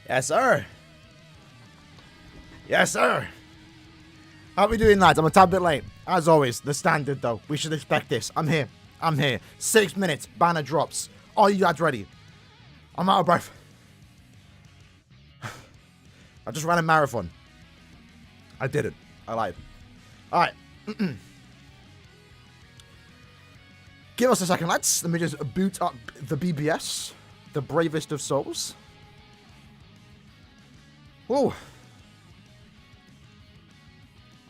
Yes, sir. Yes, sir. How are we doing, lads? I'm a tad bit late. As always, the standard, though. We should expect this. I'm here. I'm here. 6 minutes. Banner drops. Are you lads ready? I'm out of breath. I just ran a marathon. I didn't. I lied. Alright. Give us a second, lads. Let me just boot up the BBS. The bravest of souls. Whoa.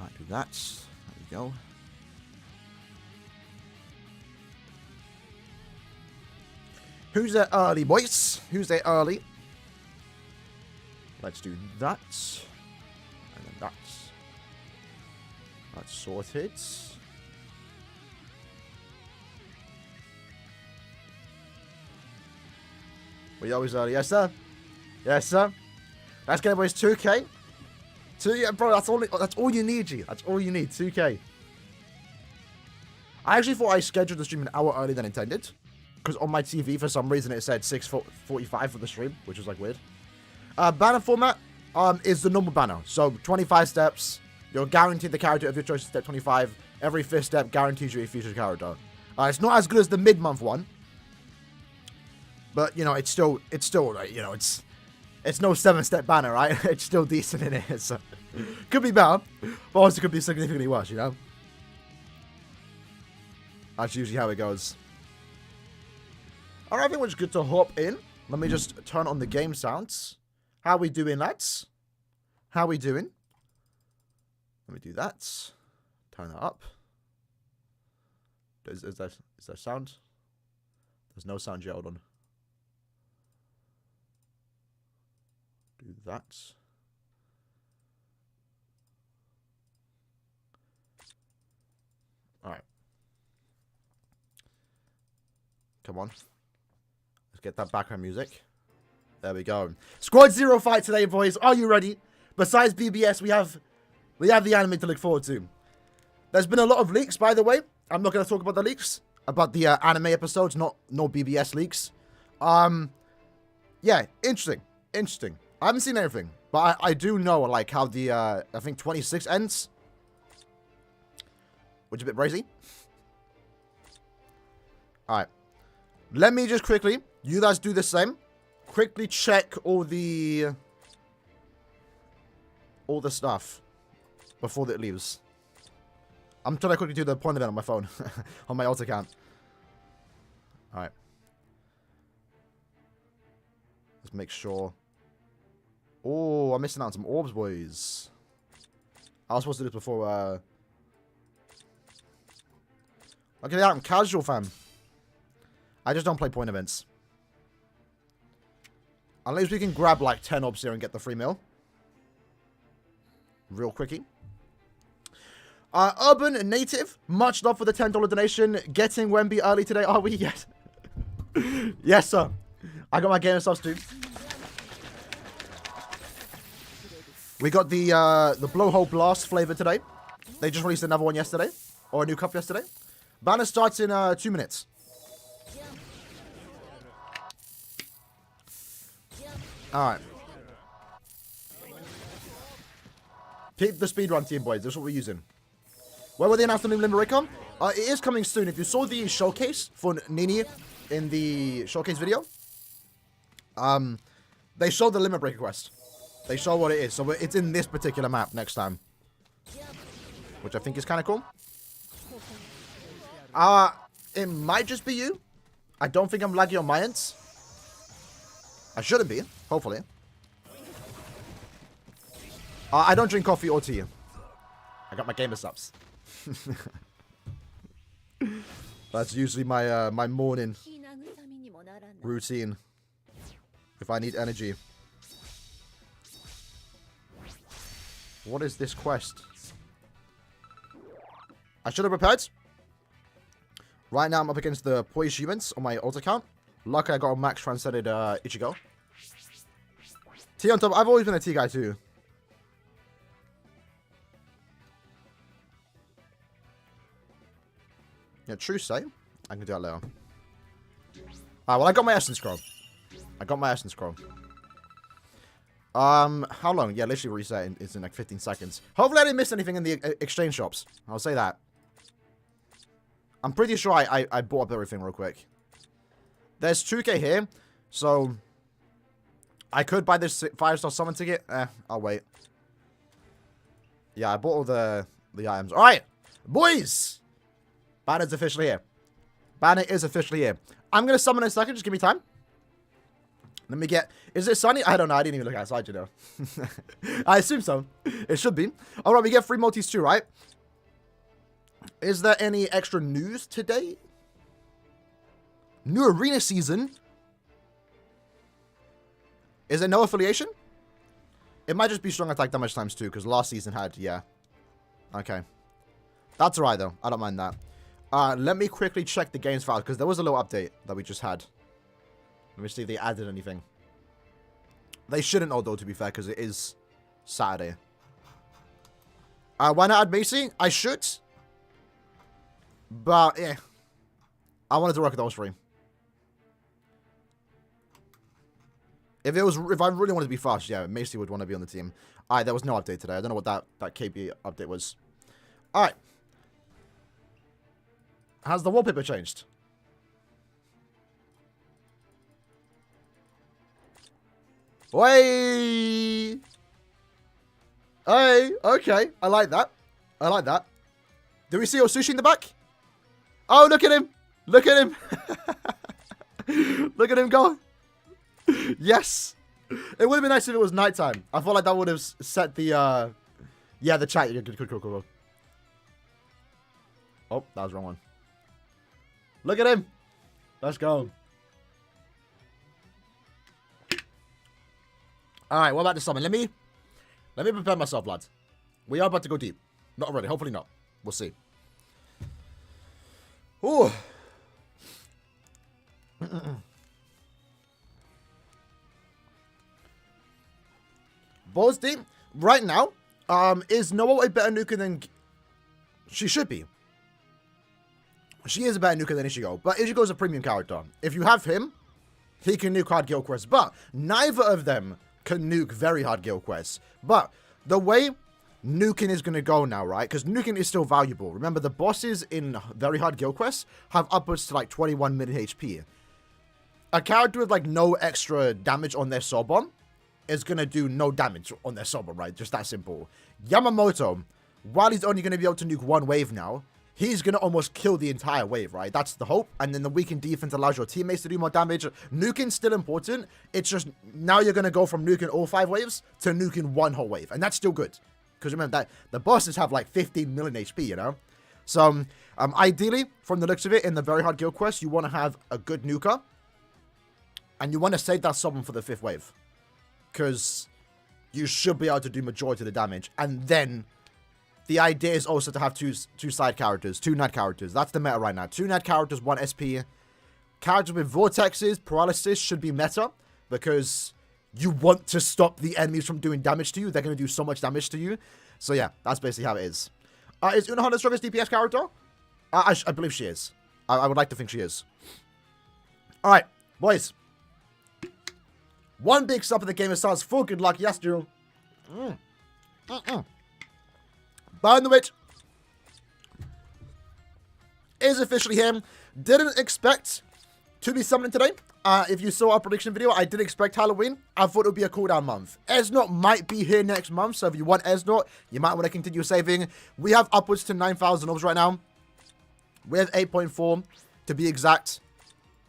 Alright, do that. There we go. Who's there early, boys? Who's there early? Let's do that. And then that's sorted. We always early. Yes, sir. Yes, sir. Let's get boys 2K. Yeah, bro, that's all you need, G. That's all you need. 2K. I actually thought I scheduled the stream an hour earlier than intended. Because on my TV, for some reason, it said 6:45 for the stream, which was like weird. Banner format is the normal banner. So 25 steps. You're guaranteed the character of your choice at step 25. Every 5th step guarantees you a future character. It's not as good as the mid-month one. But, you know, it's still, you know, it's no 7-step banner, right? It's still decent in it. So, could be better, but also could be significantly worse, you know? That's usually how it goes. Alright, I think we're just good to hop in. Let me just turn on the game sounds. How we doing, lads? How we doing? Let me do that. Turn that up. Is there sound? There's no sound yet, hold on. Do that. Alright. Come on. Let's get that background music. There we go. Squad 0 fight today, boys. Are you ready? Besides BBS, we have the anime to look forward to. There's been a lot of leaks, by the way. I'm not going to talk about the leaks. About the anime episodes, no BBS leaks. Yeah, interesting. Interesting. I haven't seen anything, but I do know, like, how the, I think 26 ends. Which is a bit crazy. Alright. Let me just quickly, you guys do the same. Quickly check all the stuff before it leaves. I'm trying to quickly do the point event on my phone. On my alt account. Alright. Let's make sure. Oh, I'm missing out on some orbs, boys. I was supposed to do this before, Look at that, I'm casual, fam. I just don't play point events. Unless we can grab, like, 10 orbs here and get the free meal. Real quickie. Urban Native, much love for the $10 donation. Getting Wemby early today, are we? Yes. Yes, sir. I got my game subs too. We got the Blowhole Blast flavor today. They just released another one yesterday. Or a new cup yesterday. Banner starts in 2 minutes. Alright. Keep the speedrun team, boys. That's what we're using. Where were they announced the new Limericker? It is coming soon. If you saw the showcase for Nini in the showcase video, they showed the Limit Breaker quest. They show what it is. So it's in this particular map next time. Which I think is kind of cool. It might just be you. I don't think I'm laggy on my ends. I shouldn't be, hopefully. I don't drink coffee or tea. I got my gamer subs. That's usually my my morning routine. If I need energy. What is this quest? I should have prepared. Right now I'm up against the Poise humans on my alt account. Luckily I got a max transcended Ichigo. T on top. I've always been a T guy too. Yeah, true say. I can do that later. Alright, well I got my Essence Scroll. How long? Yeah, literally reset it's in like 15 seconds. Hopefully I didn't miss anything in the exchange shops. I'll say that. I'm pretty sure I bought up everything real quick. There's 2k here, so I could buy this 5-star summon ticket. I'll wait. Yeah, I bought all the items. All right, boys. Banner's officially here. Banner is officially here. I'm going to summon in a second. Just give me time. Let me get... Is it sunny? I don't know. I didn't even look outside, you know. I assume so. It should be. All right, we get free multis too, right? Is there any extra news today? New arena season? Is there no affiliation? It might just be strong attack damage times 2, because last season had, yeah. Okay. That's alright, though. I don't mind that. Let me quickly check the games file, because there was a little update that we just had. Let me see if they added anything. They shouldn't, although, to be fair, because it is Saturday. Why not add Macy? I should. But, yeah. I wanted to work with those three. If I really wanted to be fast, yeah, Macy would want to be on the team. Alright, there was no update today. I don't know what that KB update was. Alright. Has the wallpaper changed? Hey! Hey, okay. I like that. I like that. Do we see Osushi in the back? Oh, look at him. Look at him. Look at him go. Yes. It would have been nice if it was nighttime. I feel like that would have set the, yeah, the chat. Cool. Oh, that was the wrong one. Look at him. Let's go. Alright, what about the summon? Let me prepare myself, lads. We are about to go deep. Not already. Hopefully not. We'll see. Ooh. Balls deep. Right now, is Noah a better nuker than... She should be. She is a better nuker than Ichigo. But Ichigo's a premium character. If you have him, he can nuke hard guild quests. But neither of them can nuke very hard guild quests. But the way nuking is going to go now, right? Because nuking is still valuable. Remember, the bosses in very hard guild quests have upwards to like 21 million HP. A character with like no extra damage on their soul bomb is going to do no damage on their soul bomb, right? Just that simple. Yamamoto, while he's only going to be able to nuke one wave now, he's going to almost kill the entire wave, right? That's the hope. And then the weakened defense allows your teammates to do more damage. Nuking's still important. It's just now you're going to go from nuking all 5 waves to nuking one whole wave. And that's still good. Because remember that the bosses have like 15 million HP, you know? So, ideally, from the looks of it, in the very hard guild quest, you want to have a good nuker. And you want to save that summon for the 5th wave. Because you should be able to do majority of the damage. And then the idea is also to have two side characters, 2 net characters. That's the meta right now. 2 net characters, 1 SP. Characters with vortexes, paralysis should be meta. Because you want to stop the enemies from doing damage to you. They're going to do so much damage to you. So yeah, that's basically how it is. Is Unohana the strongest DPS character? I believe she is. I would like to think she is. Alright, boys. One big stop of the game that starts full good luck. Yes, Drew. Burn the Witch is officially here. Didn't expect to be summoning today. If you saw our prediction video, I did expect Halloween. I thought it would be a cooldown month. Esnot might be here next month, so if you want Esnot, you might want to continue saving. We have upwards to 9,000 orbs right now. We have 8.4 to be exact.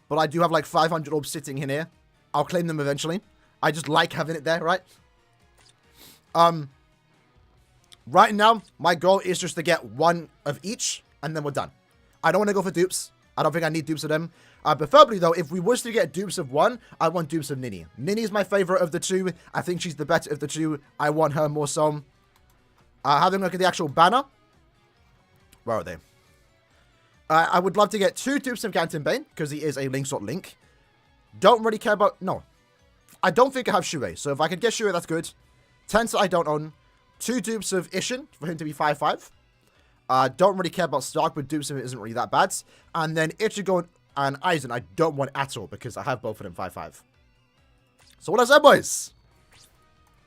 But I do have like 500 orbs sitting in here. I'll claim them eventually. I just like having it there, right? Right now, my goal is just to get 1 of each, and then we're done. I don't want to go for dupes. I don't think I need dupes of them. Preferably, though, if we was to get dupes of 1, I want dupes of Nini. Nini's my favorite of the 2. I think she's the better of the 2. I want her more so. Having a look at the actual banner. Where are they? I would love to get 2 dupes of Ganton Bane, because he is a Link sort Link. Don't really care about... No. I don't think I have Shuei. So if I could get Shuei, that's good. Tensa I don't own. 2 dupes of Ishin for him to be 5-5. Don't really care about Stark, but dupes of it isn't really that bad. And then Ichigo and Aizen I don't want at all because I have both of them 5-5. So what I said, boys?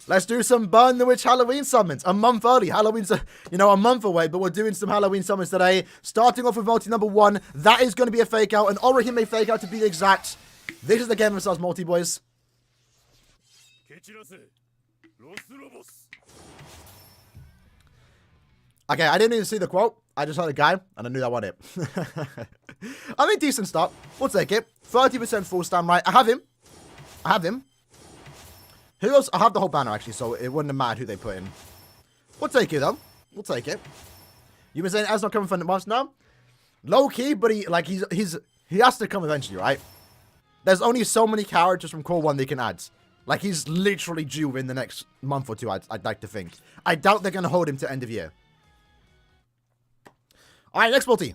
Let's do some Burn the Witch Halloween summons. A month early. Halloween's, a month away, but we're doing some Halloween summons today. Starting off with multi number 1. That is going to be a fake out. An Orihime fake out to be exact. This is the game of ourselves, multi boys. Okay, I didn't even see the quote. I just heard a guy, and I knew that wasn't it. I mean, decent start. We'll take it. 30% full stand right. I have him. Who else? I have the whole banner, actually, so it wouldn't have mattered who they put in. We'll take it, though. We'll take it. You've been saying As not coming for the months now? Low-key, but he has to come eventually, right? There's only so many characters from Core 1 they can add. Like, he's literally due in the next month or two, I'd like to think. I doubt they're going to hold him to end of year. Alright, next multi.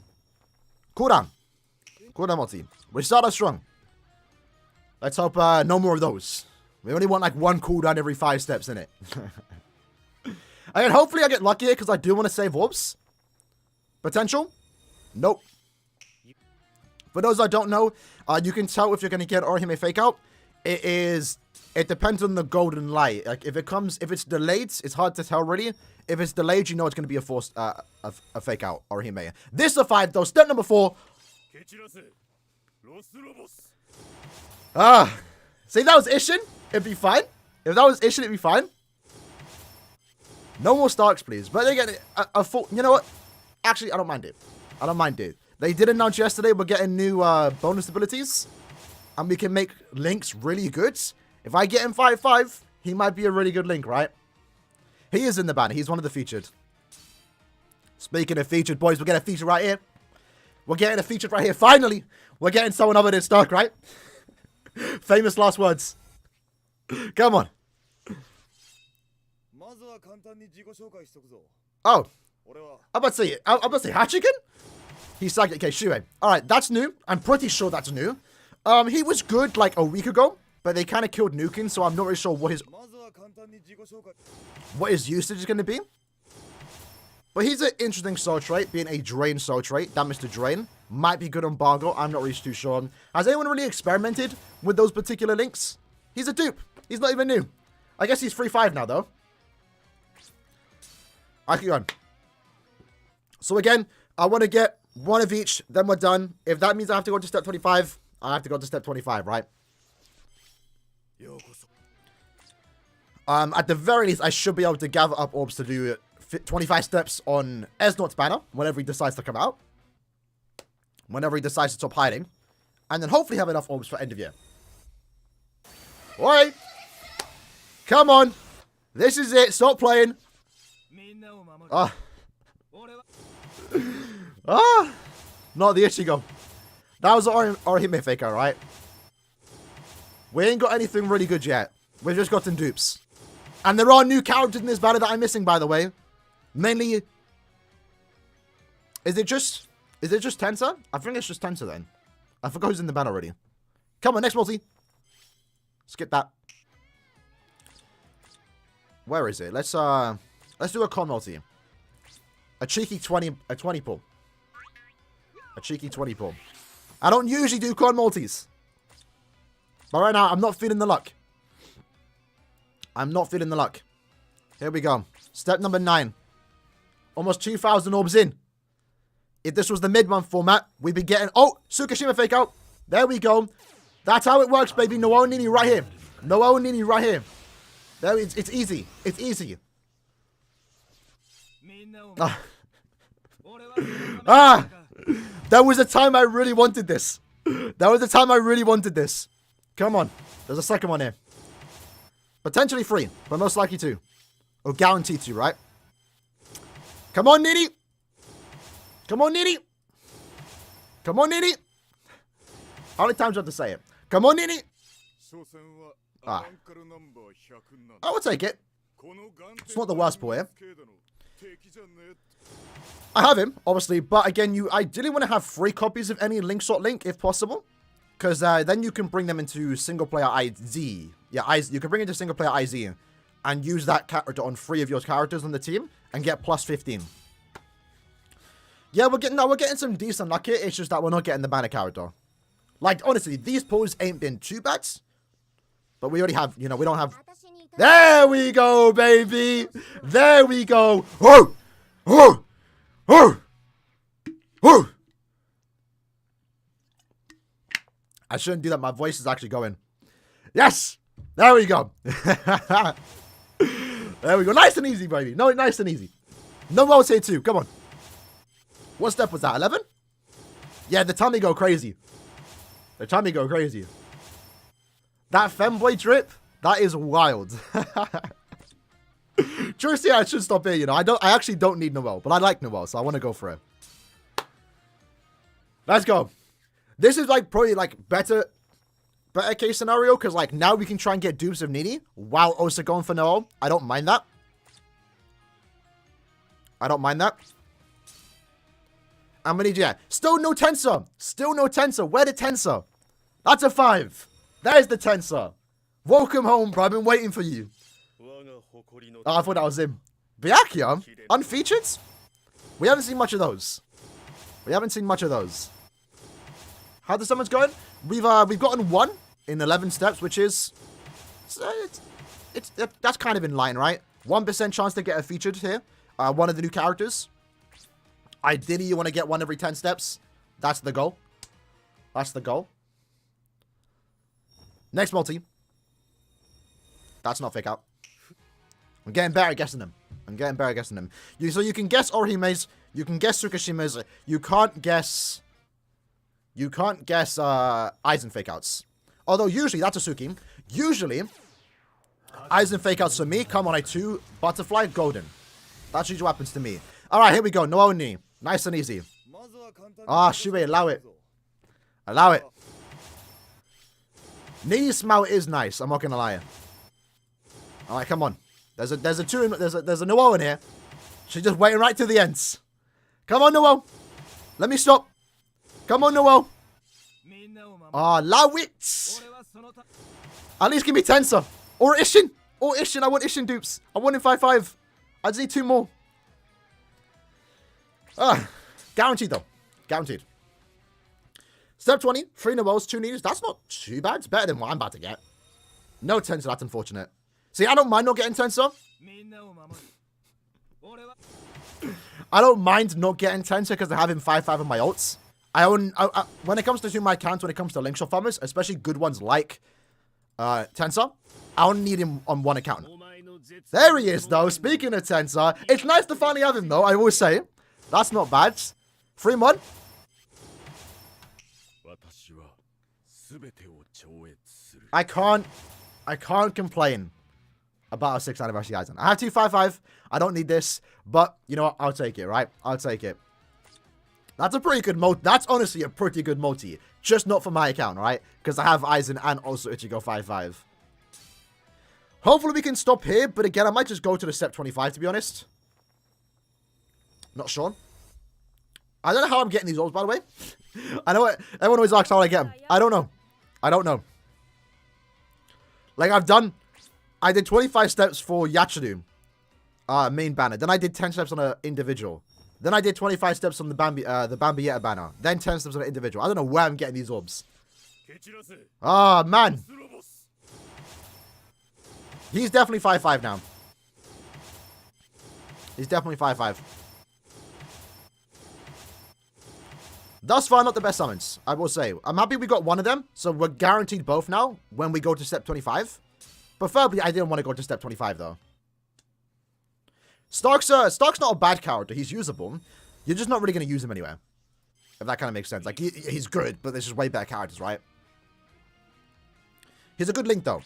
Cooldown. Cooldown multi. We start off strong. Let's hope no more of those. We only want like one cooldown every 5 steps in it. And hopefully I get lucky here because I do want to save orbs. Potential? Nope. For those that don't know, you can tell if you're going to get Orihime fake out. It depends on the golden light. Like if it's delayed, it's hard to tell really. If it's delayed, you know it's going to be a fake out Orihime. This survived though. Step number 4. See, if that was Ishin, it'd be fine. If that was Ishin, it'd be fine. No more Starks, please. But they get a full... You know what? Actually, I don't mind it. I don't mind it. They did announce yesterday we're getting new bonus abilities. And we can make Links really good. If I get him 5-5, he might be a really good Link, right? He is in the banner. He's one of the featured. Speaking of featured, boys, we're getting a feature right here. We're getting a featured right here. Finally, we're getting someone other than Stark, right? Famous last words. Come on. Oh. I'm about to say Hachigan? He's like, okay, Shue. Alright, that's new. I'm pretty sure that's new. He was good like a week ago, but they kind of killed Nukin, so I'm not really sure what his usage is going to be. But he's an interesting soul trait, being a Drain soul trait. That Mr. Drain might be good on Bargo. I'm not really too sure. Has anyone really experimented with those particular links? He's a dupe. He's not even new. I guess he's 3-5 now, though. I keep going. So again, I want to get one of each, then we're done. If that means I have to go to step 25, I have to go to step 25, right? At the very least, I should be able to gather up orbs to do 25 steps on Esnot's banner whenever he decides to come out. Whenever he decides to stop hiding. And then hopefully have enough orbs for end of year. Alright. Come on. This is it. Stop playing. Not the Ichigo. That was Orihime fake, alright? We ain't got anything really good yet. We've just got some dupes. And there are new characters in this banner that I'm missing, by the way. Mainly... Is it just Tensa? I think it's just Tensa then. I forgot who's in the banner already. Come on, next multi. Skip that. Where is it? Let's do a con multi. A cheeky 20 pull. A cheeky 20 pull. I don't usually do con multis. But right now, I'm not feeling the luck. I'm not feeling the luck. Here we go. Step number 9. Almost 2,000 orbs in. If this was the mid-month format, we'd be getting... Oh, Tsukishima fake out. There we go. That's how it works, baby. Noao Nini right here. Noao Nini right here. There, it's easy. It's easy. There was a time I really wanted this. There was a time I really wanted this. Come on. There's a second one here. Potentially 3, but most likely 2. Or guaranteed 2, right? Come on, Nini. Come on, Nini. Come on, Nini. How many times do I have to say it? Come on, Nini. I will take it. It's not the worst boy here. I have him, obviously, but again, you ideally want to have 3 copies of any Link Shot Link, if possible. Because then you can bring them into single-player IZ. Yeah, you can bring it to single-player IZ and use that character on 3 of your characters on the team and get plus 15. Yeah, we're getting some decent luck here. It's just that we're not getting the banner character. Like, honestly, these pulls ain't been too bad. But we already have, we don't have There we go, baby. There we go. Oh, oh, oh, oh. I shouldn't do that. My voice is actually going. Yes. There we go. There we go. Nice and easy, baby. No, nice and easy. No more say 2. Come on. What step was that? 11? Yeah, the tummy go crazy. The tummy go crazy. That femboy drip, that is wild. Truthfully, I should stop here, you know. I actually don't need Noelle, but I like Noelle, so I want to go for it. Let's go. This is like probably like better case scenario, because like now we can try and get dupes of Nini while also going for Noelle. I don't mind that. I don't mind that. I'm gonna need, yeah. Still no Tensor. Still no Tensor. Where the Tensor? That's a 5. There's the Tensor. Welcome home, bro. I've been waiting for you. Oh, I thought that was him. Byakuya? Unfeatured? We haven't seen much of those. We haven't seen much of those. How the summons going? We've gotten 1 in 11 steps, which is that's kind of in line, right? 1% chance to get a featured here. One of the new characters. Ideally, you want to get 1 every 10 steps. That's the goal. That's the goal. Next multi. That's not fake out. I'm getting better at guessing them. I'm getting better at guessing them. So you can guess Orihime's. You can guess Tsukishima's. You can't guess Aizen fake outs. Although usually that's a Suki. Usually, Aizen fake outs for me come on a 2 butterfly golden. That's usually what happens to me. Alright, here we go. No Oni. Nice and easy. Ah, Shuei, allow it. Allow it. Nini's smile is nice. I'm not gonna lie. Alright, come on. There's a Noelle in here. She's just waiting right to the ends. Come on, Noelle. Let me stop. Come on, Noelle. Ah, allow it. At least give me Tensor. Or Ishin. Or Ishin. I want Ishin dupes. I want him 5-5. I just need 2 more. Guaranteed though. Guaranteed. Step 20. 3 Noelles, 2 Ninas. That's not too bad. It's better than what I'm about to get. No Tensor. That's unfortunate. See, I don't mind not getting Tensor. I don't mind not getting Tensor because I have him 5-5 on my ults. When it comes to my accounts, when it comes to link shot farmers, especially good ones like Tensor, I only need him on 1 account. There he is, though. Speaking of Tensor, it's nice to finally have him, though. I always say that's not bad. 3 mod. I can't complain about a 6th anniversary Aizen. I have 255. I don't need this, but you know what? I'll take it, right? I'll take it. That's a pretty good multi. That's honestly a pretty good multi. Just not for my account, right? Because I have Aizen and also Ichigo 5-5. Hopefully we can stop here, but again, I might just go to the step 25, to be honest. Not sure. I don't know how I'm getting these orbs, by the way. I know what everyone always asks how I get them. I don't know. I don't know. Like, I did 25 steps for Yachiru, main banner. Then I did 10 steps on an individual. Then I did 25 steps on the Bambietta banner. Then 10 steps on an individual. I don't know where I'm getting these orbs. Ah, man. He's definitely 5-5 now. He's definitely 5-5. Thus far, not the best summons, I will say. I'm happy we got 1 of them, so we're guaranteed both now when we go to step 25. Preferably, I didn't want to go to step 25, though. Stark's not a bad character. He's usable. You're just not really going to use him anywhere. If that kind of makes sense. Like, he's good, but there's just way better characters, right? He's a good link, though.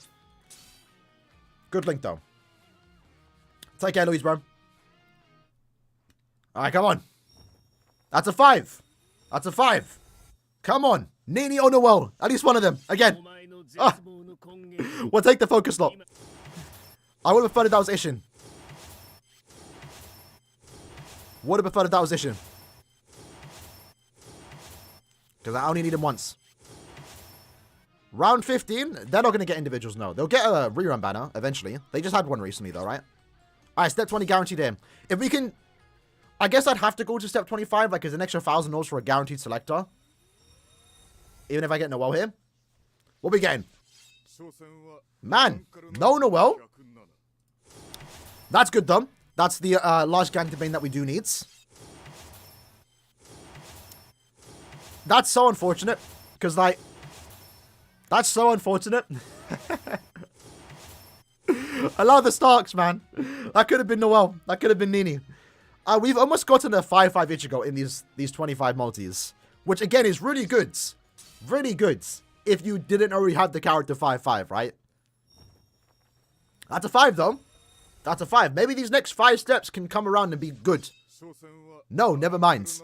Good link, though. Take care, Louise, bro. Alright, come on. That's a 5. That's a 5. Come on. Nini or Noelle. At least one of them. Again. Ah. We'll take the focus slot. I would have preferred that was Ishin. Would have preferred that was Ishin. Because I only need him once. Round 15. They're not going to get individuals, no. They'll get a rerun banner eventually. They just had one recently, though, right? Alright, step 20 guaranteed in. If we can... I guess I'd have to go to step 25, like, as an extra 1,000 orbs for a guaranteed selector. Even if I get Noelle here. What are we getting? Man, no Noelle. That's good, though. That's the large Gantibane that we do need. That's so unfortunate. Because, like... That's so unfortunate. I love the Starks, man. That could have been Noel. That could have been Nini. We've almost gotten a 5-5 Ichigo in these 25 multis. Which, again, is really good. Really good. If you didn't already have the character 5-5, right? That's a 5, though. That's a 5. Maybe these next 5 steps can come around and be good. No, never mind.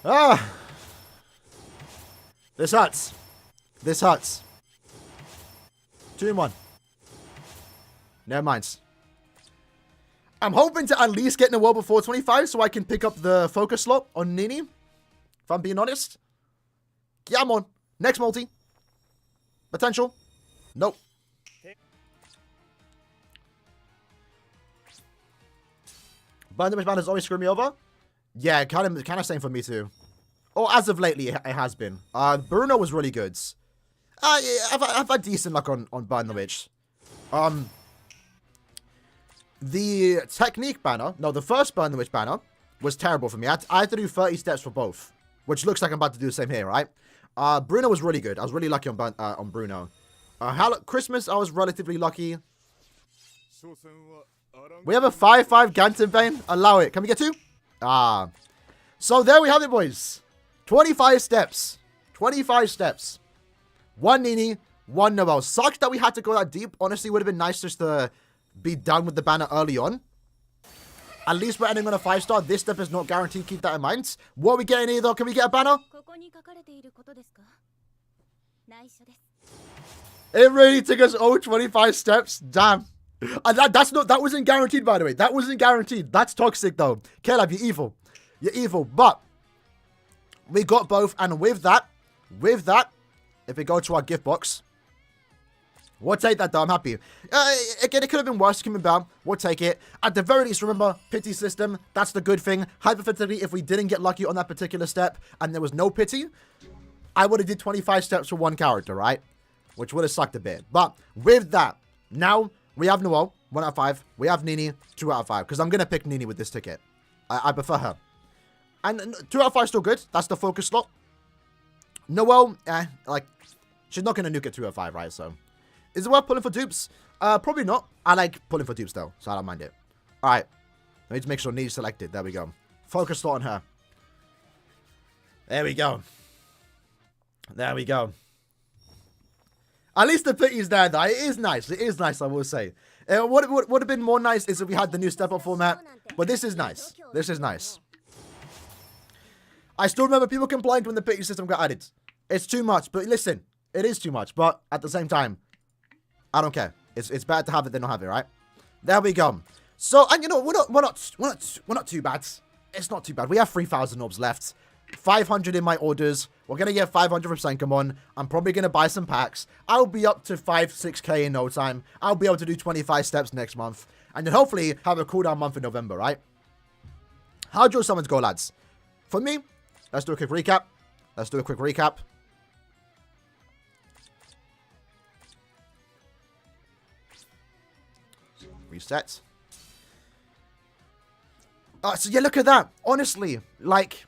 Ah. This hurts. This hurts. 2 in 1. Never mind. I'm hoping to at least get in the world before 25 so I can pick up the focus slot on Nini. If I'm being honest. Come on. Next multi. Potential. Nope. Burn damage ban has always screwed me over. Yeah, kind of same for me too. Or as of lately, it has been. Bruno was really good. Yeah, I've had decent luck on Burn the Witch. The technique banner, no, the first Burn the Witch banner was terrible for me. I had to do 30 steps for both, which looks like I'm about to do the same here, right? Bruno was really good. I was really lucky on Bruno. Christmas, I was relatively lucky. We have a 5-5 Gantibane. Allow it. Can we get 2? So there we have it, boys. 25 steps. 25 steps. 1 Nini, 1 Noel. Sucks that we had to go that deep. Honestly, would have been nice just to be done with the banner early on. At least we're ending on a 5-star. This step is not guaranteed. Keep that in mind. What are we getting here, though? Can we get a banner? It really took us 25 steps. Damn. And that wasn't guaranteed, by the way. That wasn't guaranteed. That's toxic, though. Caleb, you're evil. You're evil. But we got both. And with that, if we go to our gift box, we'll take that, though. I'm happy. Again, it could have been worse coming down. We'll take it. At the very least, remember, pity system. That's the good thing. Hypothetically, if we didn't get lucky on that particular step and there was no pity, I would have did 25 steps for 1 character, right? Which would have sucked a bit. But with that, now we have Noel, 1 out of 5. We have Nini, 2 out of 5. Because I'm going to pick Nini with this ticket. I prefer her. And 2 out of 5 is still good. That's the focus slot. Noel, like, she's not going to nuke at 2 out of 5, right? So, is it worth pulling for dupes? Probably not. I like pulling for dupes, though. So, I don't mind it. All right. I need to make sure Nini's selected. There we go. Focus slot on her. There we go. There we go. At least the pity's there, though. It is nice. It is nice, I will say. What would have been more nice is if we had the new step-up format. But this is nice. This is nice. I still remember people complained when the pity system got added. It's too much. But listen, it is too much. But at the same time, I don't care. It's better to have it than not have it, right? There we go. So, and you know, we're not too bad. It's not too bad. We have 3,000 orbs left. 500 in my orders. We're going to get 500 from Senkamon. I'm probably going to buy some packs. I'll be up to 6k in no time. I'll be able to do 25 steps next month. And then hopefully have a cooldown month in November, right? How'd your summons go, lads? For me, let's do a quick recap. Let's do a quick recap. Reset. So yeah, look at that. Honestly, like,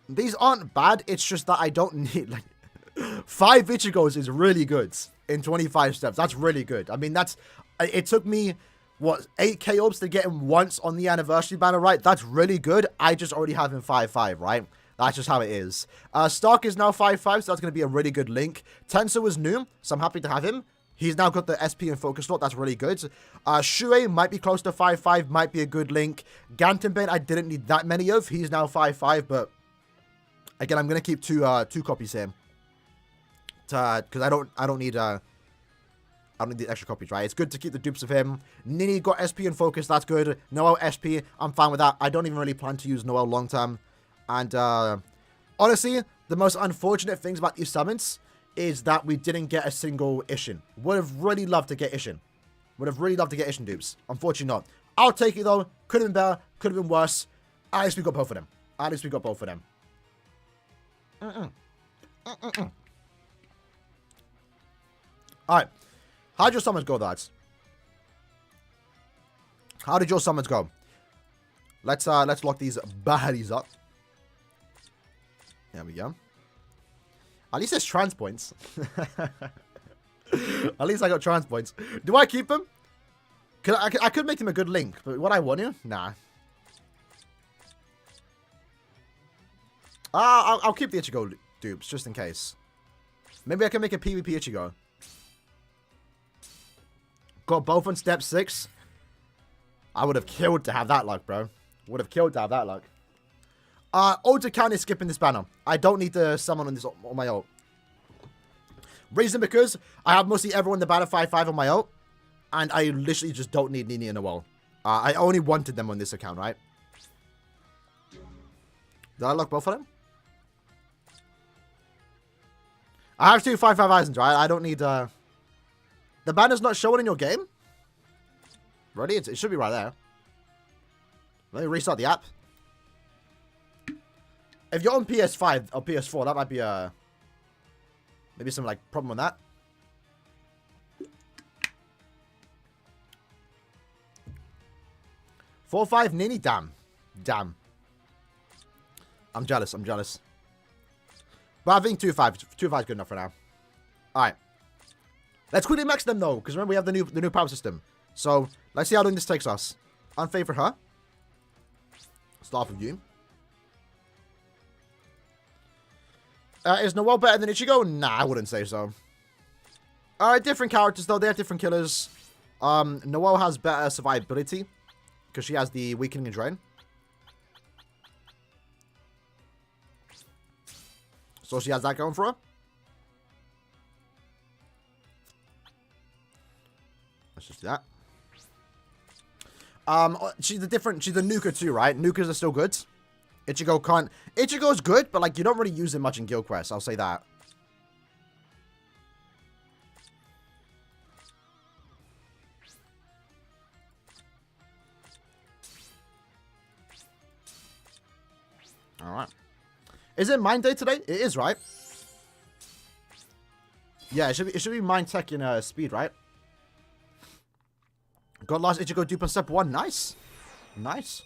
these aren't bad. It's just that I don't need, like, 5 Ichigos is really good in 25 steps. That's really good. I mean, it took me, what, 8k orbs to get him once on the anniversary banner, right? That's really good. I just already have him 5-5, right? That's just how it is. Stark is now 5-5, so that's going to be a really good link. Tensor was new, so I'm happy to have him. He's now got the SP and focus slot. That's really good. Shuei might be close to 5-5. Might be a good link. Gantenbane, I didn't need that many of. He's now 5-5, but again, I'm gonna keep two copies here. Because I don't need the extra copies, right? It's good to keep the dupes of him. Nini got SP and focus. That's good. Noel SP. I'm fine with that. I don't even really plan to use Noel long term. And honestly, the most unfortunate things about these summons is that we didn't get a single Ishin. Would have really loved to get Ishin. Would have really loved to get Ishin dupes. Unfortunately not. I'll take it though. Could have been better. Could have been worse. At least we got both of them. At least we got both of them. Alright. How did your summons go, lads? How did your summons go? Let's lock these baddies up. There we go. At least there's trans points. At least I got trans points. Do I keep them? I could make them a good link, but would I want to? Nah. I'll keep the Ichigo dupes, just in case. Maybe I can make a PvP Ichigo. Got both on step 6. I would have killed to have that luck, bro. Would have killed to have that luck. Ult account is skipping this banner. I don't need to summon on this on my ult. Reason because I have mostly everyone in the banner 5-5 on my ult. And I literally just don't need Nini and Noel. I only wanted them on this account, right? Did I lock both of them? I have 2 5-5 Eisens, right? I don't need... The banner's not showing in your game? Ready? It should be right there. Let me restart the app. If you're on PS5 or PS4, that might be maybe some like problem on that. Four, 5, Nini, damn. I'm jealous. But I think 2-5 is good enough for now. Alright. Let's quickly max them though, because remember we have the new power system. So let's see how long this takes us. Unfavor her. Start with you. Is Noel better than Ichigo? Nah, I wouldn't say so. Alright, different characters though. They have different killers. Noel has better survivability. Because she has the weakening and drain. So she has that going for her. Let's just do that. She's the Nuka too, right? Nukas are still good. Ichigo can't... Ichigo's good, but like you don't really use it much in Guild Quest, I'll say that. Alright. Is it Mind Day today? It is, right? Yeah, it should be Mind Tech in Speed, right? Got last Ichigo dupe on step 1. Nice. Nice.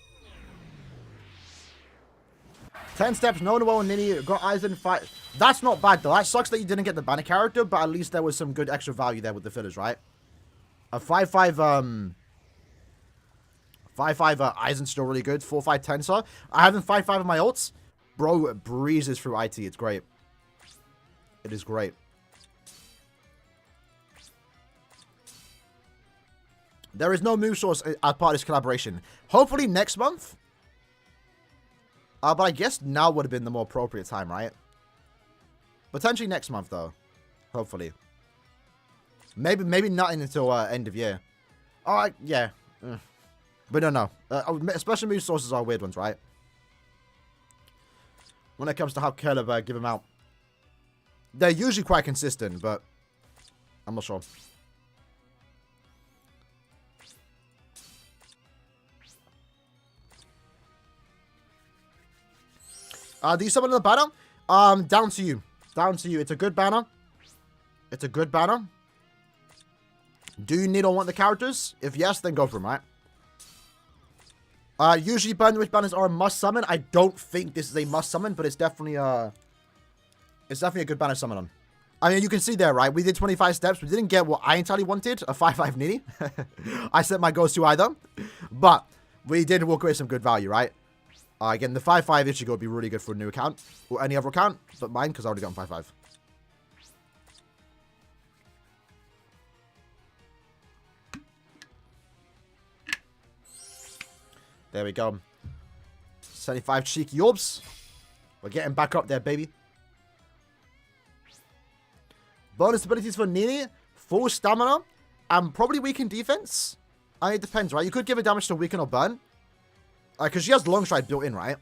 10 steps, no Noel and Nini. Got Aizen 5. That's not bad, though. That sucks that you didn't get the banner character, but at least there was some good extra value there with the fillers, right? A 5-5, 5-5 Aizen's still really good. 4-5 Tensor. I have him 5-5 in my ults. Bro breezes through IT. It's great. It is great. There is no move source as part of this collaboration. Hopefully next month. But I guess now would have been the more appropriate time, right? Potentially next month, though. Hopefully. Maybe not until end of year. Alright, yeah. But no. Special move sources are weird ones, right? When it comes to how Caleb give them out. They're usually quite consistent, but I'm not sure. Do you summon the banner? Down to you. Down to you. It's a good banner. It's a good banner. Do you need or want the characters? If yes, then go for them, right? Usually Burn the Witch banners are a must summon. I don't think this is a must summon, but it's definitely a good banner summon on. I mean, you can see there, right? We did 25 steps. We didn't get what I entirely wanted, a 5-5 Nini. I set my goals too high, though. But we did walk away with some good value, right? Again, the 5-5 Ichigo would be really good for a new account. Or any other account, but mine, because I already got 5-5. There we go. 75 cheeky orbs. We're getting back up there, baby. Bonus abilities for Nini. Full stamina. And probably weaken defense. I mean, it depends, right? You could give it damage to weaken or burn. Because she has long stride built in, right?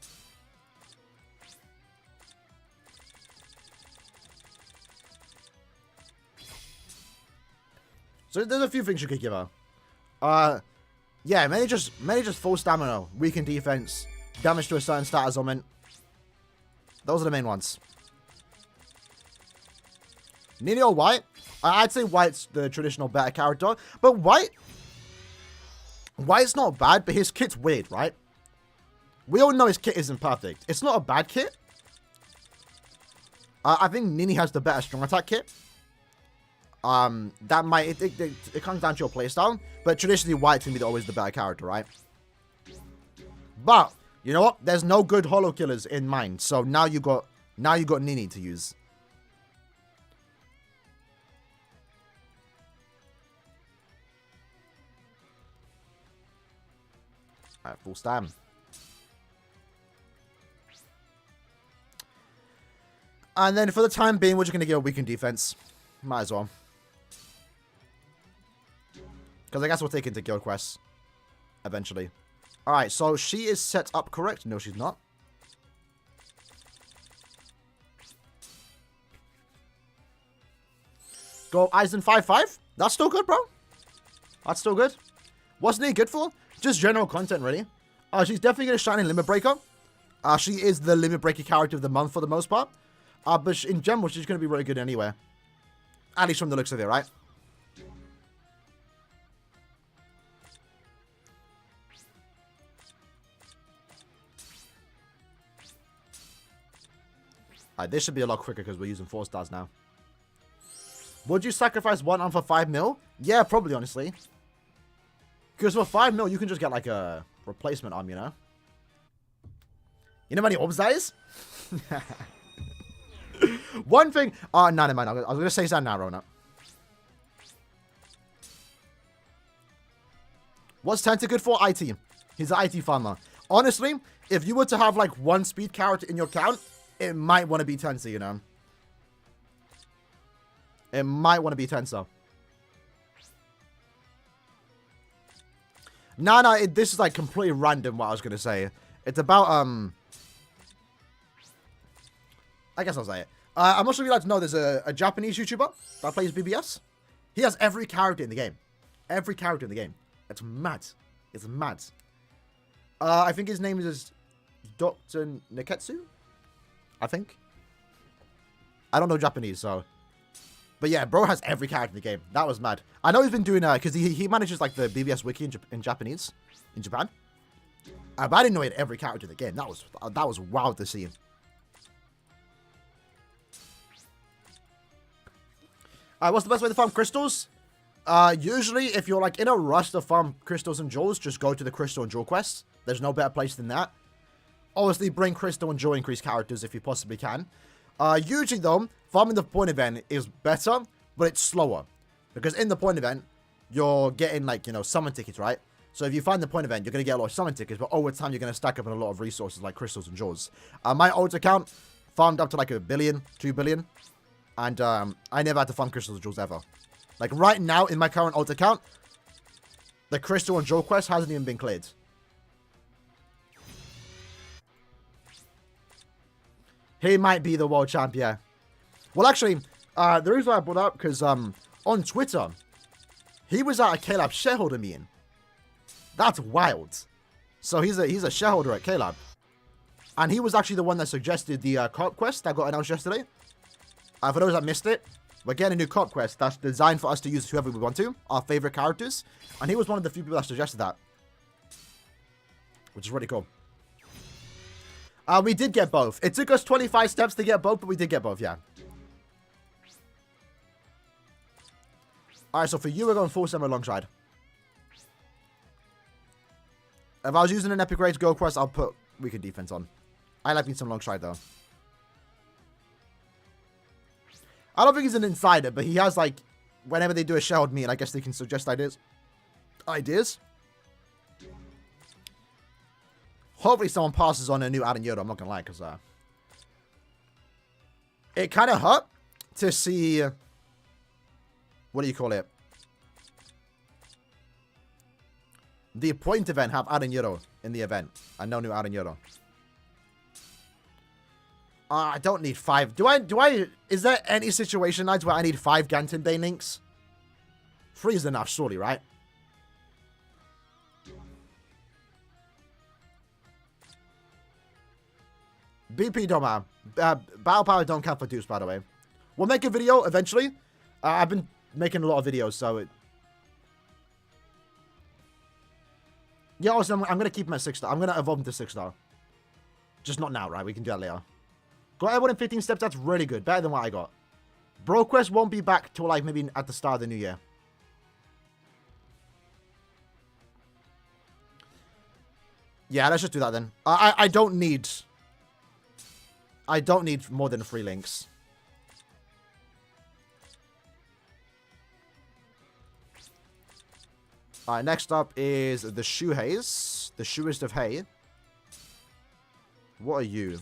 So there's a few things you could give her. Yeah, maybe just full stamina, weaken defense, damage to a certain status element. Those are the main ones. Nini or White? I'd say White's the traditional better character. But White's not bad, but his kit's weird, right? We all know his kit isn't perfect. It's not a bad kit. I think Nini has the better strong attack kit. That might... It comes down to your playstyle. But traditionally, White's going to be always the better character, right? But, you know what? There's no good holo killers in mine. So now you got Nini to use. Alright, full stam. And then for the time being, we're just going to get a weakened defense. Might as well. Because I guess we'll take into guild quests. Eventually. Alright, so she is set up correct. No, she's not. Go Eisen 5-5. That's still good, bro. That's still good. What's Nini good for? Just general content, really. She's definitely going to shine in Limit Breaker. She is the Limit Breaker character of the month for the most part. But in general, she's going to be really good anywhere. At least from the looks of it, right? This should be a lot quicker because we're using 4 stars now. Would you sacrifice one arm for 5 mil? Yeah, probably, honestly. Because for 5 mil, you can just get like a replacement arm, you know? You know how many orbs that is? One thing... Oh, no, never mind. I was going to say that now, Rona. What's Tenta good for? IT. He's an IT farmer. Honestly, if you were to have like one speed character in your account, it might want to be Tenta, you know? It might want to be Tenta. No, this is like completely random what I was going to say. It's about, I guess I'll say it. I'm not sure if you'd like to know, there's a Japanese YouTuber that plays BBS. He has every character in the game. Every character in the game. It's mad. It's mad. I think his name is Dr. Neketsu? I think. I don't know Japanese, so... But yeah, bro has every character in the game. That was mad. I know he's been doing, because he manages, like, the BBS wiki in Japanese. In Japan. But I didn't know he had every character in the game. That was wild to see. What's the best way to farm crystals? Usually, if you're, like, in a rush to farm crystals and jewels, just go to the crystal and jewel quests. There's no better place than that. Obviously, bring crystal and jewel increase characters if you possibly can. Usually, though, farming the point event is better, but it's slower. Because in the point event, you're getting, like, you know, summon tickets, right? So if you find the point event, you're going to get a lot of summon tickets, but over time, you're going to stack up in a lot of resources like crystals and jewels. My old account farmed up to, like, 1 billion, 2 billion. And I never had to farm crystals and jewels ever. Like, right now, in my current alt account, the crystal and jewel quest hasn't even been cleared. He might be the world champ, yeah. Well, actually, the reason why I brought up, because on Twitter, he was at a KLab shareholder meeting. That's wild. So he's a shareholder at KLab. And he was actually the one that suggested the co-op quest that got announced yesterday. For those that missed it, we're getting a new co-op quest that's designed for us to use whoever we want to, our favorite characters. And he was one of the few people that suggested that. Which is really cool. We did get both. It took us 25 steps to get both, but we did get both, yeah. Alright, so for you, we're going full summer alongside. If I was using an epic rage go quest, I'll put weaker defense on. I like me some alongside, though. I don't think he's an insider, but he has, like, whenever they do a shareholder meeting, I guess they can suggest ideas. Hopefully someone passes on a new Aaroniero, I'm not going to lie, because it kind of hurt to see, what do you call it? The point event have Aaroniero in the event, and no new Aaroniero. I don't need 5. Is there any situation, lads, where I need 5 Ganton Bane links? 3 is enough, surely, right? BP don't matter. Battle power don't count for dupes, by the way. We'll make a video eventually. I've been making a lot of videos, so it... Yeah, also, I'm going to keep him at 6-star. I'm going to evolve him to 6-star. Just not now, right? We can do that later. Got everyone in 15 steps. That's really good. Better than what I got. BroQuest won't be back till, like, maybe at the start of the new year. Yeah, let's just do that then. I don't need... I don't need more than 3 links. Alright, next up is the Shoehays. The Shoeist of Hay. What are you?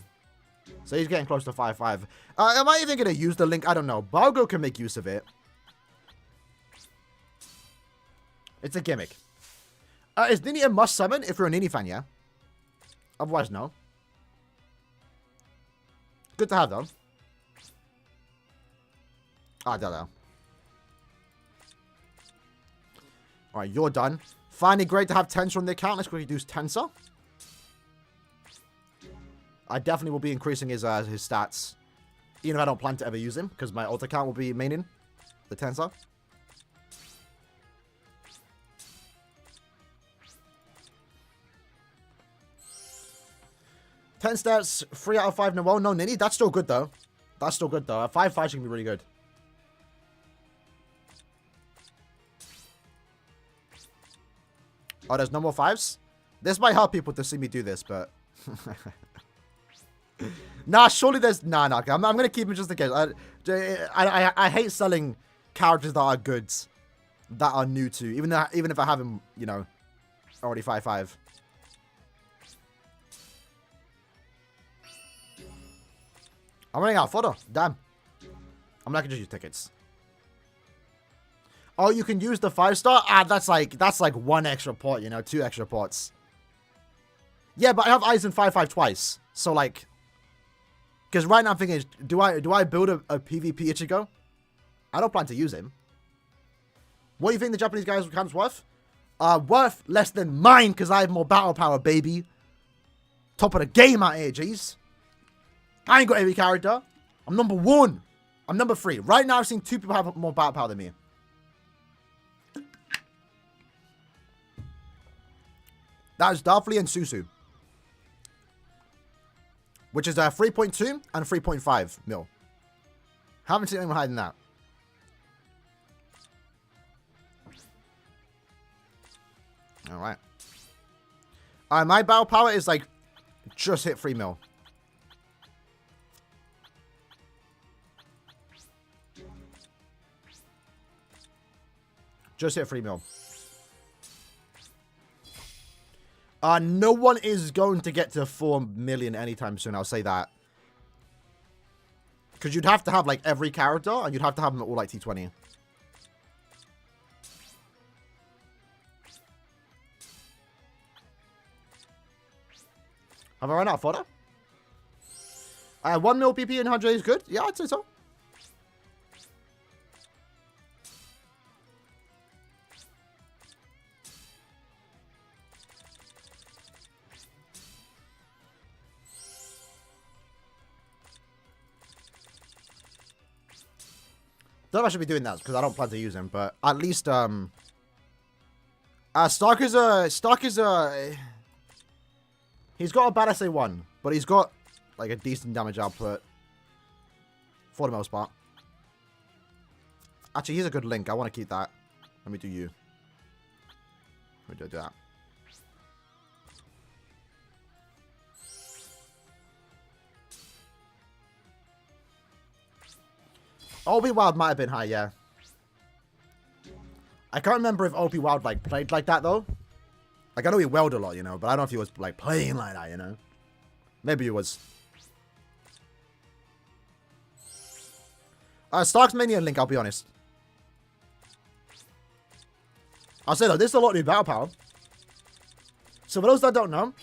So he's getting close to 5-5. Am I even going to use the link? I don't know. Balgo can make use of it. It's a gimmick. Is Nini a must summon if you're a Nini fan, yeah? Otherwise, no. Good to have, though. I don't know. Alright, you're done. Finally, great to have Tensor on the account. Let's quickly use Tensor. I definitely will be increasing his stats. Even if I don't plan to ever use him, because my alt account will be maining the Tensor. Ten stats, 3 out of 5 in a row. No Nini. That's still good, though. That's still good, though. 5-5 should be really good. Oh, there's no more 5s? This might help people to see me do this, but... Nah, surely there's... Nah. I'm going to keep it just in case. I hate selling characters that are good, that are new to. Even if I have them, you know, already 5-5. I'm running out of fodder. Damn. I'm not going to just use tickets. Oh, you can use the 5-star? Ah, that's like 1 extra pot, you know, 2 extra pots. Yeah, but I have Aizen 5-5 twice. So, like... Because right now I'm thinking, do I build a PvP Ichigo? I don't plan to use him. What do you think the Japanese guy's account's worth? Worth less than mine, because I have more battle power, baby. Top of the game out here, jeez. I ain't got every character. I'm number 1. I'm number 3. Right now I've seen 2 people have more battle power than me. That is Darfleet and Susu. Which is 3.2 and 3.5 mil. Haven't seen anyone higher than that. Alright. My battle power is like just hit 3 mil. Just hit 3 mil. No one is going to get to 4 million anytime soon, I'll say that. Because you'd have to have, like, every character, and you'd have to have them at all, like, T20. Have I run out of fodder? 1 mil PP in 100 is good? Yeah, I'd say so. Don't know if I should be doing that because I don't plan to use him, but at least Stark is he's got a bad SA1, but he's got like a decent damage output for the most part. Actually, he's a good link. I want to keep that. Let me do you. Let me do that. OP Wild might have been high, yeah. I can't remember if OP Wild, like, played like that, though. Like, I know he welled a lot, you know, but I don't know if he was, like, playing like that, you know. Maybe he was. Stark's mainly a link, I'll be honest. I'll say, though, this is a lot of new battle power. So, for those that don't know,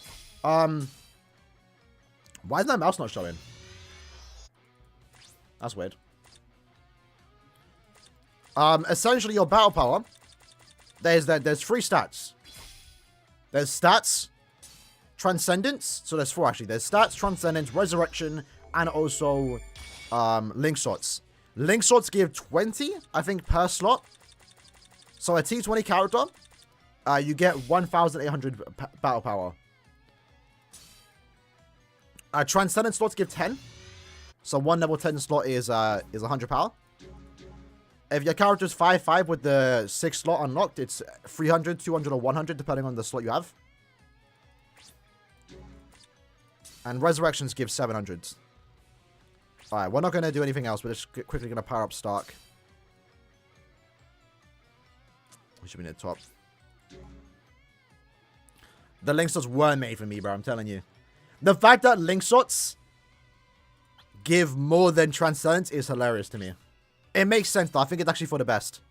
why is my mouse not showing? That's weird. Essentially, your battle power, there's 3 stats. There's stats, transcendence. So there's 4 actually. There's stats, transcendence, resurrection, and also link shots. Link slots give 20, I think, per slot. So a T20 character, you get 1,800 battle power. Transcendent slots give 10. So one level 10 slot is 100 power. If your character is 5/5 with the 6th slot unlocked, it's 300, 200, or 100, depending on the slot you have. And Resurrections give 700. Alright, we're not going to do anything else. We're just quickly going to power up Stark. We should be near the top. The link slots were made for me, bro. I'm telling you. The fact that link slots give more than Transcendence is hilarious to me. It makes sense, though. I think it's actually for the best.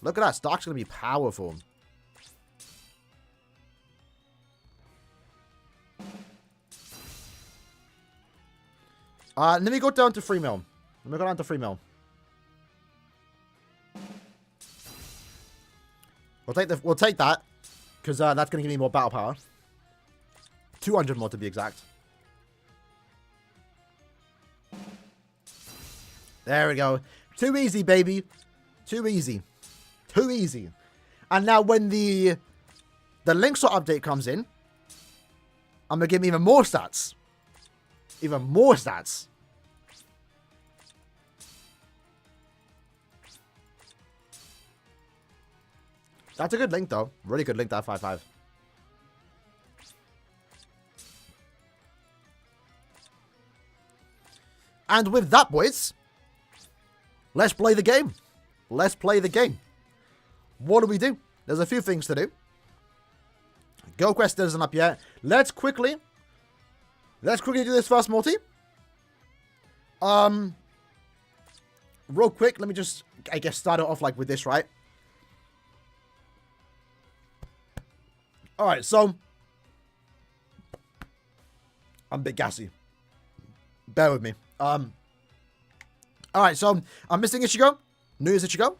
Look at that. Stark's going to be powerful. Let me go down to 3 mil. Let me go down to 3 mil. We'll take that. Because that's going to give me more battle power. 200 more to be exact. There we go. Too easy, baby. Too easy. Too easy. And now when the link slot update comes in, I'm going to give me even more stats. Even more stats. That's a good link, though. Really good link, that 5/5. And with that, boys, let's play the game. Let's play the game. What do we do? There's a few things to do. Go Quest isn't up yet. Let's quickly do this first multi. Real quick, let me just, I guess, start it off like with this, right? Alright, so I'm a bit gassy. Bear with me. Alright, so I'm missing Ichigo. New Year's Ichigo.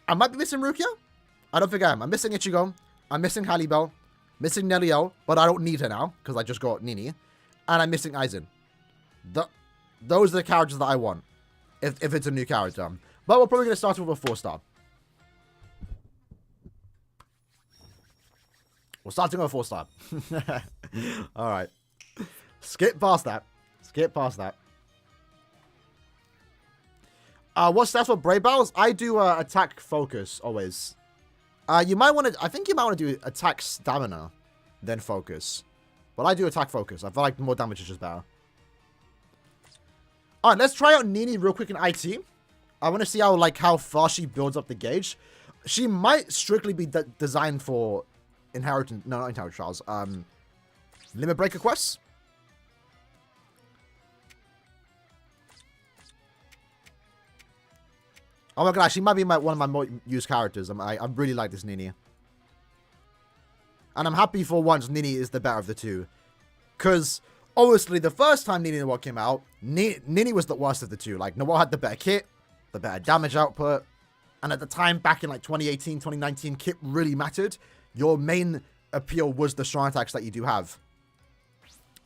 I might be missing Rukia. I don't think I am. I'm missing Ichigo. I'm missing Halibel. Missing Nelliel, but I don't need her now, because I just got Nini. And I'm missing Aizen. Those are the characters that I want, if it's a new character. But we're probably going to start with a 4-star. We're starting with a 4-star. Alright. Skip past that. Skip past that. What stats for Brave Battles? I do attack focus, always. You might want to, I think you might want to do attack stamina, then focus. But I do attack focus. I feel like more damage is just better. Alright, let's try out Nini real quick in IT. I want to see how fast she builds up the gauge. She might strictly be designed for inheritance, no, not inheritance trials. Limit breaker quests. Oh my god, she might be one of my more used characters. I really like this Nini. And I'm happy for once Nini is the better of the two. Because, obviously, the first time Nini Noir came out, Nini was the worst of the two. Like, Noir had the better kit, the better damage output. And at the time, back in like 2018, 2019, kit really mattered. Your main appeal was the strong attacks that you do have.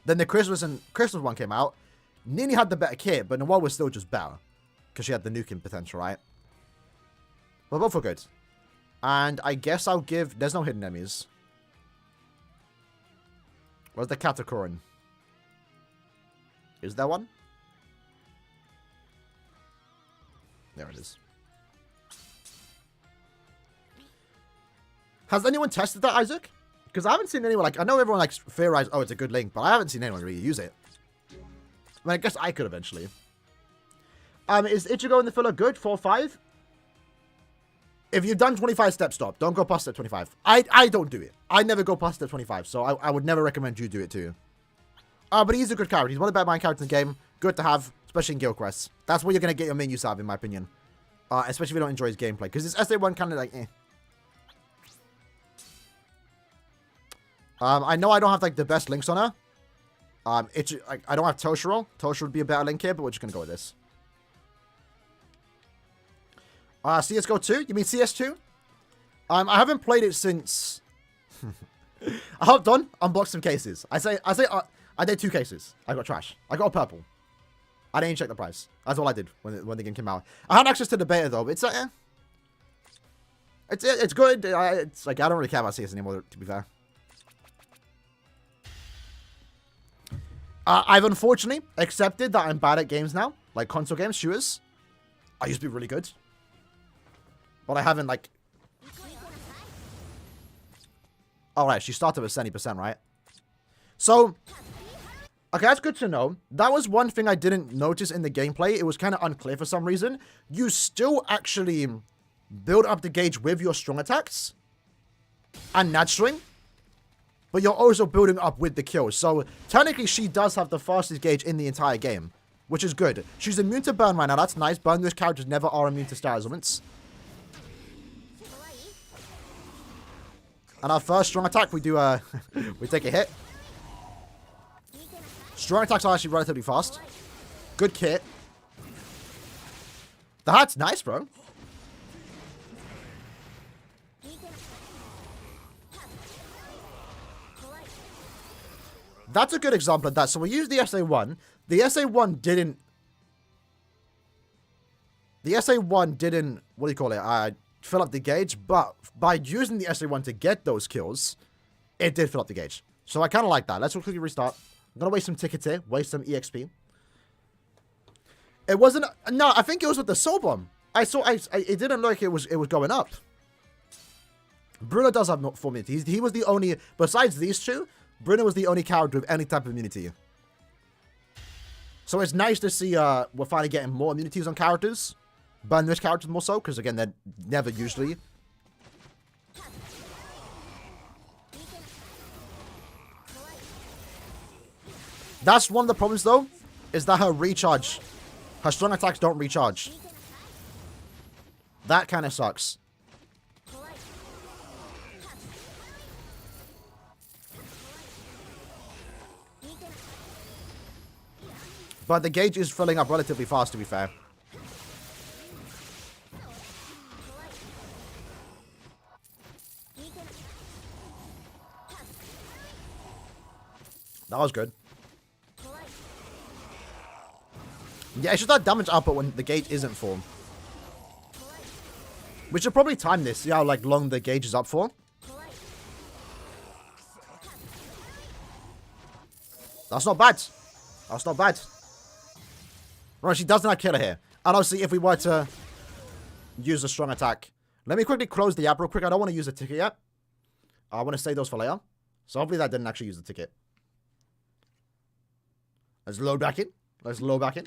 Then the Christmas one came out. Nini had the better kit, but Noir was still just better. Because she had the nuking potential, right? But both were good. And I guess I'll give... There's no hidden enemies. Where's the Katakourin? Is there one? There it is. Has anyone tested that, Isaac? Because I haven't seen anyone, like... I know everyone, like, theorized, oh, it's a good link, but I haven't seen anyone really use it. I mean, I guess I could eventually. Is Ichigo in the filler good? 4-5? If you've done 25 steps, stop. Don't go past step 25. I don't do it. I never go past step 25, so I would never recommend you do it too. But he's a good character. He's one of the better main characters in the game. Good to have, especially in Guild Quests. That's where you're going to get your main use out of, in my opinion. Especially if you don't enjoy his gameplay. Because his SA1 kind of like, eh. I know I don't have like the best links on her. I don't have Toshiro. Toshiro would be a better link here, but we're just going to go with this. CSGO 2? You mean CS2? I haven't played it since... I hopped on, unboxed some cases. I did 2 cases. I got trash. I got a purple. I didn't check the price. That's all I did when the game came out. I had access to the beta though. It's it's good. It's like I don't really care about CS anymore, to be fair. I've unfortunately accepted that I'm bad at games now, like console games, shooters. I used to be really good, but I haven't like. All right, she started with 70%, right? So, okay, that's good to know. That was one thing I didn't notice in the gameplay. It was kind of unclear for some reason. You still actually build up the gauge with your strong attacks and nat-string, but you're also building up with the kills. So, technically, she does have the fastest gauge in the entire game, which is good. She's immune to burn right now. That's nice. Burn-less characters never are immune to star elements. And our first strong attack, we do we take a hit. Strong attacks are actually relatively fast. Good kit. The hat's nice, bro. That's a good example of that. So we use the SA1. The SA1 didn't... The SA1 didn't... What do you call it? Fill up the gauge, but by using the SA1 to get those kills, it did fill up the gauge. So I kind of like that. Let's quickly restart. I'm going to waste some tickets here. Waste some EXP. It wasn't... No, I think it was with the Soul Bomb. It didn't look like it was going up. Bruno does have not 4 immunity. He was the only... Besides these two, Bruno was the only character with any type of immunity. So it's nice to see we're finally getting more immunities on characters. Burn-less characters more so, because again, they're never usually. That's one of the problems, though, is that her strong attacks don't recharge. That kind of sucks. But the gauge is filling up relatively fast, to be fair. That was good. Yeah, it's just that damage output when the gauge isn't full. We should probably time this, see how like long the gauge is up for. That's not bad. That's not bad. Right, she doesn't have killer here. And obviously, if we were to use a strong attack. Let me quickly close the app real quick. I don't want to use the ticket yet. I want to save those for later. So hopefully that didn't actually use the ticket. Let's load back in. Let's load back in.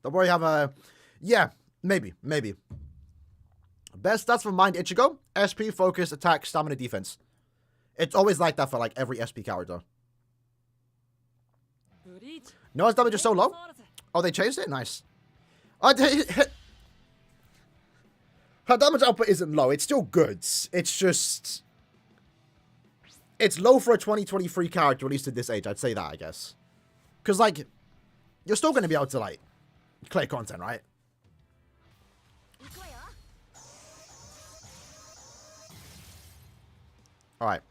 Don't worry, have a... Yeah, maybe. Best stats for Mind Ichigo. SP, focus, attack, stamina, defense. It's always like that for like every SP character. No, its damage is so low. Oh, they changed it? Nice. Her damage output isn't low. It's still good. It's just... It's low for a 2023 character, at least at this age. I'd say that, I guess. Because, like, you're still going to be able to, like, clear content, right? Alright.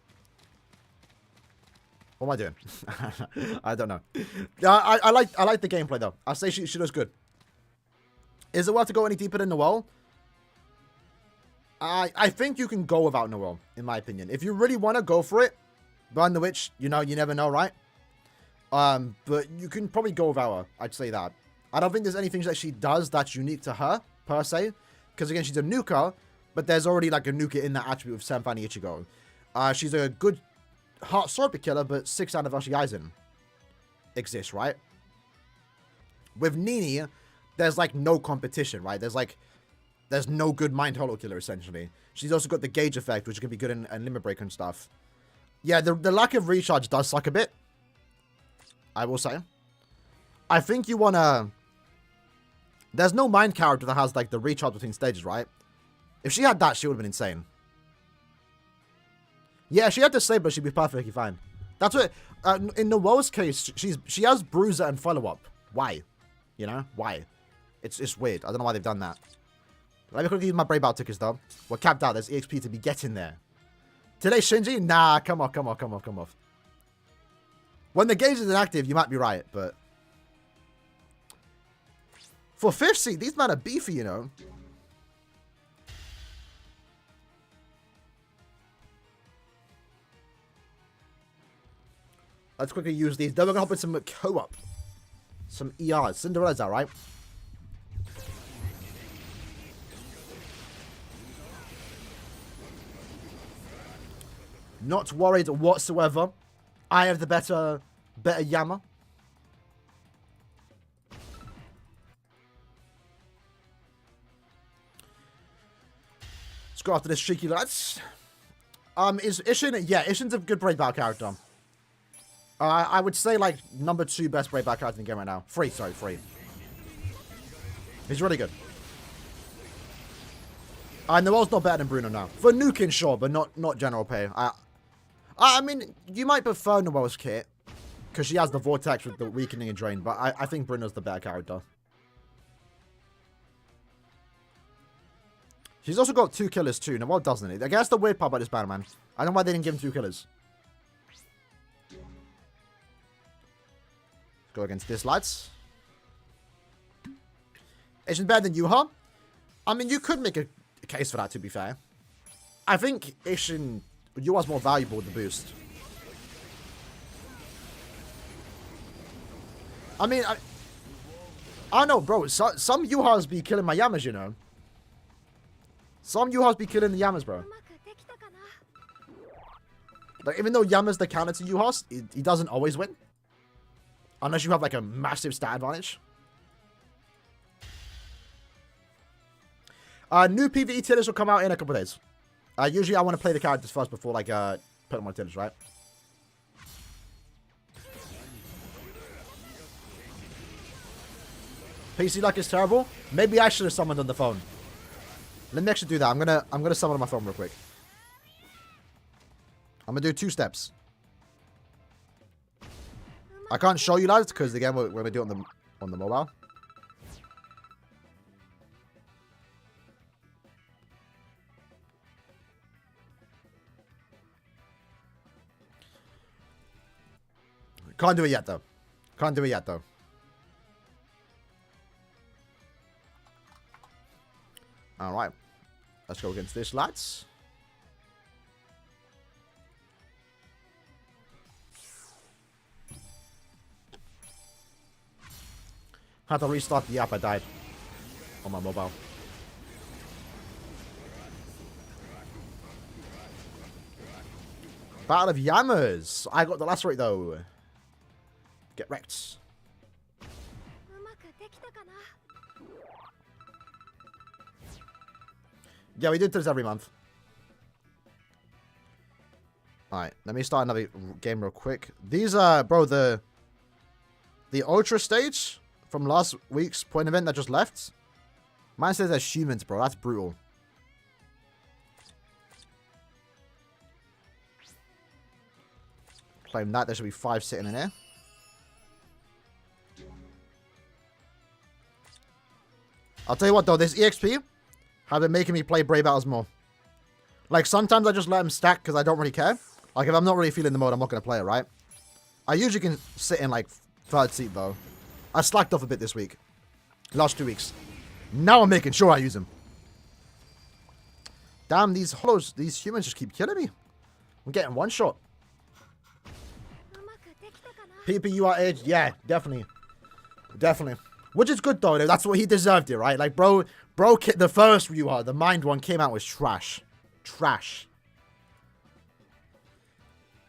What am I doing? I don't know. I like the gameplay, though. I say she does good. Is it worth to go any deeper than Noelle? I think you can go without Noelle, in my opinion. If you really want to go for it, Burn the Witch, you know, you never know, right? But you can probably go without her. I'd say that. I don't think there's anything that she does that's unique to her, per se. Because, again, she's a nuker, but there's already, like, a nuker in that attribute of Senpai Ichigo. She's a good heart sword killer, but 6th Anniversary Aizen exists, right? With Nini, there's, like, no competition, right? There's no good Mind Hollow killer, essentially. She's also got the gauge effect, which can be good in Limit Break and stuff. Yeah, the lack of recharge does suck a bit. I will say. I think you want to... There's no Mind character that has, like, the recharge between stages, right? If she had that, she would have been insane. Yeah, she had to save, but she'd be perfectly fine. That's what... in Noelle's case, she has Bruiser and follow-up. Why? You know? Why? It's weird. I don't know why they've done that. Let me quickly use my Brave Out tickets, though. We're capped out. There's EXP to be getting there. Today, Shinji? Nah, come on. When the gauge is inactive, you might be right, but... For 5th seed, these men are beefy, you know. Let's quickly use these. Then we're going to hop in some co-op. Some ERs. Cinderella's out, right? Not worried whatsoever. I have the better Yama. Let's go after this streaky, lads. Is Ishin? Yeah, Ishin's a good break battle character. I would say, like, number 2 best break battle character in the game right now. 3, sorry, 3. He's really good. Noel's not better than Bruno now. For nuking, sure, but not general pay. I mean, you might prefer Noel's kit, because she has the Vortex with the weakening and drain, but I think Bruno's the better character. She's also got 2 killers too. Noel doesn't it? I guess the weird part about this battle, man. I don't know why they didn't give him 2 killers. Let's go against this, lads. Isn't better than Yuha? I mean, you could make a case for that, to be fair. I think Ishin... Yuha's more valuable with the boost. I mean, I don't know, bro. Some Yuhas be killing my Yamas, you know. Some Yuhas be killing the Yamas, bro. Like, even though Yama's the counter to Yuhas, he doesn't always win. Unless you have, like, a massive stat advantage. New PvE tiers will come out in a couple of days. Usually I want to play the characters first before, like, put them on tiers, right? PC luck is terrible. Maybe I should have summoned on the phone. Let me actually do that. I'm gonna summon on my phone real quick. I'm gonna do 2 steps. I can't show you lads because again we're gonna do it on the mobile. Can't do it yet though. Can't do it yet though. Alright. Let's go against this, lads. Had to restart the app, I died. On my mobile. Battle of Yamas. I got the last right though. Get wrecked. Yeah, we do this every month. Alright, let me start another game real quick. These are, bro, the Ultra stage from last week's point event that just left. Mine says there's humans, bro. That's brutal. Claim that. There should be 5 sitting in here. I'll tell you what, though. This EXP have been making me play Brave Battles more. Like, sometimes I just let them stack because I don't really care. Like, if I'm not really feeling the mode, I'm not going to play it, right? I usually can sit in, like, 3rd seat, though. I slacked off a bit this week. Last 2 weeks. Now I'm making sure I use them. Damn, these hollows, these humans just keep killing me. I'm getting one shot. PPU edge, yeah, definitely. Definitely. Which is good, though. That's what he deserved it, right? Like, bro, the first UR, the Mind one, came out was trash. Trash.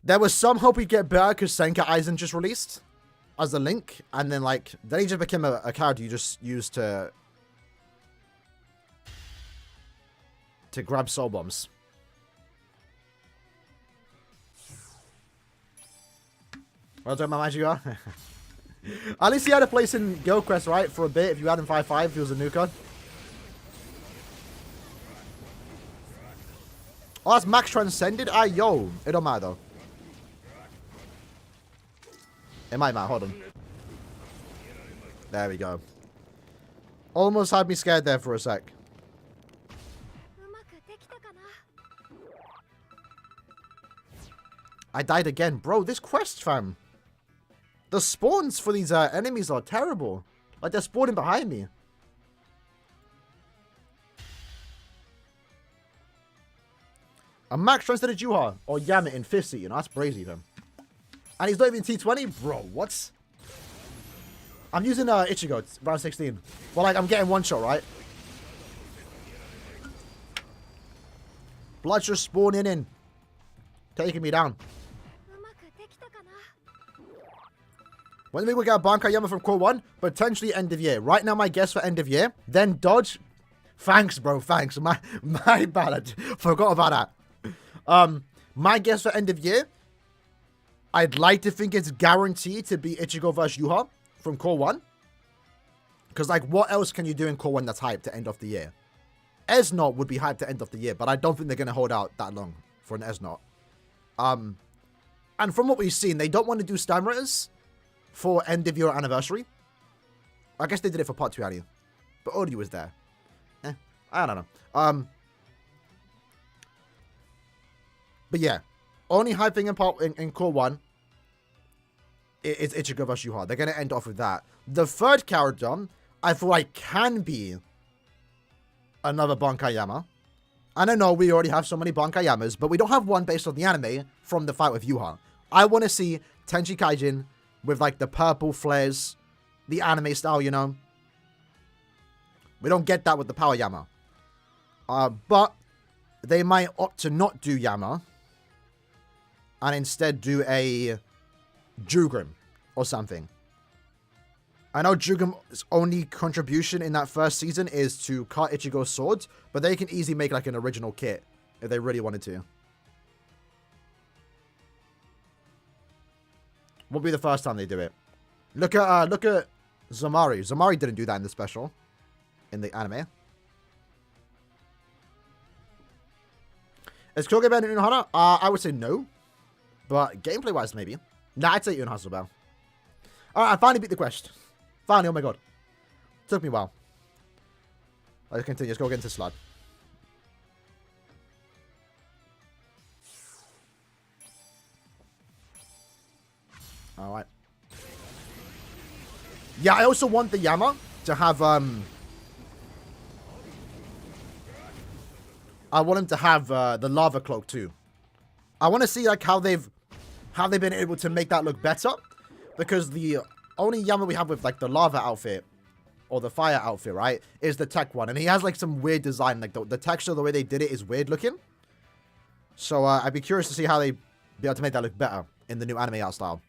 There was some hope he'd get better because Senka Aizen just released as a link. And then, like, then he just became a character you just used to grab soul bombs. Well done, my magic UR. At least he had a place in Guild Quest, right? For a bit. If you had him 5-5, he was a nuker. Oh, that's Max Transcended? Yo. It don't matter, though. It might matter. Hold on. There we go. Almost had me scared there for a sec. I died again. Bro, this quest, fam. The spawns for these enemies are terrible. Like, they're spawning behind me. A max translated Juha or Yamit in 5th seat, you know, that's crazy, man. And he's not even T20? Bro, what? I'm using Ichigo, it's round 16. Well, like, I'm getting one shot, right? Blood's just spawning in. Taking me down. When do we get a Bankai Yama from Core 1? Potentially end of year. Right now, my guess for end of year. Then Dodge. Thanks, bro. Thanks. My bad. Forgot about that. My guess for end of year. I'd like to think it's guaranteed to be Ichigo vs Yuha from Core 1. Because, like, what else can you do in Core 1 that's hyped to end off the year? Esnot would be hyped to end off the year, but I don't think they're going to hold out that long for an Esnot. And from what we've seen, they don't want to do Stamrators for end of year anniversary. I guess they did it for part 2 already. But Odi was there. I don't know. But yeah. Only hyping in Core 1 is Ichigo vs Yuha. They're going to end off with that. The third character, I feel like can be another Bankai Yama. And I know we already have so many Bankai Yamas, but we don't have one based on the anime from the fight with Yuha. I want to see Tenchi Kaijin with, like, the purple flares, the anime style, you know. We don't get that with the Power Yama. But they might opt to not do Yama and instead do a Jugrim or something. I know Jugrim's only contribution in that first season is to cut Ichigo's swords, but they can easily make, like, an original kit if they really wanted to. Won't be the first time they do it. Look at Zamari. Zamari didn't do that in the special, in the anime. Is Kyoge better than Unohana? I would say no, but gameplay wise maybe. Nah, I'd say Unohana's better. All right, I finally beat the quest. Finally, oh my god, took me a while. Let's continue. Let's go get into Slud. All right. Yeah, I also want the Yama to have, I want him to have the lava cloak too. I want to see, like, how they've been able to make that look better, because the only Yama we have with, like, the lava outfit or the fire outfit, right, is the tech one, and he has, like, some weird design. Like, the texture, the way they did it is weird looking. So I'd be curious to see how they be able to make that look better in the new anime art style.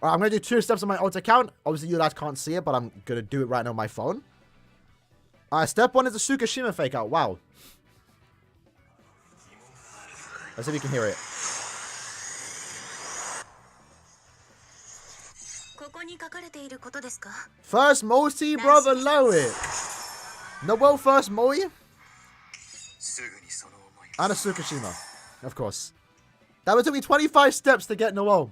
Alright, I'm going to do 2 steps on my alt account. Obviously, you guys can't see it, but I'm going to do it right now on my phone. Step 1 is the Tsukishima fake out. Wow. Let's see if you can hear it. First multi, brother, low it. Noel first Moi. And a Tsukishima. Of course. That would take me 25 steps to get Noel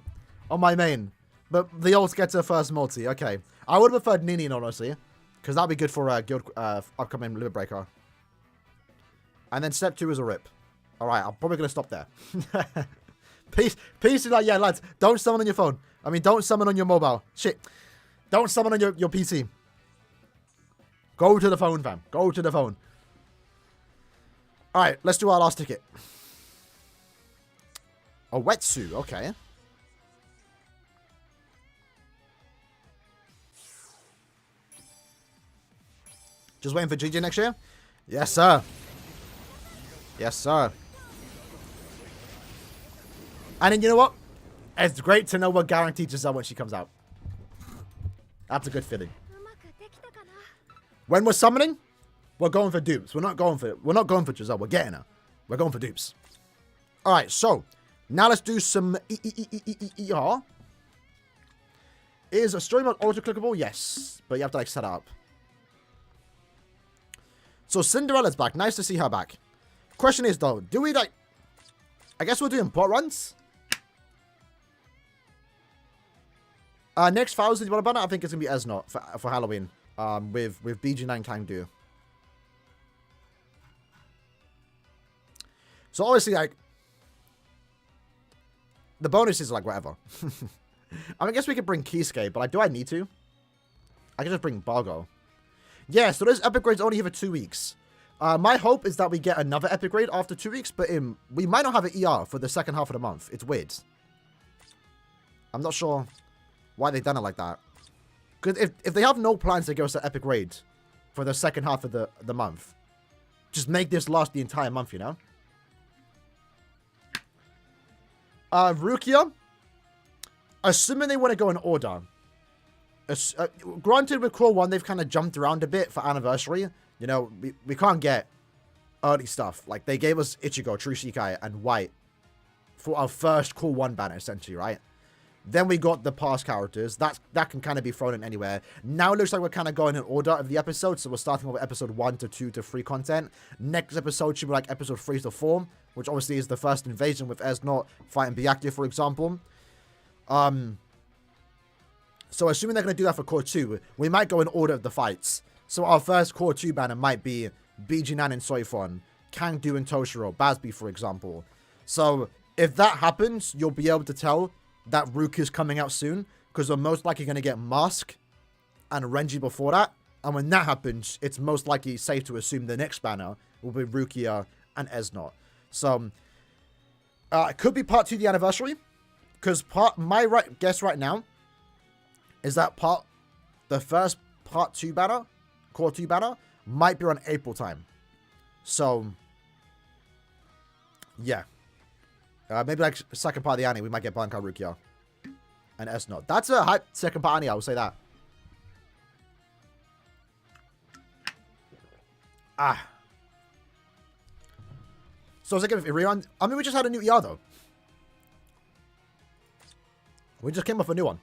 on my main. But the ult gets her first multi. Okay. I would have preferred Nini, honestly. Because that would be good for guild upcoming Limit Breaker. And then step 2 is a rip. Alright, I'm probably going to stop there. Peace is like, yeah, lads. Don't summon on your phone. I mean, don't summon on your mobile. Shit. Don't summon on your PC. Go to the phone, fam. Go to the phone. Alright, let's do our last ticket. A wetsuit. Okay. Just waiting for GG next year? Yes, sir. Yes, sir. And then, you know what? It's great to know what guaranteed Giselle when she comes out. That's a good feeling. When we're summoning, we're going for dupes. We're not going for Giselle. We're getting her. We're going for dupes. All right, so now let's do some ER. Is a story mode auto-clickable? Yes, but you have to, like, set it up. So Cinderella's back. Nice to see her back. Question is, though, do we, like... I guess we're doing bot runs. Next Fowls with Banner, I think it's going to be Esnot for Halloween. With BG9 Kangdu. So obviously, like... The bonuses are like whatever. I guess we could bring Kisuke, but like, do I need to? I can just bring Bargo. Yeah, so those epic grades only here for 2 weeks. My hope is that we get another epic grade after 2 weeks, but we might not have an ER for the second half of the month. It's weird. I'm not sure why they've done it like that. Because if they have no plans to give us an epic grade for the second half of the month, just make this last the entire month, you know? Rukia, assuming they want to go in order. Granted, with Core 1, they've kind of jumped around a bit for Anniversary. You know, we can't get early stuff. Like, they gave us Ichigo, True Shikai, and White for our first Core 1 banner, essentially, right? Then we got the past characters. That can kind of be thrown in anywhere. Now it looks like we're kind of going in order of the episodes. So we're starting with episode 1 to 2 to 3 content. Next episode should be like episode 3 to 4, which obviously is the first invasion with Esnot fighting Byakuya, for example. So assuming they're going to do that for Core 2, we might go in order of the fights. So our first Core 2 banner might be Bijinan and Soifon, Kangdu and Toshiro, Basby, for example. So if that happens, you'll be able to tell that Rukia's coming out soon, because we're most likely going to get Mask and Renji before that. And when that happens, it's most likely safe to assume the next banner will be Rukia and Esnot. So it could be part 2 of the anniversary, because my guess right now is that the first part 2 banner, Core 2 banner, might be around April time. So yeah. Maybe like second part of the anime, we might get Bankai Rukia and Esnot. That's a hype second part anime, I will say that. So I was thinking if Irion, I mean, we just had a new ER though. We just came off a new one.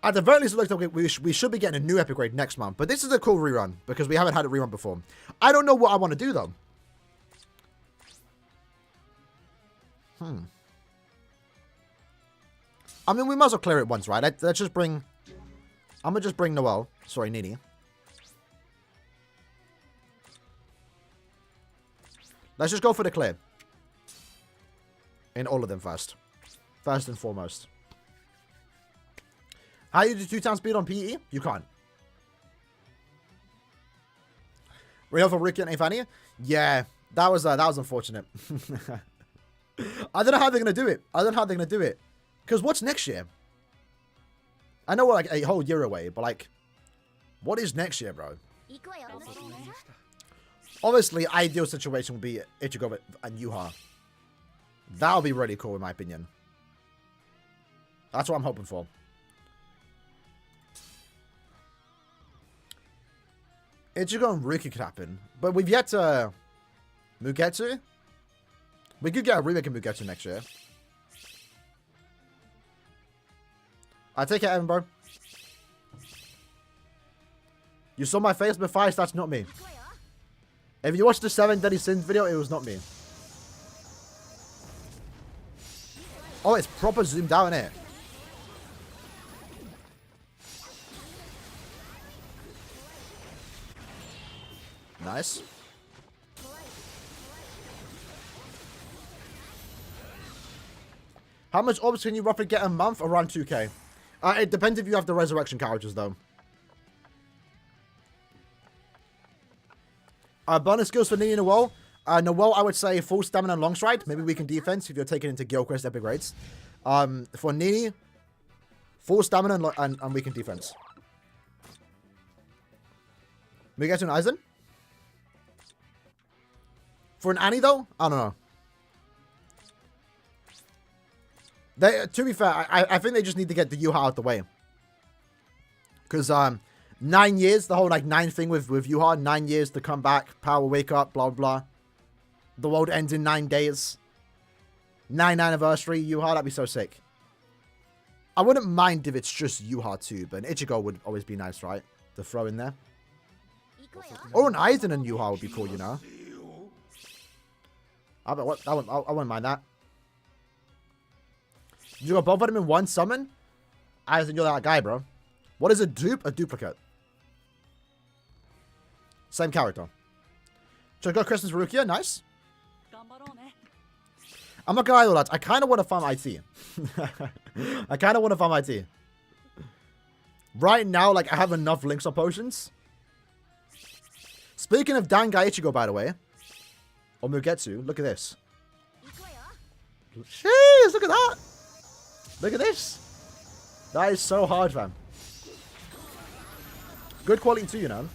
At the very least, it looks like we should be getting a new epic grade next month. But this is a cool rerun, because we haven't had a rerun before. I don't know what I want to do though. I mean, we might as well clear it once, right? Let's just bring... I'm going to just bring Noelle. Sorry, Nini. Let's just go for the clear. In all of them first. First and foremost. How you do 2 times speed on PE? You can't. Real for Ricky and Avani? Yeah, that was unfortunate. I don't know how they're going to do it. I don't know how they're going to do it. Because what's next year? I know we're like a whole year away, but like, what is next year, bro? Obviously, ideal situation would be Ichigo and Yuha. That would be really cool, in my opinion. That's what I'm hoping for. Ichigo and Ruki could happen, but we've yet to... Mugetsu? We could get a remake of Mugetsu next year. I take it, Evan, bro. You saw my face before, that's not me. If you watched the 7 Deadly Sins video, it was not me. Oh, it's proper zoomed out in it. Nice. How much orbs can you roughly get a month? Around 2k. It depends if you have the resurrection characters, though. Bonus skills for Nini and Noelle. Noelle, I would say full stamina and long stride. Maybe we can defense if you're taking into Gilchrist epic rates. For Nini, full stamina and we can defense. We get to an Aizen? For an Annie, though? I don't know. To be fair, I think they just need to get the Yuha out the way. Because 9 years, the whole like 9 thing with Yuha, 9 years to come back, power wake up, blah, blah. The world ends in 9 days. 9th anniversary, Yuha, that'd be so sick. I wouldn't mind if it's just Yuha too, but an Ichigo would always be nice, right? To throw in there. Or an Aizen and Yuha would be cool, you know? I wouldn't mind that. You got both of them in one summon? Aizen, you're that guy, bro. What is a dupe? A duplicate. Same character. So I got Christmas Rukia, nice. I'm not gonna lie, though, lads. I kind of want to farm IT. I kind of want to farm IT. Right now, like, I have enough links or potions. Speaking of Dangai Ichigo, by the way, or Mugetsu, look at this. Jeez, look at that. Look at this. That is so hard, fam. Good quality too, you know.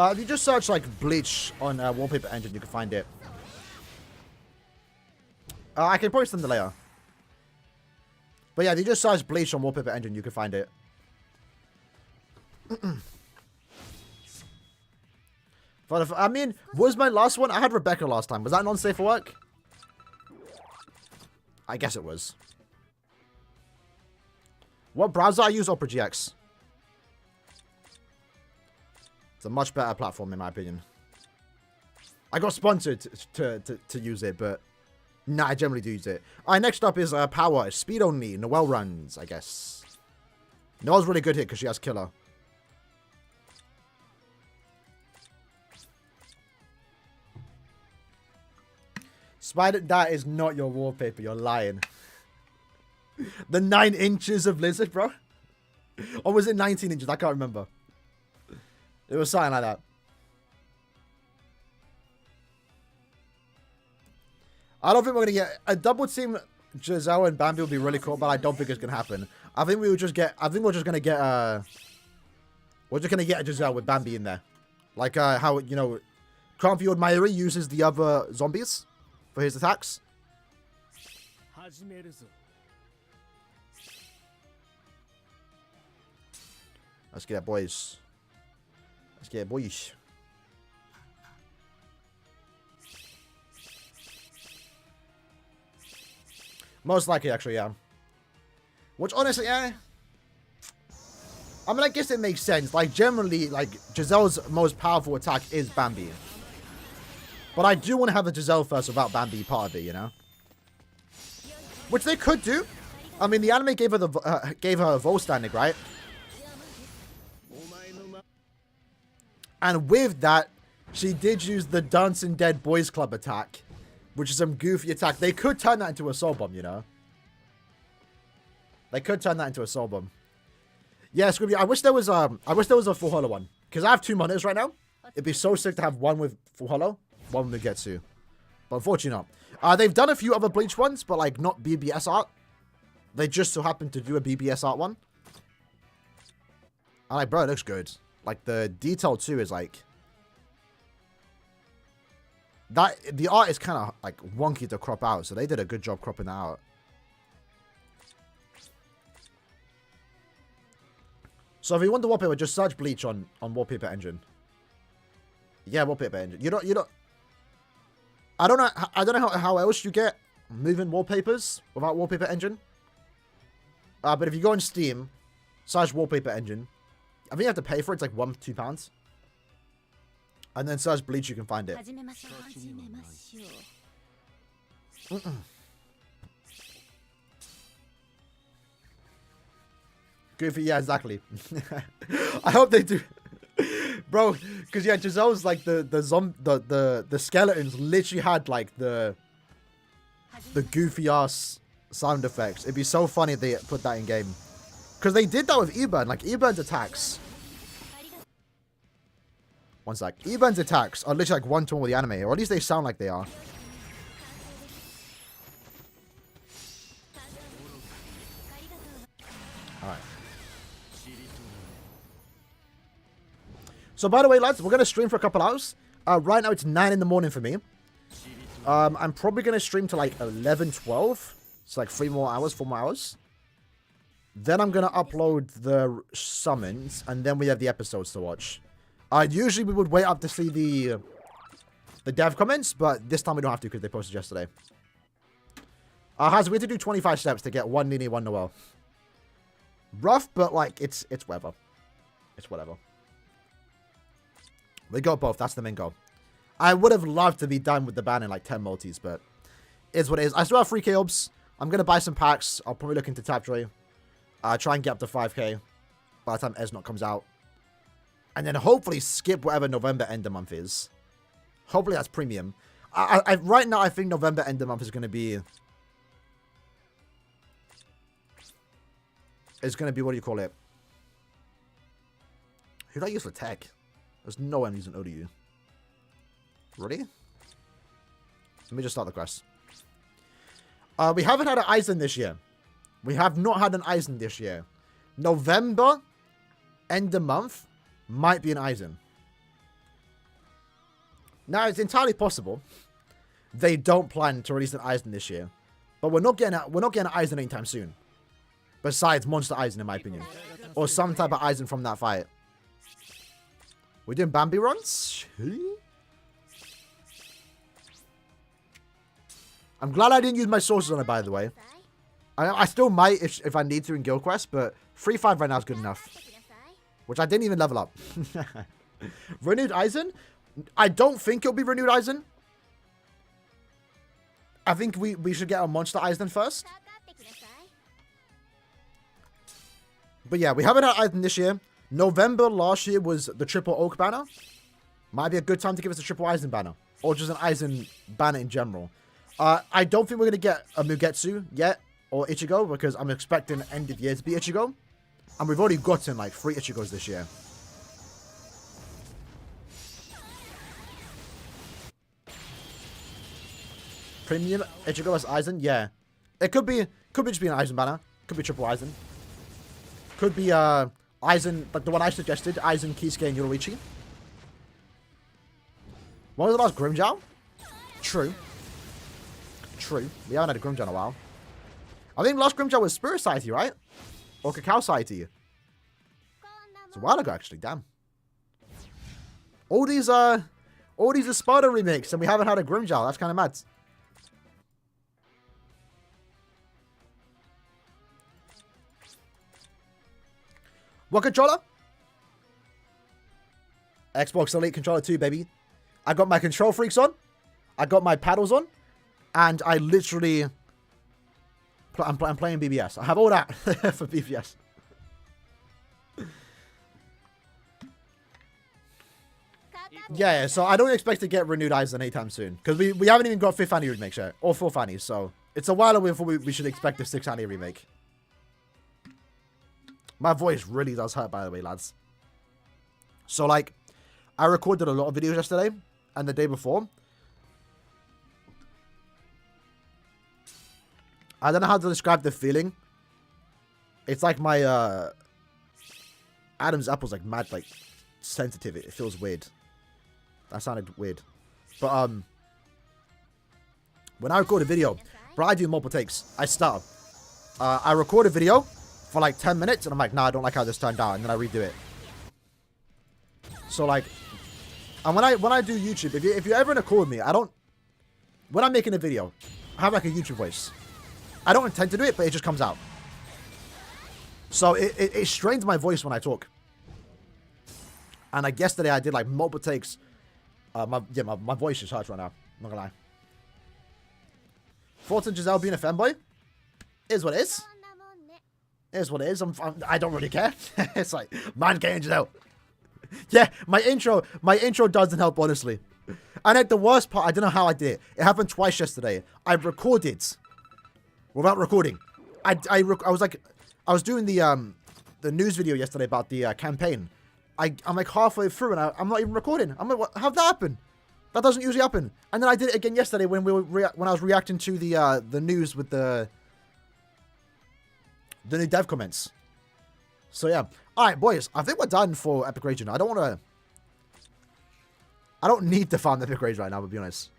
If you just search like Bleach on Wallpaper Engine, you can find it. I can post them later. But yeah, if you just search Bleach on Wallpaper Engine, you can find it. But if, I mean, was my last one? I had Rebecca last time. Was that non-safe for work? I guess it was. What browser I use? Opera GX. It's a much better platform in my opinion. I got sponsored to use it, but nah, I generally do use it. Alright, next up is Power. Speed only. Noelle runs, I guess. Noelle's really good here because she has Killer. Spider, that is not your wallpaper. You're lying. The 9 inches of lizard, bro? Or was it 19 inches? I can't remember. It was something like that. I don't think we're going to get... A double team Giselle and Bambi would be really cool, but I don't think it's going to happen. I think we would just get... I think we're just going to get... We're just going to get a Giselle with Bambi in there. Like how, you know... Crownfield Mayuri uses the other zombies for his attacks. Let's get it, boys. Let's get it, boys. Most likely, actually, yeah. Which, honestly, yeah. I mean, I guess it makes sense. Like, generally, like, Giselle's most powerful attack is Bambi. But I do want to have a Giselle first without Bambi part of it, you know? Which they could do. I mean, the anime gave her a Vol standing, right? And with that, she did use the Dancing Dead Boys Club attack, which is some goofy attack. They could turn that into a Soul Bomb, you know? They could turn that into a Soul Bomb. Yeah, Scribby, I wish there was a full holo one. Because I have 2 monitors right now. It'd be so sick to have one with full holo, one with Getsu. But unfortunately not. They've done a few other Bleach ones, but like not BBS art. They just so happen to do a BBS art one. I'm like, bro, it looks good. Like, the detail, too, is, like... that the art is kind of, like, wonky to crop out. So they did a good job cropping that out. So if you want the wallpaper, just search Bleach on Wallpaper Engine. Yeah, Wallpaper Engine. You don't... I don't know how else you get moving wallpapers without Wallpaper Engine. But if you go on Steam, search Wallpaper Engine... I think you have to pay for it. It's like £1-2. And then search Bleach, you can find it. Goofy, yeah, exactly. I hope they do. Bro, because yeah, Giselle's like the skeletons literally had like the goofy ass sound effects. It'd be so funny if they put that in game. Because they did that with Eburn. Like, Eburn's attacks... One sec. Eburn's attacks are literally like one-to-one with the anime. Or at least they sound like they are. Alright. So, by the way, lads, we're going to stream for a couple hours. Right now, it's 9 in the morning for me. I'm probably going to stream to like 11, 12. It's like 3 more hours, 4 more hours. Then I'm going to upload the summons, and then we have the episodes to watch. Usually we would wait up to see the dev comments, but this time we don't have to because they posted yesterday. Has we have to do 25 steps to get 1 Nini, 1 Noelle. Rough, but like, it's whatever. It's whatever. We got both, that's the main goal. I would have loved to be done with the ban in like 10 multis, but Is what it is. I still have 3k obs. I'm going to buy some packs. I'll probably look into Taptree. Try and get up to 5k by the time Esnot comes out. And then hopefully skip whatever November end of month is. Hopefully that's premium. Right now, I think November end of month is going to be... It's going to be, what do you call it? Who do I use for tech? There's no one using ODU. Ready? Let me just start the quest. We haven't had an Eisen this year. We have not had an Eisen this year. November, end of month, might be an Eisen. Now, it's entirely possible they don't plan to release an Eisen this year. But we're not getting an Eisen anytime soon. Besides Monster Eisen, in my opinion. Or some type of Eisen from that fight. We're doing Bambi runs? I'm glad I didn't use my sources on it, by the way. I still might if I need to in Guild Quest, but 3-5 right now is good enough. Which I didn't even level up. Renewed Eisen? I don't think it'll be Renewed Eisen. I think we should get a Monster Eisen first. But yeah, we haven't had Eisen this year. November last year was the Triple Oak banner. Might be a good time to give us a Triple Eisen banner. Or just an Eisen banner in general. I don't think we're going to get a Mugetsu yet. Or Ichigo. Because I'm expecting end of year to be Ichigo. And we've already gotten like 3 Ichigos this year. Premium Ichigo as Eisen? Yeah. It could just be an Eisen banner. Could be Triple Eisen. Could be Eisen, like the one I suggested, Eisen, Kisuke, and Yoruichi. When was the last Grimmjow? True. True. We haven't had a Grimmjow in a while. I think the last Grimmjow was Spirit Society, right? Or Cacao Society. It's a while ago, actually. Damn. All these are Sparta remakes, and we haven't had a Grimmjow. That's kind of mad. What controller? Xbox Elite Controller 2, baby. I got my Control Freaks on. I got my paddles on. And I literally... I'm playing BBS. I have all that for BBS. Yeah, so I don't expect to get Renewed Eisen anytime soon. Because we haven't even got 5th Annie remake yet. Or 4th Annie, so... It's a while away before we should expect the 6th Annie remake. My voice really does hurt, by the way, lads. So, like, I recorded a lot of videos yesterday and the day before. I don't know how to describe the feeling. It's like my, Adam's apple's, like, mad, like, sensitive. It feels weird. That sounded weird. But, when I record a video, bro, I do multiple takes. I start. I record a video for like 10 minutes, and I'm like, nah, I don't like how this turned out, and then I redo it. So, like, and when I do YouTube, if you're ever in a call with me, when I'm making a video, I have like a YouTube voice. I don't intend to do it, but it just comes out. So, it strains my voice when I talk. And like yesterday, I did like multiple takes. My voice just hurts right now. I'm not gonna lie. Thoughts on Giselle being a fanboy? Is what it is. Is what it is. I don't really care. It's like, man, getting Giselle. Yeah, my intro doesn't help, honestly. And at the worst part, I don't know how I did it. It happened twice yesterday. I recorded without recording. I was doing the news video yesterday about the campaign. I'm like halfway through and I'm not even recording. I'm like, how'd that happen? That doesn't usually happen. And then I did it again yesterday when I was reacting to the news with the new dev comments. So yeah. Alright, boys. I think we're done for Epic Rage now. I don't need to farm Epic Rage right now, to be honest.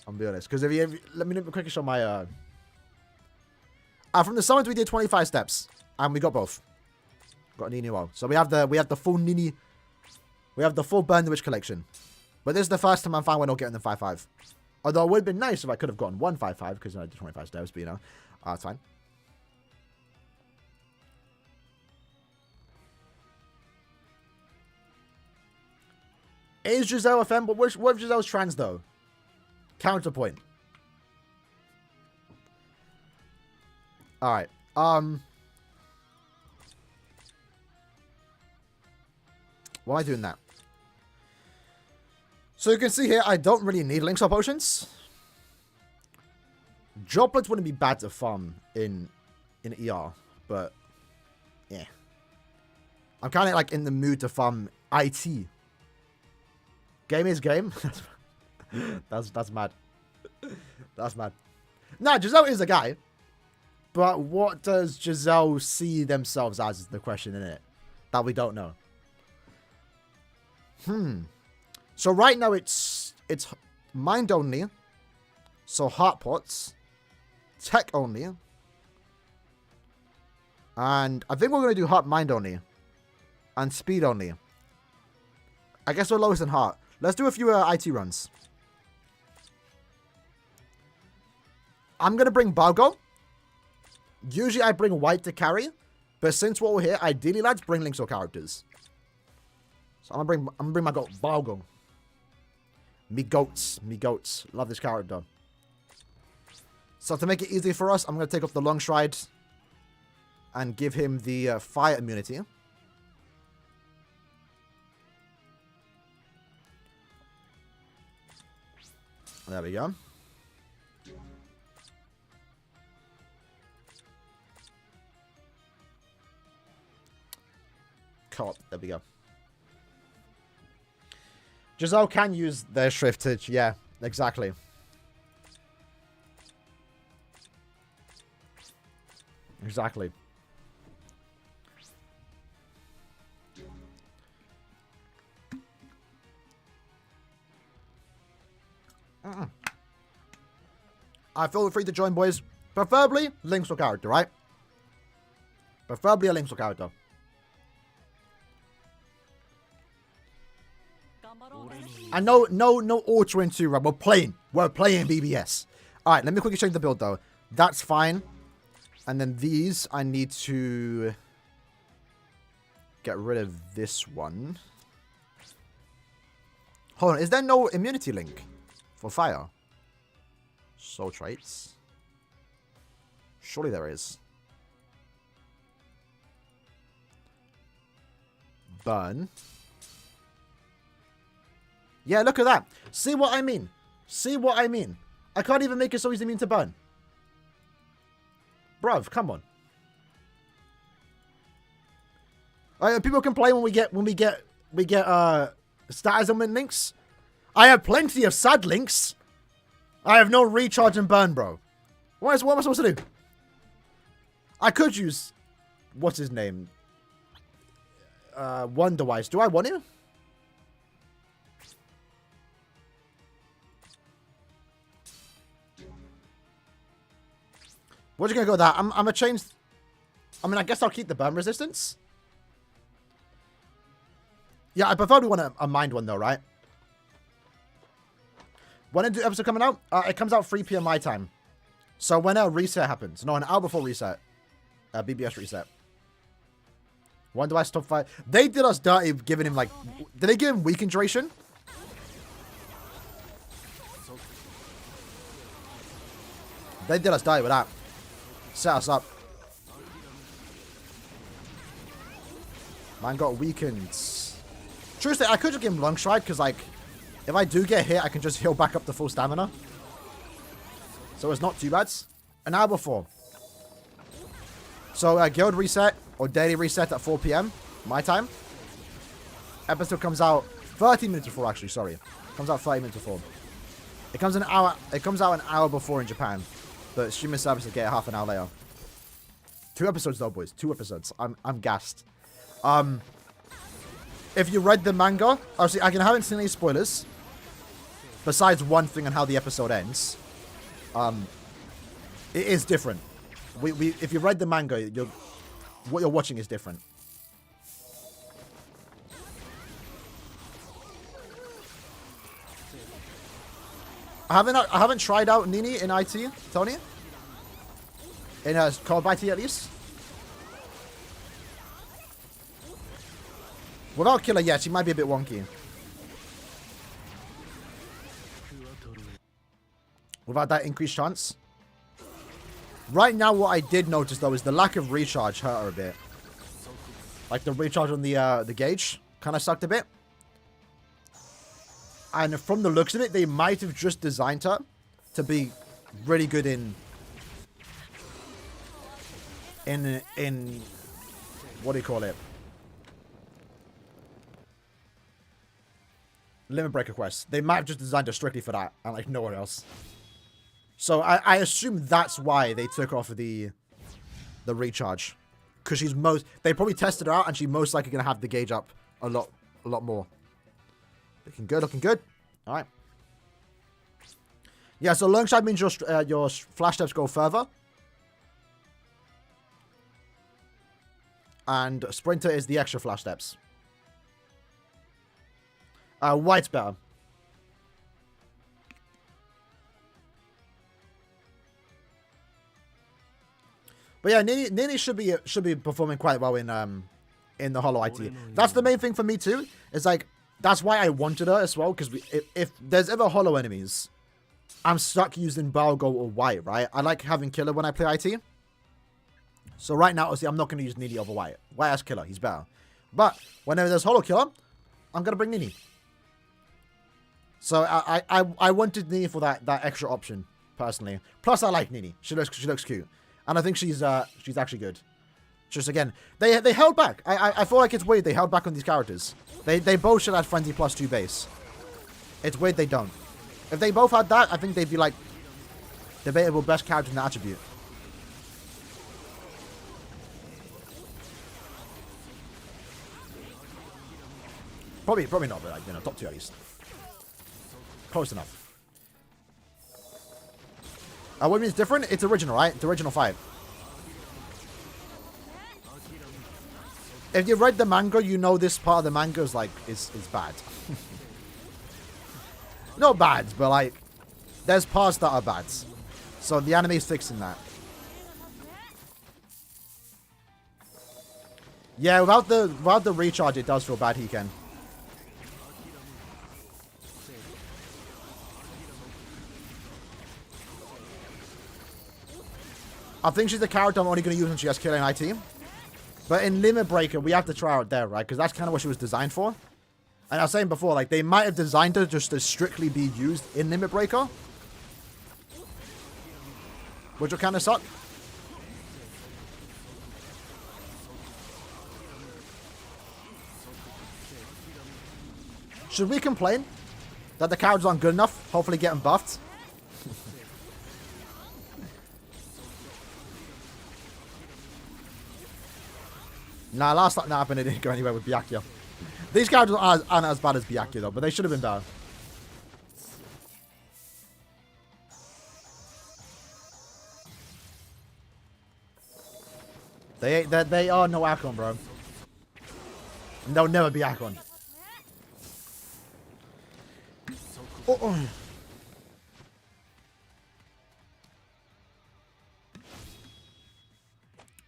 I'll be honest. Because let me quickly show my from the summons we did 25 steps. And we got both. Got a Nini well. So we have the full Nini. We have the full Burn the Witch collection. But this is the first time I'm fine we're not getting the 5-5. Although it would have been nice if I could have gotten 1 5-5 because I did 25 steps, but you know. It's fine. Is Giselle a femme? But what if Giselle's trans, though? Counterpoint. All right. Why am I doing that? So you can see here, I don't really need links or potions. Droplets wouldn't be bad to farm in ER, but yeah. I'm kind of like in the mood to farm IT. Game is game. that's mad. That's mad. Nah, Giselle is a guy. But what does Giselle see themselves as is the question, isn't it? That we don't know. So right now it's mind only. So heart pots. Tech only. And I think we're going to do heart mind only. And speed only. I guess we're lowest in heart. Let's do a few IT runs. I'm going to bring Balgo. Usually I bring white to carry. But since we're all here, ideally, lads, bring links or characters. So I'm going to bring my goat, Balgo. Me goats. Love this character. So to make it easy for us, I'm going to take off the long stride. And give him the fire immunity. There we go. Co-op. There we go. Giselle can use their shriftage. Yeah, exactly. Exactly. Feel free to join, boys. Preferably links or character, right? Preferably a links or character. And no auto into run. We're playing BBS. Alright, let me quickly change the build though. That's fine. And then these, I need to get rid of this one. Hold on, is there no immunity link for fire? Soul traits. Surely there is. Burn. Yeah, look at that. See what I mean? See what I mean? I can't even make it so he's immune to burn. Bruv, come on. People complain when we get status element links. I have plenty of sad links. I have no recharge and burn, bro. What am I supposed to do? I could use what's his name? Wonder Wise. Do I want him? We're just gonna go with that. I'm gonna change. I mean, I guess I'll keep the burn resistance. Yeah, I prefer we want a mind one though, right? When is the episode coming out? It comes out 3 PM my time. So when a reset happens. No, an hour before reset. BBS reset. One device top 5. They did us dirty giving him like... Did they give him weaken duration? They did us dirty with that. Set us up. Man got weakened. True state, I could just give him long stride because like... If I do get hit, I can just heal back up to full stamina. So it's not too bad. An hour before. So guild reset or daily reset at 4 PM. My time. Episode comes out 30 minutes before actually, sorry. Comes out 30 minutes before. It comes out an hour before in Japan. But streaming services get it half an hour later. 2 episodes though, boys. 2 episodes. I'm gassed. If you read the manga, obviously I haven't seen any spoilers. Besides one thing on how the episode ends. It is different. If you read the manga, what you're watching is different. I haven't tried out Nini in IT, Tony. In co-op IT at least. Without killer, yeah, she might be a bit wonky. Without that increased chance. Right now, what I did notice, though, is the lack of recharge hurt her a bit. Like, the recharge on the gauge kind of sucked a bit. And from the looks of it, they might have just designed her to be really good in what do you call it? Limit Breaker quests. They might have just designed her strictly for that and like nowhere else. So I assume that's why they took off the recharge. Because she's they probably tested her out and she's most likely going to have the gauge up a lot more. Looking good, looking good. All right. Yeah, so long shot means your flash steps go further. And sprinter is the extra flash steps. White's better. But yeah, Nini should be performing quite well in the Hollow IT. That's the main thing for me too. It's like that's why I wanted her as well, because if there's ever Hollow enemies, I'm stuck using Balgo or White, right? I like having Killer when I play IT. So right now, obviously, I'm not going to use Nini over White. White has Killer, he's better. But whenever there's Hollow Killer, I'm going to bring Nini. So I wanted Nini for that extra option, personally. Plus, I like Nini. She looks cute. And I think she's actually good. Just again, they held back. I feel like it's weird they held back on these characters. They both should have Frenzy +2 base. It's weird they don't. If they both had that, I think they'd be like debatable best character in the attribute. Probably not, but like, you know, top 2 at least. Close enough. What means different? It's original, right? It's original 5. If you read the manga, you know this part of the manga is like is bad. Not bad, but like there's parts that are bad. So the anime is fixing that. Yeah, without the recharge, it does feel bad, Hiken. I think she's the character I'm only going to use when she has Killer in IT. But in Limit Breaker, we have to try her out there, right? Because that's kind of what she was designed for. And I was saying before, like, they might have designed her just to strictly be used in Limit Breaker. Which will kind of suck. Should we complain that the characters aren't good enough? Hopefully getting buffed. Nah, last time that happened, it didn't go anywhere with Byakuya. These characters aren't as bad as Byakuya, though, but they should have been better. They are no Akon, bro. And they'll never be Akon. Oh.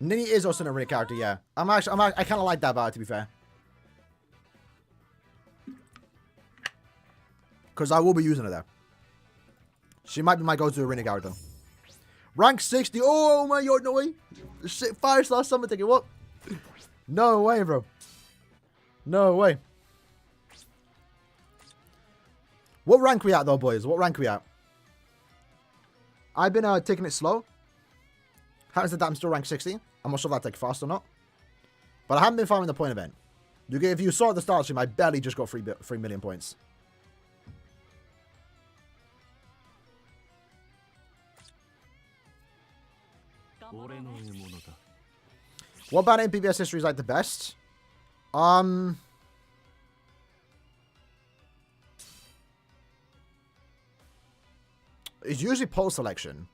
Nini is also an arena character, yeah. I kind of like that about her, to be fair. Because I will be using her there. She might be my go-to arena character. Rank 60. Oh my god, no way. 5-star summon ticket, what? No way, bro. No way. What rank we at, though, boys? What rank we at? I've been taking it slow. Happens that I'm still rank 60. I'm not sure if that's like fast or not. But I haven't been farming the point event. If you saw at the start stream, I barely just got 3 million points. What banner in PBS history is like the best? It's usually poll selection.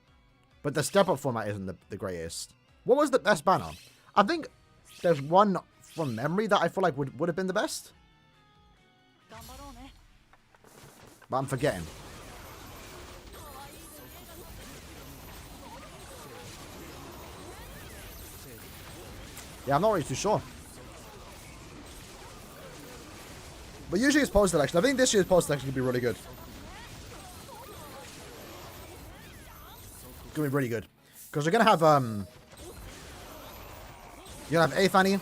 But the step-up format isn't the greatest. What was the best banner? I think there's one from memory that I feel like would have been the best. But I'm forgetting. Yeah, I'm not really too sure. But usually it's post selection. I think this year's post selection could be really good. It's gonna be really good. Because you're gonna have you're gonna have Aaroniero.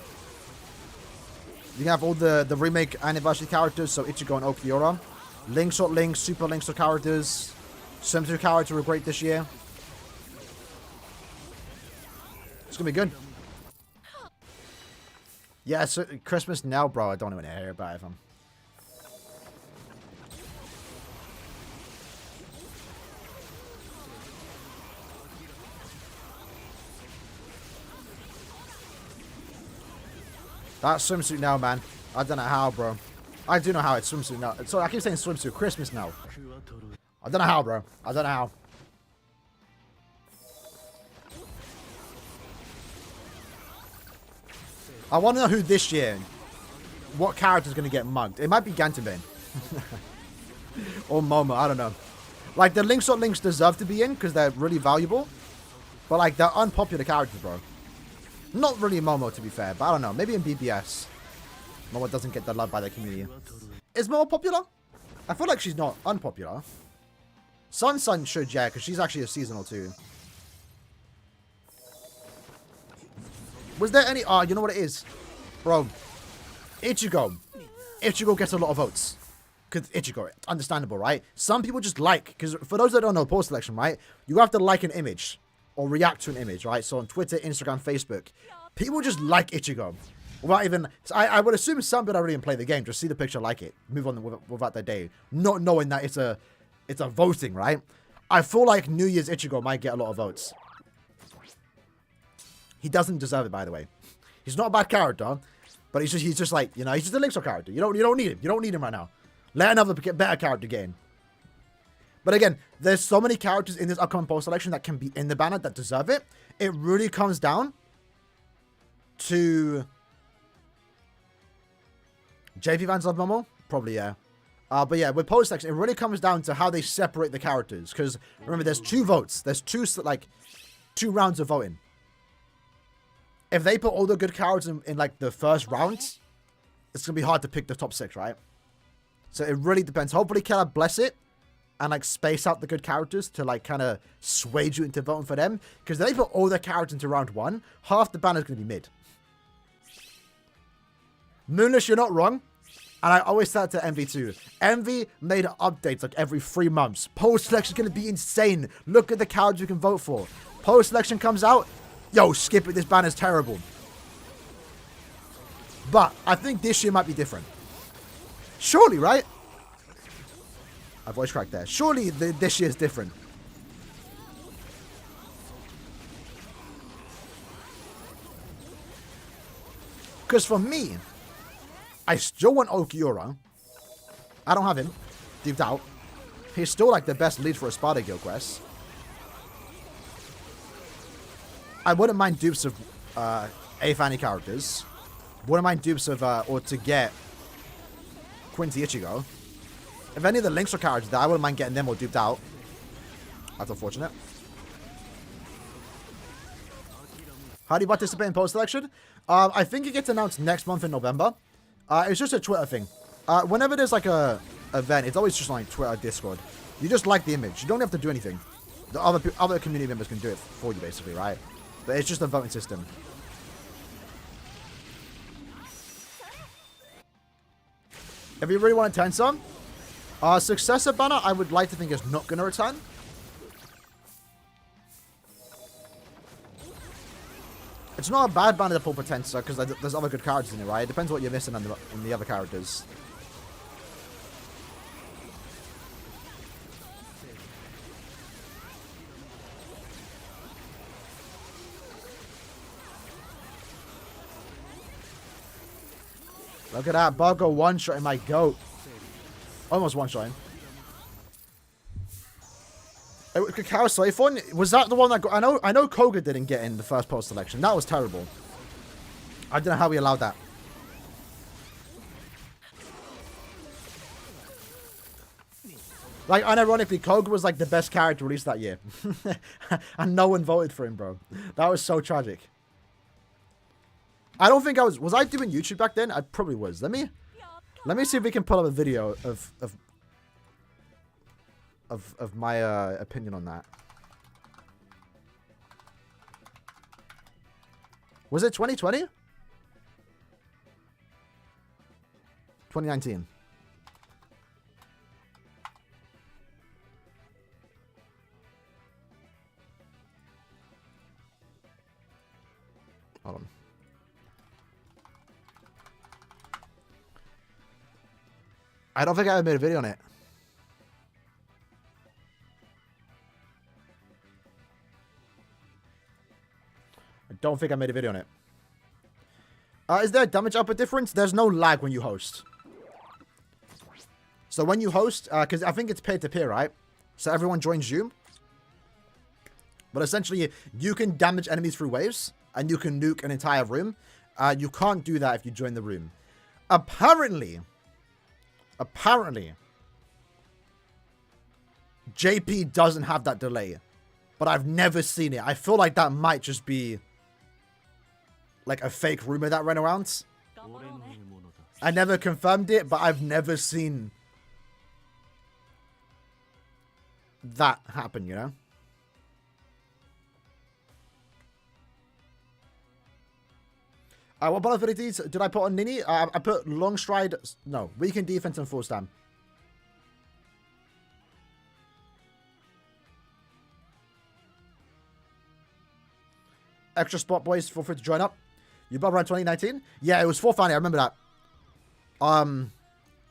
You can have all the remake anniversary characters, so Ichigo and Aaroniero. Link, Short Link, Super Link characters. Swimsuit characters were great this year. It's gonna be good. Yeah, so Christmas now, bro. I don't want to hear about it. That swimsuit now, man. I don't know how, bro. I do know how it's swimsuit now. Sorry, I keep saying swimsuit. Christmas now. I don't know how, bro. I don't know how. I want to know who this year, what character is going to get mugged. It might be Gantobane. Or Momo, I don't know. Like, the Links or Links deserve to be in because they're really valuable. But, like, they're unpopular characters, bro. Not really Momo, to be fair, but I don't know. Maybe in BBS, Momo doesn't get the love by the community. Is Momo popular? I feel like she's not unpopular. Sun should, yeah, because she's actually a seasonal too. Was there any... Oh, you know what it is? Bro, Ichigo. Ichigo gets a lot of votes. Because Ichigo, understandable, right? Some people just like... Because for those that don't know post selection, right? You have to like an image. Or react to an image, right? So on Twitter, Instagram, Facebook. People just like Ichigo. Without even... I would assume some people don't really play the game. Just see the picture, like it. Move on without their day. Not knowing that it's a voting, right? I feel like New Year's Ichigo might get a lot of votes. He doesn't deserve it, by the way. He's not a bad character, but he's just like, you know, he's just a Linkso character. You don't need him. You don't need him right now. Let another better character get in. But again, there's so many characters in this upcoming post selection that can be in the banner that deserve it. It really comes down to JP fans love Momo? Probably, yeah. But yeah, with post selection, it really comes down to how they separate the characters. Because remember, there's 2 votes. There's 2 rounds of voting. If they put all the good characters in like the first round, it's going to be hard to pick the top 6, right? So it really depends. Hopefully, Kella bless it and like space out the good characters to like kind of sway you into voting for them. Because if they put all their characters into round 1, half the banner is going to be mid. Moonless, you're not wrong. And I always said to Envy too. Envy made updates like every 3 months. Post selection is going to be insane. Look at the characters you can vote for. Post selection comes out. Yo, skip it. This banner's terrible. But I think this year might be different. Surely, right? I voice cracked there. Surely this year's different. Because for me, I still want Aaroniero. I don't have him. Deep out. He's still like the best lead for a Sparta Guild quest. I wouldn't mind dupes of Aaroniero characters. Wouldn't mind dupes of, or to get Quincy Ichigo. If any of the Linkster characters there, I wouldn't mind getting them or duped out. That's unfortunate. How do you participate in post selection? I think it gets announced next month in November. It's just a Twitter thing. Whenever there's like a event, it's always just like Twitter, Discord. You just like the image. You don't have to do anything. The other community members can do it for you, basically, right? But it's just a voting system. If you really want to turn successor banner, I would like to think is not going to return. It's not a bad banner to pull for Tensor because there's other good characters in it, right? It depends what you're missing in the other characters. Look at that. Bargo one-shotting my goat. Almost one-shotting. Kakao Soifon, was that the one that got... I know Koga didn't get in the first post selection. That was terrible. I don't know how we allowed that. Like, unironically, Koga was like the best character released that year. And no one voted for him, bro. That was so tragic. I don't think I was... Was I doing YouTube back then? I probably was. Let me see if we can pull up a video of my opinion on that. Was it 2020? 2019. Hold on. I don't think I ever made a video on it. I don't think I made a video on it. Is there a damage output difference? There's no lag when you host. So when you host, because I think it's peer-to-peer, right? So everyone joins Zoom. But essentially, you can damage enemies through waves, and you can nuke an entire room. You can't do that if you join the room. Apparently, JP doesn't have that delay. But I've never seen it. I feel like that might just be like a fake rumor that ran around. I never confirmed it, but I've never seen that happen, you know? What abilities did I put on Nini? I put long stride, no, weaken defense and full stam. Extra spot, boys. Feel free to join up. You bought around 2019? Yeah, it was 4 Fanny. I remember that. I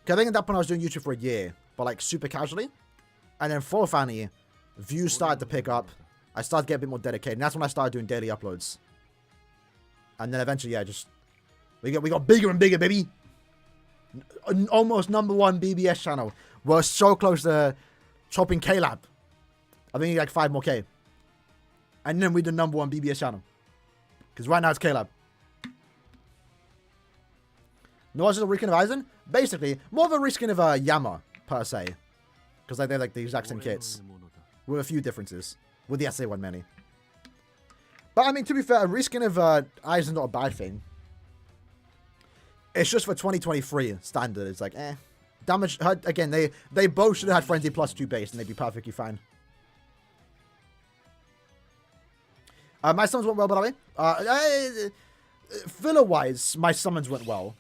think at that point I was doing YouTube for a year, but like super casually. And then 4 Fanny, views started to pick up. I started to get a bit more dedicated. And that's when I started doing daily uploads. And then eventually, yeah, just we got bigger and bigger, baby. Almost #1 BBS channel. We're so close to chopping K-Lab. I think like 5 more K. And then we the #1 BBS channel. Because right now it's K-Lab. No, it's just a reskin of Aizen? Basically, more of a reskin of Yama, per se. Because they're like the exact same kits. With a few differences. With the SA one, many. But I mean, to be fair, a reskin of Aizen's not a bad thing. It's just for 2023 standard. It's like, eh. Damage, again, they both should have had Frenzy +2 base and they'd be perfectly fine. My summons went well, by the way. Filler-wise, my summons went well.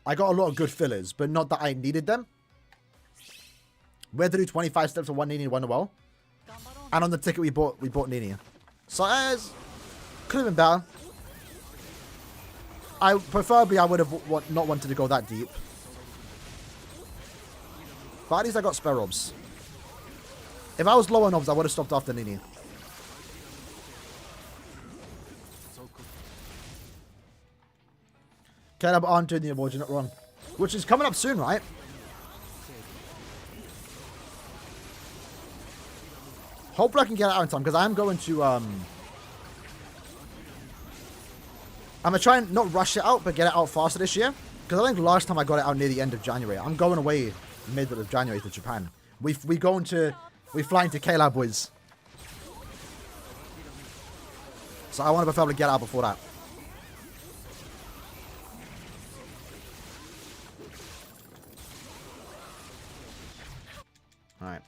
I got a lot of good fillers, but not that I needed them. We had to do 25 steps of 1 Nini and 1 well. And on the ticket we bought Nini. So, could have been better. Preferably, I would have not wanted to go that deep. But at least I got spare obs. If I was low on obs, I would have stopped after Nini. Caleb aren't doing the awards, you're not wrong. Which is coming up soon, right? Hopefully I can get it out in time, because I am going to, I'm going to try and not rush it out, but get it out faster this year. Because I think last time I got it out near the end of January. I'm going away middle of January to Japan. We fly into K-Lab, boys. So I want to preferably get it out before that. Alright.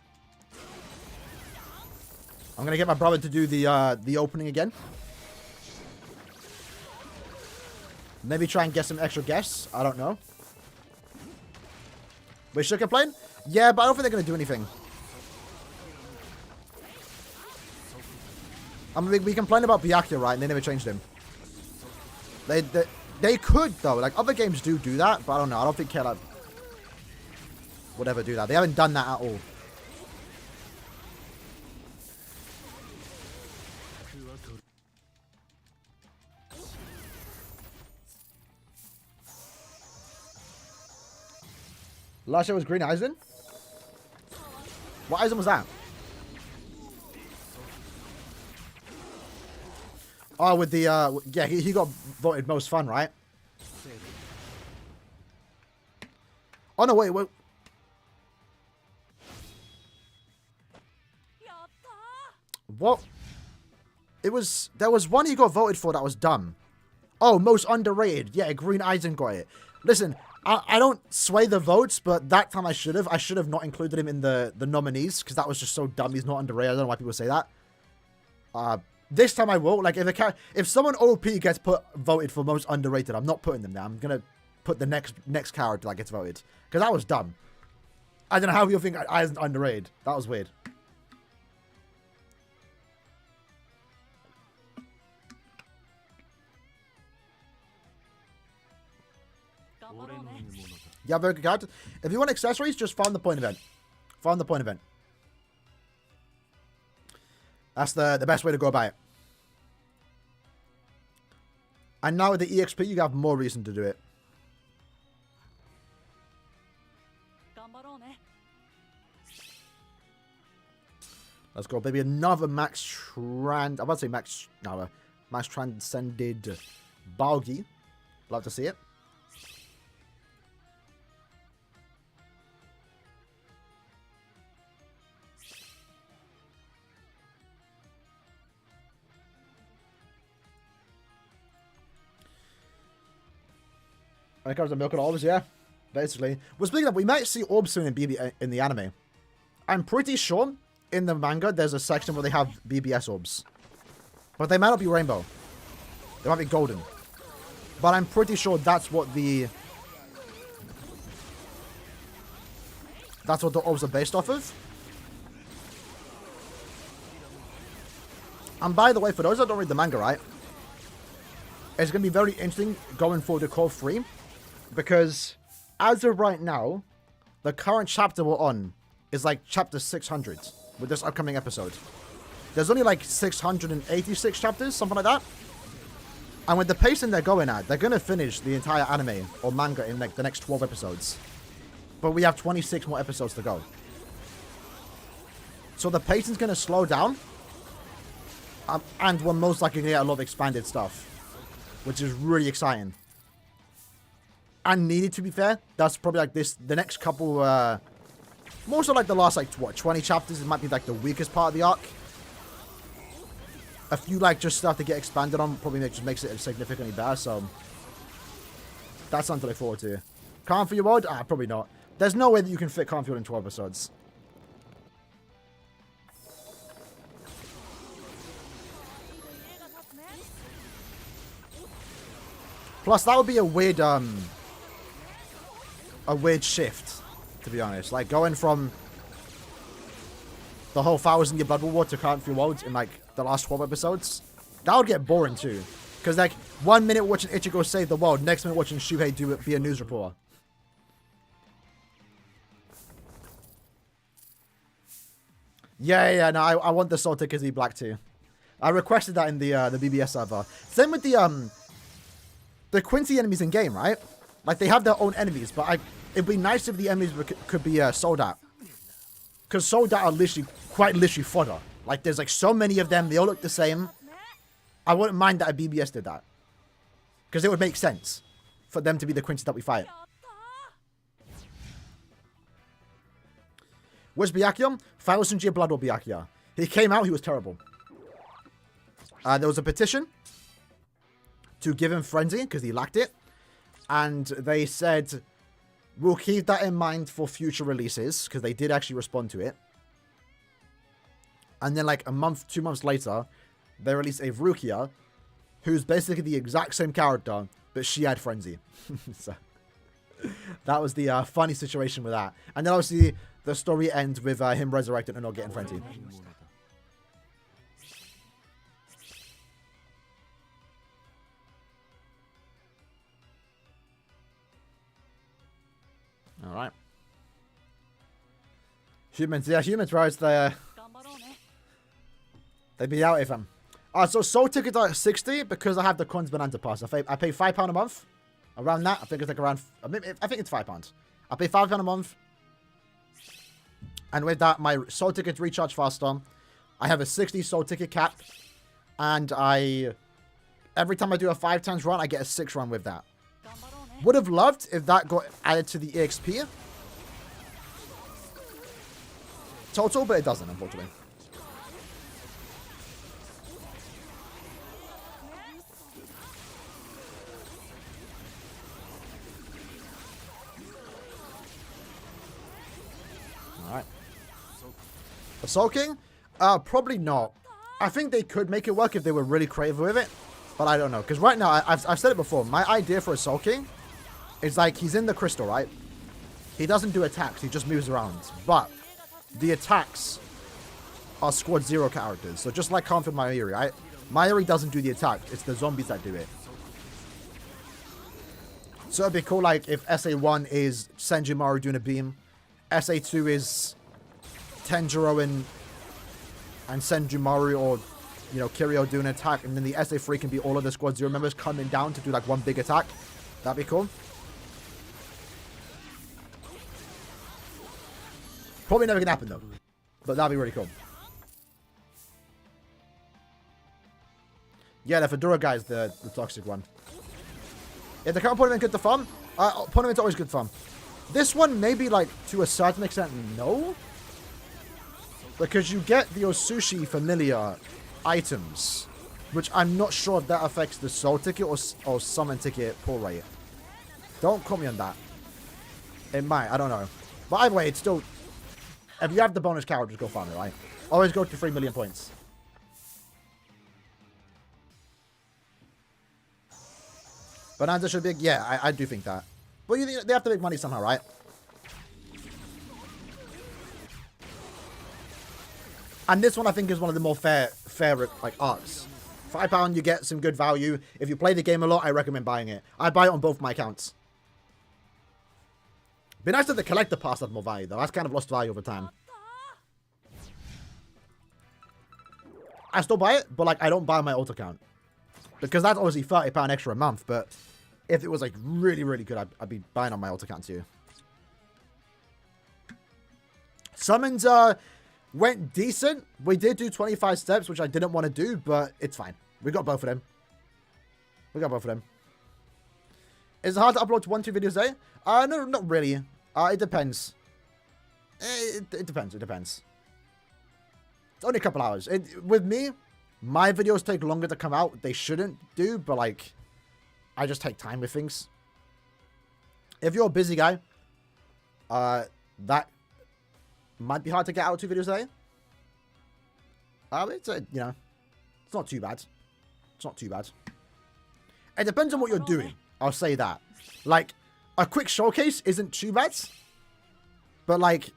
I'm going to get my brother to do the opening again. Maybe try and get some extra guests. I don't know. We should complain? Yeah, but I don't think they're going to do anything. I mean, we complained about Byakuya, right? And they never changed him. They could, though. Like, other games do that, but I don't know. I don't think K-Lab would ever do that. They haven't done that at all. Last year was Green Aizen? What Aizen was that? Oh, with the, yeah, he got voted most fun, right? Oh, no, wait. What? There was one he got voted for that was dumb. Oh, most underrated. Yeah, Green Aizen got it. Listen, I don't sway the votes, but that time I should have. I should have not included him in the nominees, because that was just so dumb. He's not underrated. I don't know why people say that. This time I will. Like, if someone OP gets voted for most underrated, I'm not putting them there. I'm gonna put the next character that gets voted. Because that was dumb. I don't know how you think I isn't underrated. That was weird. Yeah, very good character. If you want accessories, just farm the point event. Farm the point event. That's the best way to go about it. And now with the EXP, you have more reason to do it. Let's go, baby. Another I'm about to say max transcended Balgi. Love to see it. When it comes to milking orbs, yeah. Basically. Well, speaking of, we might see orbs soon in the anime. I'm pretty sure in the manga there's a section where they have BBS orbs. But they might not be rainbow. They might be golden. But I'm pretty sure that's what the orbs are based off of. And by the way, for those that don't read the manga, right? It's going to be very interesting going forward to Core 3. Because as of right now, the current chapter we're on is like chapter 600 with this upcoming episode. There's only like 686 chapters, something like that. And with the pacing they're going at, they're going to finish the entire anime or manga in like the next 12 episodes. But we have 26 more episodes to go. So the pacing's going to slow down. And we're most likely going to get a lot of expanded stuff. Which is really exciting. And needed, to be fair. That's probably like the next couple, more so like the last, like, what, 20 chapters, it might be like the weakest part of the arc. A few, like, just stuff to get expanded on probably just makes it significantly better, so. That's something to look forward to. Carnfield World? Probably not. There's no way that you can fit Carnfield in 12 episodes. Plus, that would be a weird shift, to be honest. Like, going from the whole 1,000 Year Blood War to Carnfield World in, like, the last 12 episodes. That would get boring, too. Because, like, 1 minute watching Ichigo save the world, next minute watching Shuhei be a news reporter. Yeah, no, I want the Soul Tickers to be black, too. I requested that in the BBS server. Same with the Quincy enemies in game, right? Like, they have their own enemies, but it'd be nice if the enemies could be Soldat. Because Soldat are quite literally fodder. Like, there's like so many of them, they all look the same. I wouldn't mind that a BBS did that. Because it would make sense for them to be the Quincy that we fight. Where's Byakuya? 1,000 Year Blood War Byakuya. He came out, he was terrible. There was a petition to give him Frenzy, because he lacked it. And they said, we'll keep that in mind for future releases, because they did actually respond to it. And then like a month, 2 months later, they released a Rukia, who's basically the exact same character, but she had Frenzy. So, that was the funny situation with that. And then obviously, the story ends with him resurrected and not getting Frenzy. Alright. Humans, yeah, humans, right? They'd be out if I'm. So Soul Tickets are at 60 because I have the Coins Bonanza Pass. I pay £5 a month. Around that. I think it's like around. I think it's £5. I pay £5 a month. And with that, my Soul Tickets recharge faster. I have a 60 Soul Ticket cap. And every time I do a 5 times run, I get a 6 run with that. Would have loved if that got added to the EXP total, but it doesn't, unfortunately. Alright. The Soul King? Probably not. I think they could make it work if they were really creative with it. But I don't know. Because right now, I've said it before. My idea for a Soul King is like he's in the crystal, right? He doesn't do attacks. He just moves around. But the attacks are squad 0 characters. So just like Kanfi and Mayuri, right? Mayuri doesn't do the attack. It's the zombies that do it. So it'd be cool like if SA1 is Senjumaru doing a beam. SA2 is Tenjiro and Senjumaru or, you know, Kiryu doing an attack. And then the SA3 can be all of the squad 0 members coming down to do like one big attack. That'd be cool. Probably never gonna happen though. But that'd be really cool. Yeah, the Fedora guy is the toxic one. If the current Ponemon good to farm, Ponemon's always good farm. This one, maybe like to a certain extent, no. Because you get the Osushi familiar items, which I'm not sure if that affects the soul ticket or summon ticket pull rate. Don't quote me on that. It might, I don't know. But either way, it's still... If you have the bonus character, just go farm it, right? Always go to 3 million points. Bonanza should be... Yeah, I do think that. But they have to make money somehow, right? And this one, I think, is one of the more fair like, arcs. £5, you get some good value. If you play the game a lot, I recommend buying it. I buy it on both my accounts. Be nice that the collector pass had more value, though. That's kind of lost value over time. I still buy it, but, like, I don't buy my alt account. Because that's obviously £30 extra a month, but if it was, like, really, really good, I'd be buying on my alt account, too. Summons, went decent. We did do 25 steps, which I didn't want to do, but it's fine. We got both of them. Is it hard to upload 1-2 videos a day? No, not really. It depends. It depends. It's only a couple hours. With me, my videos take longer to come out. They shouldn't do, but like, I just take time with things. If you're a busy guy, that might be hard to get out 2 videos a day. It's you know, it's not too bad. It depends on what you're doing. I'll say that. Like, a quick showcase isn't too bad. But like,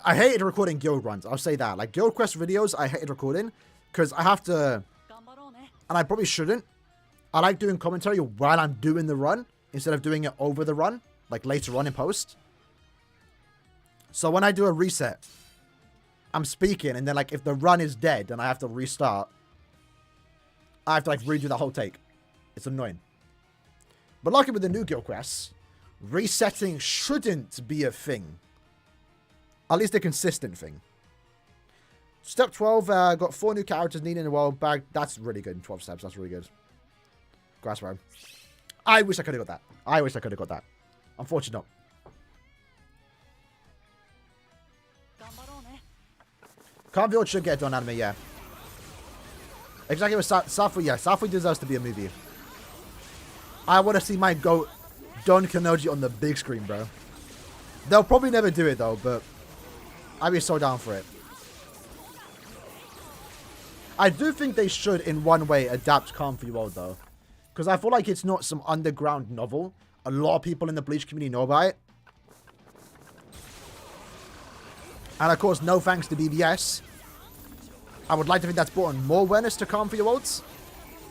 I hated recording guild runs. I'll say that. Like, guild quest videos, I hated recording because I have to, and I probably shouldn't. I like doing commentary while I'm doing the run instead of doing it over the run, like later on in post. So when I do a reset, I'm speaking, and then like if the run is dead and I have to restart, I have to like redo the whole take. It's annoying. But luckily with the new guild quests, resetting shouldn't be a thing. At least a consistent thing. Step 12, got 4 new characters needed in the world bag. That's really good in 12 steps. That's really good. Grassrow. I wish I could have got that. Unfortunately not. Carnfield should get done anime, yeah. Exactly what Safui, yeah. Safui deserves to be a movie. I want to see my goat, Don Kanoji, on the big screen, bro. They'll probably never do it, though, but I'd be so down for it. I do think they should, in one way, adapt Kanfi World, though. Because I feel like it's not some underground novel. A lot of people in the Bleach community know about it. And, of course, no thanks to BBS. I would like to think that's brought on more awareness to Kanfi Worlds.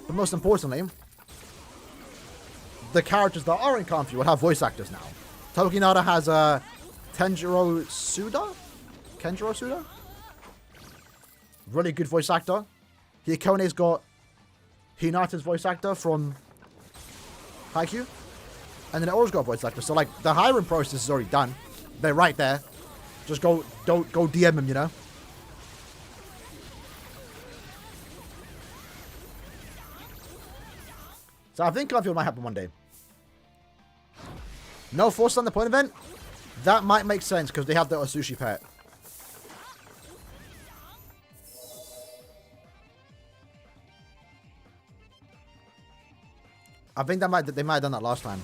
But most importantly, the characters that are in Kanfi will have voice actors now. Tokinada has Kenjiro Suda? Really good voice actor. Hikone's got Hinata's voice actor from Haikyuu. And then Oro's got a voice actor. So, like, the hiring process is already done. They're right there. Just go DM them, you know? So I think Kanfi might happen one day. No force on the point event? That might make sense because they have the Osushi pet. I think they might have done that last time.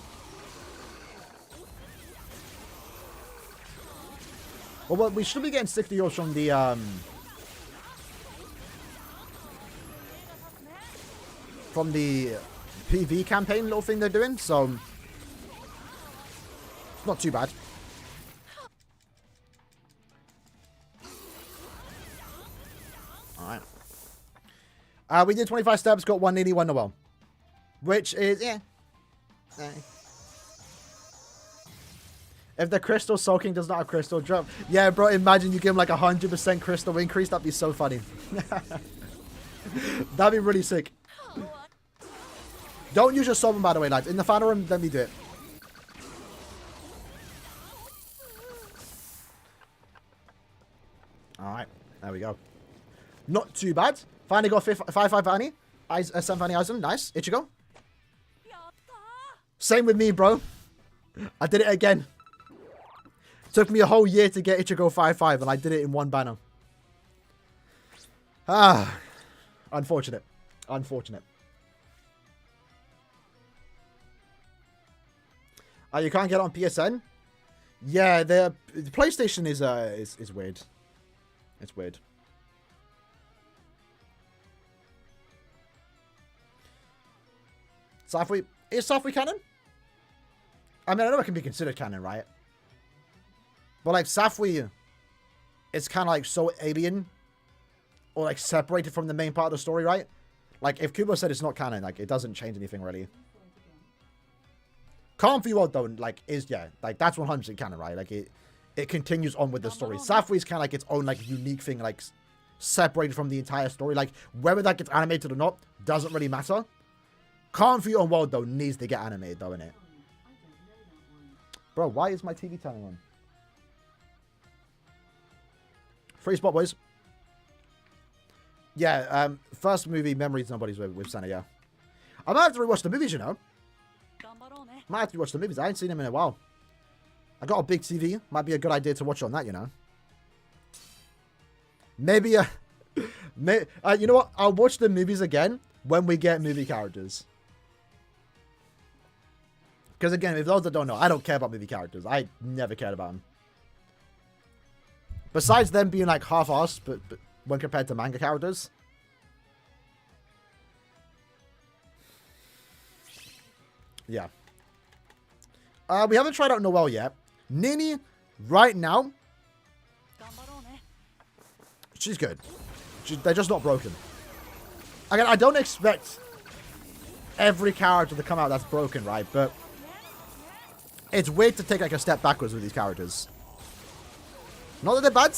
Well, we should be getting 60 euros from the from the PV campaign little thing they're doing, so it's not too bad. Alright. We did 25 steps, got 181 Noel. Which is, yeah. If the crystal soaking does not have crystal drop. Yeah, bro, imagine you give him like 100% crystal increase. That'd be so funny. That'd be really sick. Don't use your summon, by the way, lads. In the final room, let me do it. Alright, there we go. Not too bad. Finally got 5-5 Annie. 7 Annie Aizen. Nice. Ichigo. Same with me, bro. I did it again. Took me a whole year to get Ichigo 5-5, and I did it in one banner. Ah. Unfortunate. Unfortunate. You can't get it on PSN? Yeah, the PlayStation is weird. It's weird. Safui. Is Safui canon? I mean, I know it can be considered canon, right? But, like, Safui is kind of, like, so alien. Or, like, separated from the main part of the story, right? Like, if Kubo said it's not canon, like, it doesn't change anything, really. Calm for you all, though, like, is, yeah. Like, that's 100% canon, right? Like, it continues on with the story. Safui is kind of, like, its own, like, unique thing, like, separated from the entire story. Like, whether that gets animated or not doesn't really matter. Calm for you on World, though, needs to get animated, though, innit? Bro, why is my TV turning on? Free spot, boys. Yeah, first movie, Memories Nobody's with Senna, yeah. I might have to rewatch the movies, you know. Might have to rewatch the movies. I ain't seen them in a while. I got a big TV. Might be a good idea to watch on that, you know. Maybe, you know what? I'll watch the movies again when we get movie characters. Because again, if those that don't know, I don't care about movie characters. I never cared about them. Besides them being like half-assed, but when compared to manga characters. Yeah. We haven't tried out Noelle yet. Nini, right now, she's good. They're just not broken. Again, I don't expect every character to come out that's broken, right? But it's weird to take like a step backwards with these characters. Not that they're bad,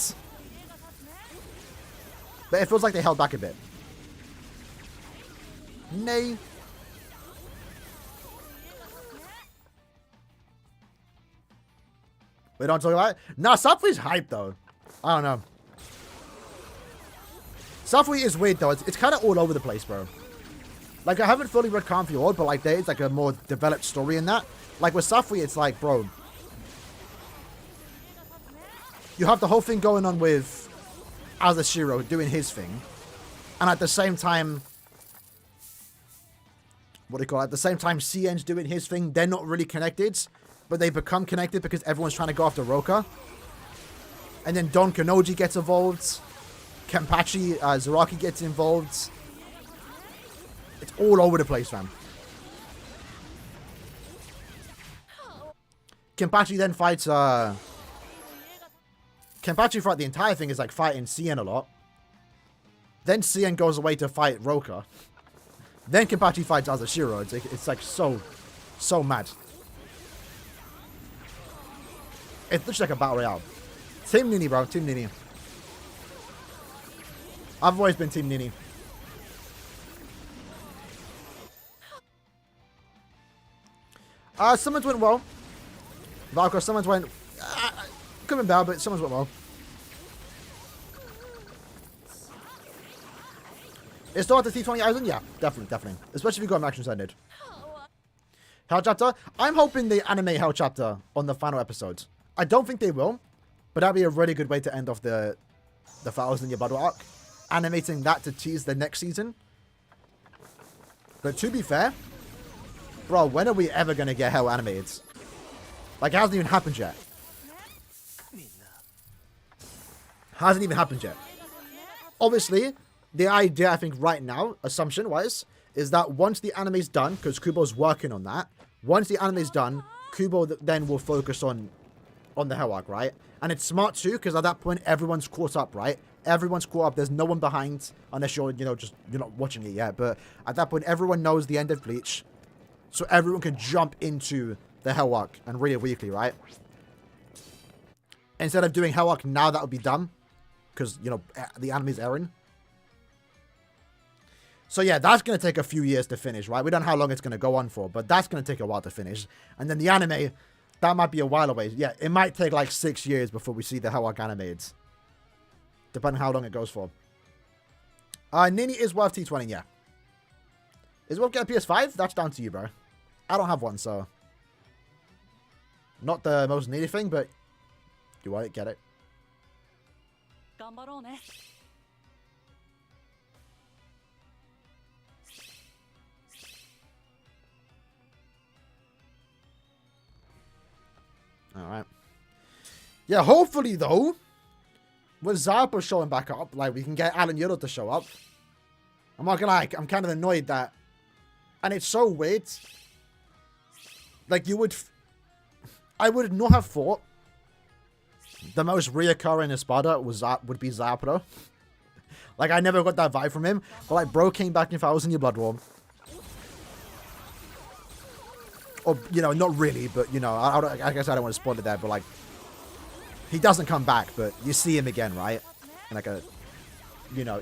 but it feels like they held back a bit. Nay. We don't talk about it? Nah, Safui's hype, though. I don't know. Safui is weird, though. It's kind of all over the place, bro. Like, I haven't fully read Calm for Your Old, but, like, there is, like, a more developed story in that. Like, with Safui, it's like, bro, you have the whole thing going on with Azashiro doing his thing. And at the same time, what do you call it? At the same time, Cien's doing his thing. They're not really connected, but they become connected because everyone's trying to go after Roka. And then Don Kanoji gets involved. Kenpachi, Zaraki gets involved. It's all over the place, fam. Kenpachi then fights, Kenpachi throughout the entire thing is like fighting Cien a lot. Then Cien goes away to fight Roka. Then Kenpachi fights Azashiro. It's like so mad. It's literally like a battle royale. Team Nini, bro. Team Nini. I've always been Team Nini. Summons went well. Valkyrie, summons went... could have been bad, but summons went well. It's still at the T20 Island? Yeah, definitely. Especially if you got Maximum Ended. Hell Chapter? I'm hoping they animate Hell Chapter on the final episode. I don't think they will, but that'd be a really good way to end off the 1,000-year battle arc. Animating that to tease the next season. But to be fair, bro, when are we ever going to get Hell animated? Like, it hasn't even happened yet. Hasn't even happened yet. Obviously, the idea, I think, right now, assumption-wise, is that once the anime's done, because Kubo's working on that, once the anime's done, Kubo then will focus on the Hell Arc, right? And it's smart too, because at that point, everyone's caught up, right? Everyone's caught up. There's no one behind, unless you're, you know, you're not watching it yet. But at that point, everyone knows the end of Bleach. So everyone can jump into the Hell Arc and read it weekly, right? Instead of doing Hell Arc now, that would be dumb. Because, you know, the anime's airing. So yeah, that's going to take a few years to finish, right? We don't know how long it's going to go on for, but that's going to take a while to finish. And then the anime, that might be a while away. Yeah, it might take like 6 years before we see the Hell Arc animated. Depending on how long it goes for. Nini is worth T20, yeah. Is it worth getting a PS5? That's down to you, bro. I don't have one, so. Not the most needy thing, but you want it, get it. Alright. Yeah, hopefully, though, with Zappa showing back up, like, we can get Aaroniero to show up. I'm not gonna lie, I'm kind of annoyed that... And it's so weird. Like, you would... I would not have thought the most reoccurring Espada would be Zappa. Like, I never got that vibe from him. But, like, bro came back if I was in your Blood War. Or, you know, not really, but, you know, I guess I don't want to spoil it there, but, like, he doesn't come back, but you see him again, right? And, like, you know.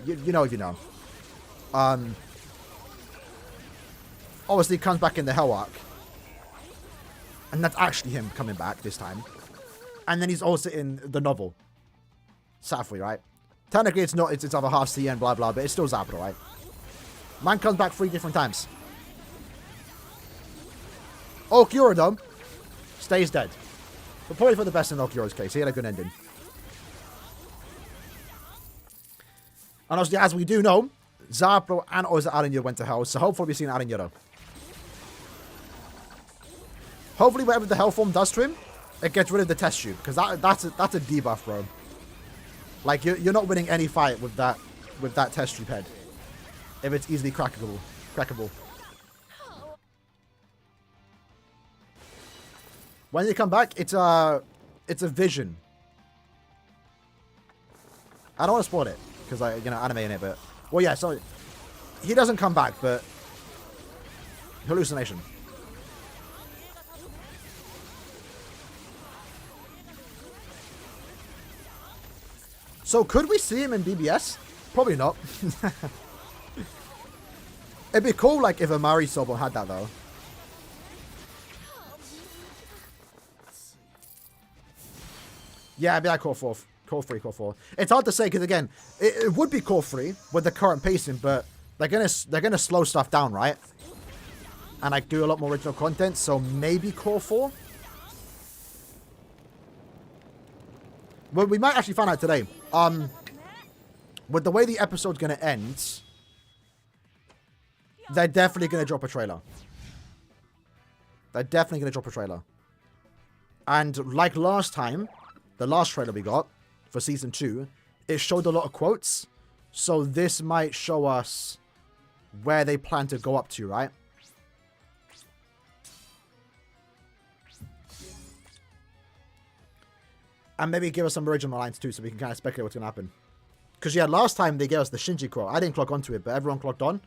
Obviously, he comes back in the Hell Arc. And that's actually him coming back this time. And then he's also in the novel. Safri, right? Technically, it's not, it's other half C and blah, blah, but it's still Zappa, right? Man comes back 3 different times. Okiura, though, stays dead. But probably for the best in Okiura's case. He had a good ending. And obviously, as we do know, Zappa and Aaroniero went to hell, so hopefully we see an Aaroniero. Hopefully whatever the hell form does to him, it gets rid of the test tube, because that's a debuff, bro. Like, you're not winning any fight with that test tube head. If it's easily crackable. When they come back, it's a vision. I don't want to spoil it, because I, you know, anime in it, but... Well, yeah, so... He doesn't come back, but... Hallucination. So, could we see him in BBS? Probably not. It'd be cool, like, if Amari Sobo had that, though. Yeah, it'd be like core 4. Core 3, core 4. It's hard to say, because, again, it would be core 3 with the current pacing, but they're gonna slow stuff down, right? And, like, do a lot more original content, so maybe core 4? Well, we might actually find out today. With the way the episode's going to end, they're definitely going to drop a trailer. And like last time, the last trailer we got for Season 2, it showed a lot of quotes. So this might show us where they plan to go up to, right? And maybe give us some original lines too, so we can kind of speculate what's going to happen. Because, yeah, last time they gave us the Shinji quote. I didn't clock onto it, but everyone clocked on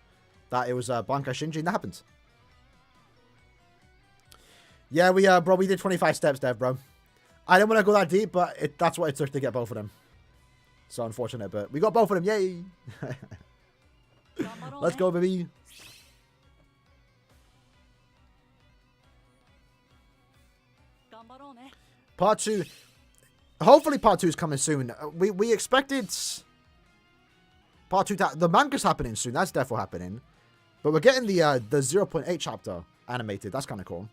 that it was Bankai Shinji, and that happened. Yeah, we did 25 steps, Dev, bro. I didn't want to go that deep, but that's what it took to get both of them. So unfortunate, but we got both of them. Yay! Let's go, baby. Part 2. Hopefully part 2 is coming soon. We expected part 2 the manga's happening soon. That's definitely happening. But we're getting the 0.8 chapter animated. That's kind of cool.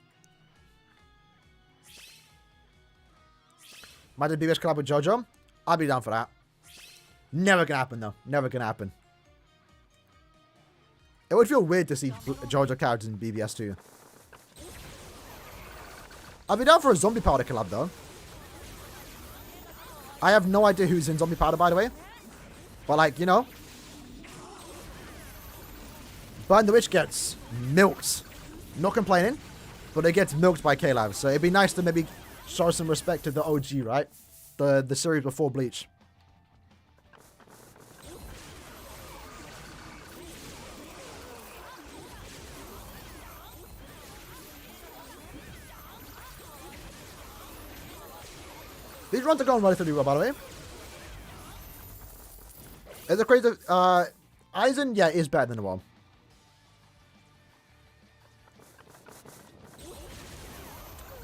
Imagine BBS collab with JoJo. I'll be down for that. Never gonna happen though. Never gonna happen. It would feel weird to see JoJo characters in BBS too. I'll be down for a Zombie Powder collab though. I have no idea who's in Zombie Powder, by the way. But, like, you know. Burn the Witch gets milked. Not complaining, but it gets milked by K-Lab. So it'd be nice to maybe show some respect to the OG, right? The series before Bleach. These runs are going relatively well, by the way. Is it crazy? Aizen, yeah, is better than the one.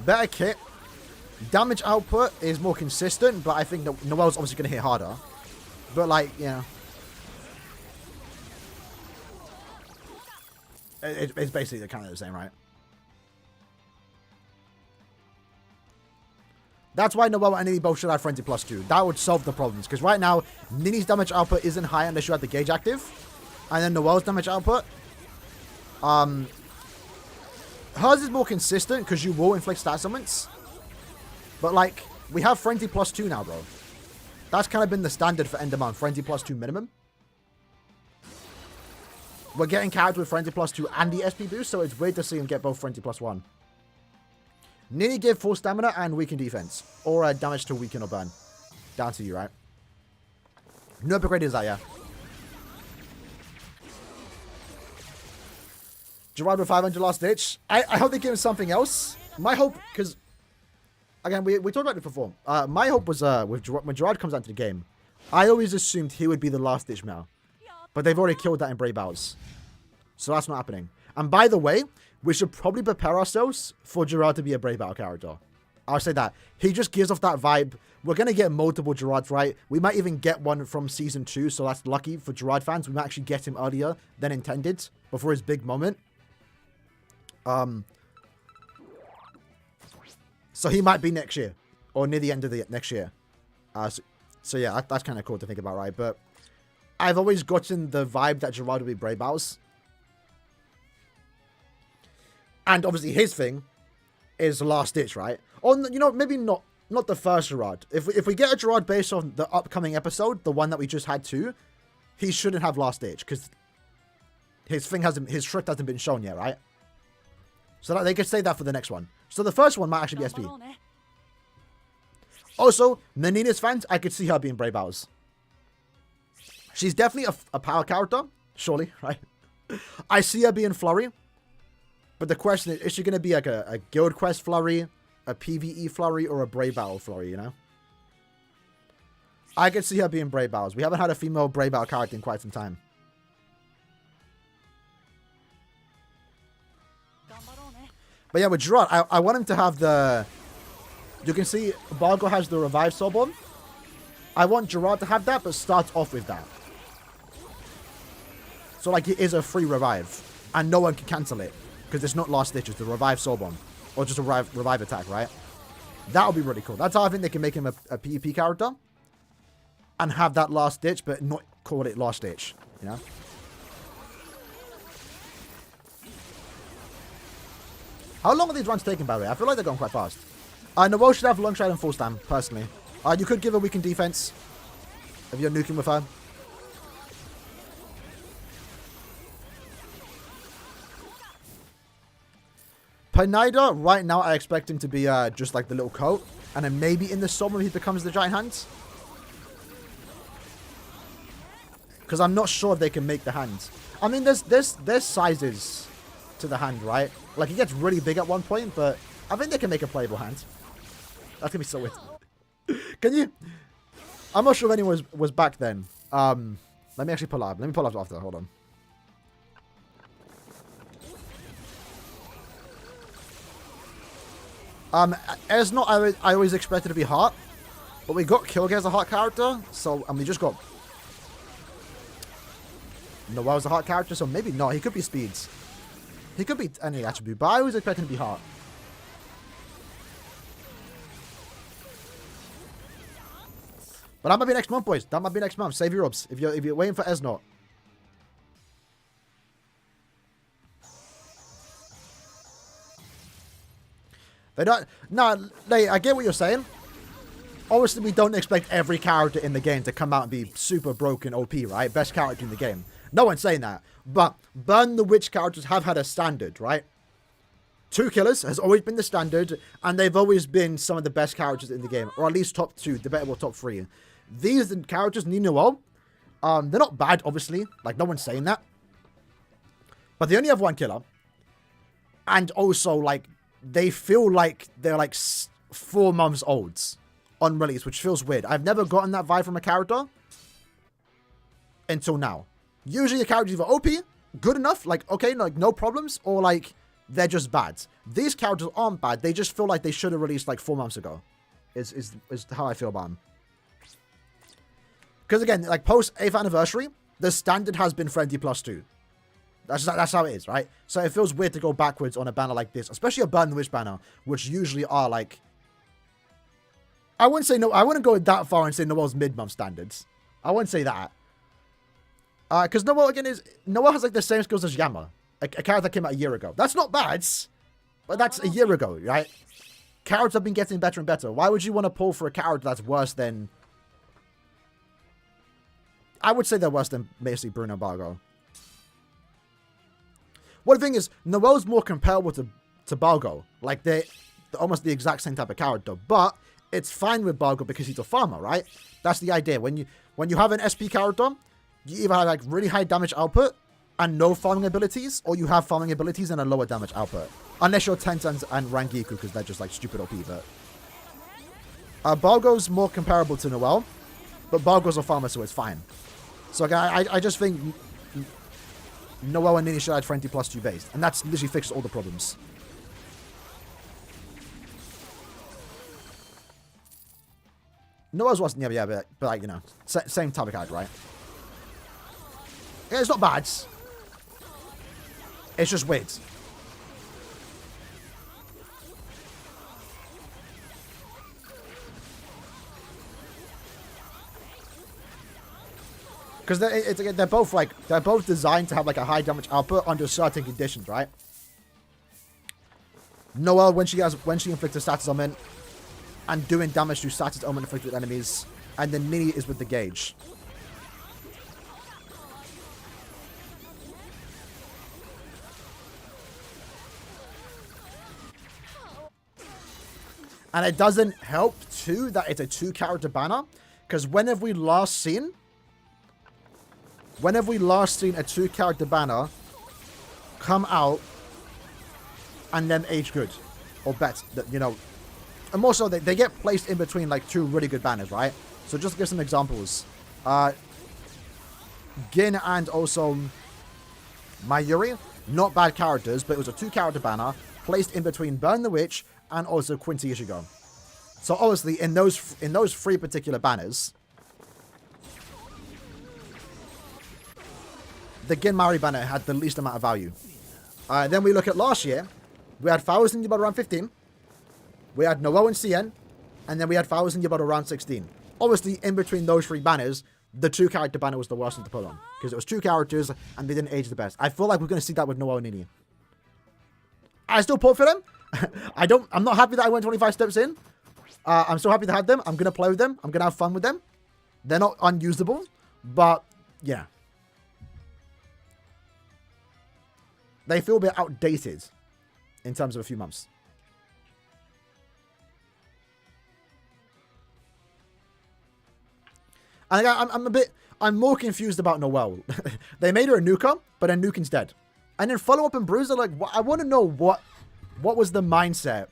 Better kit. Damage output is more consistent, but I think Noel's obviously going to hit harder. But, like, you know. It's basically kind of the same, right? That's why Noel and Nini both should have Frenzy +2. That would solve the problems. Because right now, Nini's damage output isn't high unless you have the gauge active. And then Noel's damage output. Hers is more consistent because you will inflict stat summons. But, like, we have Frenzy +2 now, bro. That's kind of been the standard for Enderman. Frenzy +2 minimum. We're getting characters with Frenzy +2 and the SP boost, so it's weird to see him get both Frenzy +1. Nini give full stamina and weaken defense. Or damage to weaken or burn. Down to you, right? No upgrade is that, yeah. Gerard with 500 last ditch. I hope they give him something else. My hope, because, again, we talked about it before. My hope was when Gerard comes out to the game, I always assumed he would be the last ditch now. But they've already killed that in Brave Battles. So that's not happening. And by the way, we should probably prepare ourselves for Gerard to be a Brave Battle character. I'll say that. He just gives off that vibe. We're going to get multiple Gerards, right? We might even get one from Season 2, so that's lucky for Gerard fans. We might actually get him earlier than intended, before his big moment. So he might be next year, or near the end of the next year. So yeah, that's kind of cool to think about, right? But I've always gotten the vibe that Gerard will be Brave Battles. And obviously his thing is Last Ditch, right? Or, you know, maybe not the first Gerard. If we get a Gerard based on the upcoming episode, the one that we just had too, he shouldn't have Last Ditch, because his trick hasn't been shown yet, right? So that they could say that for the next one. So the first one might actually be SP. Also, Nanina's fans, I could see her being Brave Battles. She's definitely a power character, surely, right? I see her being Flurry. But the question is she going to be like a Guild Quest Flurry, a PvE Flurry, or a Brave Battle Flurry, you know? I could see her being Brave Battles. We haven't had a female Brave Battle character in quite some time. But yeah, with Gerard, I want him to have the... You can see Bargo has the Revive Soulborn. I want Gerard to have that, but start off with that. So, like, it is a free revive. And no one can cancel it. Because it's not Last Ditch, it's the Revive Soulborn. Or just a revive attack, right? That would be really cool. That's how I think they can make him a PvP character. And have that Last Ditch, but not call it Last Ditch. You know? How long are these runs taking, by the way? I feel like they're going quite fast. Noel should have Long Stride and Full Stam, personally. You could give a weakened defense. If you're nuking with her. Pineda, right now, I expect him to be just like the little coat. And then maybe in the summer he becomes the giant hand. Because I'm not sure if they can make the hand. I mean, there's sizes to the hand, right? Like, it gets really big at one point, but I think they can make a playable hand. That's going to be so weird. Can you? I'm not sure if anyone was back then. Let me actually pull up. Let me pull up after. Hold on. Esnot, I always expected to be hot. But we got Kilgore as a hot character. So, and we just got Noel as a hot character. So maybe not. He could be Speeds. He could be any attribute. But I always expect him to be hot. But that might be next month, boys. That might be next month. Save your ups if you're waiting for Esnot. They don't. No, I get what you're saying. Obviously, we don't expect every character in the game to come out and be super broken OP, right? Best character in the game. No one's saying that. But Burn the Witch characters have had a standard, right? 2 killers has always been the standard, and they've always been some of the best characters in the game, or at least top 2, debatable top 3. These characters need Noelle. They're not bad, obviously. Like, no one's saying that. But they only have 1 killer. And also, like, they feel like they're, like, 4 months old on release, which feels weird. I've never gotten that vibe from a character until now. Usually, the character's either OP, good enough, like, okay, like, no problems, or, like, they're just bad. These characters aren't bad. They just feel like they should have released, like, 4 months ago. Is how I feel about them. Because, again, like, post 8th anniversary, the standard has been Friendly Plus 2. That's how it is, right? So it feels weird to go backwards on a banner like this, especially a Burn the Witch banner, which usually are like... I wouldn't go that far and say Noelle's mid-month standards. I wouldn't say that. Because Noelle, again, Noelle has like the same skills as Yama, a character that came out a year ago. That's not bad, but that's a year ago, right? Characters have been getting better and better. Why would you want to pull for a character that's worse than... I would say they're worse than basically Bruno Bargo. Well, the thing is, Noelle's more comparable to Bargo. Like, they're almost the exact same type of character. But it's fine with Bargo because he's a farmer, right? That's the idea. When you have an SP character, you either have, like, really high damage output and no farming abilities, or you have farming abilities and a lower damage output. Unless you're Tentans and Rangiku, because they're just, like, stupid OP, but... Bargo's more comparable to Noelle, but Bargo's a farmer, so it's fine. So, again, I just think... Noelle and Nini should add Friendly Plus 2 based. And that's literally fixes all the problems. Noelle's wasn't... Yeah, but like, you know. Same type of character, right? Yeah, it's not bad. It's just weird. Because they're both designed to have like a high damage output under certain conditions, right? Noelle, when she inflicts a status ailment and doing damage to status ailment inflicted enemies, and then Nini is with the gauge. And it doesn't help too that it's a 2-character banner, because when have we last seen a 2-character banner come out and then age good? Or bet that, you know. And also, they get placed in between, like, 2 really good banners, right? So just to give some examples. Gin and also Mayuri, not bad characters, but it was a 2-character banner placed in between Burn the Witch and also Quincy Ishigo. So obviously, in those 3 particular banners... the Gin Mari banner had the least amount of value. Then we look at last year. We had Flowers in Yabado around 15. We had Noelle and CN. And then we had Flowers in Yabado around 16. Obviously, in between those 3 banners, the 2-character banner was the worst one to put on. Because it was 2 characters and they didn't age the best. I feel like we're going to see that with Noelle and Nini. I still pull for them. I'm not happy that I went 25 steps in. I'm so happy to have them. I'm going to play with them. I'm going to have fun with them. They're not unusable. But, yeah. They feel a bit outdated in terms of a few months. And I'm more confused about Noelle. They made her a nuker, but her nuken's dead. And then follow up and Bruiser, like, I want to know what was the mindset.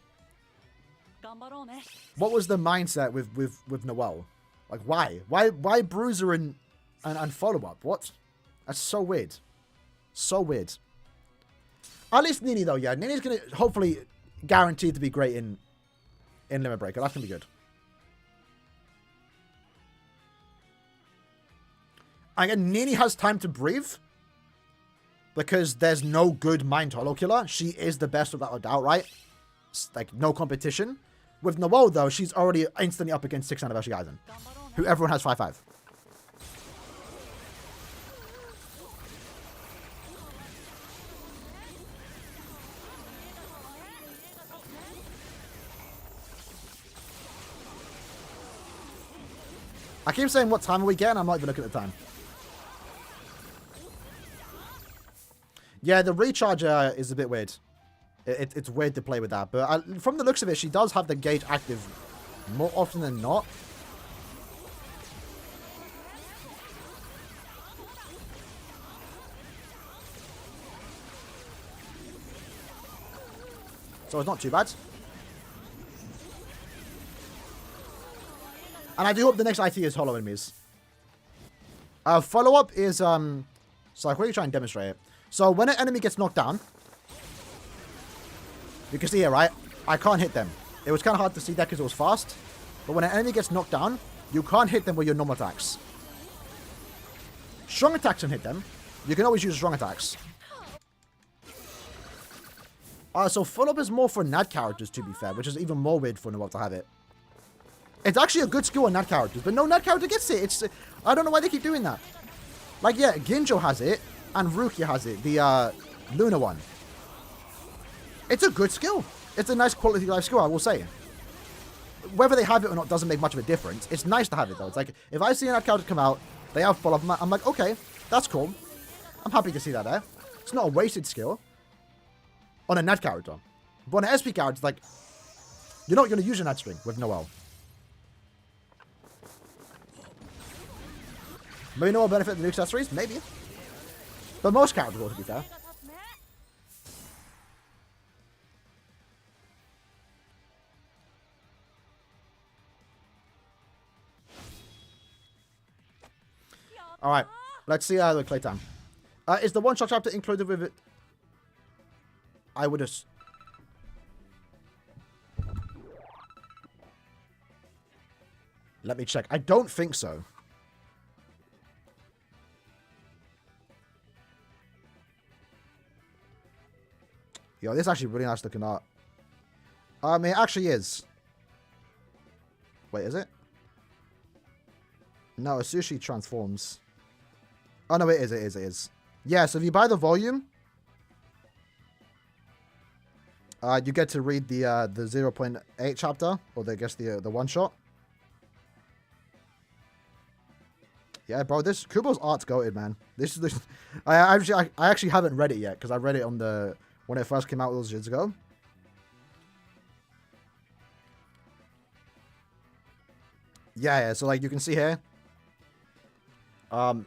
What was the mindset with Noelle? Like, why Bruiser and follow up? What? That's so weird. So weird. At least Nini, though, yeah. Nini's going to, hopefully, guaranteed to be great in Limit Breaker. That's going to be good. And again, Nini has time to breathe. Because there's no good Mind Hollow killer. She is the best without a doubt, right? It's like, no competition. With Noelle, though, she's already instantly up against 6th Anniversary Gaiden. Who everyone has 5-5. I keep saying what time are we getting? I'm not even looking at the time. Yeah, the recharge is a bit weird. It's weird to play with that. But from the looks of it, she does have the gauge active more often than not. So it's not too bad. And I do hope the next IT is hollow enemies. Follow-up is, so I'll quickly try and demonstrate it. So when an enemy gets knocked down, you can see here, right? I can't hit them. It was kind of hard to see that because it was fast. But when an enemy gets knocked down, you can't hit them with your normal attacks. Strong attacks can hit them. You can always use strong attacks. So follow-up is more for NAD characters, to be fair, which is even more weird for Nawab to have it. It's actually a good skill on NAD characters, but no NAD character gets it. I don't know why they keep doing that. Like, yeah, Ginjo has it, and Rukia has it, the Luna one. It's a good skill. It's a nice quality life skill, I will say. Whether they have it or not doesn't make much of a difference. It's nice to have it, though. It's like, if I see an NAD character come out, they have follow-up, I'm like, okay, that's cool. I'm happy to see that there. It's not a wasted skill on a NAD character. But on an SP character, it's like, you're not going to use a NAD string with Noelle. Maybe no more benefit of the new accessories? Maybe. But most characters will, to be fair. Alright. Let's see the playtime. Is the one-shot chapter included with it? I would have... Let me check. I don't think so. Yo, this is actually really nice looking art. It actually is. Wait, is it? No, Sushi transforms. Oh, no, it is. Yeah, so if you buy the volume, you get to read the 0.8 chapter, or I guess the one-shot. Yeah, bro, this Kubo's art's goated, man. This. I actually haven't read it yet, because I read it on the... when it first came out those years ago. Yeah, so like you can see here.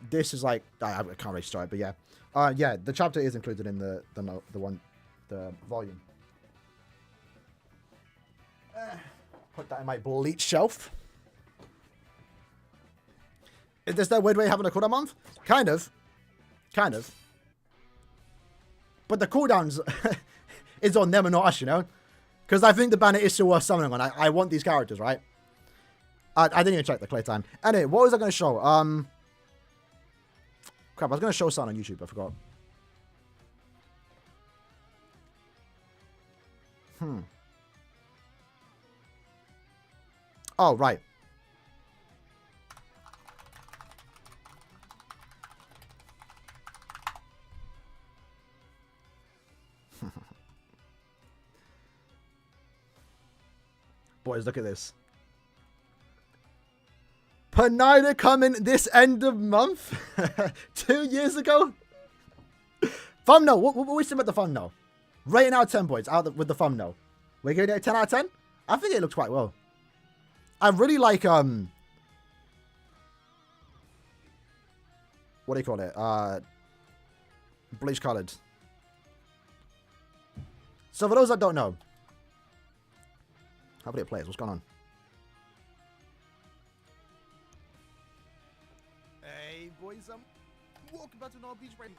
This is like I can't really start it, but yeah. Yeah, the chapter is included in the volume. Put that in my Bleach shelf. Is there a weird way of having a cooldown month? Kind of. But the cooldowns is on them and not us, you know? Because I think the banner is still worth summoning on. I want these characters, right? I didn't even check the playtime. Anyway, what was I going to show? Crap, I was going to show something on YouTube. I forgot. Oh, right. Boys, look at this. Panida coming this end of month? 2 years ago? Thumbnail. What we saying about the thumbnail? Rating out of 10 points with the thumbnail. We're giving it a 10 out of 10? I think it looks quite well. I really like, what do you call it? Bleach colored. So for those that don't know, how about it plays? What's going on? Hey boys, welcome back to another Bleach rating.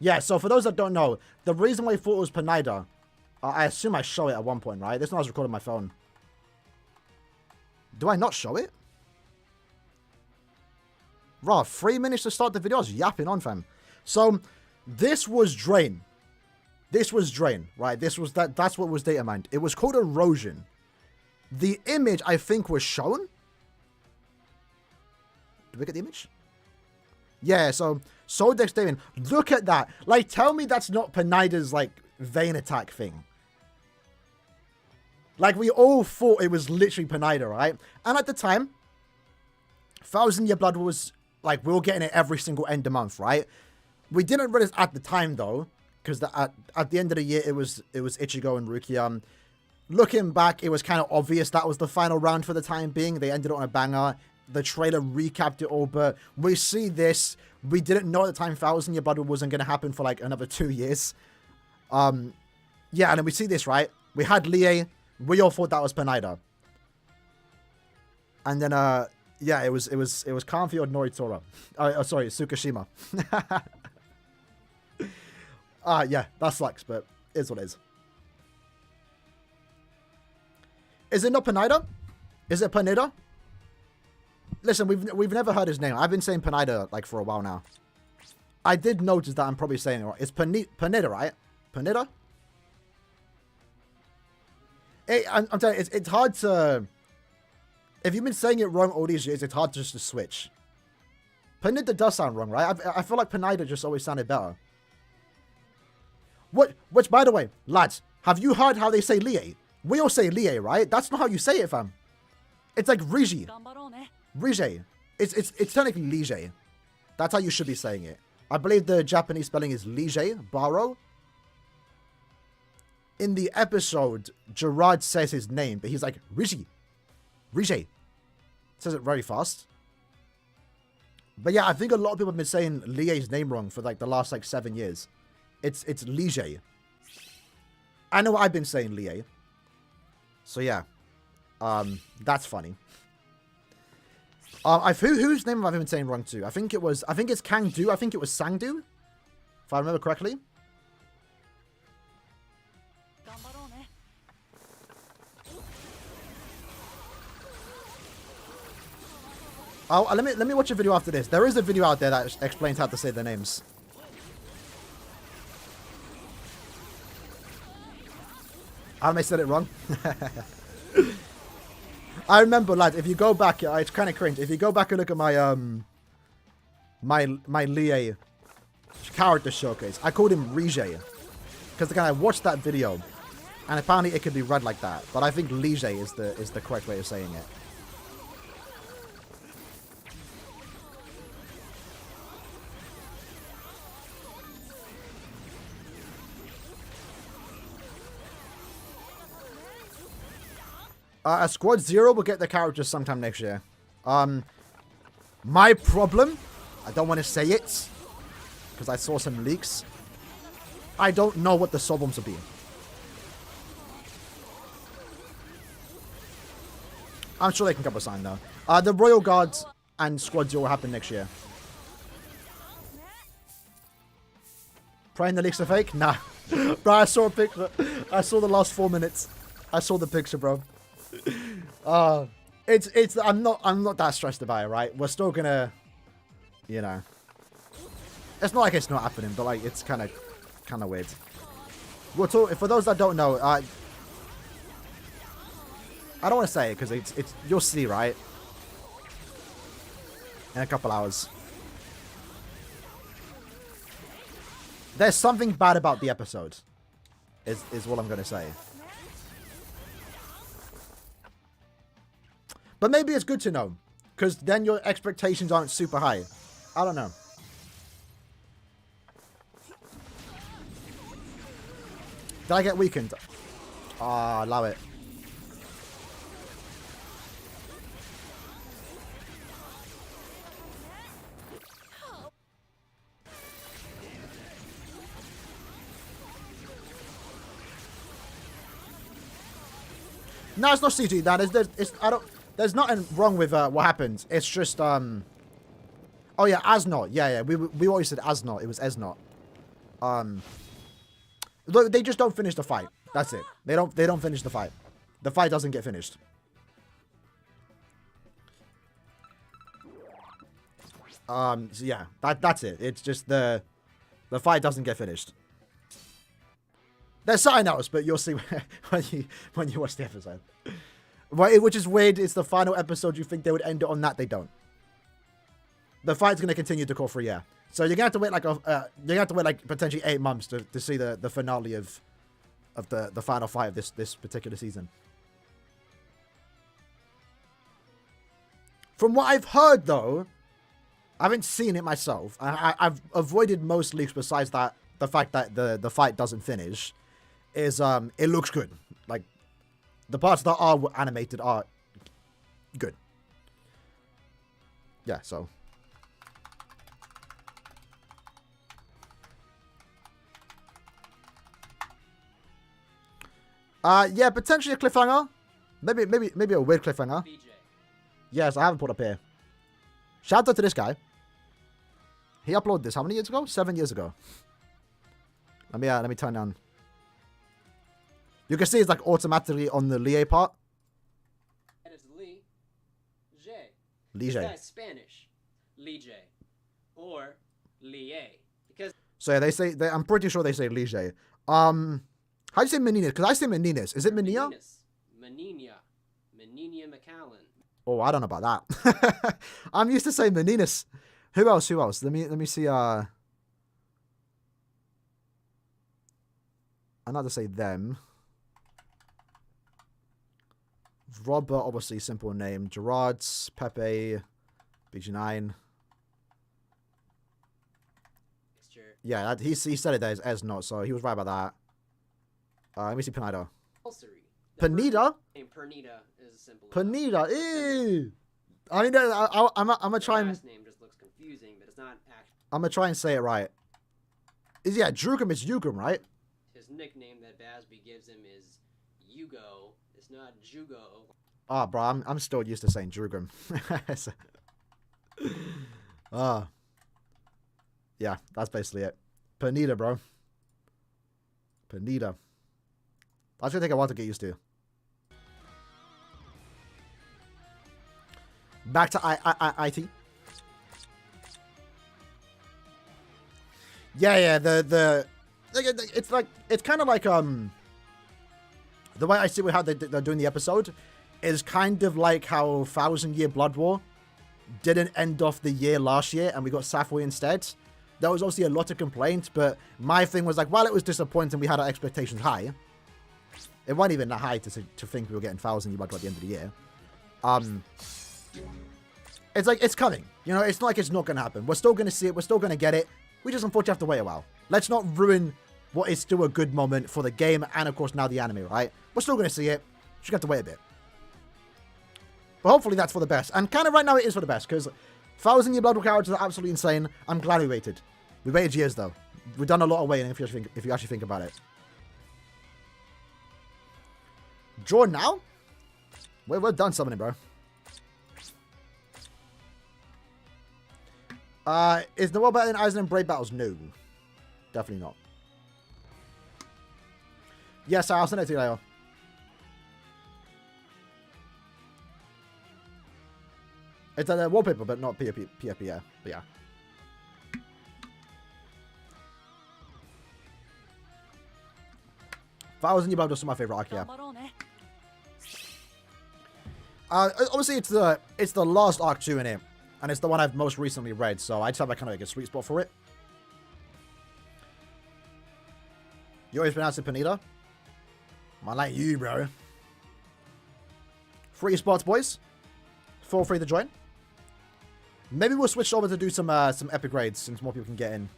Yeah, so for those that don't know, the reason why I thought it was Panida, I assume I show it at one point, right? This one I was recording on my phone. Do I not show it? Raw, 3 minutes to start the video. I was yapping on, fam. So, this was Drain. This was Drain, right? This was that's what was data mined. It was called Erosion. The image, I think, was shown. Did we get the image? Yeah, so Soldex Damien. Look at that. Like, tell me that's not Panida's, like, vein attack thing. Like, we all thought it was literally Panida, right? And at the time, 1,000 Year Blood was, like, we were getting it every single end of month, right? We didn't realize at the time, though, because at the end of the year, it was Ichigo and Rukia. Looking back, it was kind of obvious that was the final round for the time being. They ended on a banger. The trailer recapped it all, but we see this. We didn't know at the time 1,000 Year Blood wasn't going to happen for like another 2 years. Yeah, and then we see this, right? We had Lie. We all thought that was Pineda. And then, yeah, it was Kanfield Noritora. Sorry, Tsukishima. Yeah, that sucks, but it is what it is. Is it not Pineda? Is it Pineda? Listen, we've never heard his name. I've been saying Pineda like for a while now. I did notice that I'm probably saying it wrong. It's Pineda, right? Pineda? I'm telling you, it's hard to... If you've been saying it wrong all these years, it's hard just to switch. Pineda does sound wrong, right? I feel like Pineda just always sounded better. Which, by the way, lads, have you heard how they say Lie? We all say Lie, right? That's not how you say it, fam. It's like Rigi. Rige. It's technically Lige. That's how you should be saying it. I believe the Japanese spelling is Lige, Baro. In the episode, Gerard says his name, but he's like, Rigi. Rige. Says it very fast. But yeah, I think a lot of people have been saying Lie's name wrong for like the last like 7 years. It's Lige. I know I've been saying Lie. So yeah. That's funny. Whose name have I been saying wrong to? I think it's Kangdu. I think it was Sangdu. If I remember correctly. Oh, let me watch a video after this. There is a video out there that explains how to say their names. I may said it wrong. I remember, lads, if you go back, it's kind of cringe. If you go back and look at my my Lie character showcase, I called him Rige. Because again, I watched that video, and apparently it could be read like that. But I think Lige is the correct way of saying it. Squad 0 will get the characters sometime next year. My problem, I don't want to say it, because I saw some leaks. I don't know what the Soboms will be. I'm sure they can come up with something though. The Royal Guards and Squad 0 will happen next year. Praying the leaks are fake? Nah. Bro, I saw a picture. I saw the last 4 minutes. I saw the picture, bro. I'm not that stressed about it, right? We're still gonna, you know, it's not like it's not happening, but like it's kind of weird. We'll talk, for those that don't know, I don't want to say it because it's you'll see, right, in a couple hours. There's something bad about the episode, is what I'm gonna say. But maybe it's good to know, because then your expectations aren't super high. I don't know. Did I get weakened? Ah, allow it. No, it's not CG. There's nothing wrong with what happens. It's just oh yeah, Asnot. Yeah. We always said Asnot. It was Esnot. Look, they just don't finish the fight. That's it. They don't finish the fight. The fight doesn't get finished. So yeah, that's it. It's just the fight doesn't get finished. There's something else, but you'll see when you watch the episode. Which is weird. It's the final episode. You think they would end it on that? They don't. The fight's going to continue to call for a year. So you're going to have to wait like you're going to have to wait like potentially 8 months to see the finale of the final fight of this particular season. From what I've heard though, I haven't seen it myself. I've avoided most leaks besides that the fact that the fight doesn't finish is it looks good. Like the parts that are animated are good. Yeah, so yeah, potentially a cliffhanger. Maybe a weird cliffhanger. BJ. Yes, I haven't put up here. Shout out to this guy. He uploaded this how many years ago? 7 years ago. Let me turn down. You can see it's like automatically on the Lie part. That is Lee J. Lie J. That's Spanish. Lee J. Or Lie. Because So yeah, I'm pretty sure they say Lie J. How do you say Meninas? Because I say Meninas. Is it Menina? Menina McAllen. Oh, I don't know about that. I'm used to saying Meninas. Who else? Let me see. I'm not to say them. Robert, obviously, simple name. Gerard's, Pepe, BG9. Yeah, he said it there as not, so he was right about that. Let me see Pineda. Pineda? Pernita is a simple. Pineda, ew. I mean, I'm gonna try and. Last name just looks confusing, but it's not actually. I'm gonna try and say it right. Drugum is Yugum, right? His nickname that Basby gives him is Yugo. It's not Jugo. Ah, bro, I'm still used to saying Drugum. Yeah, that's basically it. Pineda, bro. Pineda. That's gonna take a while to get used to. Back to IT. Yeah, it's kind of like the way I see how they're doing the episode is kind of like how 1000-Year Blood War didn't end off the year last year and we got Safway instead. There was obviously a lot of complaints, but my thing was like, while it was disappointing, we had our expectations high. It wasn't even that high to think we were getting 1000-Year Blood War at the end of the year. It's like, it's coming. You know, it's not like it's not going to happen. We're still going to see it. We're still going to get it. We just unfortunately have to wait a while. Let's not ruin what is still a good moment for the game and, of course, now the anime, right? We're still going to see it. Just have to wait a bit. But hopefully that's for the best. And kind of right now it is for the best, because 1000-Year Blood War characters are absolutely insane. I'm glad we waited. We waited years, though. We've done a lot of waiting if you actually think about it. Draw now? We're done summoning, bro. Is Noel better than Aizen in Brave Battles? No. Definitely not. Yes, I'll send it to you later. It's a wallpaper, but not PFP, yeah. But yeah. Thousand Year Blood was my favorite arc, yeah. Obviously, it's the last arc too in it, and it's the one I've most recently read, so I just have kind of like a sweet spot for it. You always pronounce it Pineda? I like you, bro. 3 spots, boys. Feel free to join. Maybe we'll switch over to do some epic raids since more people can get in.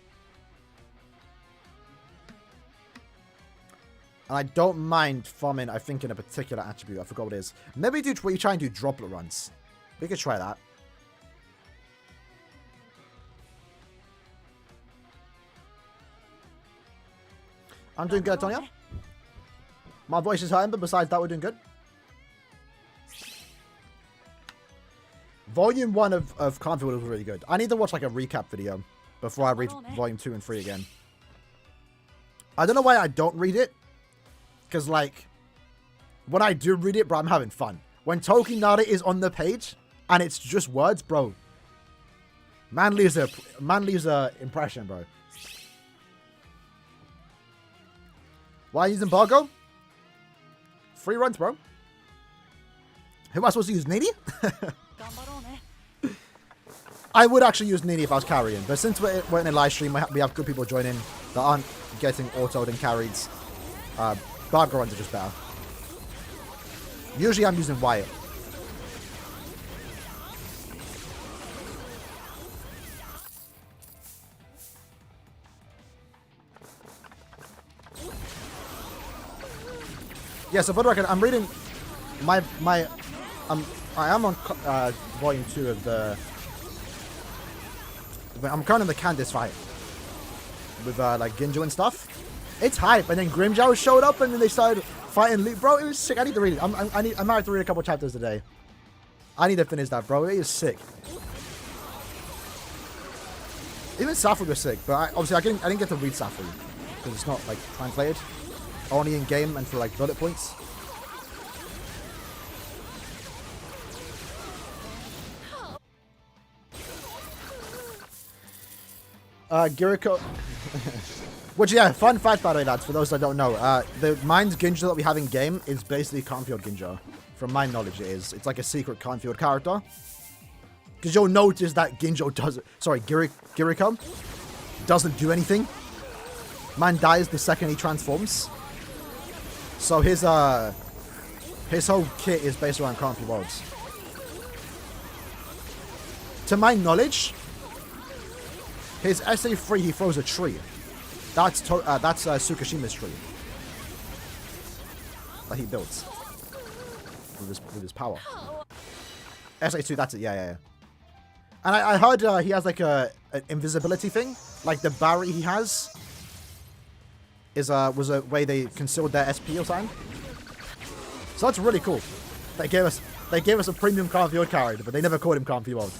And I don't mind farming, I think, in a particular attribute. I forgot what it is. Maybe we try and do droplet runs. We could try that. I'm doing good, Tonya. My voice is hurting, but besides that, we're doing good. Volume 1 of Carnfield was really good. I need to watch like a recap video before I read Volume 2 and 3 again. I don't know why I don't read it. Because, like, when I do read it, bro, I'm having fun. When Tokinari is on the page and it's just words, bro. Man leaves a impression, bro. Why are you using Bargo? 3 runs, bro. Who am I supposed to use? Nini? I would actually use Nini if I was carrying, but since we're in a live stream, we have good people joining that aren't getting autoed and carried. Bargo runs are just better. Usually I'm using Wyatt. Yeah, so for the record, I'm reading I am on volume 2 of the. I'm currently in the Candice fight with like Ginjo and stuff. It's hype, and then Grimjow showed up, and then they started fighting Lee. Bro, it was sick. I need to read it. I might have to read a couple chapters today. I need to finish that, bro. It is sick. Even Safri was sick, but obviously I didn't get to read Safri because it's not like translated. Only in game and for like bullet points. Giriko. Which, yeah, fun fact by the way, lads, for those that don't know. The Mine's Ginjo that we have in game is basically Cornfield Ginjo. From my knowledge, it is. It's like a secret Cornfield character. Because you'll notice that Ginjo doesn't. Sorry, Giriko doesn't do anything. Man dies the second he transforms. So his whole kit is based around Cornfield Worlds. To my knowledge, his SA3, he throws a tree. That's Tsukishima's tree that he builds with his power. SA2, that's it. Yeah. And I heard he has like an invisibility thing, like the Barry he has was a way they concealed their SP or something. So that's really cool. They gave us a premium Cornfield character, but they never called him Cornfield.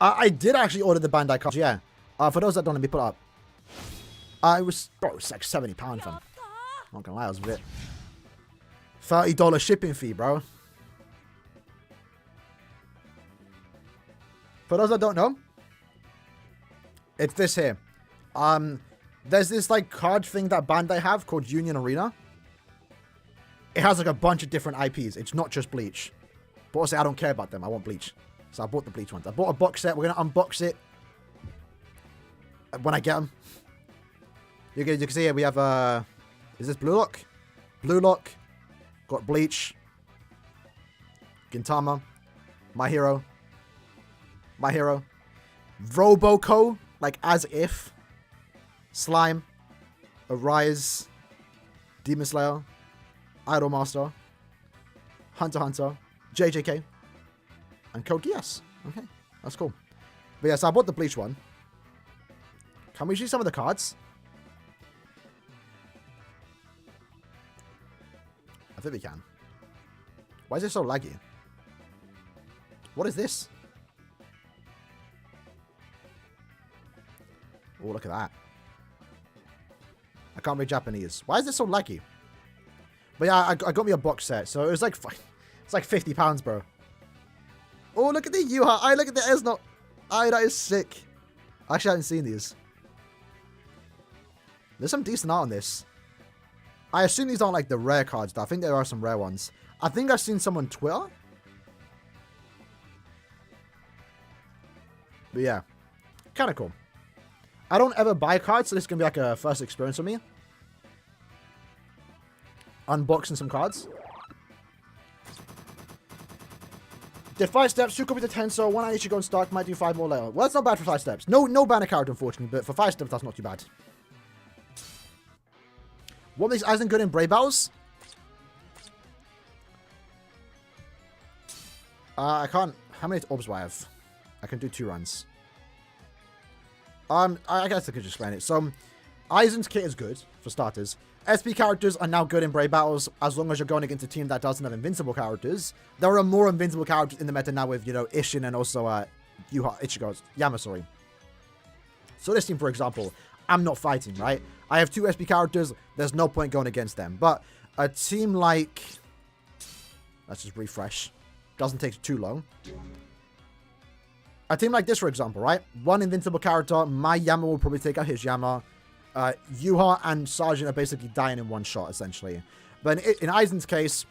I did actually order the Bandai cards, yeah. For those that don't, let me put it up. It was like £70, fam. Not gonna lie, it was a bit. $30 shipping fee, bro. For those that don't know, it's this here. There's this like card thing that Bandai have called Union Arena. It has like a bunch of different IPs. It's not just Bleach. But also, I don't care about them. I want Bleach. So I bought the Bleach ones. I bought a box set. We're going to unbox it when I get them. You can see here we have, is this Blue Lock? Blue Lock. Got Bleach. Gintama. My Hero. Roboco. Like as if. Slime. Arise. Demon Slayer. Idolmaster. Hunter x Hunter. JJK. And Code Geass. Okay, that's cool. But yeah, so I bought the Bleach one. Can we see some of the cards? I think we can. Why is it so laggy? What is this? Oh, look at that. I can't read Japanese. Why is this so laggy? But yeah, I got me a box set. So it was like, it's like £50, bro. Oh, look at the Yuha. Look at the Esno. That is sick. Actually, I haven't seen these. There's some decent art on this. I assume these aren't like the rare cards, though. I think there are some rare ones. I think I've seen some on Twitter. But yeah. Kind of cool. I don't ever buy cards, so this is going to be like a first experience for me. Unboxing some cards. Did 5 steps, 2 copies of Tensor, 1 I should go in stock, might do 5 more later. Well, that's not bad for 5 steps. No banner character, unfortunately, but for 5 steps, that's not too bad. What makes Aizen good in Brave Battles? I can't... How many orbs do I have? I can do 2 runs. I guess I could just explain it. So, Aizen's kit is good, for starters. SP characters are now good in Brave Battles as long as you're going against a team that doesn't have invincible characters. There are more invincible characters in the meta now with, you know, Ishin and also Ichigo's Yama, sorry. So this team, for example, I'm not fighting, right? I have 2 SP characters. There's no point going against them. But a team like... Let's just refresh. Doesn't take too long. A team like this, for example, right? 1 invincible character. My Yama will probably take out his Yama. Yuha and Sergeant are basically dying in 1 shot, essentially. But in Aizen's case,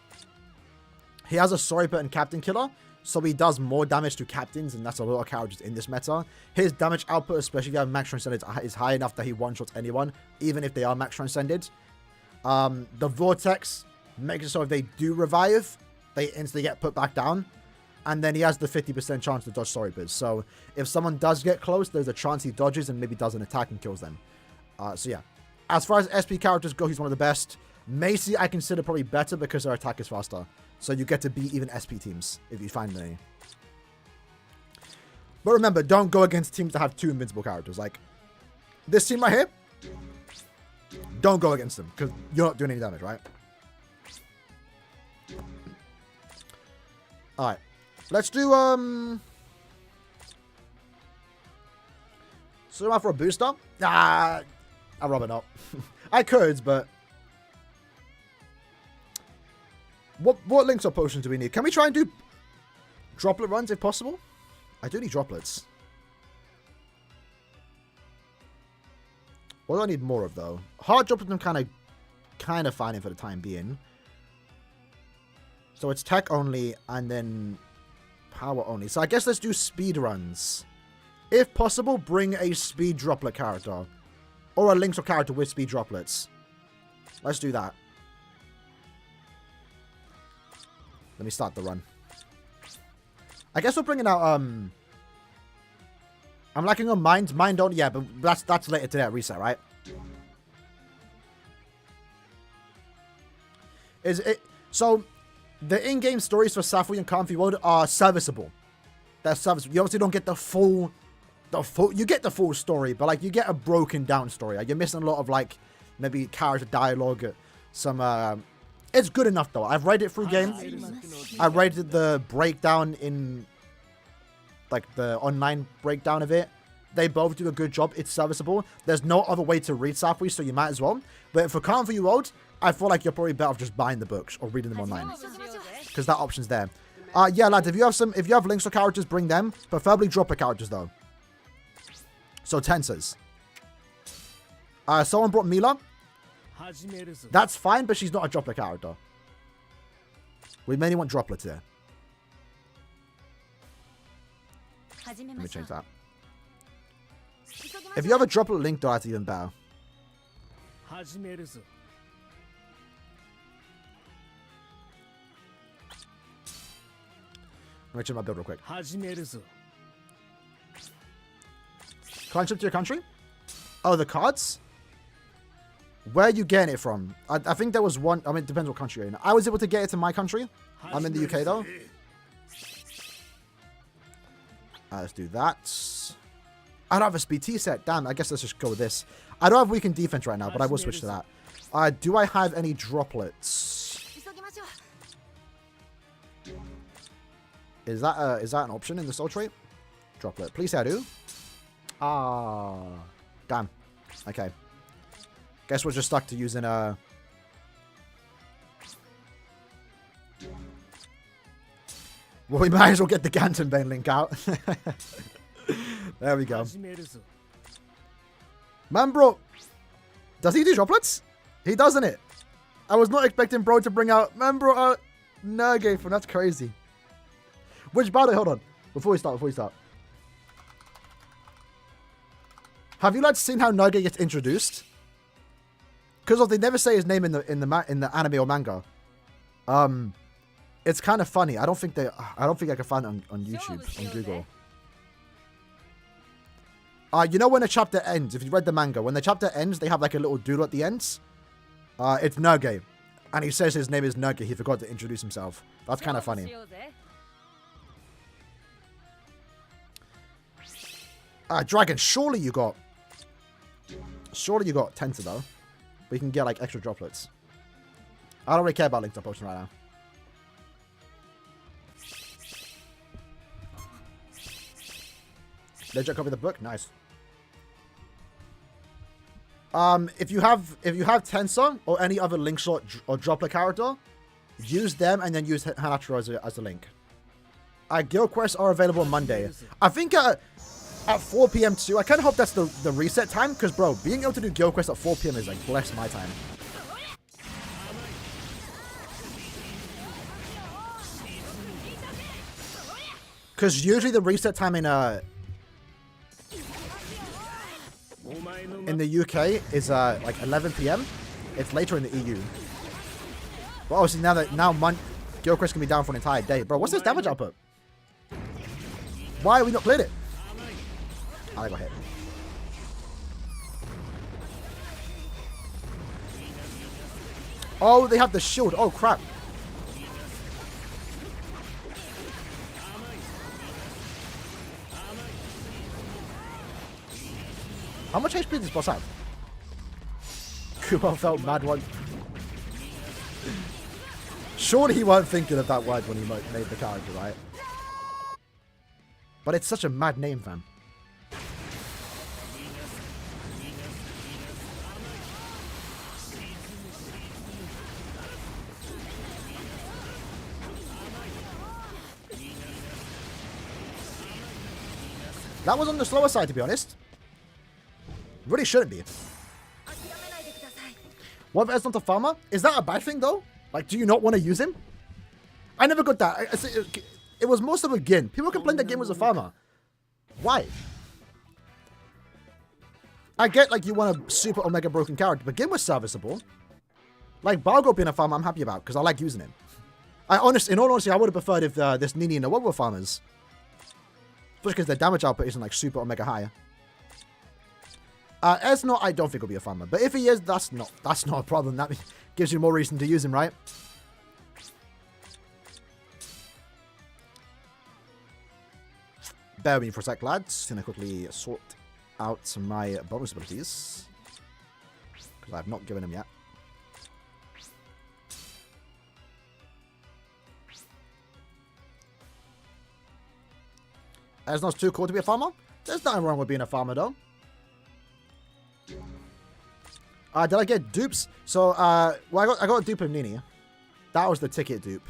he has a Soripa and Captain Killer, so he does more damage to captains, and that's a lot of characters in this meta. His damage output, especially if you have max transcended, is high enough that he one-shots anyone, even if they are max transcended. The Vortex makes it so if they do revive, they instantly get put back down. And then he has the 50% chance to dodge Soripas. So if someone does get close, there's a chance he dodges and maybe does an attack and kills them. So yeah, As far as SP characters go, he's one of the best. Macy, I consider probably better because her attack is faster. So you get to beat even SP teams if you find any. But remember, don't go against teams that have 2 invincible characters. Like, this team right here, don't go against them because you're not doing any damage, right? Alright. Let's do, so out for a booster? I'd rather not. I could, but... What links or potions do we need? Can we try and do droplet runs if possible? I do need droplets. What do I need more of, though? Hard droplets I'm kind of finding for the time being. So it's tech only, and then power only. So I guess let's do speed runs. If possible, bring a speed droplet character. Or a links or character with speed droplets. Let's do that. Let me start the run. I guess we're bringing out, I'm lacking on Mind. Mind don't, yeah, but that's later today at reset, right? Is it, so, the in-game stories for Safui and Comfy World are serviceable. They're serviceable. You obviously don't get the full, you get the full story, but, like, you get a broken down story. Like, you're missing a lot of, like, maybe character dialogue, some, it's good enough, though. I've read it through game. I rated the breakdown in, like, the online breakdown of it. They both do a good job. It's serviceable. There's no other way to read Safui, so you might as well. But for Can't For You World, I feel like you're probably better off just buying the books or reading them online. Because that option's there. Yeah, lads, if you have links or characters, bring them. Preferably dropper characters, though. So, Tensors. Someone brought Mila. That's fine, but she's not a droplet character. We mainly want droplets here. Let me change that. If you have a droplet link, though, that's even better. Let me check my build real quick. Can't ship to your country? Oh, the cards? Where are you getting it from? I think there was one. I mean, it depends what country you're in. I was able to get it to my country. I'm in the UK, though. Let's do that. I don't have a speed T set. Damn, I guess let's just go with this. I don't have weakened defense right now, but I will switch to that. Do I have any droplets? Is that an option in the soul trait? Droplet. Please say I do. Ah. Damn. Okay. Guess we're just stuck to using well, we might as well get the Gantenbane link out. There we go. Man, bro. Does he do droplets? He doesn't it? I was not expecting bro to bring out man, bro, Nergay from. That's crazy. Which, by the way, hold on. Before we start. Have you, like, seen how Nergay gets introduced? Because they never say his name in the anime or manga. It's kind of funny. I don't think I can find it on YouTube, on Google. You know when a chapter ends, if you read the manga, when the chapter ends, they have like a little doodle at the end. It's Nergay. And he says his name is Nergay. He forgot to introduce himself. That's kind of funny. Dragon, surely you got Tensor though. We can get like extra droplets. I don't really care about linked up potion right now. Legit copy the book, nice. If you have Tensor or any other link shot or droplet character, use them and then use Hanachiro as a link. Guild quests are available on Monday. I think at 4 PM too. I kind of hope that's the reset time because, bro, being able to do guild quests at 4 PM is like bless my time. Because usually the reset time in the UK is like 11 PM. It's later in the EU. But obviously now guild quests can be down for an entire day. Bro, what's this damage output? Why have we not cleared it? I got hit. Oh, they have the shield. Oh, crap. How much HP does this boss have? Kuma felt mad one. Surely he weren't thinking of that word when he made the character, right? But it's such a mad name, fam. That was on the slower side, to be honest. Really shouldn't be. What if it's not a farmer? Is that a bad thing, though? Like, do you not want to use him? I never got that. It was most of a Gin. People complained that Gin was a farmer. Why? I get, like, you want a super Omega broken character, but Gin was serviceable. Like, Balgo being a farmer, I'm happy about, because I like using him. In all honesty, I would have preferred if this Nini and Noah were farmers. Especially because their damage output isn't, like, super Omega high. Esno, I don't think will be a farmer. But if he is, that's not a problem. That gives you more reason to use him, right? Bear with me for a sec, lads. Gonna quickly sort out my bonus abilities. Because I've not given them yet. Esno's too cool to be a farmer? There's nothing wrong with being a farmer, though. Did I get dupes? So, well, I got a dupe of Nini. That was the ticket dupe.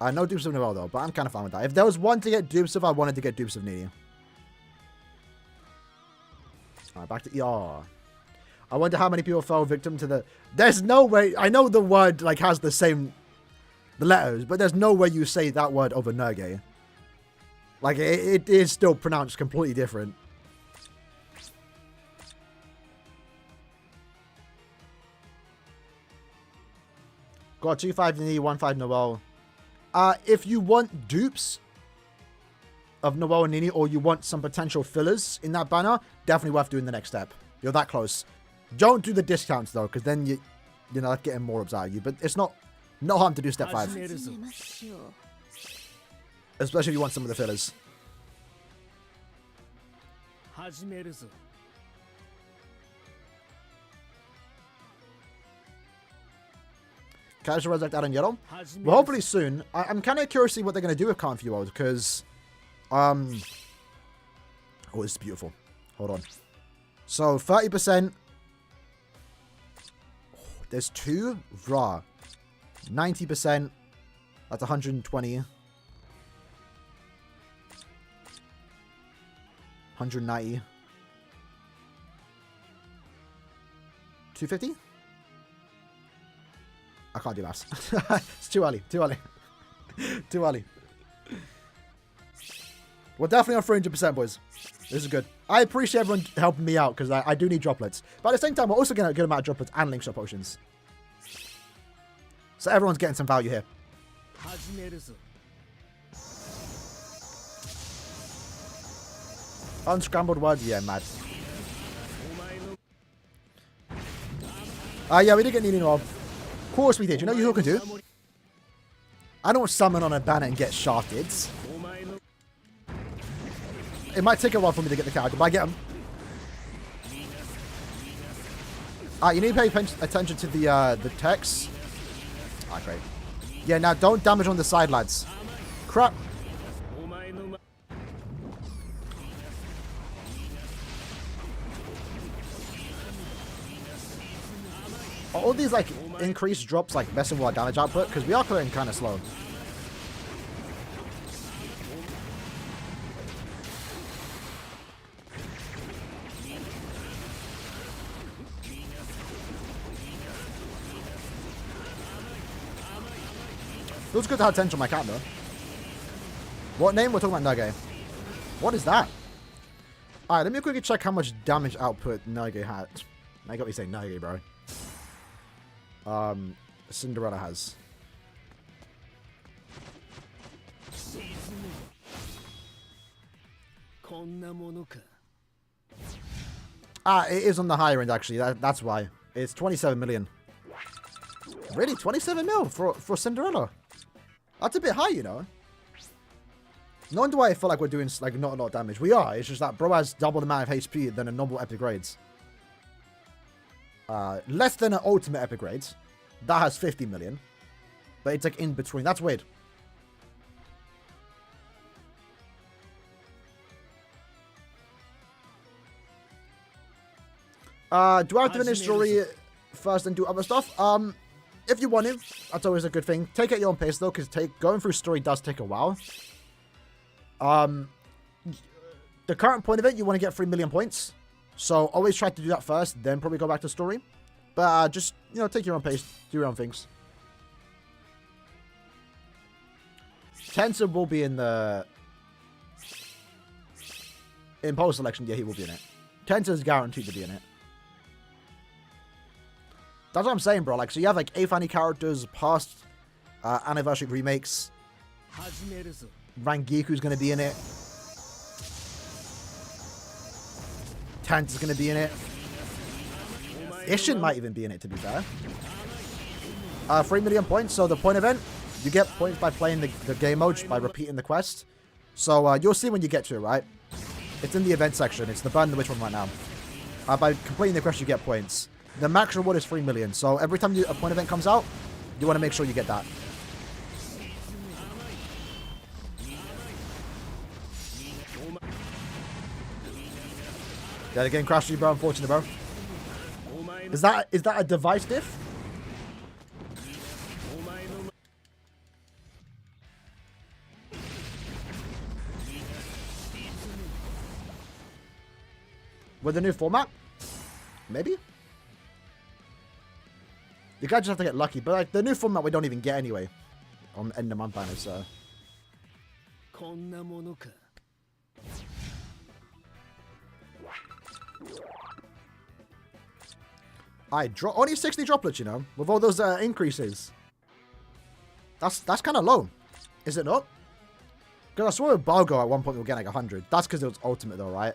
No dupes of Noelle, though, but I'm kind of fine with that. If there was one to get dupes of, I wanted to get dupes of Nini. Alright, back to ER. I wonder how many people fell victim to the... There's no way... I know the word, like, has the same... The letters, but there's no way you say that word over Nerge. Like, it is still pronounced completely different. Got 2-5 Nini, 1-5 Noelle. If you want dupes of Noelle and Nini, or you want some potential fillers in that banner, definitely worth doing the next step. You're that close. Don't do the discounts, though, because then you know, that's getting more orbs out of you. But it's not harm to do step 5. Especially if you want some of the fillers. Casual Resurrect Aaroniero. Well, hopefully soon. I'm kind of curious to see what they're going to do with Can't View World, because... Oh, this is beautiful. Hold on. So, 30%. Oh, there's 2. Raw. 90%. That's 120. 190. 250? I can't do maths. It's too early. Too early. Too early. We're definitely on 300%, boys. This is good. I appreciate everyone helping me out, because I do need droplets. But at the same time, we're also getting a good amount of droplets and link shot potions. So everyone's getting some value here. Unscrambled words? Yeah, mad. Yeah, we did get Nini Nob. Of course we did. You know who can do? I don't summon on a banner and get shafted. It might take a while for me to get the character, but I get him. You need to pay attention to the text. Great. Yeah, now don't damage on the side, lads. Crap. All these, like, increased drops, like, messing with our damage output, because we are clearing kind of slow. Feels good to have attention on my cat, though. What name? We're talking about Nerge. What is that? Alright, let me quickly check how much damage output Nerge had. I got me saying Nerge, bro. Cinderella has. It is on the higher end, actually. That's why. It's 27 million. Really? 27 mil for Cinderella? That's a bit high, you know? No wonder why I feel like we're doing like not a lot of damage. We are. It's just that bro has double the amount of HP than a normal epic grades. Less than an ultimate epic grades. That has 50 million. But it's like in between. That's weird. Do I have to finish story first and do other stuff? If you want to, that's always a good thing. Take it at your own pace though, because going through story does take a while. The current point of it, you want to get 3 million points. So always try to do that first, then probably go back to story. But just, you know, take your own pace, do your own things. Tensor will be in post selection. Yeah, he will be in it. Tensor is guaranteed to be in it. That's what I'm saying, bro. Like, so you have like 8 funny characters, past anniversary remakes. Rangiku's gonna be in it. Tensor's gonna be in it. Ishin might even be in it, to be fair. 3 million points. So the point event, you get points by playing the game mode, by repeating the quest. So you'll see when you get to it, right? It's in the event section. It's the Burn the Witch one right now. By completing the quest, you get points. The max reward is 3 million. So every time a point event comes out, you want to make sure you get that. Yeah, the game crashed you, bro. Unfortunate, bro. Is that a device diff? With the new format? Maybe? You guys just have to get lucky. But like the new format we don't even get anyway. On end of month banners, so. Only 60 droplets, you know, with all those increases. That's kind of low, is it not? Because I saw with Balgo at one point we were getting like 100. That's because it was ultimate though, right?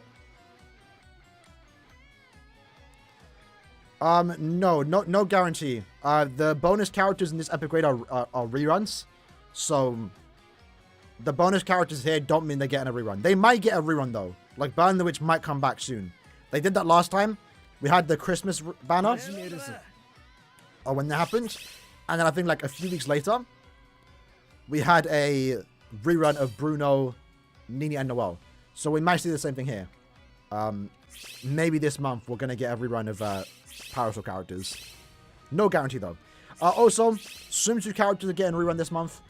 No guarantee. The bonus characters in this epic grade are reruns, so the bonus characters here don't mean they're getting a rerun. They might get a rerun though. Like Burn the Witch might come back soon. They did that last time. We had the Christmas banner. Oh, when that happened. And then I think like a few weeks later, we had a rerun of Bruno, Nini, and Noel. So we might see the same thing here. Maybe this month we're going to get a rerun of powerful characters. No guarantee though. Also, swimsuit characters are getting a rerun this month.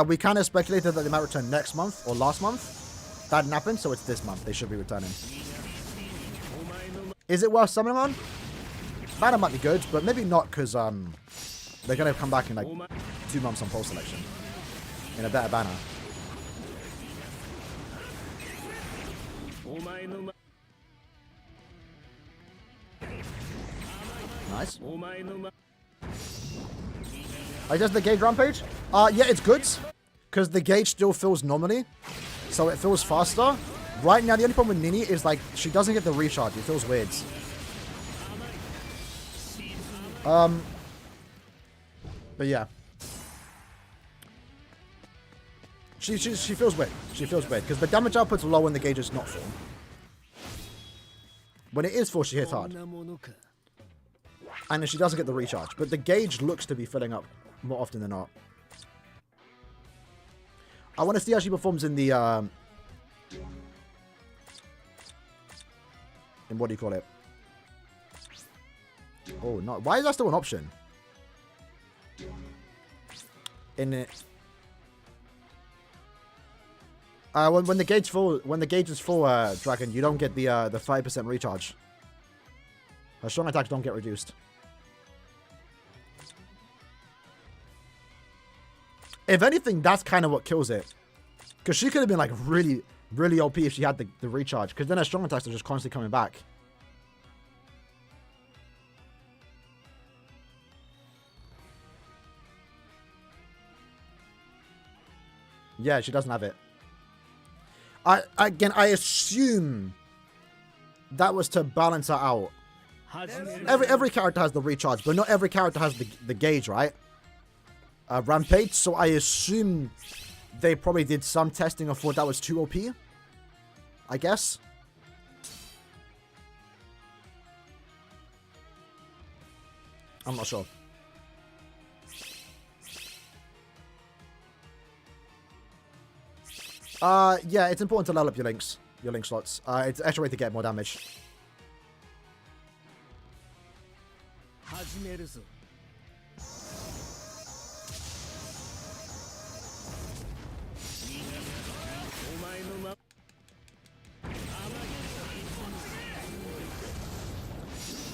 We kind of speculated that they might return next month or last month. That didn't happen, so it's this month. They should be returning. Is it worth summoning on? Banner might be good, but maybe not because they're going to come back in like 2 months on post selection. In a better banner. Nice. I guess the gauge rampage? Yeah, it's good. Because the gauge still fills normally. So it fills faster. Right now, the only problem with Nini is like, she doesn't get the recharge. It feels weird. But yeah. She feels weird. She feels weird. Because the damage output's low when the gauge is not full. When it is full, she hits hard. And then she doesn't get the recharge. But the gauge looks to be filling up more often than not. I want to see how she performs in the... in what do you call it? Oh, no. Why is that still an option? In it... when the gauge is full, Dragon, you don't get the 5% recharge. Her strong attacks don't get reduced. If anything, that's kind of what kills it. Because she could have been like really, really OP if she had the recharge. Because then her strong attacks are just constantly coming back. Yeah, she doesn't have it. I assume that was to balance her out. Every character has the recharge, but not every character has the gauge, right? Rampage, so I assume they probably did some testing and thought that was too OP. I guess. I'm not sure. Yeah, it's important to level up your link slots. It's an extra way to get more damage.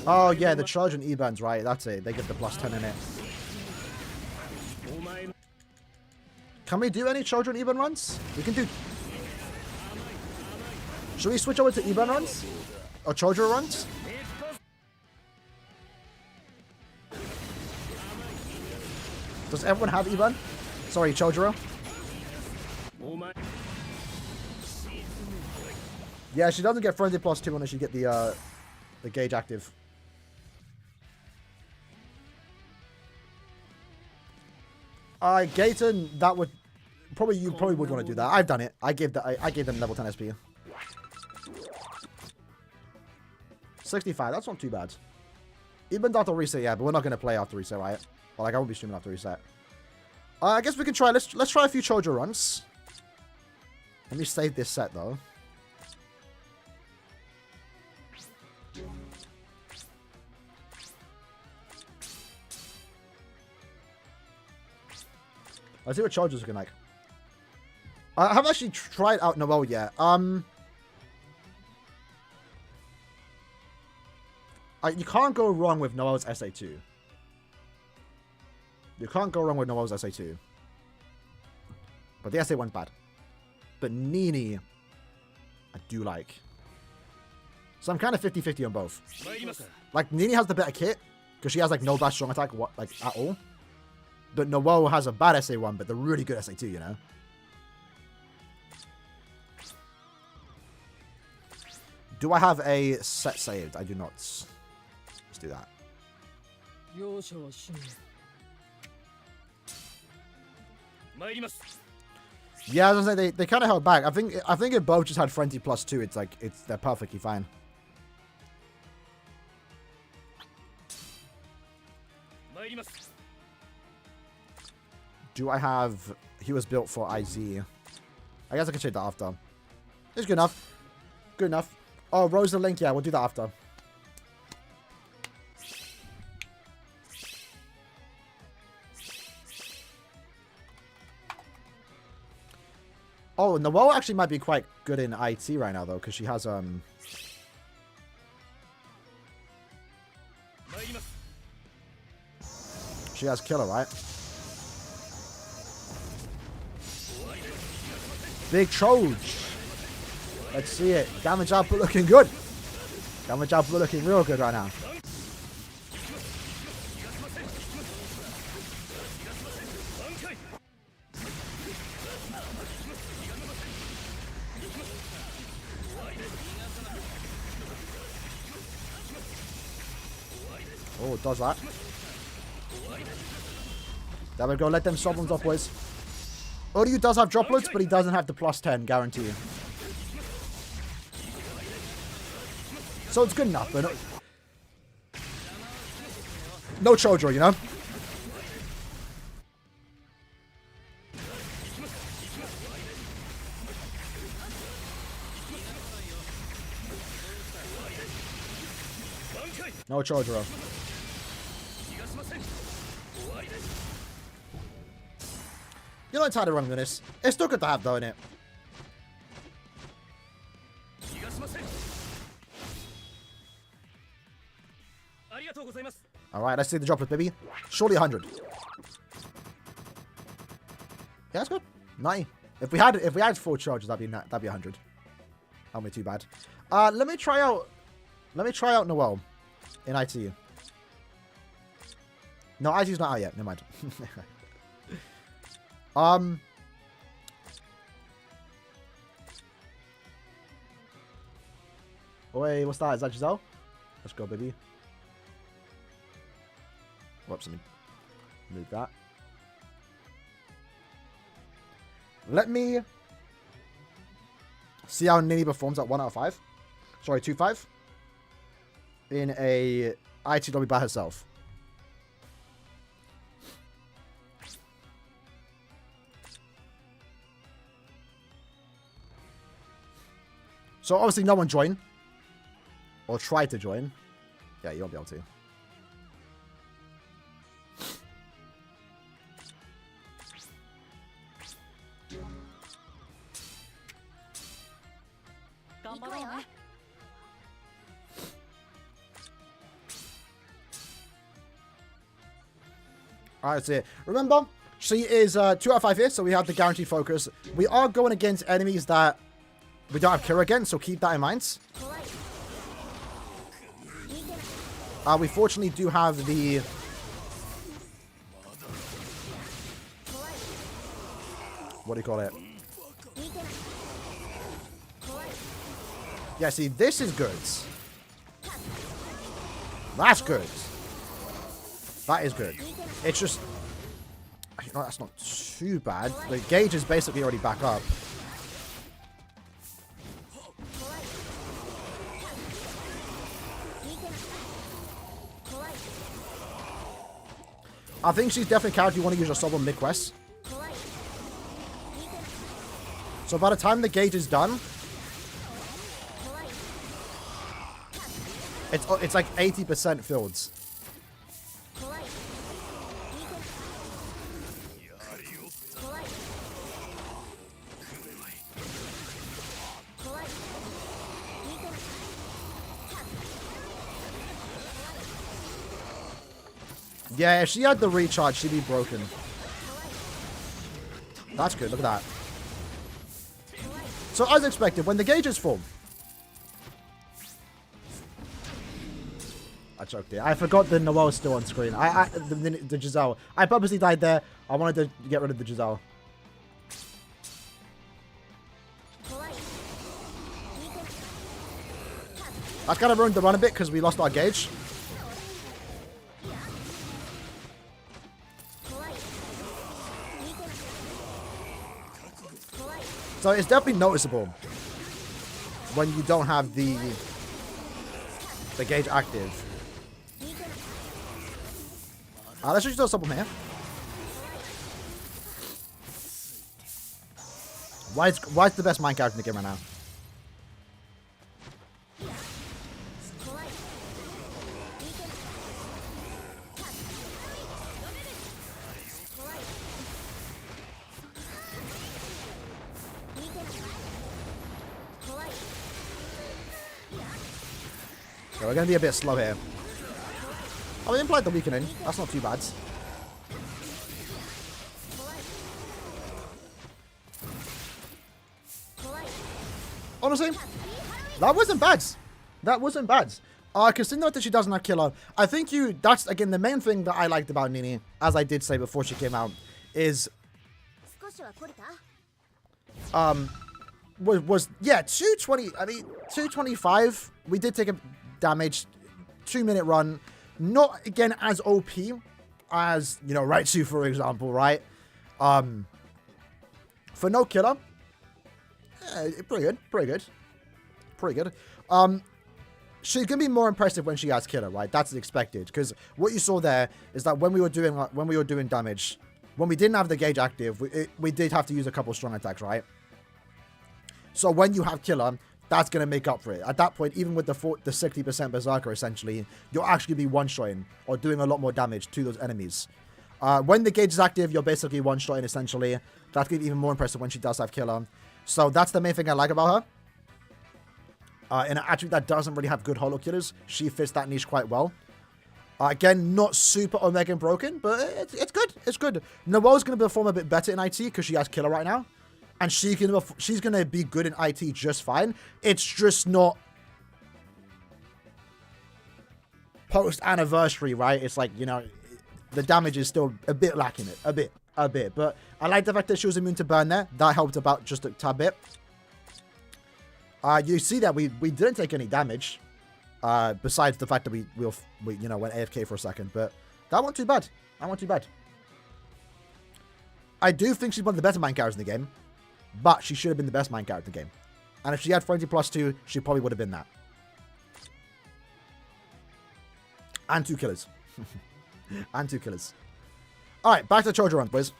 Oh yeah, the charge and E-bands, right? That's it. They get the plus 10 in it. Can we do any charge and E-band runs? We can do. Should we switch over to E-band runs or charger runs? Does everyone have E-band? Sorry, Chojuro. Yeah, she doesn't get frenzy plus 2 unless you get the gauge active. Gaten, that would probably you probably would want to do that. I've done it. I gave them level 10 SP. 65. That's not too bad. Even after reset, yeah, but we're not gonna play after reset, right? Well, like I won't be streaming after reset. I guess we can try. Let's try a few Chojo runs. Let me save this set though. Let's see what Chojo's looking like. I haven't actually tried out Noel yet. You can't go wrong with Noel's SA2. You can't go wrong with Noel's SA2. But the SA1's bad. But Nini, I do like. So I'm kind of 50-50 on both. Like, Nini has the better kit, because she has, like, no bad strong attack, at all. But Noel has a bad SA1, but the really good SA2, you know? Do I have a set saved? I do not. Let's do that. Yeah, I was gonna say they kind of held back. I think if both just had frenzy plus 2, it's like they're perfectly fine. Do I have? He was built for IZ. I guess I can check that after. It's good enough. Good enough. Oh, Rose the Link. Yeah, we'll do that after. Oh, Noelle actually might be quite good in IT right now, though, because she has, she has killer, right? Big Troj. Let's see it. Damage output looking good. Damage output looking real good right now. Oh, it does that. There we go. Let them sovereigns off, boys. Oryu does have droplets, but he doesn't have the plus 10, guarantee you. So it's good enough, but no Chojo, you know? No Chojo. You're not tired of running this. It's still good to have, though, innit? Alright, let's see the droplet, baby. Surely 100. Yeah, that's good. 90. If we had 4 charges, that'd be 100. That'd be too bad. Let me try out Noelle in IT. No, IT's not out yet. Never mind. Wait, what's that? Is that Giselle? Let's go, baby. Whoops, let me move that. Let me see how Nini performs at 1 out of 5. Sorry, 2-5. In a IT lobby by herself. So obviously no one join. Or try to join. Yeah, you won't be able to. Alright, that's it. Remember, she is 2 out of 5 here, so we have the guaranteed focus. We are going against enemies that we don't have Kira again, so keep that in mind. We fortunately do have the... What do you call it? Yeah, see, this is good. That's good. That is good. It's just... You know, that's not too bad. The gauge is basically already back up. I think she's definitely a character you want to use your sub on mid-quest. So by the time the gauge is done, it's like 80% filled. Yeah, if she had the recharge, she'd be broken. That's good, look at that. So as expected, when the gauge is full... I choked it. I forgot the Noelle is still on screen. The Giselle. I purposely died there. I wanted to get rid of the Giselle. That's kind of ruined the run a bit because we lost our gauge. So it's definitely noticeable when you don't have the gauge active. Let's just do something here. Why is the best mine character in the game right now? So we're going to be a bit slow here. Oh, we implied the weakening. That's not too bad. Honestly, that wasn't bad. That wasn't bad. Considering that she doesn't have killer, I think that's, again, the main thing that I liked about Nini, as I did say before she came out, is... yeah, 220, I mean, 225. We did take a damage, 2-minute run. Not, again, as OP as, you know, Raitsu, for example, right? For no killer, pretty good, pretty good, pretty good. She's gonna be more impressive when she has killer, right? That's expected, because what you saw there is that when we were doing damage, when we didn't have the gauge active, we did have to use a couple strong attacks, right? So when you have killer, that's going to make up for it. At that point, even with the 60% Berserker, essentially, you'll actually be one-shotting or doing a lot more damage to those enemies. When the gauge is active, you're basically one-shotting, essentially. That's going to be even more impressive when she does have killer. So that's the main thing I like about her. In an attribute that doesn't really have good holo killers, she fits that niche quite well. Again, not super Omega and broken, but it's good. It's good. Noelle's going to perform a bit better in IT because she has killer right now. And she's going to be good in IT just fine. It's just not post-anniversary, right? It's like, you know, the damage is still a bit lacking it. A bit. But I like the fact that she was immune to burn there. That helped about just a tad bit. You see that we didn't take any damage. Besides the fact that we you know, went AFK for a second. But That wasn't too bad. That wasn't too bad. I do think she's one of the better main characters in the game, but she should have been the best main character in the game. And if she had frenzy +2, she probably would have been that. And 2 killers. And 2 killers. Alright, back to the Chojo run, boys.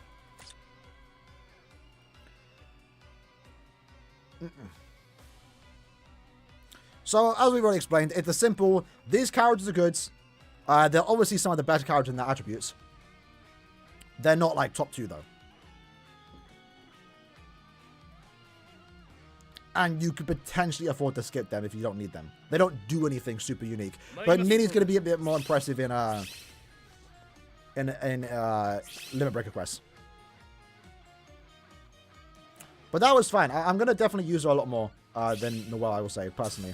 So, as we've already explained, it's a simple, these characters are good. They're obviously some of the better characters in their attributes. They're not like top 2 though. And you could potentially afford to skip them if you don't need them. They don't do anything super unique. But Nini's going to be a bit more impressive in Limit Breaker Quest. But that was fine. I'm going to definitely use her a lot more than Noelle, I will say, personally.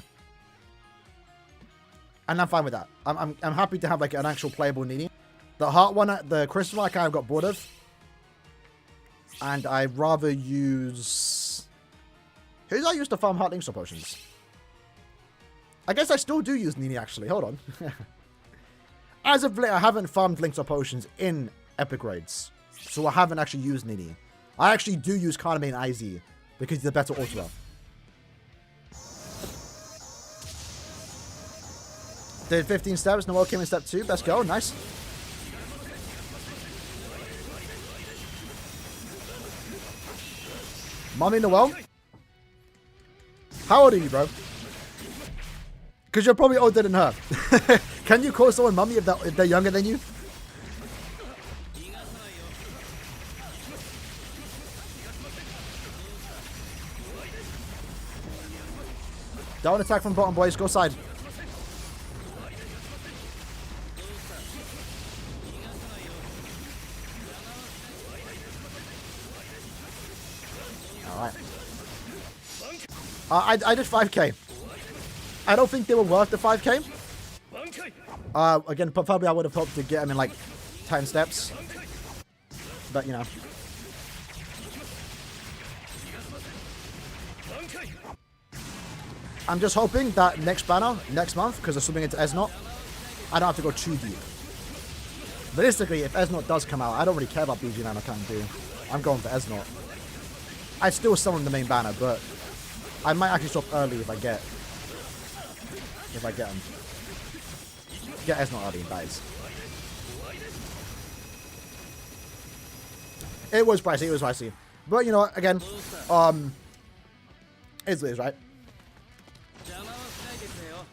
And I'm fine with that. I'm happy to have like an actual playable Nini. The heart one, the crystal one, I kind of got bored of. And I'd rather use... Who did I use to farm heart link potions? I guess I still do use Nini, actually. Hold on. As of late, I haven't farmed links potions in epic raids. So I haven't actually used Nini. I actually do use Kaname and IZ because he's a better auto. Did 15 steps. Noelle came in step 2. Let's go. Nice. Mommy Noelle. How old are you, bro? Because you're probably older than her. Can you call someone mommy if they're younger than you? Down attack from bottom, boys. Go side. Alright. I did 5k. I don't think they were worth the 5k. Again, probably I would have hoped to get them in like 10 steps. But, you know. I'm just hoping that next banner, next month, because they're swimming into Esnot, I don't have to go too deep. Realistically, if Esnot does come out, I don't really care about BG9 I can't do. I'm going for Esnot. I still summon the main banner, but I might actually stop early if I get them. Get Esnot early, guys. It was pricey, But, you know, again, it's what it is, right?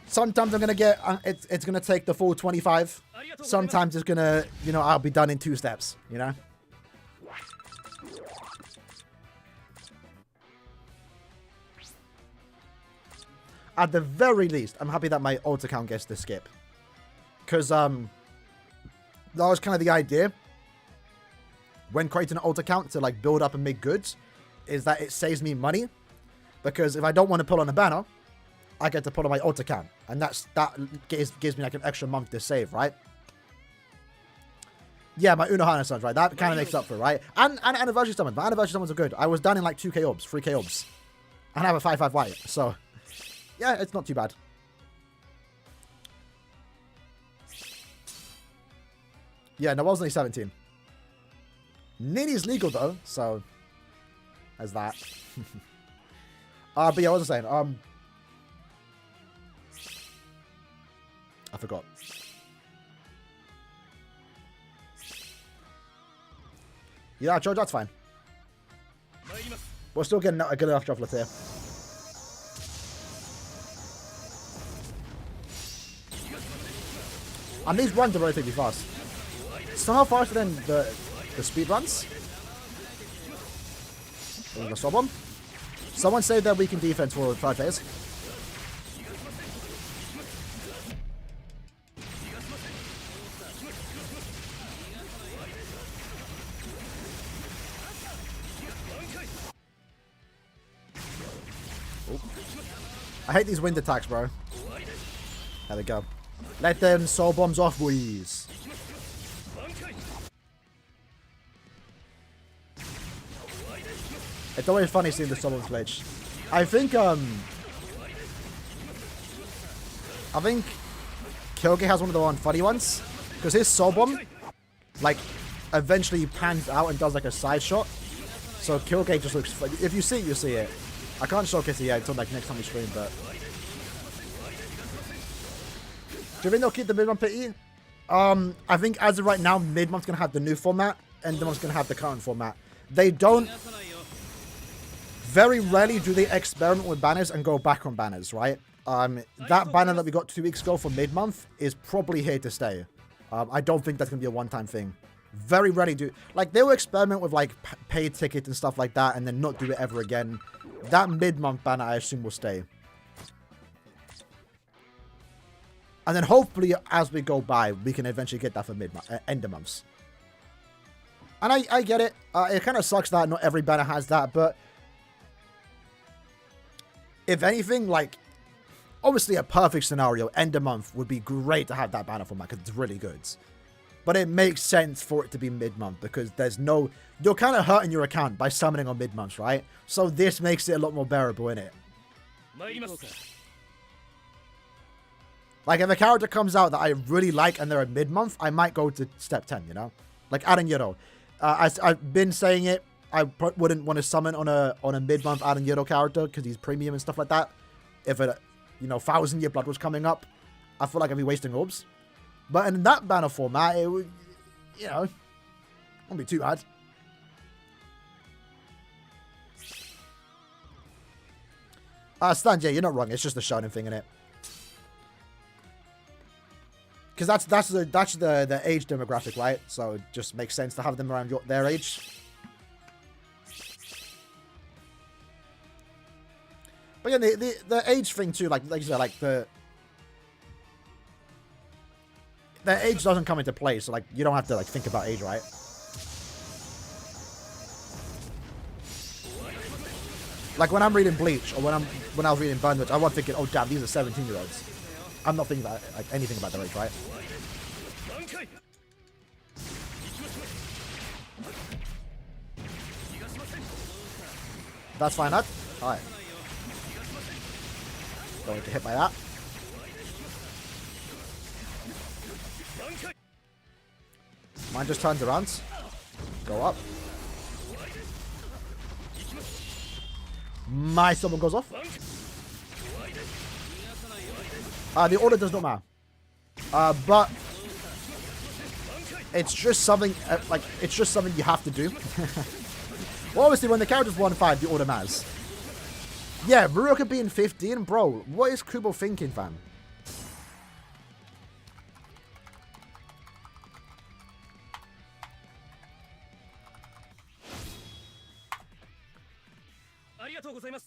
Sometimes I'm going to get, it's going to take the full 25. Sometimes it's going to, you know, I'll be done in 2 steps, you know? At the very least, I'm happy that my ult account gets the skip. Because, that was kind of the idea. When creating an ult account to, like, build up and make goods, is that it saves me money. Because if I don't want to pull on a banner, I get to pull on my ult account. And that gives me, like, an extra month to save, right? Yeah, my Unohana summons, right? That kind of makes up for it, right? And anniversary summons. My anniversary summons are good. I was done in, like, 2k orbs, 3k orbs. And I have a 5/5 white, so... Yeah, it's not too bad. Yeah, no, I was only 17. Nini's legal, though, so... There's that. But yeah, what was I saying? I forgot. Yeah, George, that's fine. We're still getting a good enough droplet here. And these runs are relatively fast. Somehow faster than the speed runs. The stop one. Someone saved their weakened defense for 3rd phase. Oh. I hate these wind attacks, bro. There we go. Let them soul bombs off, boys. It's always funny seeing the soul bombs glitch. I think Kyoge has one of the funny ones. Because his soul bomb, like, eventually pans out and does like a side shot. So kill gauge just looks. If you see it, you see it. I can't showcase it yet until like next time we stream, but. Do you think they'll keep the mid-month pity? I think as of right now, mid-month's gonna have the new format, and end-month's gonna have the current format. They don't. Very rarely do they experiment with banners and go back on banners, right? That banner that we got 2 weeks ago for mid-month is probably here to stay. I don't think that's gonna be a one-time thing. Very rarely do. Like, they will experiment with like paid tickets and stuff like that, and then not do it ever again. That mid-month banner, I assume, will stay. And then hopefully, as we go by, we can eventually get that for end of months. And I get it. It kind of sucks that not every banner has that, but if anything, like, obviously a perfect scenario, end of month would be great to have that banner format because it's really good. But it makes sense for it to be mid-month because there's no... You're kind of hurting your account by summoning on mid-months, right? So this makes it a lot more bearable, innit? Like, if a character comes out that I really like and they're a mid-month, I might go to step 10, you know? Like, Aaroniero. As I've been saying it, I wouldn't want to summon on a mid-month Aaroniero character because he's premium and stuff like that. If a, 1,000-year blood was coming up, I feel like I'd be wasting orbs. But in that banner format, it would, wouldn't be too bad. Stan, yeah, you're not wrong. It's just the shonen thing, innit? Because that's the age demographic, right? So it just makes sense to have them around their age. But yeah, the age thing too, like you said, like the age doesn't come into play, so like you don't have to like think about age, right? Like when I'm reading Bleach or when I was reading Burnwitch, I wasn't thinking, oh damn, these are 17-year-olds. I'm not thinking about like anything about their age, right? That's fine, Hut. Alright. Don't get hit by that. Mine just turns around. Go up. My summon goes off. The order does not matter. But it's just something it's just something you have to do. Well, obviously when the character's 1-5, the order matters. Yeah, Ruroka being 15, bro. What is Kubo thinking, fam?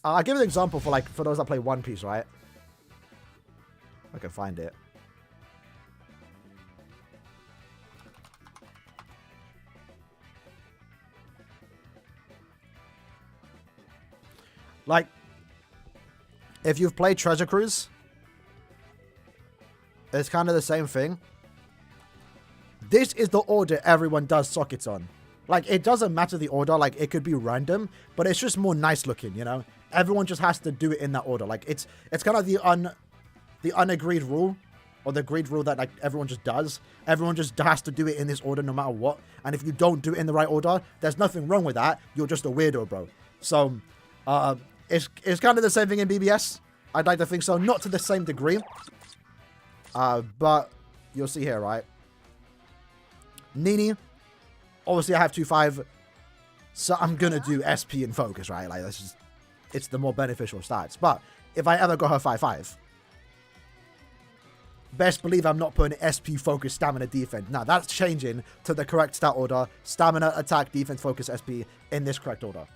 I'll give an example for those that play One Piece, right? I can find it. Like, if you've played Treasure Cruise, it's kind of the same thing. This is the order everyone does sockets on. Like, it doesn't matter the order. Like, it could be random, but it's just more nice looking, you know? Everyone just has to do it in that order. Like, it's kind of the unagreed rule, or the agreed rule that, like, everyone just does. Everyone just has to do it in this order no matter what. And if you don't do it in the right order, there's nothing wrong with that. You're just a weirdo, bro. So, it's kind of the same thing in BBS. I'd like to think so. Not to the same degree. But you'll see here, right? Nini. Obviously, I have 2-5. So I'm going to do SP and focus, right? Like, this is... It's the more beneficial stats. But if I ever got her 5-5, best believe I'm not putting SP, focus, stamina, defense. Now, that's changing to the correct stat order. Stamina, attack, defense, focus, SP in this correct order.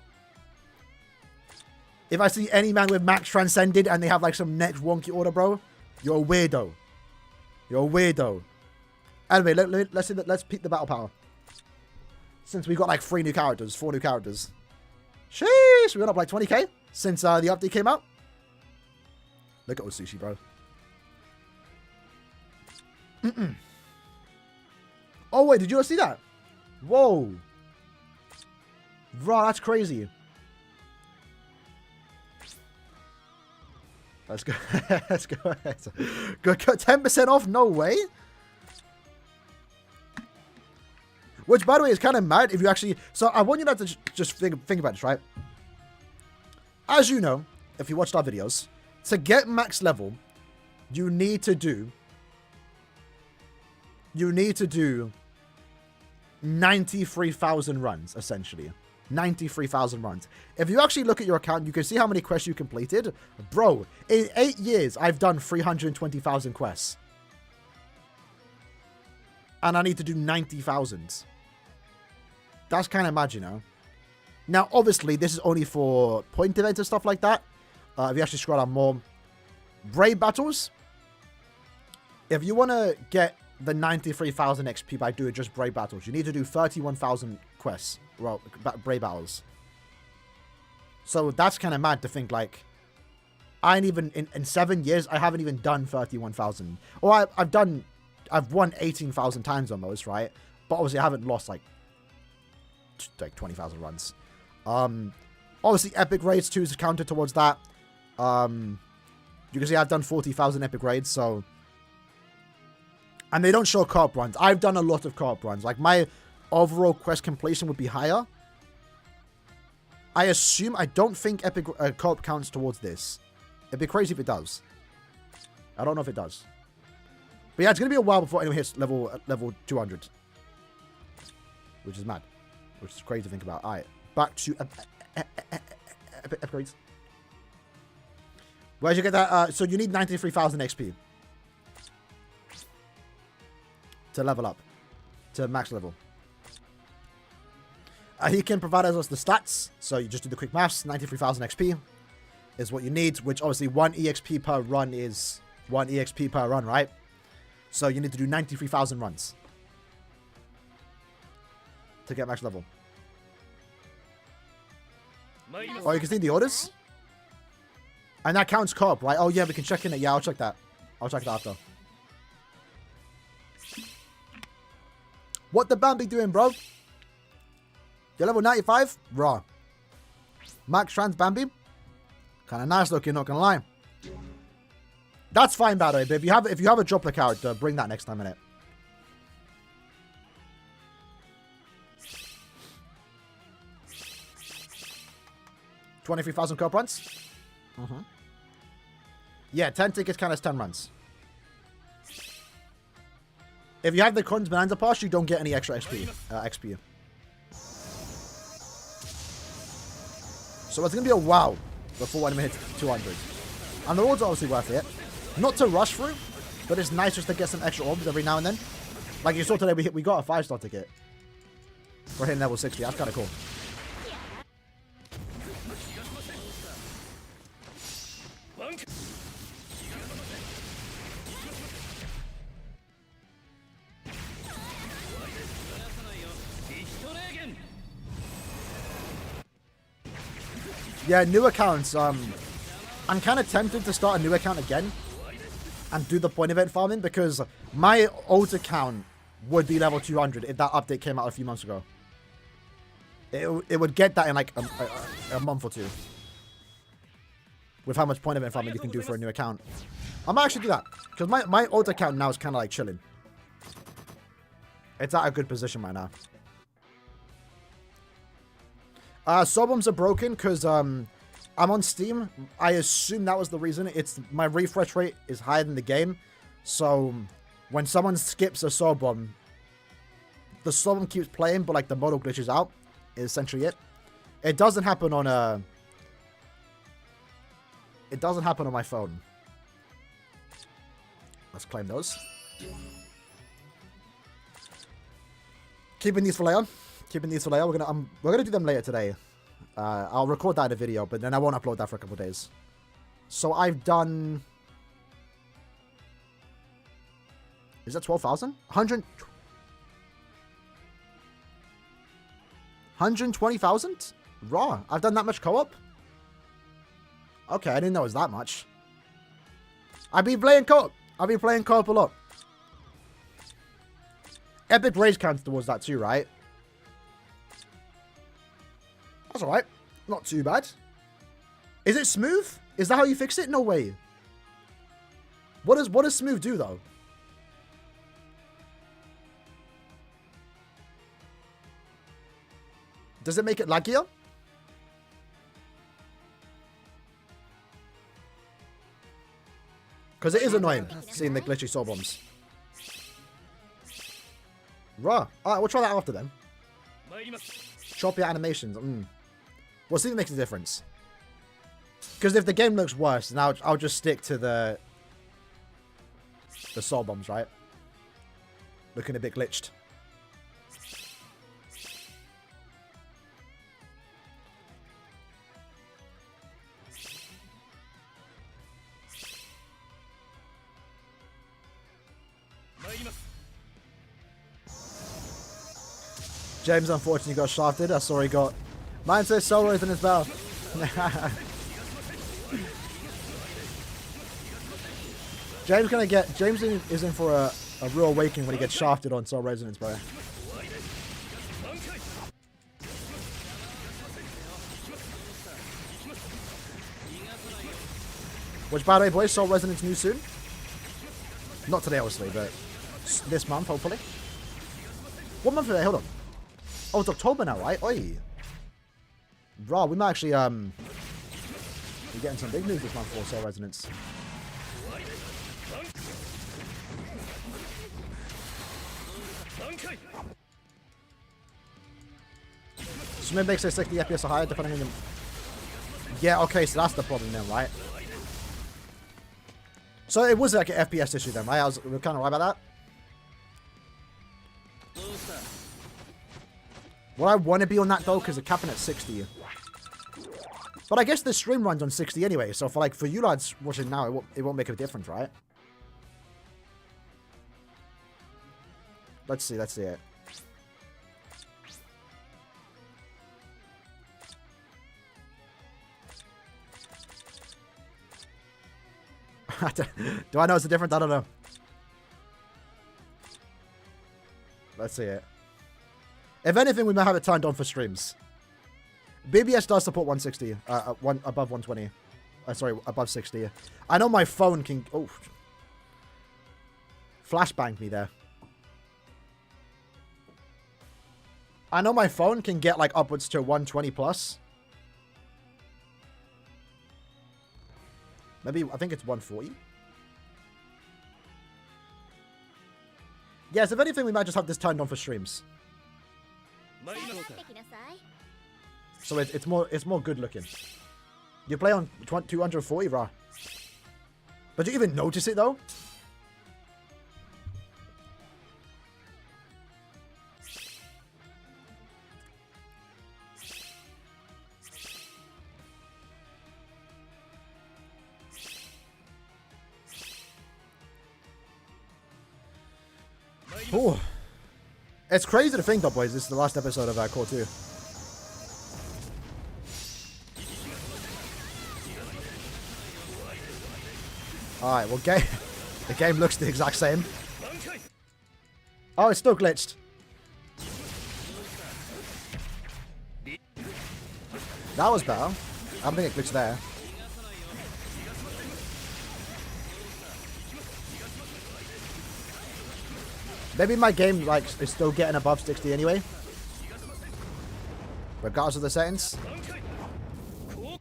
If I see any man with max transcended and they have like some next wonky order, bro, you're a weirdo. You're a weirdo. Anyway, let's peek the battle power. Since we got like 4 new characters. Sheesh, we went up like 20k since the update came out. Look at Osushi, bro. Oh, wait, did you see that? Whoa. Bro, that's crazy. Let's go. Let's go ahead. Go 10% off? No way. Which, by the way, is kind of mad if you actually... So I want you to just think about this, right? As you know, if you watched our videos, to get max level, you need to do 93,000 runs, essentially. 93,000 runs. If you actually look at your account, you can see how many quests you completed. Bro, in 8 years, I've done 320,000 quests. And I need to do 90,000. That's kind of mad, you know. Now, obviously, this is only for point events and stuff like that. If you actually scroll down more. Brave battles. If you want to get the 93,000 XP by doing just brave battles, you need to do 31,000 quests. Well, brave battles. So that's kind of mad to think, like, I ain't even, in 7 years, I haven't even done 31,000. Or I've won 18,000 times on those, right? But obviously I haven't lost, like 20,000 runs. Obviously epic raids too is counted towards that. You can see I've done 40,000 epic raids, so... And they don't show co-op runs. I've done a lot of co-op runs. Like, my overall quest completion would be higher. I assume, I don't think epic co-op counts towards this. It'd be crazy if it does. I don't know if it does. But yeah, it's going to be a while before anyone hits level 200. Which is mad. Which is crazy to think about. Alright, back to upgrades. Where'd you get that? So you need 93,000 XP. To level up. To max level. He can provide us the stats. So you just do the quick maths. 93,000 XP is what you need. Which obviously 1 EXP per run is 1 EXP per run, right? So you need to do 93,000 runs. To get max level. Oh, you can see the orders? And that counts co-op, right? Oh yeah, we can check in it. Yeah, I'll check that. I'll check that after. What the Bambi doing, bro? You're level 95? Raw. Max Trans Bambi? Kind of nice looking, not gonna lie. That's fine, by the way, but if you have a droplet character, bring that next time, innit? $23,000 co-op runs? Yeah, 10 tickets count as 10 runs. If you have the Coins Bonanza Pass, you don't get any extra XP. So it's going to be a while before one of them hits 200. And the rewards are obviously worth it. Not to rush through, but it's nice just to get some extra orbs every now and then. Like you saw today, we got a 5-star ticket. We're hitting level 60. That's kind of cool. Yeah, new accounts. I'm kind of tempted to start a new account again and do the point event farming because my old account would be level 200 if that update came out a few months ago. It would get that in like a month or two. With how much point event farming you can do for a new account. I might actually do that because my old account now is kind of like chilling. It's at a good position right now. Sobums are broken because I'm on Steam. I assume that was the reason. It's my refresh rate is higher than the game. So when someone skips a Sobum, the Sobum keeps playing, but like the model glitches out. Is essentially it. It doesn't happen on my phone. Let's claim those. Keeping these for later. We're gonna do them later today. I'll record that in a video, but then I won't upload that for a couple of days. So I've done. Is that 12,000? 120,000? Raw. I've done that much co-op? Okay, I didn't know it was that much. I've been playing co-op. A lot. Epic Rage counts towards that too, right? That's alright. Not too bad. Is it smooth? Is that how you fix it? No way. What does smooth do though? Does it make it laggier? Because it is annoying seeing the glitchy soul bombs. Bruh. Alright, we'll try that after then. Choppy animations. We'll see if it makes a difference. Because if the game looks worse, then I'll just stick to the soul bombs, right? Looking a bit glitched. James unfortunately got shafted. I saw he got... Mine says solo is in his bell. James is in for a real awakening when he gets shafted on Soul Resonance, bro. Which, by the way, boys, Soul Resonance new soon. Not today, obviously, but this month, hopefully. What month is it? Hold on. Oh, it's October now, right? Oi. Bro, we might actually, be getting some big news this month for Soul Resonance. So maybe makes it 60 FPS or higher, depending on the... Yeah, okay, so that's the problem then, right? So it was like an FPS issue then, right? We're kind of right about that. Well, I want to be on that though, because it's capping at 60. But I guess the stream runs on 60 anyway, so for you lads watching now, it won't make a difference, right? Let's see it. Do I know it's a difference? I don't know. Let's see it. If anything, we might have it turned on for streams. BBS does support 160, above 120. Sorry, above 60. I know my phone can... Oh. Flashbanged me there. I know my phone can get like upwards to 120 plus. Maybe, I think it's 140. Yes, if anything, we might just have this turned on for streams. So it's more good looking. You play on 240, rah. But do you even notice it though? Ooh. It's crazy to think though, boys. This is the last episode of Core 2. Alright, well, the game looks the exact same. Oh, it's still glitched. That was better. I don't think it glitched there. Maybe my game is still getting above 60 anyway. Regardless of the settings. Oh,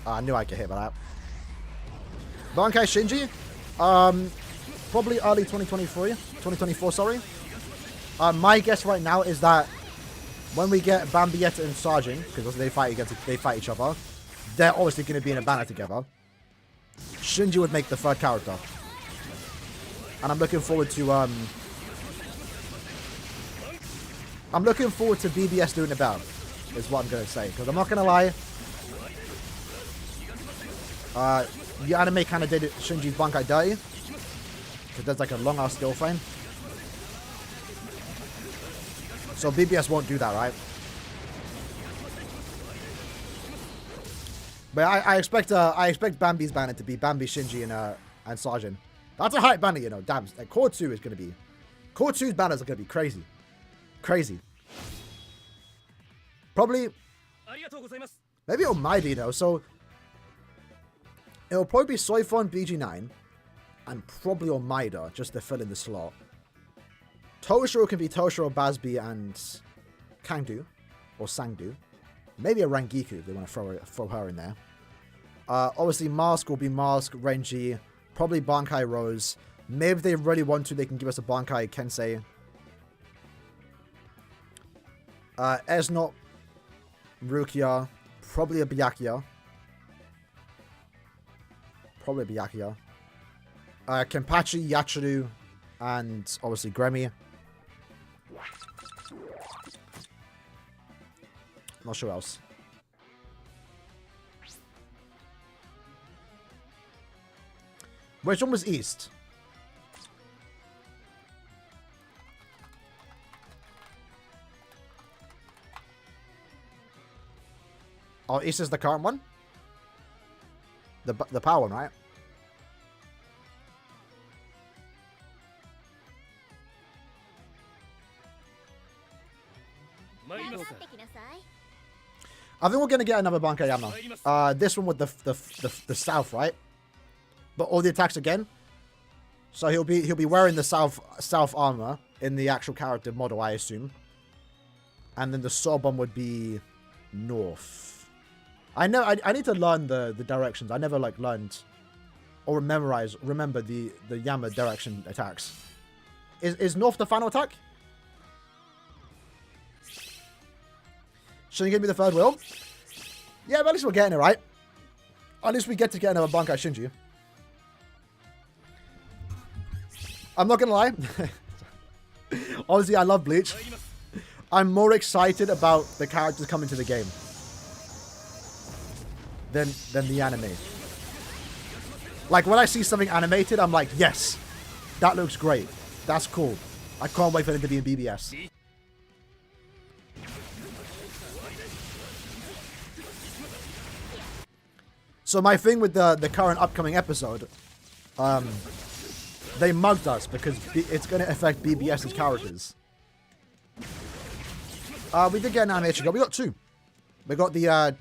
I knew I'd get hit by that. Bankai Shinji. Probably early 2024, sorry. My guess right now is that when we get Bambietta and Sajin, because they fight each other, they're obviously going to be in a banner together. Shinji would make the third character. And I'm looking forward to BBS doing the battle, is what I'm going to say. Because I'm not going to lie, the anime kind of did Shinji's Bankai dirty. Because there's like a long ass skill frame. So BBS won't do that, right? But I expect Bambi's banner to be Bambi, Shinji, and Sajin. That's a hype banner, you know. Damn, like Core 2 is going to be... Core 2's banners are going to be crazy. Crazy. Probably... Maybe Almighty, you know. So... It'll probably be Soifon, BG9. And probably Almeida, just to fill in the slot. Toshiro can be Toshiro, Basby, and Kangdu or Sangdu. Maybe a Rangiku if they want to throw her in there. Obviously, Mask will be Mask, Renji, probably Bankai Rose. Maybe if they really want to, they can give us a Bankai Kensei. Esnot, Rukia, probably a Byakuya. Kenpachi, Yachiru, and obviously Gremmy. Not sure else. Which one was East? Oh, East is the current one? The power one, right? I think we're gonna get another Bankai Yama. This one with the south, right? But all the attacks again. So he'll be wearing the south armor in the actual character model, I assume. And then the sword bomb would be north. I know I need to learn the directions. I never like learned or remember the Yama direction attacks. Is north the final attack? Shouldn't you give me the third wheel? Yeah, but at least we're getting it right. At least we get to get another Bankai Shinji. I'm not gonna lie. Honestly, I love Bleach. I'm more excited about the characters coming to the game than the anime. Like, when I see something animated, I'm like, yes, that looks great. That's cool. I can't wait for them to be in BBS. So my thing with the current upcoming episode, they mugged us because it's going to affect BBS's characters. We did get an anime Ichigo. We got two. We got the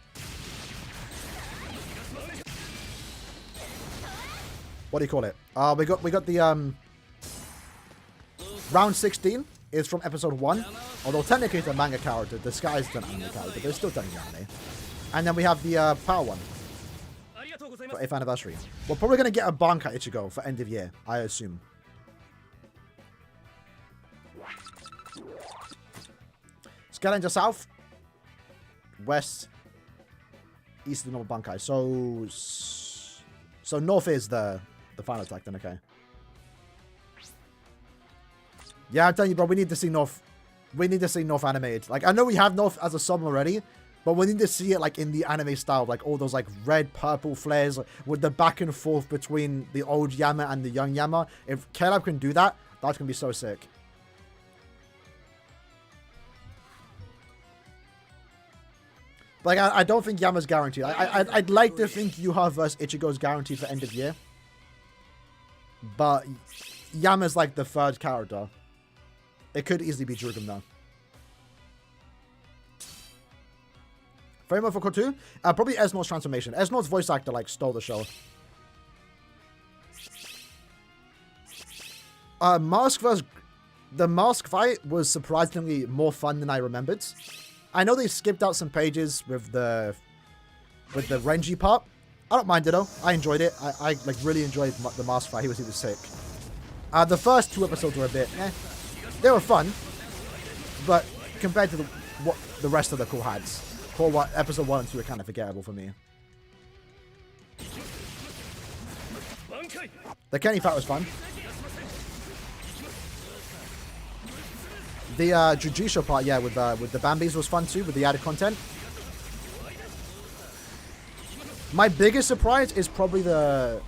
what do you call it? We got the round 16 is from episode 1. Although technically it's a manga character, the Sky is an anime character, but it's still technically anime. And then we have the power one for 8th anniversary. We're probably going to get a Bankai Ichigo for end of year, I assume. Scavenger south, west, east of the normal Bankai. So north is the final attack then, okay. Yeah, I'm telling you, bro, we need to see north. We need to see north animated. Like, I know we have north as a sub already, but we need to see it like in the anime style, like all those like red, purple flares with the back and forth between the old Yama and the young Yama. If Caleb can do that, that's gonna be so sick. Like, I don't think Yama's guaranteed. I'd like to think Yuha vs Ichigo's guaranteed for end of year. But Yama's like the third character. It could easily be Jurgen though. Framework for Kotu? Probably Esnot's transformation. Esnot's voice actor like stole the show. The Mask fight was surprisingly more fun than I remembered. I know they skipped out some pages with the Renji part. I don't mind it though. I enjoyed it. I like really enjoyed the Mask fight. He was sick. The first 2 episodes were a bit they were fun, but compared to what the rest of the cool hads, episode 1 and 2 are kind of forgettable for me. The Kenny fight was fun. The Jujutsu part, yeah, with the Bambis was fun too, with the added content. My biggest surprise is probably the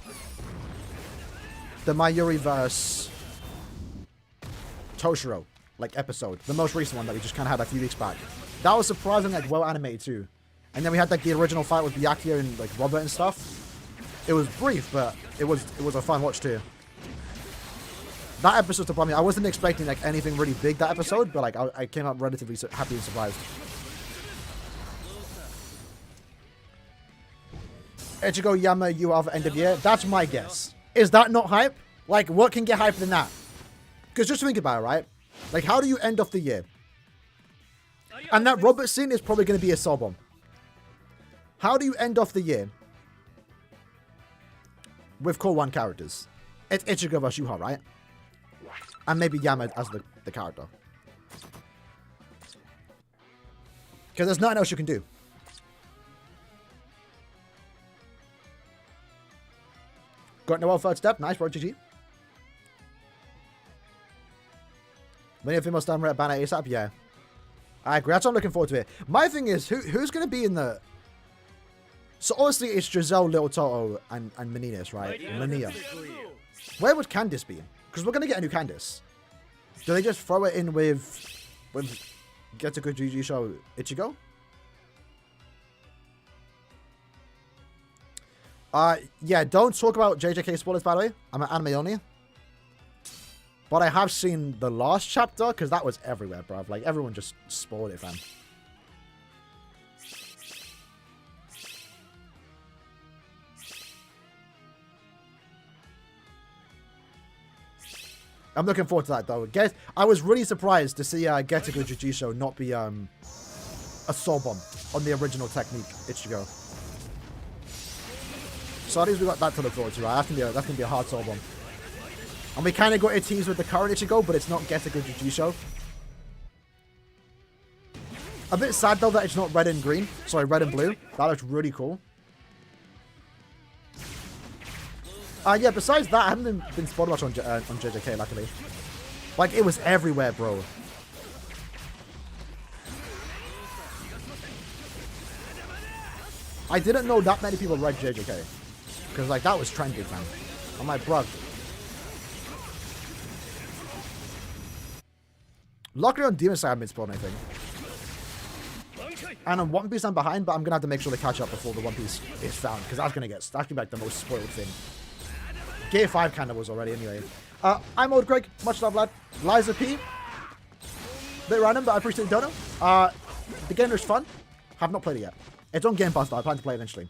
Mayuri vs Toshiro like episode, the most recent one that we just kind of had a few weeks back. That was surprisingly like well animated too. And then we had like the original fight with Byakuya and like Robert and stuff. It was brief, but it was a fun watch too. That episode surprised me. I wasn't expecting like anything really big that episode, but like I came out relatively happy and surprised. Ichigo Yama UR for end of year. That's my guess. Is that not hype? Like, what can get hype than that? Because just think about it, right? Like, how do you end off the year? And that robot scene is probably going to be a soul bomb. How do you end off the year with core 1 characters? It's Ichigo vs Yuha, right? And maybe Yama as the character. Because there's nothing else you can do. Got Noel third step. Nice, bro. GG. Many of them must red banner ASAP. Yeah. I agree. That's what I'm looking forward to it. My thing is, who's going to be in the... So obviously it's Giselle, Little Toto, and Meninas, right? Mania. Where would Candice be? Because we're going to get a new Candice. Do they just throw it in with Get a Good GG Show Ichigo? Yeah, don't talk about JJK spoilers, by the way. I'm an anime only. But I have seen the last chapter, because that was everywhere, bruv. Like, everyone just spoiled it, fam. I'm looking forward to that, though. I was really surprised to see Get a Good GG Show not be a soul bomb on the original technique, Ichigo. So at least we got that to look forward to, right? That's gonna be a hard soul bomb. And we kind of got a tease with the current Ichigo, but it's not Get a Good GG Show. A bit sad, though, that it's not red and green. Sorry, red and blue. That looks really cool. Yeah, besides that, I haven't been spoiled much on JJK, luckily. Like, it was everywhere, bro. I didn't know that many people read JJK. Because, like, that was trending, man. I'm like, bruh. Luckily on Demon Slayer I haven't been spoiled anything. And on One Piece I'm behind, but I'm going to have to make sure to catch up before the One Piece is found. Because that's going to be like the most spoiled thing. Gear 5 kind of was already anyway. I'm Old Greg. Much love, lad. Liza P. Bit random, but I appreciate the dono. The game is fun. Have not played it yet. It's on Game Pass, though. I plan to play it eventually.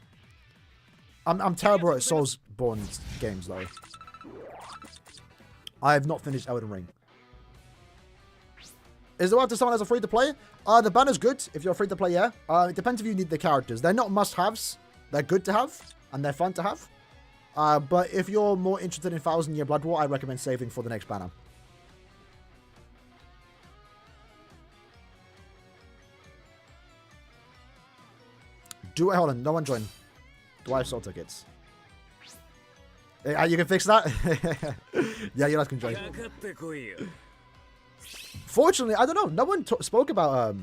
I'm terrible at Soulsborne games, though. I have not finished Elden Ring. Is it worth to someone as a free-to-play? The banner's good if you're free to play, yeah. It depends if you need the characters. They're not must-haves. They're good to have, and they're fun to have. But if you're more interested in 1000 Year Blood War, I recommend saving for the next banner. Hold on, no one join. Do I have soul tickets? You can fix that? Yeah, you guys can join. Fortunately, I don't know. No one spoke about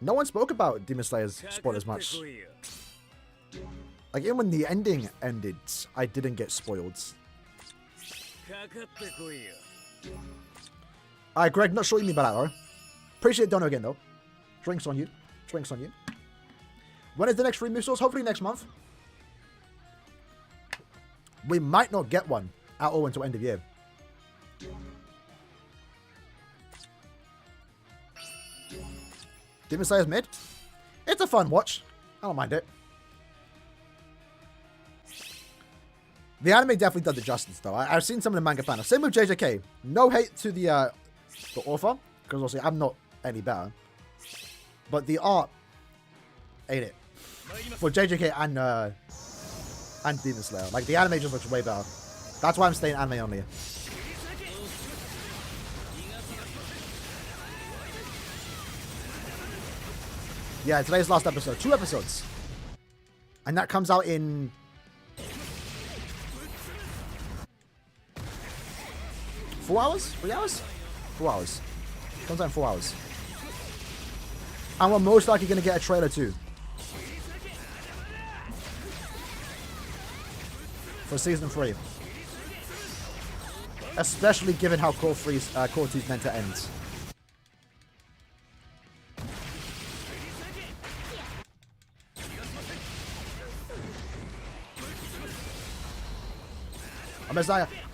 no one spoke about Demon Slayer's spoilers much. Like, even when the ending ended, I didn't get spoiled. Alright, Greg, not sure what you mean by that, though. Appreciate Dono again, though. Drinks on you. Drinks on you. When is the next free Musos? Hopefully next month. We might not get one at all until end of year. Demon Slayer's mid. It's a fun watch. I don't mind it. The anime definitely does the justice, though. I've seen some of the manga panels. Same with JJK. No hate to the author, because obviously I'm not any better. But the art ain't it for JJK and Demon Slayer. Like, the anime just looks way better. That's why I'm staying anime only. Yeah, today's last episode. 2 episodes. And that comes out in... 4 hours? 3 hours? 4 hours. Comes out in 4 hours. And we're most likely going to get a trailer too. For Season 3. Especially given how Core 2's meant to end.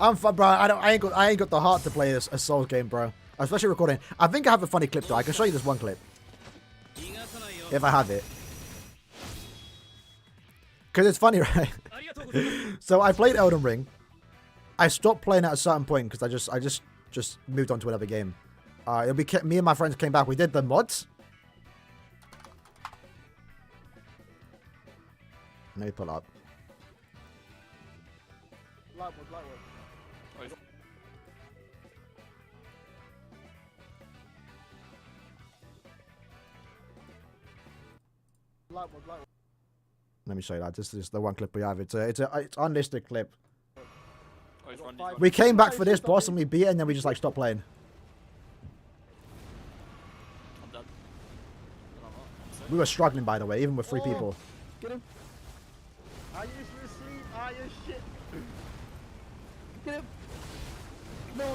I'm fun, bro. I ain't got the heart to play a Souls game, bro. Especially recording. I think I have a funny clip though. I can show you this one clip. If I have it. Because it's funny, right? So I played Elden Ring. I stopped playing at a certain point because I just moved on to another game. It'll be me and my friends came back. We did the mods. Let me pull up. Light one. Light one. Let me show you that. This is the one clip we have. It's unlisted clip. Oh, he's running. We came back for this boss and we beat it, and then we just like stopped playing. I'm done. We were struggling, by the way, even with 3 people. Get him. Are you asleep? Are you shit? Get him. No,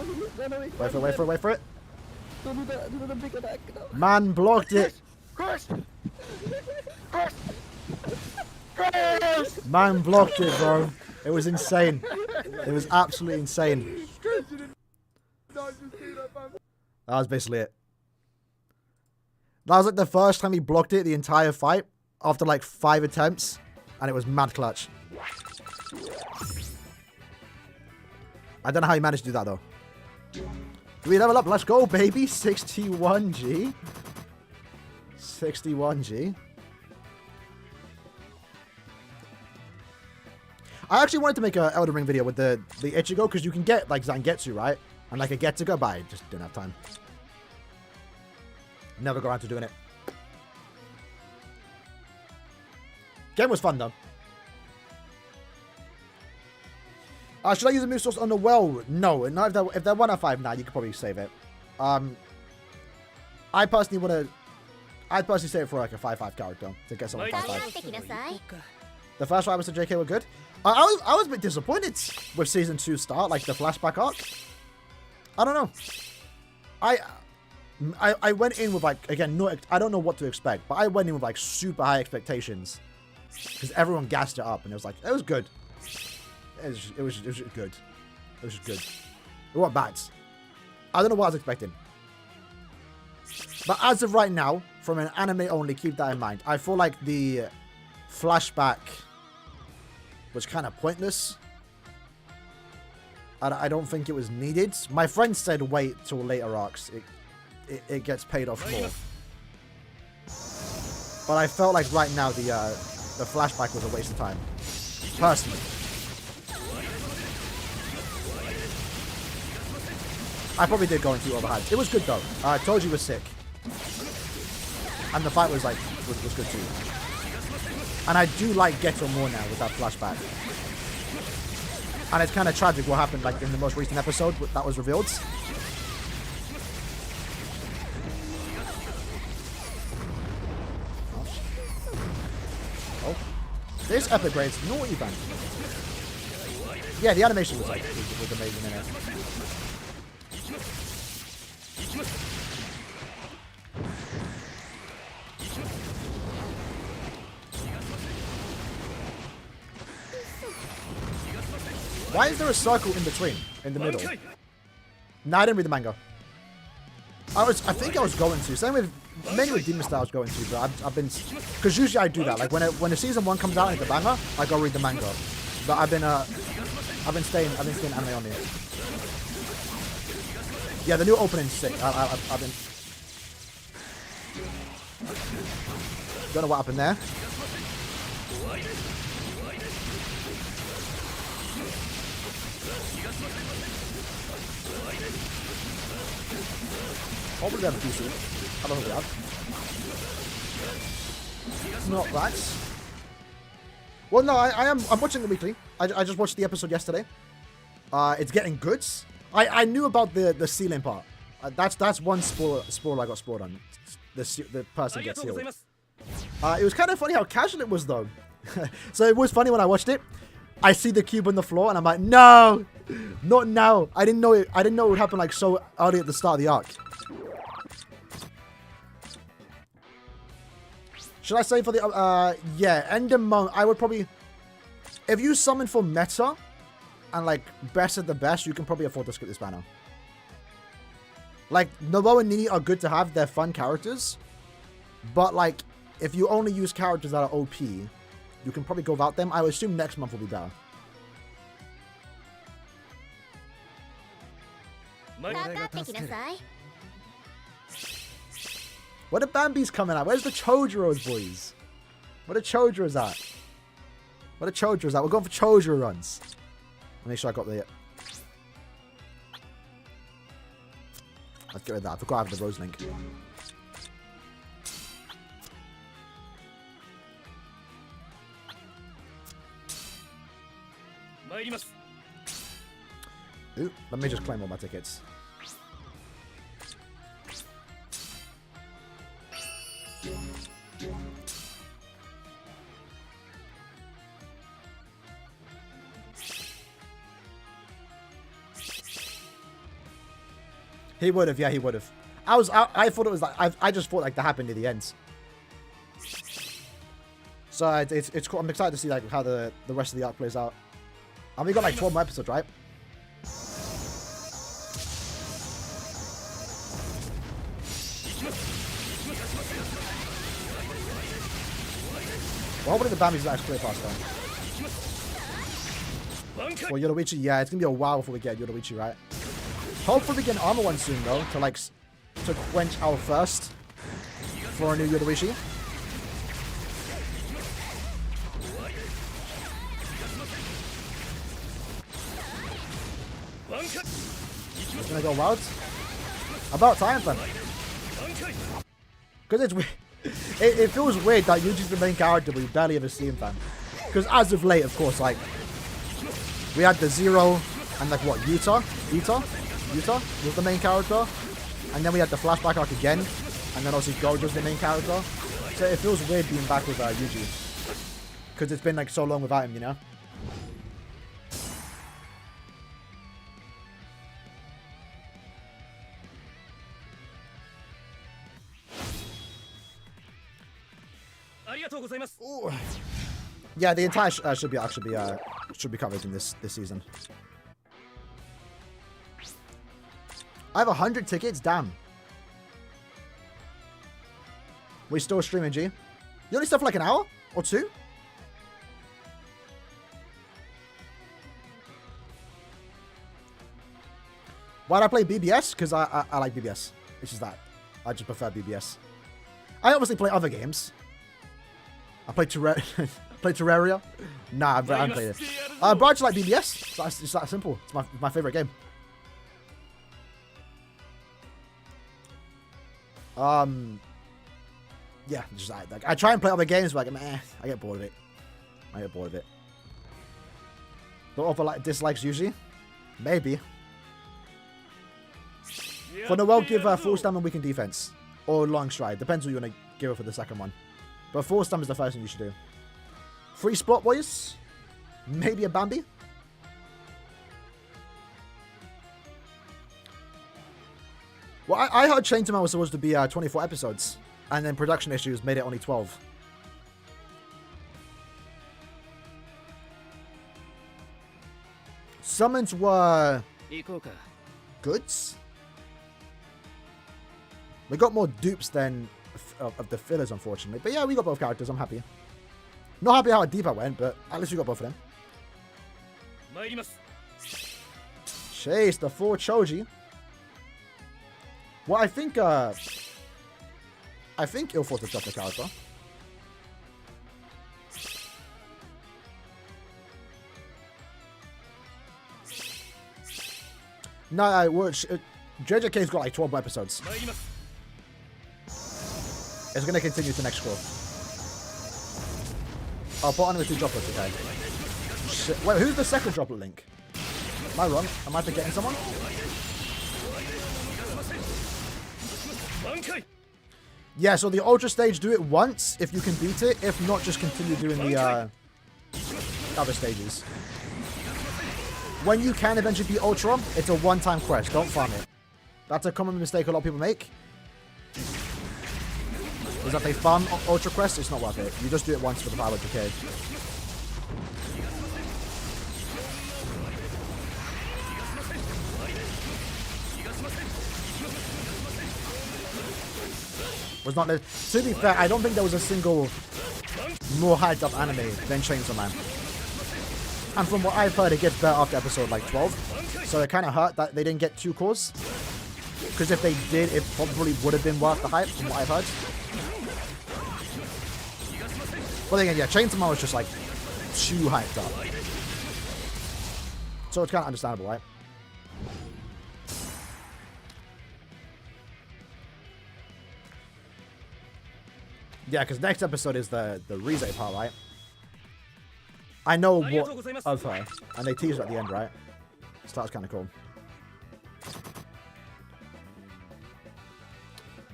Wait for it. Don't do that. Do the big attack. No. Man blocked it. Chris. Man blocked it, bro. It was insane. It was absolutely insane. That was basically it. That was like the first time he blocked it the entire fight after like 5 attempts, and it was mad clutch. I don't know how he managed to do that though. Do we level up? Let's go, baby. 61G. 61G. I actually wanted to make an Elden Ring video with the Ichigo, because you can get like Zangetsu, right? And like a Getsuga, but I just didn't have time. Never got around to doing it. Game was fun though. Should I use a move source on the well? No, if they're 1 out of 5 now, you could probably save it. I'd personally save it for like a 5/5 character to get someone 5/5. The first items to JK were good. I was a bit disappointed with Season 2 start, like the flashback arc. I don't know. I went in with like, again, I don't know what to expect, but I went in with like super high expectations. Because everyone gassed it up and it was like, it was good. It was good. It was just good. It wasn't bad. I don't know what I was expecting. But as of right now, from an anime only, keep that in mind. I feel like the flashback was kind of pointless. I don't think it was needed. My friend said wait till later arcs. It gets paid off more. But I felt like right now the flashback was a waste of time. Personally. I probably did go into overhand. It was good though. Toji was sick. And the fight was like was good too. And I do like Geto more now with that flashback. And it's kind of tragic what happened like in the most recent episode that was revealed. Oh. This epic grades naughty band. Yeah, the animation was like was amazing in it. Why is there a circle in between, in the middle? No, I didn't read the manga. I think I was going to. Same with mainly with Demon Slayer I was going to, but I've been, because usually I do that. Like when the season 1 comes out and it's a banger, I go read the manga. But I've been staying anime only. Yeah, the new opening's sick. I've been. Don't know what happened there. Probably have a PC. I don't know what we have. Not bad. Well, no, I'm watching it weekly. I just watched the episode yesterday. It's getting good. I knew about the sealing part. That's one spoiler I got spoiled on. The person gets sealed. It was kind of funny how casual it was though. So it was funny when I watched it. I see the cube on the floor and I'm like, no, not now. I didn't know it would happen like so early at the start of the arc. Should I say for the yeah, Endermon? I would probably, if you summon for meta and like best of the best, you can probably afford to skip this banner. Like Nobo and Nini are good to have; they're fun characters. But like, if you only use characters that are OP, you can probably go without them. I would assume next month will be better. Where the Bambi's coming at? Where's the Chojiros, boys? Where the Chojiros at? Where the Chojiros at? We're going for Chojiro runs. Make sure I got the... Let's get rid of that. I forgot I have the Rose Link. Ooh, let me just claim all my tickets. He would have, yeah, he would have. I thought it was like, I just thought like that happened near the end. So it's cool. I'm excited to see like how the rest of the arc plays out. And we got like 12 more episodes, right? Well, hopefully the Bambi's actually play faster. Well, Yoruichi, yeah, it's gonna be a while before we get Yoruichi, right? Hopefully we get an armor one soon though, to quench our thirst for a new Yoruichi. It's gonna go wild. About time, fam. Because it's weird. It feels weird that Yuji's the main character, but you barely ever see him, fam. Because as of late, of course, like we had the Zero and like what, Yuta was the main character, and then we had the flashback arc again, and then obviously Gojo's the main character. So it feels weird being back with Yuji, because it's been like so long without him, you know. Ooh. Yeah, the entire should be covered in this season. I have 100 tickets. Damn. We still streaming, G. You only stuff for like an hour or two. Why'd I play BBS? Because I like BBS. It's just that. I just prefer BBS. I obviously play other games. I play Terraria. Nah, I haven't played it. But I just like BBS. It's that simple. It's my favorite game. Yeah, just like I try and play other games, but like, meh, I get bored of it. Don't offer like dislikes usually. Maybe. For Noel, give full stam and weaken defense. Or long stride. Depends what you want to give her for the second one. But full stam is the first thing you should do. Free spot, boys. Maybe a Bambi. Well, I heard Chainsaw Man was supposed to be 24 episodes. And then production issues made it only 12. Summons were goods. We got more dupes than of the fillers, unfortunately. But yeah, we got both characters. I'm happy. Not happy how deep I went, but at least we got both of them. Chase the 4 Choji. Well, I think Ilfort has dropped the character. No, JJK's got like 12 more episodes. It's going to continue to next scroll. I'll put on with 2 droplets, okay. Shit. Wait, who's the second droplet link? Am I wrong? Am I forgetting someone? Yeah, so the Ultra stage, do it once if you can beat it. If not, just continue doing the other stages. When you can eventually beat Ultra, it's a one-time quest. Don't farm it. That's a common mistake a lot of people make. Is that they farm Ultra quests, it's not worth it. You just do it once for the 500k. Was not. To be fair, I don't think there was a single more hyped up anime than Chainsaw Man. And from what I've heard, it gets better after episode like 12. So it kind of hurt that they didn't get 2 cores. Because if they did, it probably would have been worth the hype, from what I've heard. But again, yeah, Chain Tomorrow is just like too hyped up. So it's kind of understandable, right? Yeah, because next episode is the Rise part, right? I know what of her, and they tease her at the end, right? So that's kind of cool.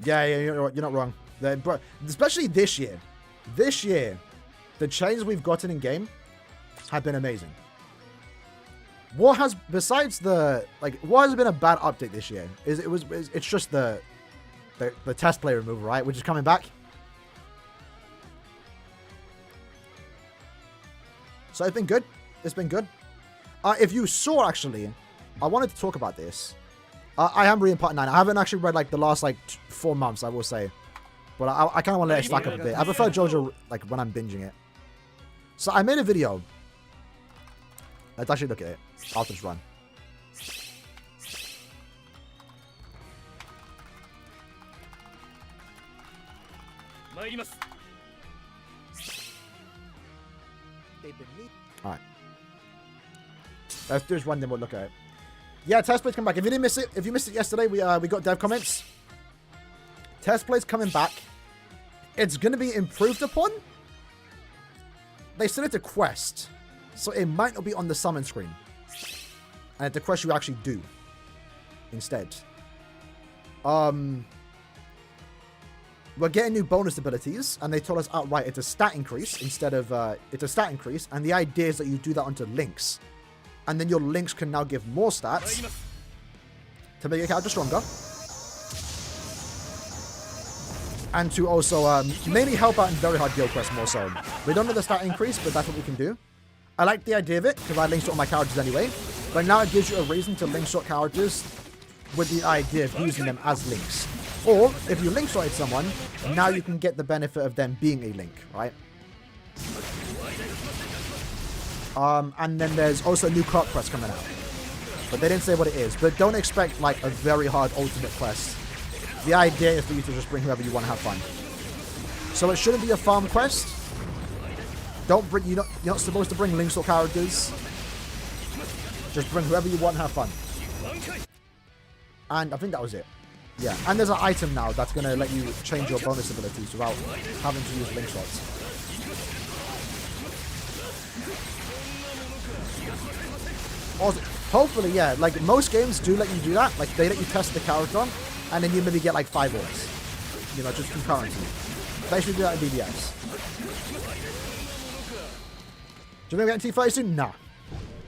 Yeah, you're not wrong. Especially this year. This year, the changes we've gotten in game have been amazing. What has, besides the, like, what has been a bad update this year? It's just the test play removal, right? Which is coming back. So it's been good. It's been good. If you saw, actually, I wanted to talk about this. I am reading part 9. I haven't actually read, like, the last, like, 4 months, I will say. But I kind of want to let it stack up a bit. I prefer JoJo, like, when I'm binging it. So I made a video. Let's actually look at it. After this run. Alright. Let's do this one, then we'll look at it. Yeah, test plays come back. If you didn't miss it, if you missed it yesterday, we got dev comments. Test plays coming back. It's gonna be improved upon. They set it to quest, so it might not be on the summon screen. And it's the quest you actually do instead. We're getting new bonus abilities, and they told us outright it's a stat increase instead of it's a stat increase, and the idea is that you do that onto links, and then your links can now give more stats to make your character stronger, and to also mainly help out in very hard guild quests more so. We don't know the stat increase, but that's what we can do. I like the idea of it because I link sort all my characters anyway, but now it gives you a reason to link sort characters with the idea of using them as links. Or, if you link sorted someone, now you can get the benefit of them being a link, right? And then there's also a new cart quest coming out. But they didn't say what it is. But don't expect, like, a very hard ultimate quest. The idea is for you to just bring whoever you want to have fun. So it shouldn't be a farm quest. Don't bring, you're not supposed to bring link sort characters. Just bring whoever you want and have fun. And I think that was it. Yeah, and there's an item now that's going to let you change your bonus abilities without having to use link slots. Also, hopefully, yeah, like most games do let you do that. Like they let you test the character, and then you maybe get like 5 orbs. You know, just concurrently. They actually do that in BBS. Do you think we're getting T30 soon? Nah.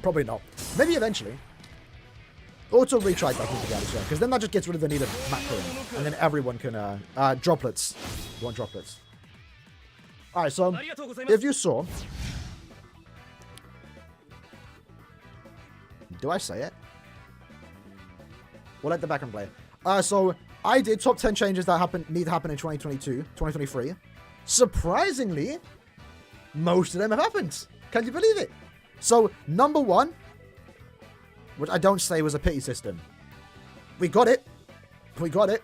Probably not. Maybe eventually. Auto retry back into that as well, because then that just gets rid of the need of macroing, and then everyone can droplets. You want droplets? All right, so if you saw, do I say it? We'll let the background play. So I did top 10 changes that need to happen in 2022, 2023. Surprisingly, most of them have happened. Can you believe it? So number 1. Which I don't say was a pity system. We got it. We got it.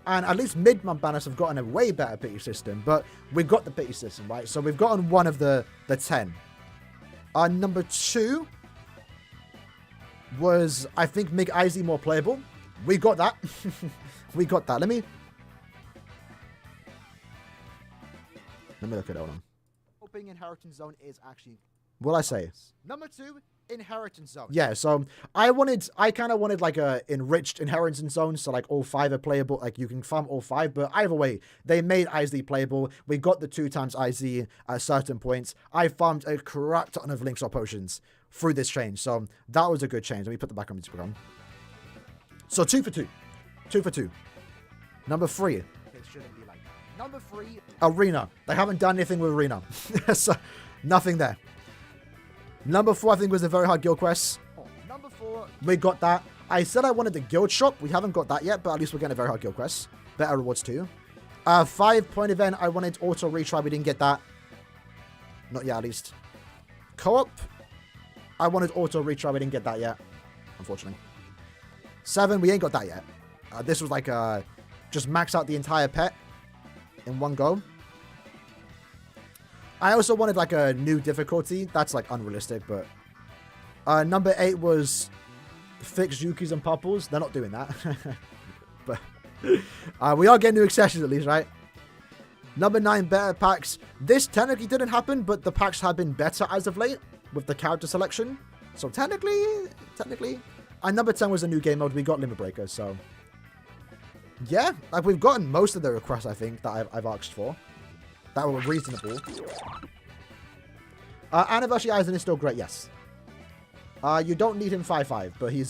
And at least mid-month banners have gotten a way better pity system. But we got the pity system, right? So we've gotten one of the 10. Number 2 was, I think, make Izzy more playable. We got that. We got that. Let me look at it. Hold on. Hoping Inheritance Zone is actually... What I say? Number 2... Inheritance Zone. Yeah, so I kind of wanted like a enriched Inheritance Zone, so like all 5 are playable, like you can farm all 5, but either way, they made IZ playable. We got the 2 times IZ at certain points. I farmed a crap ton of links or potions through this change, so that was a good change. Let me put the back on the program. So 2 for 2. 2 for 2. Number 3. It shouldn't be like that. Number 3. Arena. They haven't done anything with Arena. So nothing there. Number 4, I think, was the very hard guild quest. Number 4, we got that. I said I wanted the guild shop. We haven't got that yet, but at least we're getting a very hard guild quest. Better rewards too. 5-point event, I wanted auto retry. We didn't get that. Not yet, at least. Co-op, I wanted auto retry. We didn't get that yet, unfortunately. 7, we ain't got that yet. This was like just max out the entire pet in one go. I also wanted like a new difficulty. That's like unrealistic, but number 8 was fix Yukis and Popples. They're not doing that. But we are getting new accessories at least, right? Number 9, better packs. This technically didn't happen, but the packs have been better as of late with the character selection. So technically. And number 10 was a new game mode. We got Limit Breaker, so yeah, like we've gotten most of the requests I think that I've asked for that were reasonable. Anniversary Aizen is still great, yes. You don't need him 5-5, but he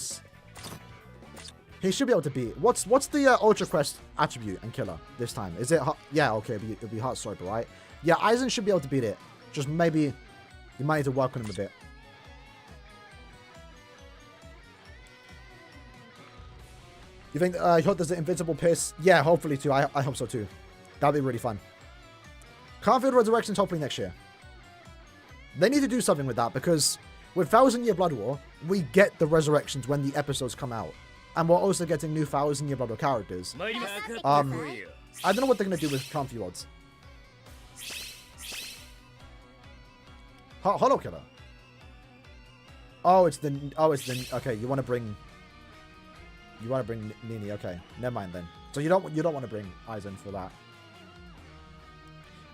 should be able to beat. What's the Ultra Quest attribute and killer this time? Is it? Yeah, okay, it'll be Heart Striper, right? Yeah, Aizen should be able to beat it. Just maybe you might need to work on him a bit. You think he does the Invincible Piss? Yeah, hopefully too. I hope so too. That'd be really fun. Canfield Resurrections hopefully next year. They need to do something with that because with 1000 Year Blood War, we get the resurrections when the episodes come out. And we're also getting new 1000 Year Blood War characters. I don't know what they're going to do with Canfield. Hollow Killer. Okay, you want to bring Nini, okay. Never mind then. So you don't want to bring Aizen for that.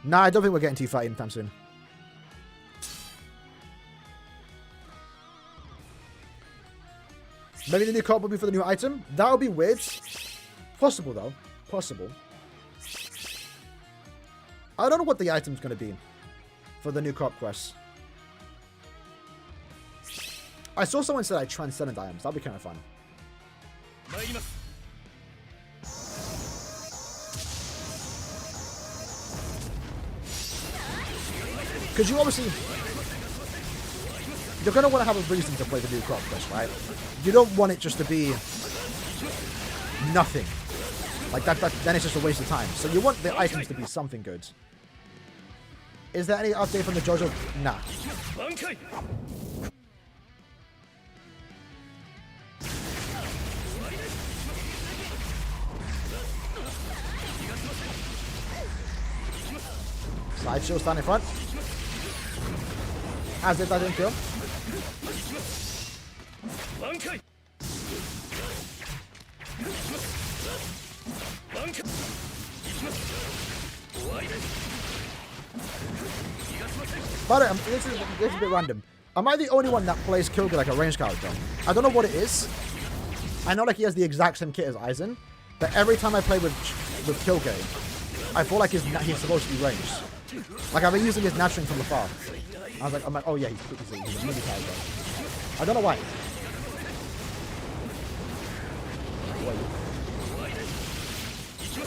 Nah, I don't think we're getting T30 anytime soon. Maybe the new card will be for the new item. That would be weird. Possible though. Possible. I don't know what the item's going to be for the new cop quest. I saw someone say like transcendent items. That'd be kind of fun. Because you obviously, you're going to want to have a reason to play the new crop quest, right? You don't want it just to be nothing. Like that then it's just a waste of time. So you want the items to be something good. Is there any update from the JoJo? Nah. Side shield stand in front. As if that didn't kill. But this is a bit random. Am I the only one that plays Kyogre like a ranged character? I don't know what it is. I know like he has the exact same kit as Aizen, but every time I play with Kyogre, I feel like he's supposed to be ranged. Like I've been using his Natchering from afar. I'm like, oh yeah, he's a mini character. I don't know why.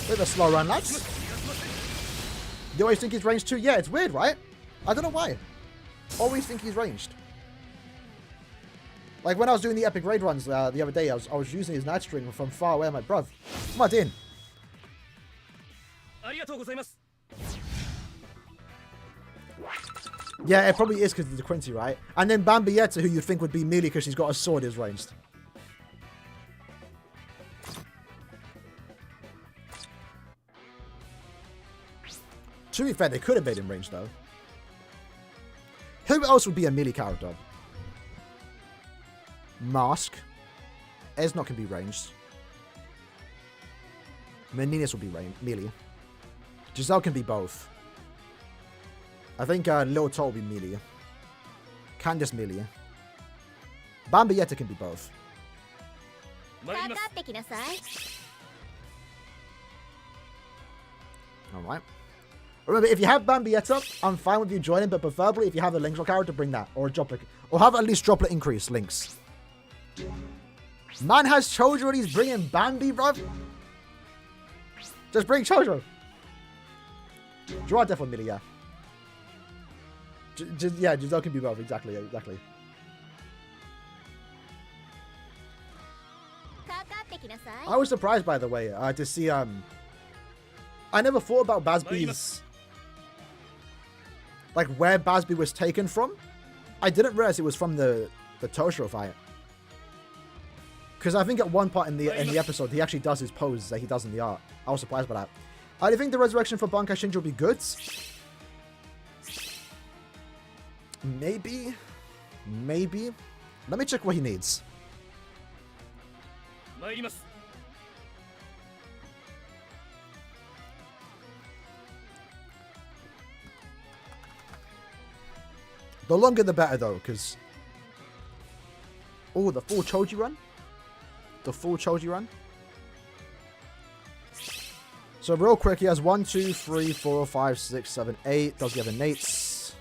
Bit of a slow run, lads. You always think he's ranged too? Yeah, it's weird, right? I don't know why. Always think he's ranged. Like when I was doing the epic raid runs the other day, I was using his Natchering from far away. I'm like, bruv, come on in. Yeah, it probably is because of the Quincy, right? And then Bambietta, who you'd think would be melee because she's got a sword, is ranged. To be fair, they could have made him ranged, though. Who else would be a melee character? Mask. Esnot can be ranged. Meninas will be melee. Giselle can be both. I think Lil Tot will be melee. Candace melee. Bambietta can be both. Alright. Remember, if you have Bambietta, I'm fine with you joining, but preferably if you have a Link's character, bring that. Or a Droplet. Or have at least Droplet increase Links. Man has Chojo and he's bringing Bambi, bruv. Just bring Chojo. Draw definitely melee, yeah. Yeah, Giselle can be both. Exactly. I was surprised, by the way, to see, I never thought about Bazby's, like, where Bazby was taken from. I didn't realize it was from the Toshiro fight. Because I think at one part in the episode, he actually does his pose that he does in the art. I was surprised by that. I think the resurrection for Bankai Shinji will be good. Maybe. Maybe. Let me check what he needs. The longer the better, though, because... Oh, the full Choji run? The full Choji run? So, real quick, he has 1, 2, 3, 4, 5, 6, 7, 8. Does he have innates?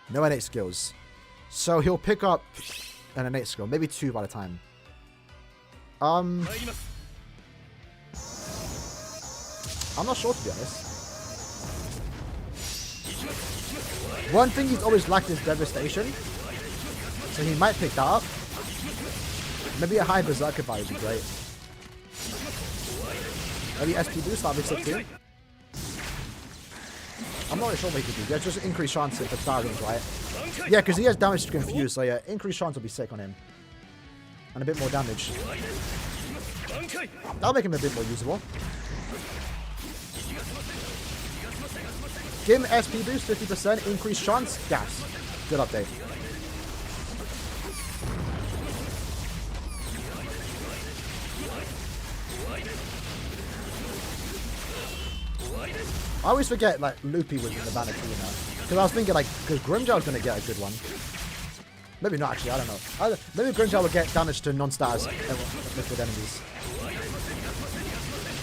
No innate skills. So, he'll pick up an innate skill. Maybe 2 by the time. I'm not sure, to be honest. One thing he's always lacked is Devastation. So he might pick that up. Maybe a high Berserker Fire would be great. Maybe SP boost, that'd be sick too. I'm not really sure what he could do. Yeah, just increase chance if it's Starlings, right? Yeah, because he has damage to confuse, so yeah, increased chance will be sick on him. And a bit more damage. That'll make him a bit more usable. Give him SP boost, 50%, increased chance, gas. Good update. I always forget, like, Loopy was in the banner too, you know. Because I was thinking, like, because Grimmjow's going to get a good one. Maybe not, actually, I don't know. Maybe Grimmjow will get damage to non-stars with enemies.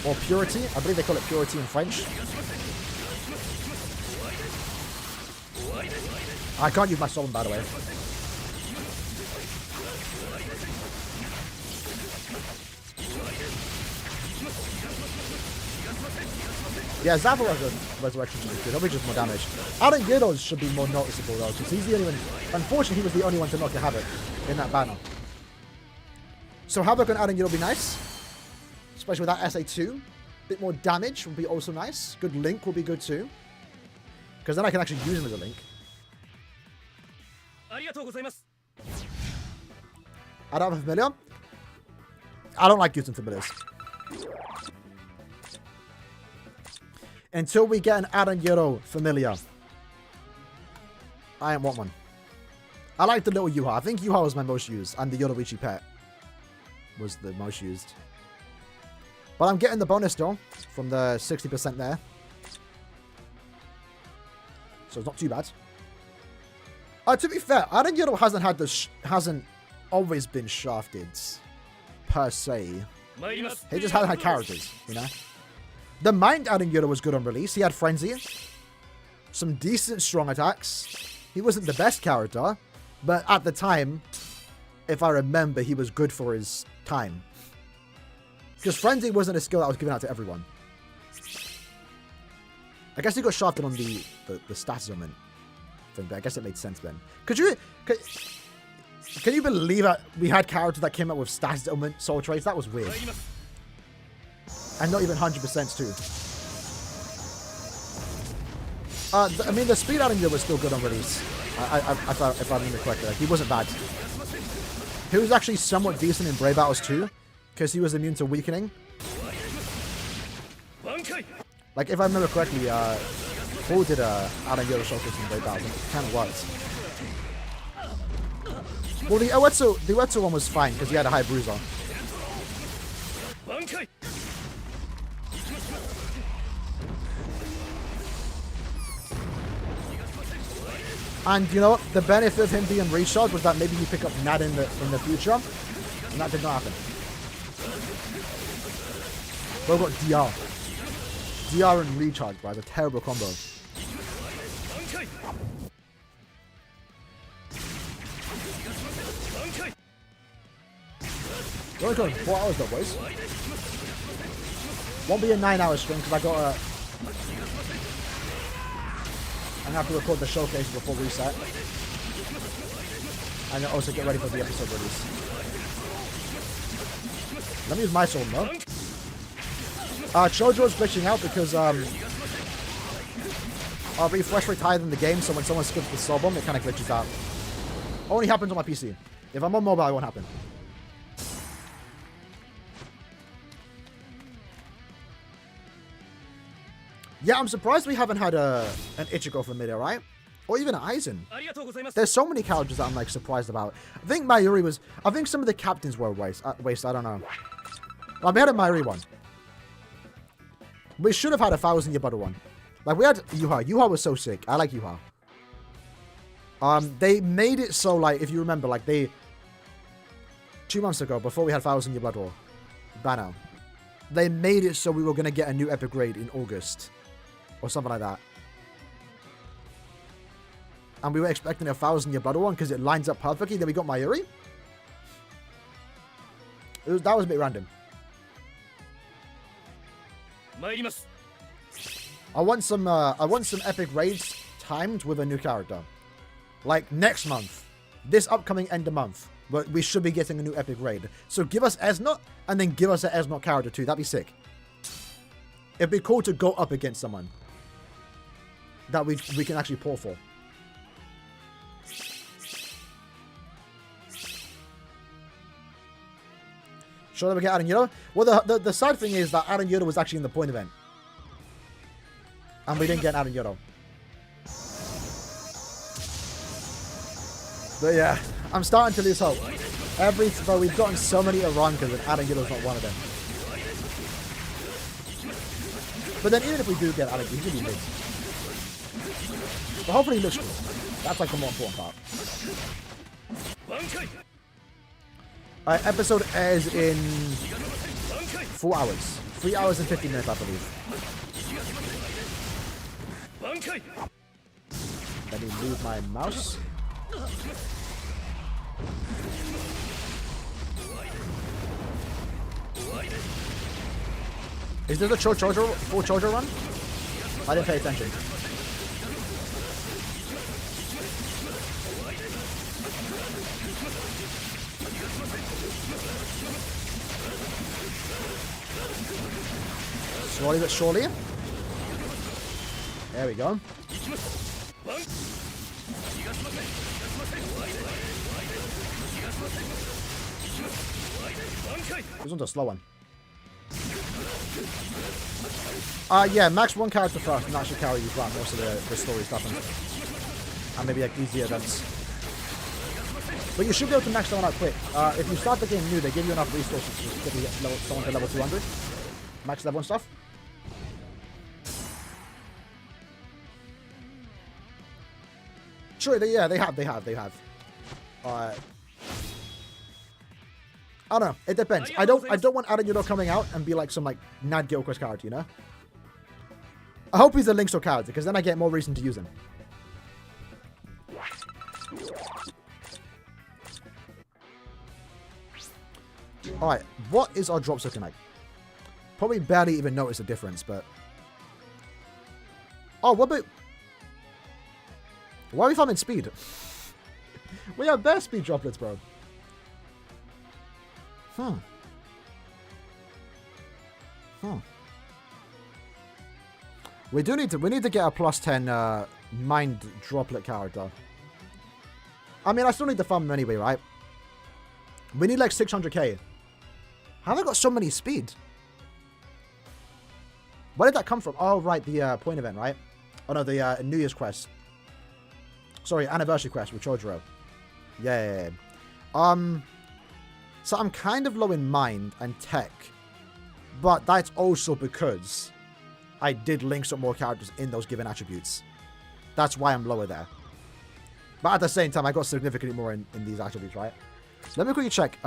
Or Purity. I believe they call it Purity in French. I can't use my Solemn, by the way. Yeah, Zappa Resurrection should be good. That'll be just more damage. Aaroniero should be more noticeable though, because he's the only one. Unfortunately, he was the only one to knock a Havoc in that banner. So Havoc on Aaroniero will be nice, especially with that SA2. Bit more damage would be also nice. Good link will be good too, because then I can actually use him as a link. I don't have a familiar. I don't like using familiars. Until we get an Aaroniero familiar. I don't want one. I like the little Yuha. I think Yuha was my most used. And the Yoruichi pet was the most used. But I'm getting the bonus still from the 60% there. So it's not too bad. To be fair, Aaroniero hasn't always been shafted per se. He just hasn't had characters, you know? The Mind Aaroniero was good on release. He had Frenzy. Some decent strong attacks. He wasn't the best character, but at the time, if I remember, he was good for his time. Because Frenzy wasn't a skill that was given out to everyone. I guess he got shafted on the status element thing, but I guess it made sense then. Can you believe that we had characters that came out with status element soul traits? That was weird. And not even 100% too. I mean, the speed Aaroniero was still good on release. If I remember correctly. Like, he wasn't bad. He was actually somewhat decent in Brave Battles too, because he was immune to weakening. Like, if I remember correctly, Paul did a Aaroniero showcase in Brave Battles, and it kind of worked. Well, the Uetsu one was fine, because he had a high bruiser. And you know what? The benefit of him being recharged was that maybe you pick up Nad in the future. And that did not happen. Bro got DR. DR and recharge, bro. It's a terrible combo. We're only going 4 hours though, boys. Won't be a 9-hour stream because I got a... I'm going to have to record the showcase before reset. And then also get ready for the episode release. Let me use my sword though. Chojo's glitching out because I'll refresh rate higher than the game, so when someone skips the soul bomb, it kind of glitches out. Only happens on my PC. If I'm on mobile, it won't happen. Yeah, I'm surprised we haven't had an Ichigo for mid, right? Or even an Aizen. There's so many characters that I'm like surprised about. I think Mayuri was... I think some of the captains were waste. I don't know. Well, we had a Mayuri one. We should have had a 1,000-year butter one. Like, we had Yuha. Yuha was so sick. I like Yuha. They made it so, like, if you remember, like, they... 2 months ago, before we had 1,000-year blood war, Banner, they made it so we were going to get a new epic raid in August. Or something like that. And we were expecting a 1,000-year blood one because it lines up perfectly. Then we got Mayuri. That was a bit random. I want some epic raids timed with a new character. Like next month. This upcoming end of month. But we should be getting a new epic raid. So give us Esnot and then give us an Esnot character too. That'd be sick. It'd be cool to go up against someone that we can actually pour for. Sure that we get Aaroniero? Well, the sad thing is that Aaroniero was actually in the point event. And we didn't get Aaroniero. But yeah, I'm starting to lose hope. But we've gotten so many Arankas and Aaroniero's not one of them. But then even if we do get Aaroniero, he's going to be big. But hopefully he looks cool. That's like the more important part. Alright, episode airs in 4 hours. 3 hours and 50 minutes, I believe. Let me move my mouse. Is this a full Chojo run? I didn't pay attention. Slowly but surely. There we go. This one's a slow one. Yeah, max one character first and that should carry you throughout most of the story stuff and maybe like easy events. But you should be able to max someone out quick. If you start the game new, they give you enough resources to get someone to level 200. Max level and stuff. Sure, they have. I don't know. It depends. I don't want Aaroniero coming out and be like some like Nad Gilchrist character, you know? I hope he's a Link's character, because then I get more reason to use him. Alright, what is our drops looking like? Probably barely even notice the difference, but... Oh, what about... Why are we farming speed? We have bare speed droplets, bro. We need to get a plus 10 mind droplet character. I mean, I still need to farm them anyway, right? We need like 600k. How have I got so many speed? Where did that come from? Oh, right, the point event, right? Oh no, the New Year's quest. Sorry, anniversary quest with Chojuro. Yeah. So I'm kind of low in mind and tech. But that's also because I did link some more characters in those given attributes. That's why I'm lower there. But at the same time, I got significantly more in these attributes, right? Let me quickly check.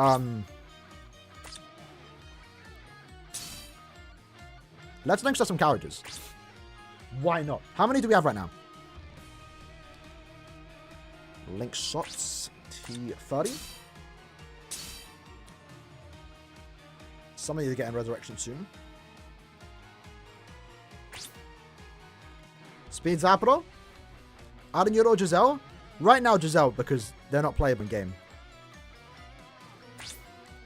Let's link some characters. Why not? How many do we have right now? Link shots T30. Somebody to get in resurrection soon. Speed Zapdo. Aaroniero, Giselle. Right now, Giselle, because they're not playable in game.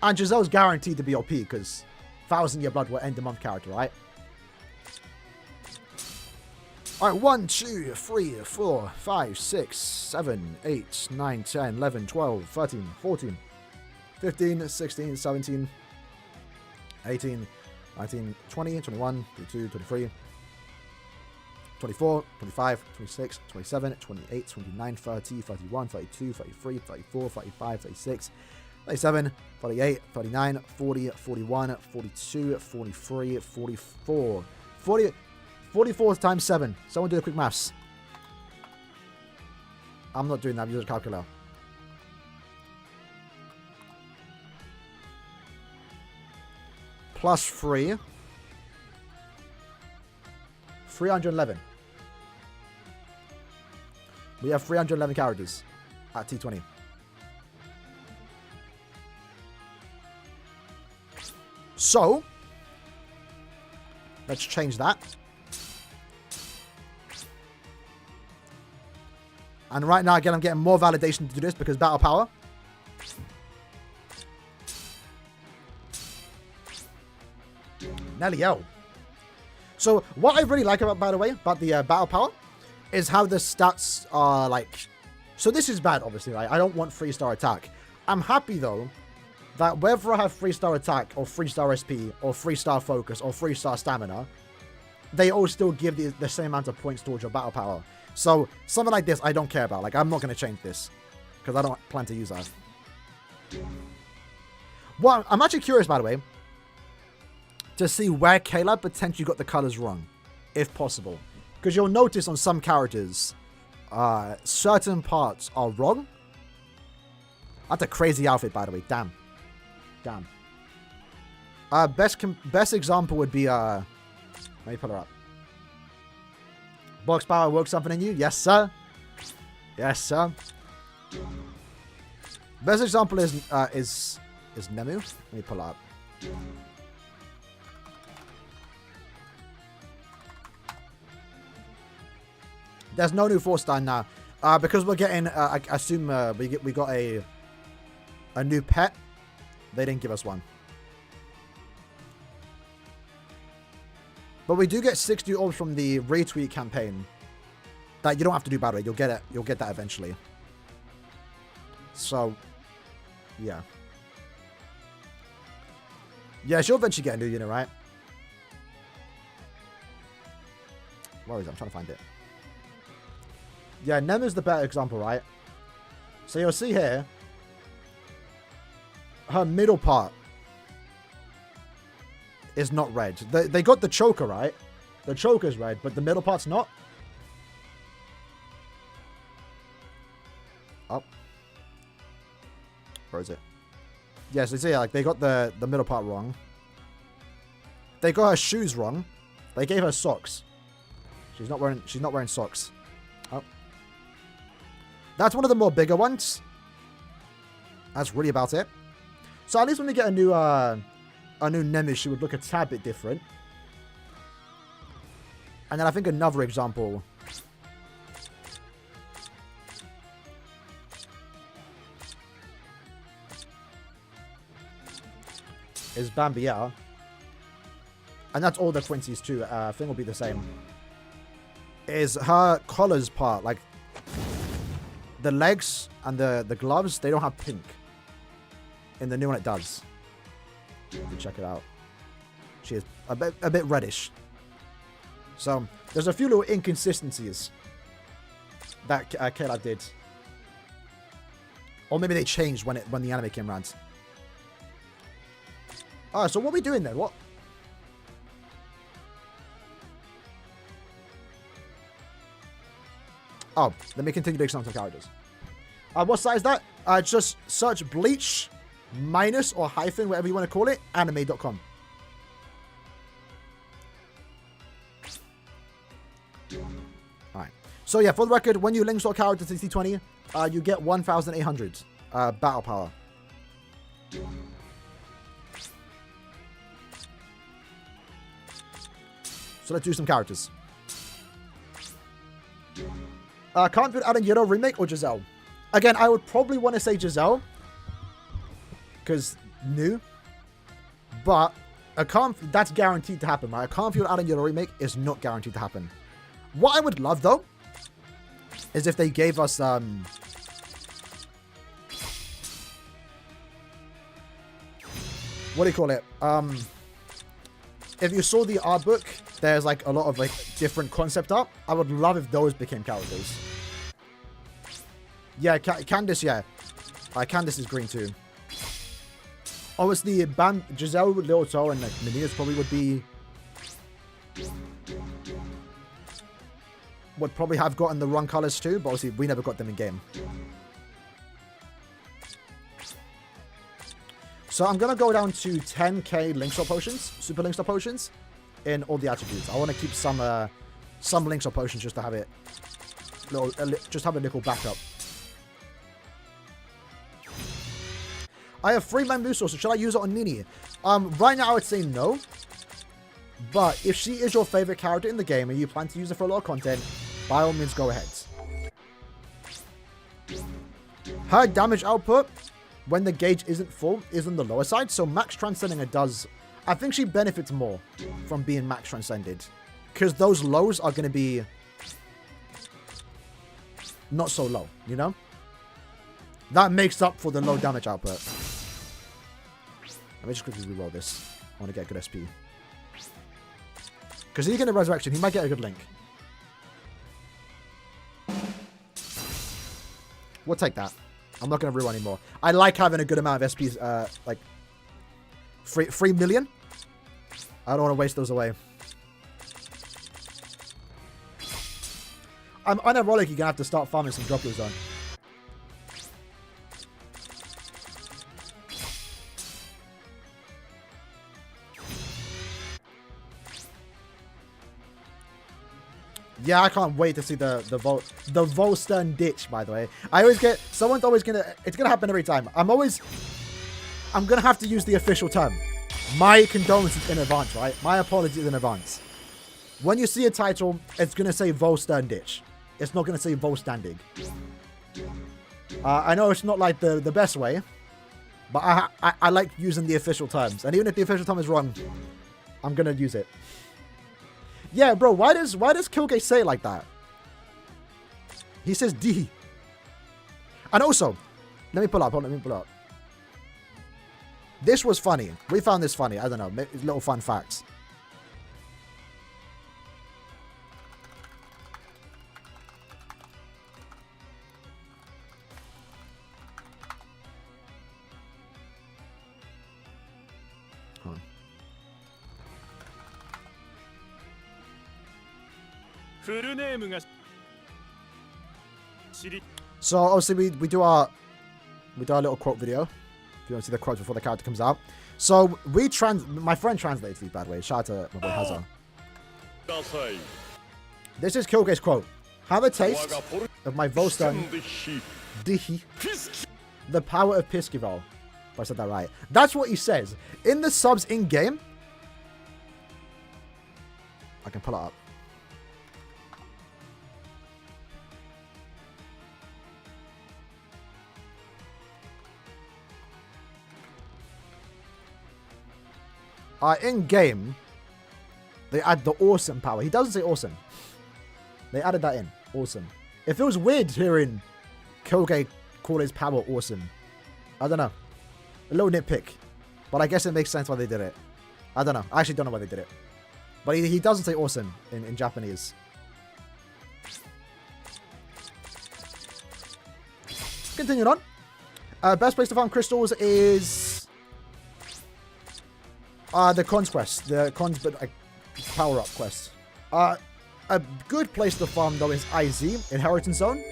And Giselle's guaranteed to be OP because 1,000-year blood will end the month character, right? Alright, 1, 2, 3, 4, 5, 6, 7, 8, 9, 10, 11, 12, 13, 14, 15, 16, 17, 18, 19, 20, 21, 22, 23. 24, 25, 26, 27, 28, 29, 30, 31, 32, 33, 34, 35, 36, 37, 38, 39, 40, 41, 42, 43, 44. 44 times 7. Someone do the quick maths. I'm not doing that. I'm using a calculator. Plus 3. 311. We have 311 characters at T20. So, let's change that. And right now, again, I'm getting more validation to do this because battle power. Nelly L. So, what I really like about, by the way, about the battle power is how the stats are like. So, this is bad, obviously, right? I don't want 3-star attack. I'm happy, though, that whether I have 3-star attack or 3-star SP or 3-star focus or 3-star stamina, they all still give the same amount of points towards your battle power. So, something like this, I don't care about. Like, I'm not going to change this because I don't plan to use that. Well, I'm actually curious, by the way, to see where Caleb potentially got the colors wrong, if possible. Because you'll notice on some characters, certain parts are wrong. That's a crazy outfit, by the way. Damn. Damn. Best example would be, let me pull her up. Box power woke something in you? Yes, sir. Yes, sir. Best example is Nemu. Let me pull her up. There's no new 4-star now. Because we're getting, I assume we got a new pet. They didn't give us one. But we do get 60 orbs from the retweet campaign. That you don't have to do, by the way. You'll get it. You'll get that eventually. So, yeah. Yeah, she'll eventually get a new unit, right? Where is it? I'm trying to find it. Yeah, Nemu's the better example, right? So you'll see here, her middle part is not red. They got the choker, right? The choker's red, but the middle part's not. Oh. Where is it? Yeah, so see, like, they got the middle part wrong. They got her shoes wrong. They gave her socks. She's not wearing socks. Oh. That's one of the more bigger ones. That's really about it. So at least when we get a new Nemu, she would look a tad bit different. And then I think another example is Bambietta. And that's all the Quincy's too. I think will be the same. Is her collars part, like the legs and the gloves, they don't have pink. In the new one it does. You can check it out. She is a bit reddish. So there's a few little inconsistencies that Caleb did. Or maybe they changed when the anime came around. Alright, so what are we doing then? What? Oh, let me continue doing some characters. What site is that? Just search Bleach minus or hyphen, whatever you want to call it, anime.com. Alright. So yeah, for the record, when you link sort character to T20, you get 1,800 battle power. So let's do some characters. Can't build Aaroniero remake or Giselle? Again, I would probably want to say Giselle. Because new. But that's guaranteed to happen, right? A Canfield Aaroniero remake is not guaranteed to happen. What I would love, though, is if they gave us what do you call it? if you saw the art book, there's like a lot of like different concept art. I would love if those became characters. Yeah, Candace, yeah. Candace is green too. Obviously, Giselle, Little Toe, and like Ninia's probably would probably have gotten the wrong colors too, but obviously we never got them in game. So I'm gonna go down to 10k link shot potions, super link shot potions, in all the attributes. I want to keep some link shot potions just to have it, just have a little backup. I have 3 man boost, so should I use it on Nini? Right now I would say no. But if she is your favorite character in the game and you plan to use her for a lot of content, by all means go ahead. Her damage output, when the gauge isn't full, is on the lower side. So max transcending her does... I think she benefits more from being max transcended. Because those lows are going to be... not so low, you know? That makes up for the low damage output. Let me just quickly reroll this. I want to get a good SP. Because he's going to resurrection. He might get a good link. We'll take that. I'm not going to reroll anymore. I like having a good amount of SPs. Like 3 million. I don't want to waste those away. Unironically, you're going to have to start farming some drop on. Yeah, I can't wait to see the Volstern ditch, by the way. I always get... Someone's always gonna... It's gonna happen every time. I'm gonna have to use the official term. My condolences in advance, right? My apologies in advance. When you see a title, it's gonna say Volstern ditch. It's not gonna say Volstandig. I know it's not like the best way, but I like using the official terms. And even if the official term is wrong, I'm gonna use it. Yeah, bro, why does Killgate say it like that? He says D. And also, let me pull up. Hold on, let me pull up. This was funny. We found this funny. I don't know. Little fun facts. Hold on. So obviously we do our little quote video. If you want to see the quote before the character comes out. So my friend translates these, by the way. Shout out to my boy Hazard. This is Killgate's quote. Have a taste of my Volstern Dihi. The power of Piskival. If I said that right. That's what he says. In the subs in game. I can pull it up. In game, they add the awesome power. He doesn't say awesome. They added that in. Awesome. It feels weird hearing Killgate call his power awesome. I don't know. A little nitpick. But I guess it makes sense why they did it. I don't know. I actually don't know why they did it. But he doesn't say awesome in Japanese. Continuing on. Best place to farm crystals is... the cons quest. The cons, but power-up quest. A good place to farm, though, is IZ, Inheritance Zone.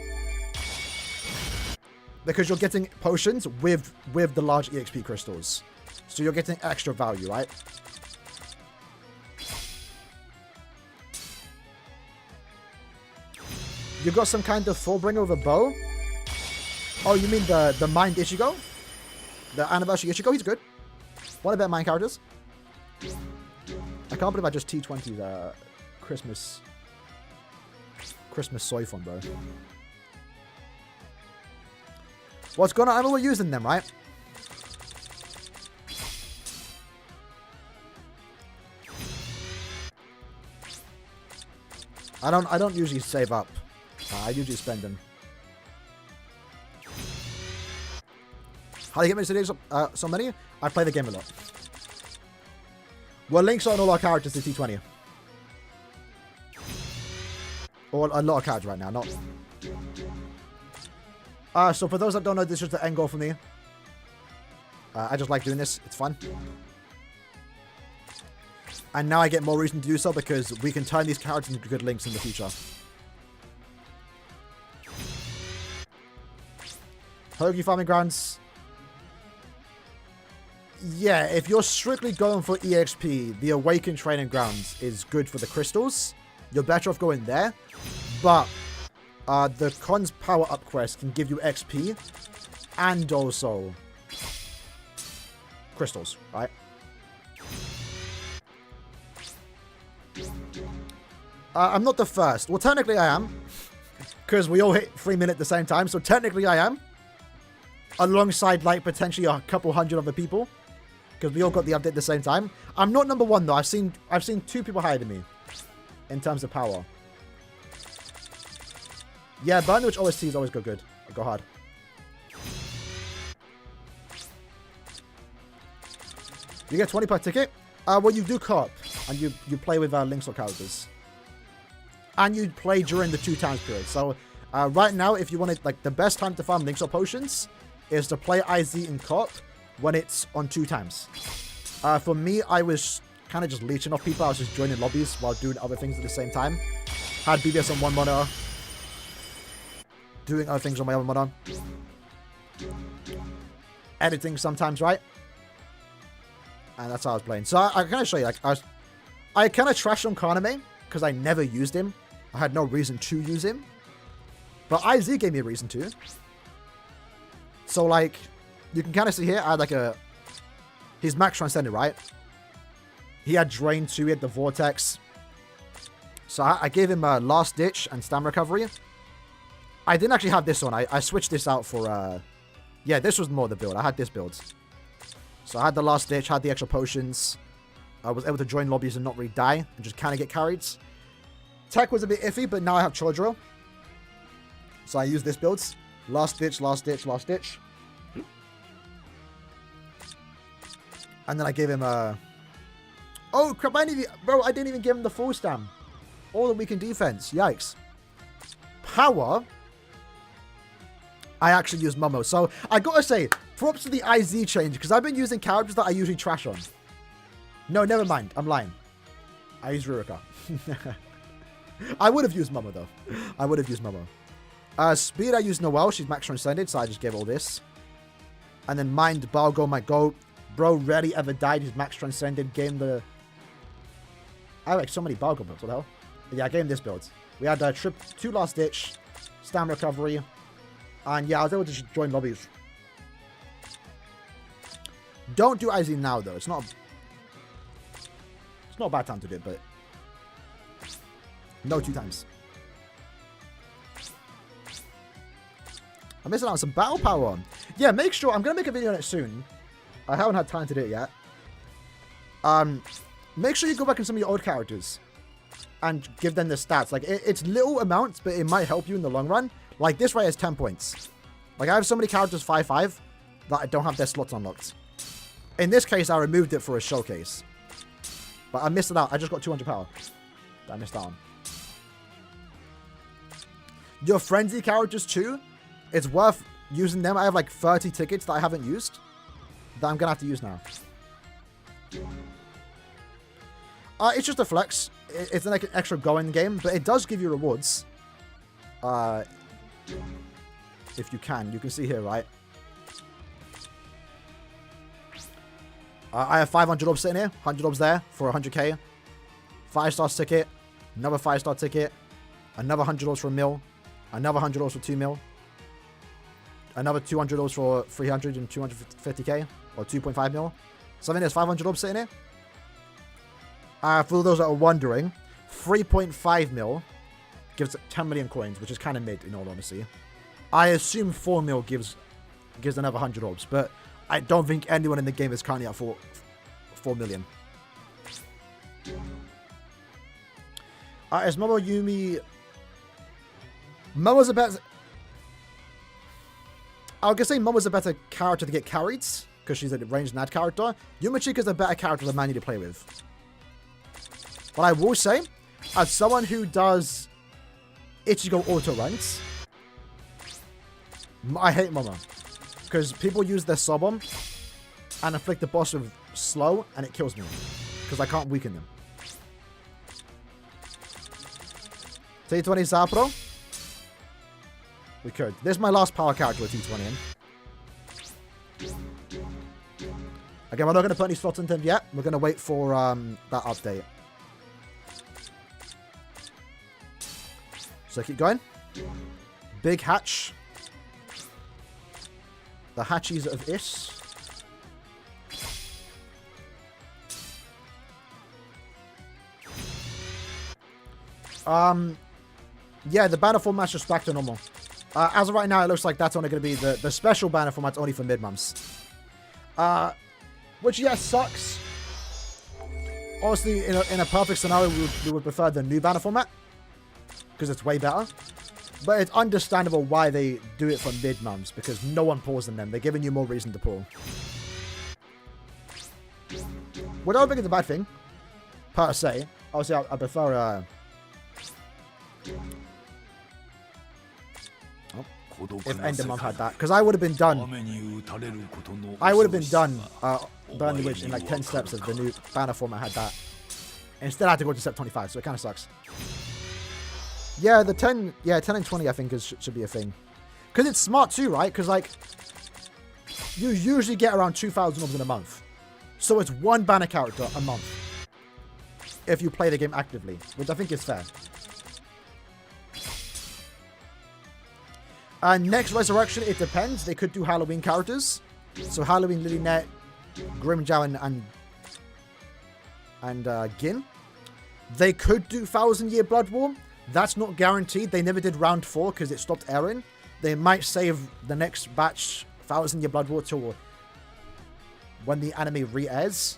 Because you're getting potions with the large EXP crystals. So you're getting extra value, right? You got some kind of Fullbringer with a bow? Oh, you mean the Mind Ichigo? The Anniversary Ichigo? He's good. One of their main characters. I can't believe I just T20'd Christmas soy fun, bro. What's going on? I know we're using them, right? I don't usually save up. I usually spend them. How do you get me today? So many? I play the game a lot. Well, Link's on all our characters to T20. Or a lot of cards right now, not... so for those that don't know, this is the end goal for me. I just like doing this. It's fun. And now I get more reason to do so because we can turn these characters into good Links in the future. Hoagie Farming Grounds. Yeah, if you're strictly going for EXP, the Awakened Training Grounds is good for the crystals. You're better off going there. But the Con's Power Up quest can give you XP and also crystals, right? I'm not the first. Well, technically I am. Because we all hit 3 minutes at the same time. So technically I am. Alongside, like, potentially a couple hundred other people. Because we all got the update at the same time. I'm not number one, though. I've seen 2 people higher than me. In terms of power. Yeah, Burn Witch OST is always go good. Go hard. You get 20 per ticket. Well, you do co-op. And you play with Link's characters. And you play during the 2 times period. So, right now, if you wanted, like, the best time to farm Link's potions is to play IZ in co-op when it's on 2 times. For me, I was kind of just leeching off people. I was just joining lobbies while doing other things at the same time. Had BBS on one monitor. Doing other things on my other monitor. Editing sometimes, right? And that's how I was playing. So I kind of show you, like, I kind of trashed on Kaname because I never used him. I had no reason to use him. But IZ gave me a reason to. So, like, you can kind of see here, I had like he's max transcended, right? He had Drain 2, he had the Vortex. So I gave him a Last Ditch and Stamina Recovery. I didn't actually have this one. I switched this out for, yeah, this was more the build. I had this build. So I had the Last Ditch, had the extra potions. I was able to join lobbies and not really die and just kind of get carried. Tech was a bit iffy, but now I have Chodro. So I use this build. Last Ditch, Last Ditch, Last Ditch. And then I gave him a... Oh, crap, I didn't even give him the full stam. All the weakened defense. Yikes. Power. I actually use Momo. So, I gotta say, props to the IZ change, because I've been using characters that I usually trash on. No, never mind. I'm lying. I use Rurika. I would have used Momo, though. I would have used Momo. Speed, I use Noelle. She's max transcended, so I just gave all this. And then Mind, Balgo might go. Bro rarely ever died. He's max transcended. Game the... I have like so many Balgo builds. What the hell? But yeah, I gave him this build. We had 2 Last Ditch, Stamina Recovery, and yeah, I was able to just join lobbies. Don't do IZ now, though. It's not a bad time to do it, but no 2 times. I'm missing out on some battle power. Yeah, make sure... I'm going to make a video on it soon. I haven't had time to do it yet. Make sure you go back in some of your old characters and give them the stats. Like, it's little amounts, but it might help you in the long run. Like, this right has 10 points. Like, I have so many characters 5-5 that I don't have their slots unlocked. In this case, I removed it for a showcase. But I missed it out. I just got 200 power. I missed out on. Your frenzy characters, too. It's worth using them. I have, like, 30 tickets that I haven't used that I'm going to have to use now. It's just a flex. It's like an extra go in the game, but it does give you rewards. If you can. You can see here, right? I have 500 orbs sitting here. 100 orbs there for 100k. 5-star ticket. Another 5-star ticket. Another 100 orbs for a mil. Another 100 orbs for 2 mil. Another 200 orbs for 300 and 250k. Or 2.5 mil. So I think there's 500 orbs sitting here. For those that are wondering, 3.5 mil gives 10 million coins, which is kind of mid, in all honesty. I assume 4 mil gives another 100 orbs, but I don't think anyone in the game is currently at 4 million. Is Momo Yumi... Momo's a better... I was going to say Momo's a better character to get carried, because she's a ranged NAD character. Yumachika's a better character to manually play with. But I will say, as someone who does Ichigo auto runs, I hate Momo. Because people use their Sobom and inflict the boss with slow, and it kills me. Because I can't weaken them. T20 Sapro? We could. This is my last power character with T20 in. Again, we're not going to put any slots into him yet. We're going to wait for that update. So keep going. Big Hatch. The Hatchies of Is. Yeah, the banner format's just back to normal. As of right now, it looks like that's only going to be the special banner format's only for mid-months. Which, yeah, sucks. Honestly, in a perfect scenario, we would prefer the new banner format. Because it's way better. But it's understandable why they do it for mid-months. Because no one pulls in them. They're giving you more reason to pull. What I don't think it's a bad thing. Per se. Obviously, I prefer... if Endermonk had that. Because I would have been done. I would have been done Burn the Witch in like 10 steps if the new banner format had that. Instead, I had to go to step 25, so it kind of sucks. Yeah, the 10... Yeah, 10 and 20, I think, should be a thing. Because it's smart too, right? Because, like, you usually get around 2,000 orbs in a month. So it's one banner character a month. If you play the game actively. Which I think is fair. Next Resurrection, it depends. They could do Halloween characters. So Halloween, Lilynette, Grimjow, and Gin. They could do 1,000-Year Blood War. That's not guaranteed. They never did round 4 because it stopped airing. They might save the next batch 1,000-Year Blood War till when the anime re-airs,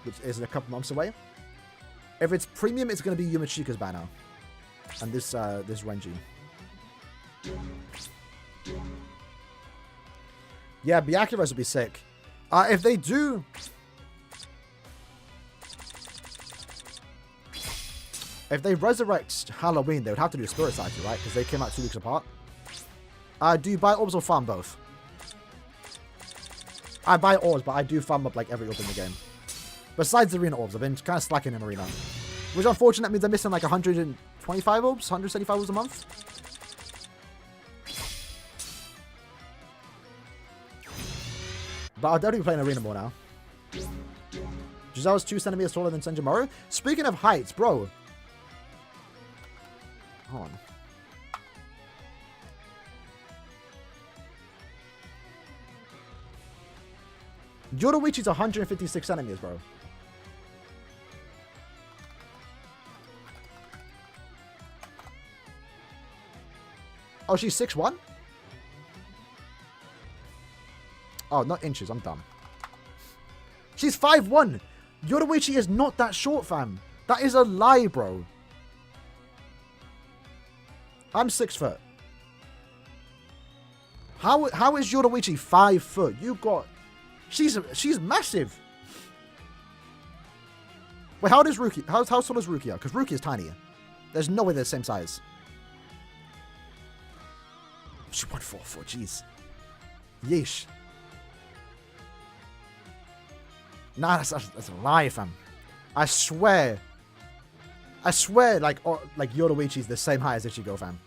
which is a couple months away. If it's premium, it's going to be Yumachika's banner. And this Renji. Yeah, Byakuras would be sick. If they do... If they resurrect Halloween, they would have to do Spirit Cycle, right? Because they came out 2 weeks apart. Do you buy orbs or farm both? I buy orbs, but I do farm up like every orb in the game. Besides the arena orbs, I've been kind of slacking in arena. Which unfortunately means I'm missing like 125 orbs, 175 orbs a month. But I'll definitely be playing arena more now. Giselle's 2 centimeters taller than Senjimaro. Speaking of heights, bro. Hold on. Yoruichi's 156 centimeters, bro. Oh, she's 6'1"? Oh, not inches. I'm dumb. She's 5'1". Yoruichi is not that short, fam. That is a lie, bro. I'm 6 foot. How is Yoruichi 5 foot? You got... She's massive. Wait, how does Rukia... How tall is Rukia? Because Rukia is tiny. There's no way they're the same size. She 144, jeez. Yeesh. Nah, that's a lie, fam. I swear, like Yoruichi's the same height as Ichigo, fam.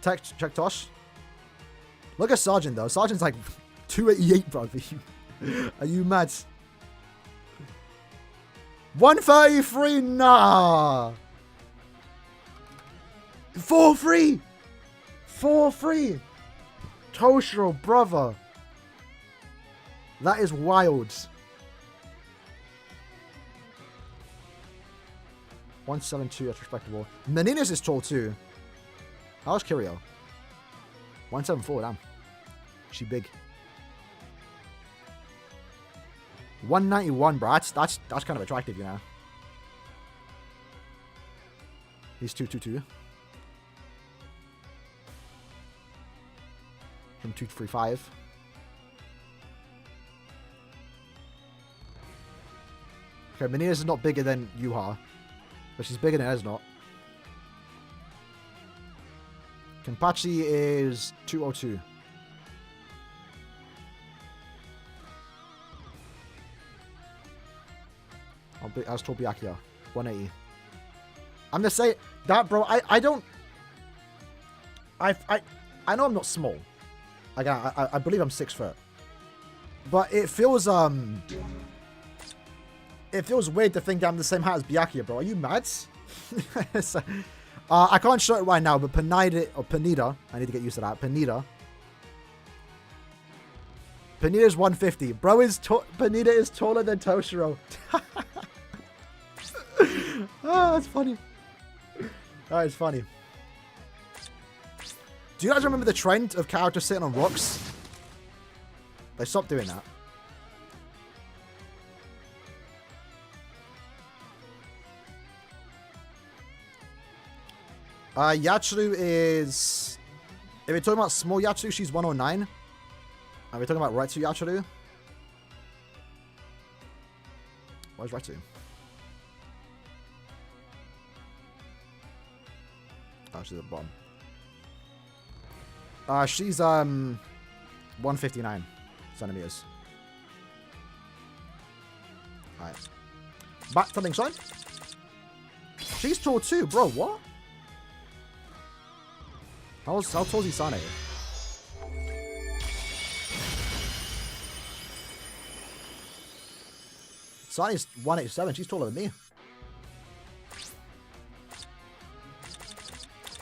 Check Tosh. Look at Sergeant, though. Sergeant's like 288, bro. Are you mad? 133? Nah. 4-3. 4-3. Toshiro, brother. That is wild. 172, that's respectable. Menina's is tall too. How's Kirio? 174, damn. She big. 191, bro. That's kind of attractive, you know. He's 222. Him 235. Okay, Menina's is not bigger than Yuha. But she's bigger than Esnot. Kenpachi is 202. As Tobiakia, 180. I'm just saying that, bro. I don't. I know I'm not small. Like I believe I'm 6 foot. But it feels weird to think I'm the same height as Byakuya, bro. Are you mad? So, I can't show it right now, but Panida, I need to get used to that. Panida's 150. Bro Panida is taller than Toshiro. Oh, that's funny. That is funny. Do you guys remember the trend of characters sitting on rocks? They stopped doing that. Yachiru is... If we're talking about small Yachiru, she's 109. Are we talking about Retsu Yachiru? Where's Retsu? Oh, she's at the bottom. She's 159 centimeters. Alright. Back to Linkshine. She's tall too, bro. What? How tall is Isane? Isane's 187. She's taller than me.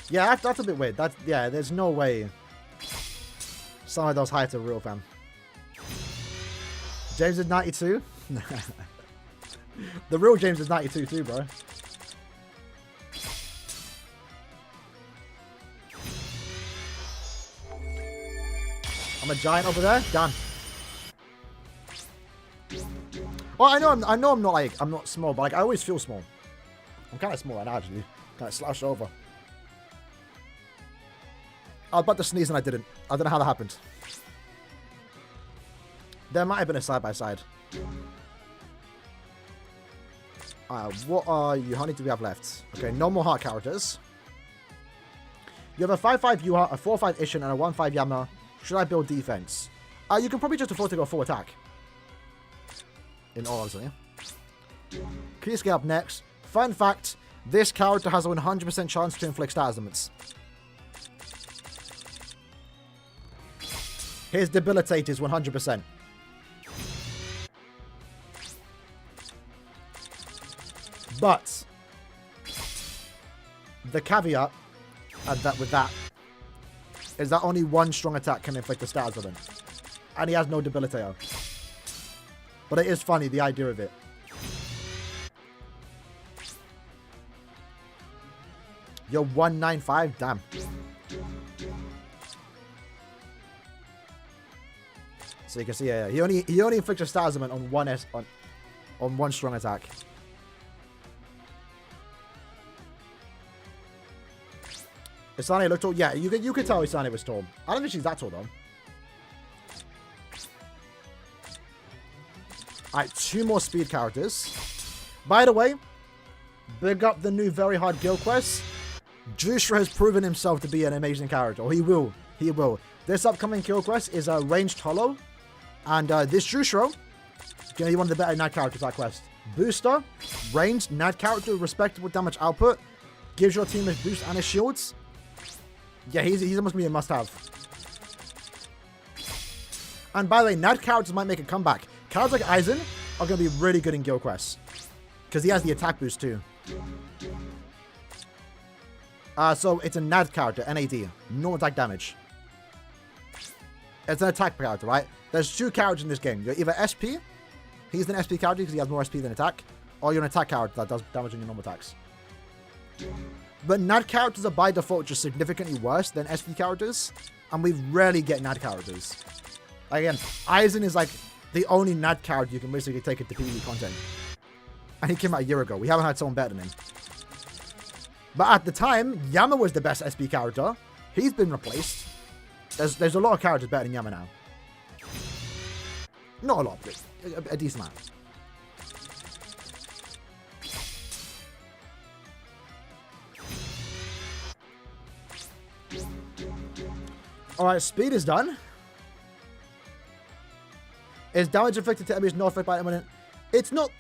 Yeah, that's a bit weird. Yeah, there's no way some of those heights are real, fam. James is 92. The real James is 92 too, bro. I'm a giant over there. Done. Well, I know I'm not like, I'm not small, but like I always feel small. I'm kind of small right now, actually. Kind of slouched over. I was about to sneeze and I didn't. I don't know how that happened. There might have been a side-by-side. What are you? How many do we have left? Okay, no more heart characters. You have a 5-5 Yuha, a 4-5 Ishin, and a 1-5 Yama. Should I build defense? You can probably just afford to go full attack. In all honesty. Kisuke up next. Fun fact, this character has a 100% chance to inflict status limits. His debilitate is 100%. But the caveat with that is that only one strong attack can inflict a status event. And he has no debilitator. But it is funny, the idea of it. You're 195? Damn. So you can see, yeah, he only inflicts a status event on one strong attack. Isane looked tall. Yeah, you could tell Isane was tall. I don't think she's that tall though. Alright, 2 more speed characters. By the way, big up the new very hard guild quest. Jusra has proven himself to be an amazing character. Or he will. He will. This upcoming guild quest is a ranged hollow. And this Jusra is going to be one of the better NAD characters that quest. Booster, ranged NAD character with respectable damage output. Gives your team a boost and his shields. Yeah, he's almost going to be a must-have. And by the way, NAD characters might make a comeback. Characters like Aizen are going to be really good in guild quests. Because he has the attack boost too. So it's a NAD character, NAD. No attack damage. It's an attack character, right? There's 2 characters in this game. You're either SP. He's an SP character because he has more SP than attack. Or you're an attack character that does damage on your normal attacks. But NAD characters are by default just significantly worse than SP characters. And we rarely get NAD characters. Again, Aizen is like the only NAD character you can basically take into PvE content. And he came out a year ago. We haven't had someone better than him. But at the time, Yama was the best SP character. He's been replaced. There's a lot of characters better than Yama now. Not a lot, but a decent amount. Alright, speed is done. Is damage inflicted to enemies not affected by imminent? It's not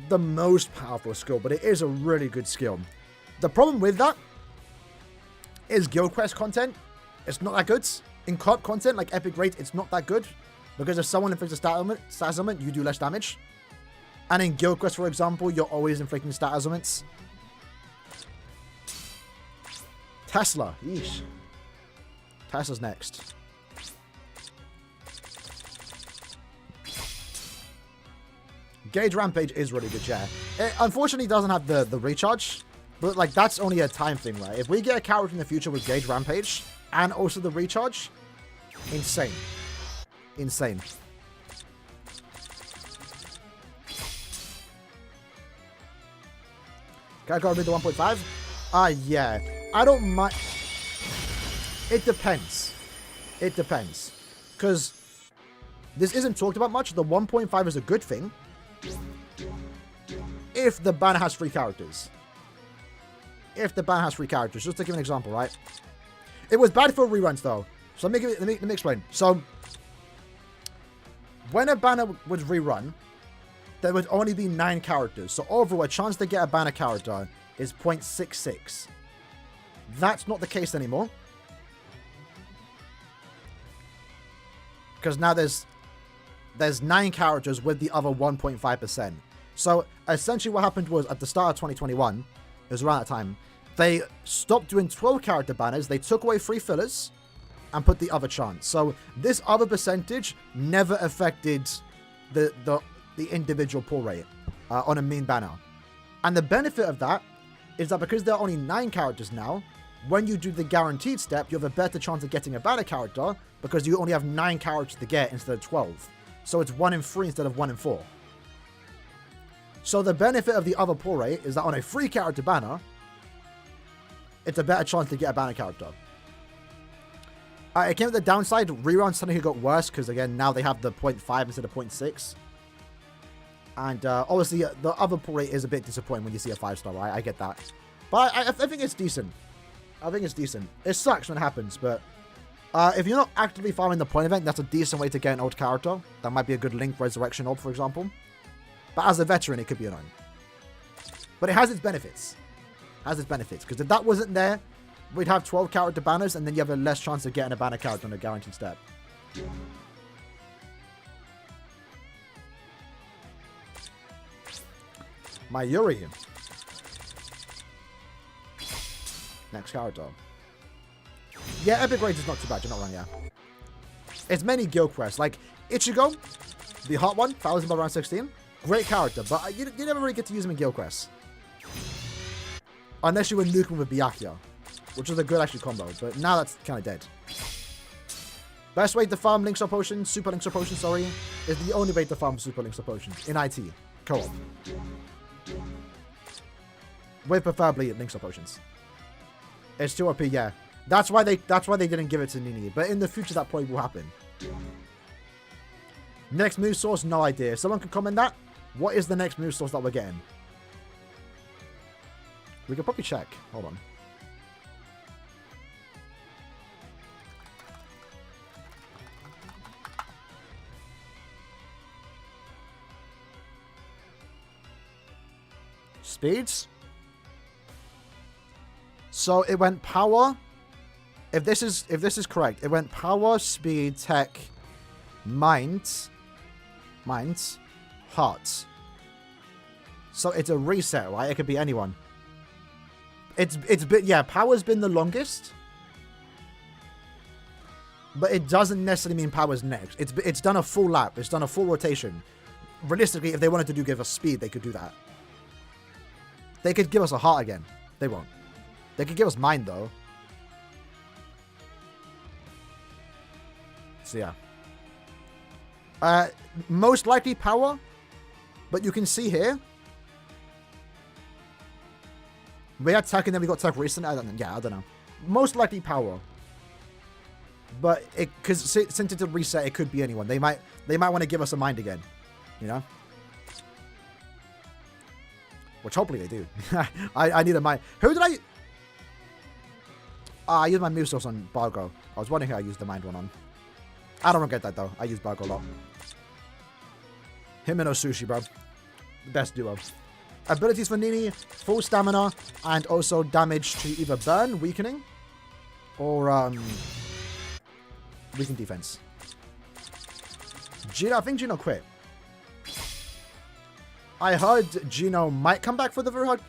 the most powerful skill, but it is a really good skill. The problem with that is guild quest content. It's not that good. In co-op content, like epic raid, it's not that good. Because if someone inflicts a stat element, you do less damage. And in guild quest, for example, you're always inflicting stat elements. Tesla. Yeesh. Tesla's next. Gauge Rampage is really good, yeah. It unfortunately doesn't have the recharge. But, like, that's only a time thing, right? If we get a character in the future with Gauge Rampage and also the recharge, insane. Insane. Can I go with the 1.5? Yeah. I don't mind. It depends. It depends. Because this isn't talked about much. The 1.5 is a good thing if the banner has 3 characters. If the banner has 3 characters. Just to give an example, right? It was bad for reruns, though. So let me explain. So, when a banner was rerun, there would only be 9 characters. So overall, a chance to get a banner character is 0.66. That's not the case anymore. Because now there's 9 characters with the other 1.5%. So essentially what happened was at the start of 2021, it was around that time, they stopped doing 12 character banners, they took away 3 fillers, and put the other chance. So this other percentage never affected the individual pull rate on a main banner. And the benefit of that is that because there are only 9 characters now, when you do the guaranteed step, you have a better chance of getting a banner character because you only have 9 characters to get instead of 12. So it's 1 in 3 instead of 1 in 4. So the benefit of the other pull rate is that on a 3 character banner, it's a better chance to get a banner character. It came with the downside. Reruns suddenly got worse because, again, now they have the 0.5 instead of 0.6. And obviously, the other pull rate is a bit disappointing when you see a 5-star, right? I get that. But I think it's decent. I think it's decent. It sucks when it happens, but if you're not actively farming the point event, that's a decent way to get an old character. That might be a good Link Resurrection Orb, for example. But as a veteran, it could be annoying. But it has its benefits. Because if that wasn't there, we'd have 12 character banners, and then you have a less chance of getting a banner character on a guaranteed step. My Yuri. Next character. Yeah, Epic Rage is not too bad, you're not wrong, yeah. It's many guild quests. Like, Ichigo, the hot one, 1000 by round 16. Great character, but you never really get to use him in guild quests. Unless you were nuking with Byakuya, which was a good, actually, combo. But now that's kind of dead. Best way to farm Link's Potions, Super Link's Potions, sorry, is the only way to farm Super Link's Potions in IT. Co-op. With preferably Link's Potions. It's 2 OP, yeah. That's why they didn't give it to Nini. But in the future, that probably will happen. Next move source, no idea. Someone can comment that. What is the next move source that we're getting? We could probably check. Hold on. Speeds. So it went power. If this is correct, it went power, speed, tech, minds, hearts. So it's a reset, right? It could be anyone. It's been, yeah, power's been the longest. But it doesn't necessarily mean power's next. It's done a full lap. It's done a full rotation. Realistically, if they wanted to give us speed, they could do that. They could give us a heart again. They won't. They could give us mind, though. So, yeah. Most likely power. But you can see here. We had tech and then we got tech recent. I don't know. Most likely power. But because since it's a reset, it could be anyone. They might want to give us a mind again. You know? Which hopefully they do. I need a mind. Who did I... I used my move source on Bargo. I was wondering who I used the mind one on. I don't regret that though. I use Bargo a lot. Him and Osushi, bro. The best duo. Abilities for Nini, full stamina, and also damage to either burn, weakening, or weaken defense. Gino, I think Gino quit. I heard Gino might come back for the very hard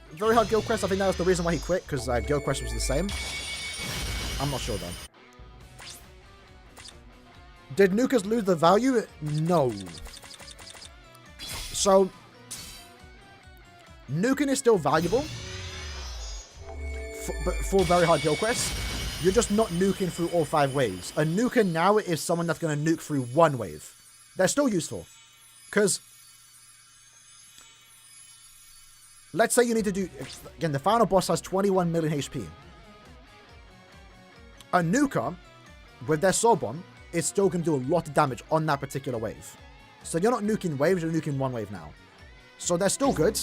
guild quest. I think that was the reason why he quit, because guild quest was the same. I'm not sure though. Did Nukas lose the value? No. So, nuking is still valuable for very hard guild quests. You're just not nuking through all 5 waves. A nuker now is someone that's going to nuke through 1 wave. They're still useful. Because, let's say you need to do... Again, the final boss has 21 million HP. A nuker, with their soul bomb, is still going to do a lot of damage on that particular wave. So you're not nuking waves, you're nuking 1 wave now. So they're still good.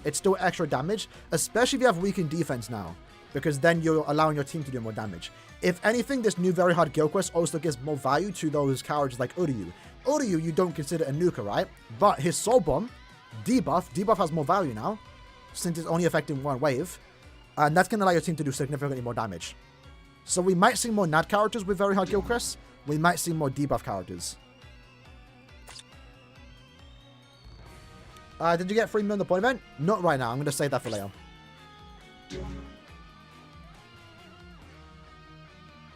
It's still extra damage, especially if you have weakened defense now, because then you're allowing your team to do more damage. If anything, this new very hard guild quest also gives more value to those characters like Uryu. Uryu, you don't consider a nuker, right? But his soul bomb, debuff has more value now, since it's only affecting 1 wave, and that's going to allow your team to do significantly more damage. So we might see more NAD characters with very hard guild quests. We might see more debuff characters. Did you get 3 million on the point event? Not right now. I'm going to save that for later.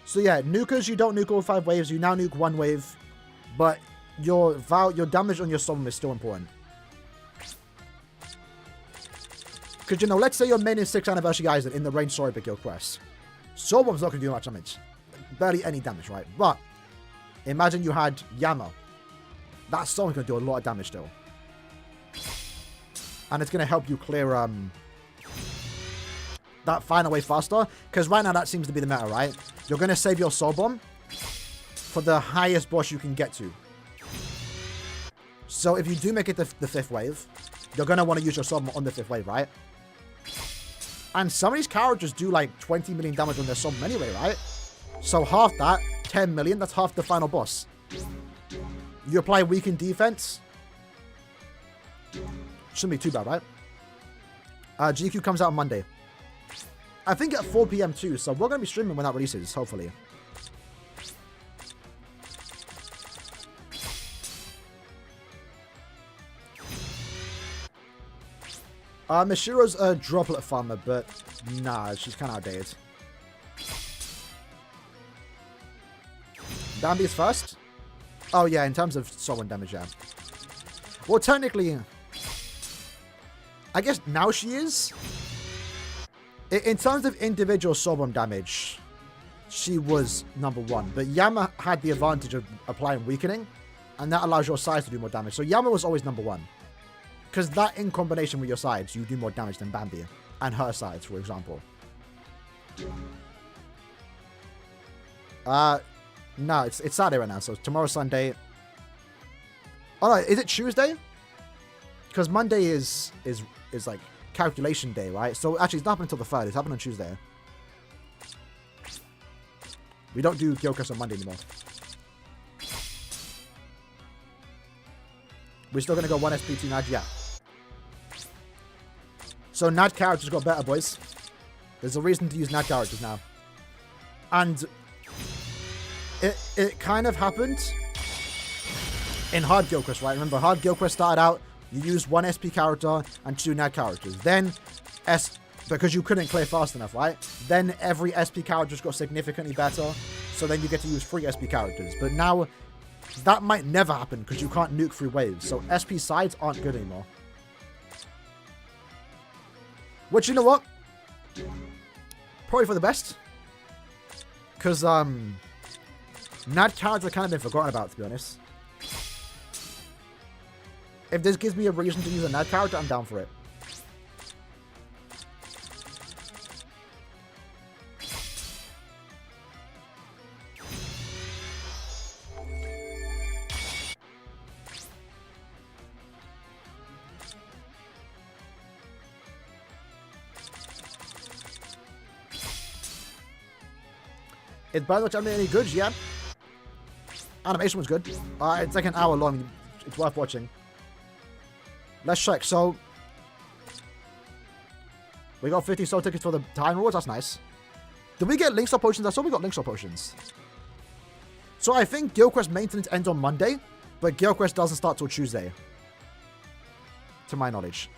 So yeah, nukers, you don't nuke all 5 waves. You now nuke 1 wave. But your damage on your summon is still important. Because, you know, let's say you're main in 6th Anniversary Island in the Rain Story Guild quest. Soul Bomb's not going to do much damage. Barely any damage, right? But imagine you had Yama. That song's going to do a lot of damage still. And it's going to help you clear that final wave faster. Because right now that seems to be the meta, right? You're going to save your Soul Bomb for the highest boss you can get to. So if you do make it the 5th wave, you're going to want to use your Soul Bomb on the 5th wave, right? And some of these characters do like 20 million damage on their Soul Bomb anyway, right? So half that, 10 million, that's half the final boss. You apply weakened defense. Shouldn't be too bad, right? GQ comes out on Monday. I think at 4 PM too, so we're going to be streaming when that releases, hopefully. Mishiro's a droplet farmer, but nah, she's kind of outdated. Bambi's first? Oh yeah, in terms of soul damage, yeah. Well, technically, I guess now she is. In terms of individual soul bomb damage, she was number 1. But Yama had the advantage of applying weakening, and that allows your sides to do more damage. So Yama was always number 1. Because that in combination with your sides, you do more damage than Bambi. And her sides, for example. No, it's Saturday right now, so tomorrow's Sunday. Oh no, is it Tuesday? Because Monday is like calculation day, right? So actually, it's not happening until the 3rd. It's happening on Tuesday. We don't do Guild Quest on Monday anymore. We're still gonna go 1 SP 2 NAD, yeah. So NAD characters got better, boys. There's a reason to use NAD characters now. And it kind of happened in Hard Guild Quest, right? Remember, Hard Guild Quest started out, you used 1 SP character and 2 NAD characters. Then, because you couldn't clear fast enough, right? Then every SP character just got significantly better. So then you get to use 3 SP characters. But now, that might never happen because you can't nuke through waves. So SP sides aren't good anymore. Which, you know what? Probably for the best. Because, NAD characters have kind of been forgotten about, to be honest. If this gives me a reason to use a NAD character, I'm down for it. Is Birdwatch anime any good? Yeah. Animation was good. It's like an hour long. It's worth watching. Let's check. So, we got 50 soul tickets for the time rewards. That's nice. Did we get link stop potions? I saw we got link stop potions. So I think Guild Quest maintenance ends on Monday, but Guild Quest doesn't start till Tuesday. To my knowledge.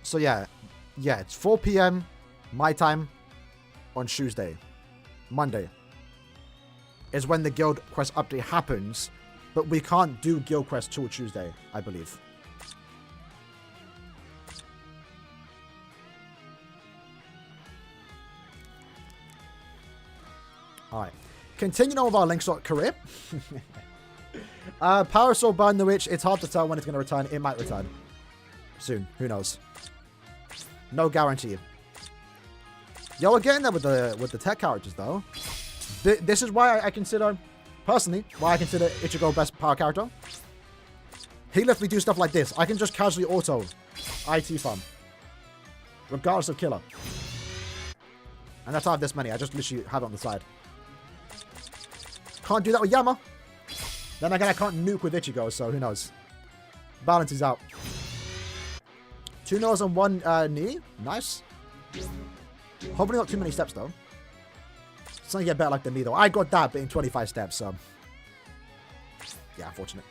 So yeah, it's 4 p.m. my time on Tuesday. Monday is when the Guild Quest update happens, but we can't do Guild Quest till Tuesday, I believe. Alright. Continuing on with our Linkshot career. Power Soul Burn the Witch. It's hard to tell when it's going to return. It might return soon. Who knows? No guarantee. Yo, we're getting there with the tech characters, though. This is why I consider, personally, Ichigo best power character. He lets me do stuff like this. I can just casually auto IT farm, regardless of killer. And that's how I have this many. I just literally have it on the side. Can't do that with Yama. Then again, I can't nuke with Ichigo, so who knows. Balance is out. 2 nose and 1 knee. Nice. Hopefully not too many steps, though. It's not get better like the knee, though. I got that, but in 25 steps, so... yeah, unfortunate.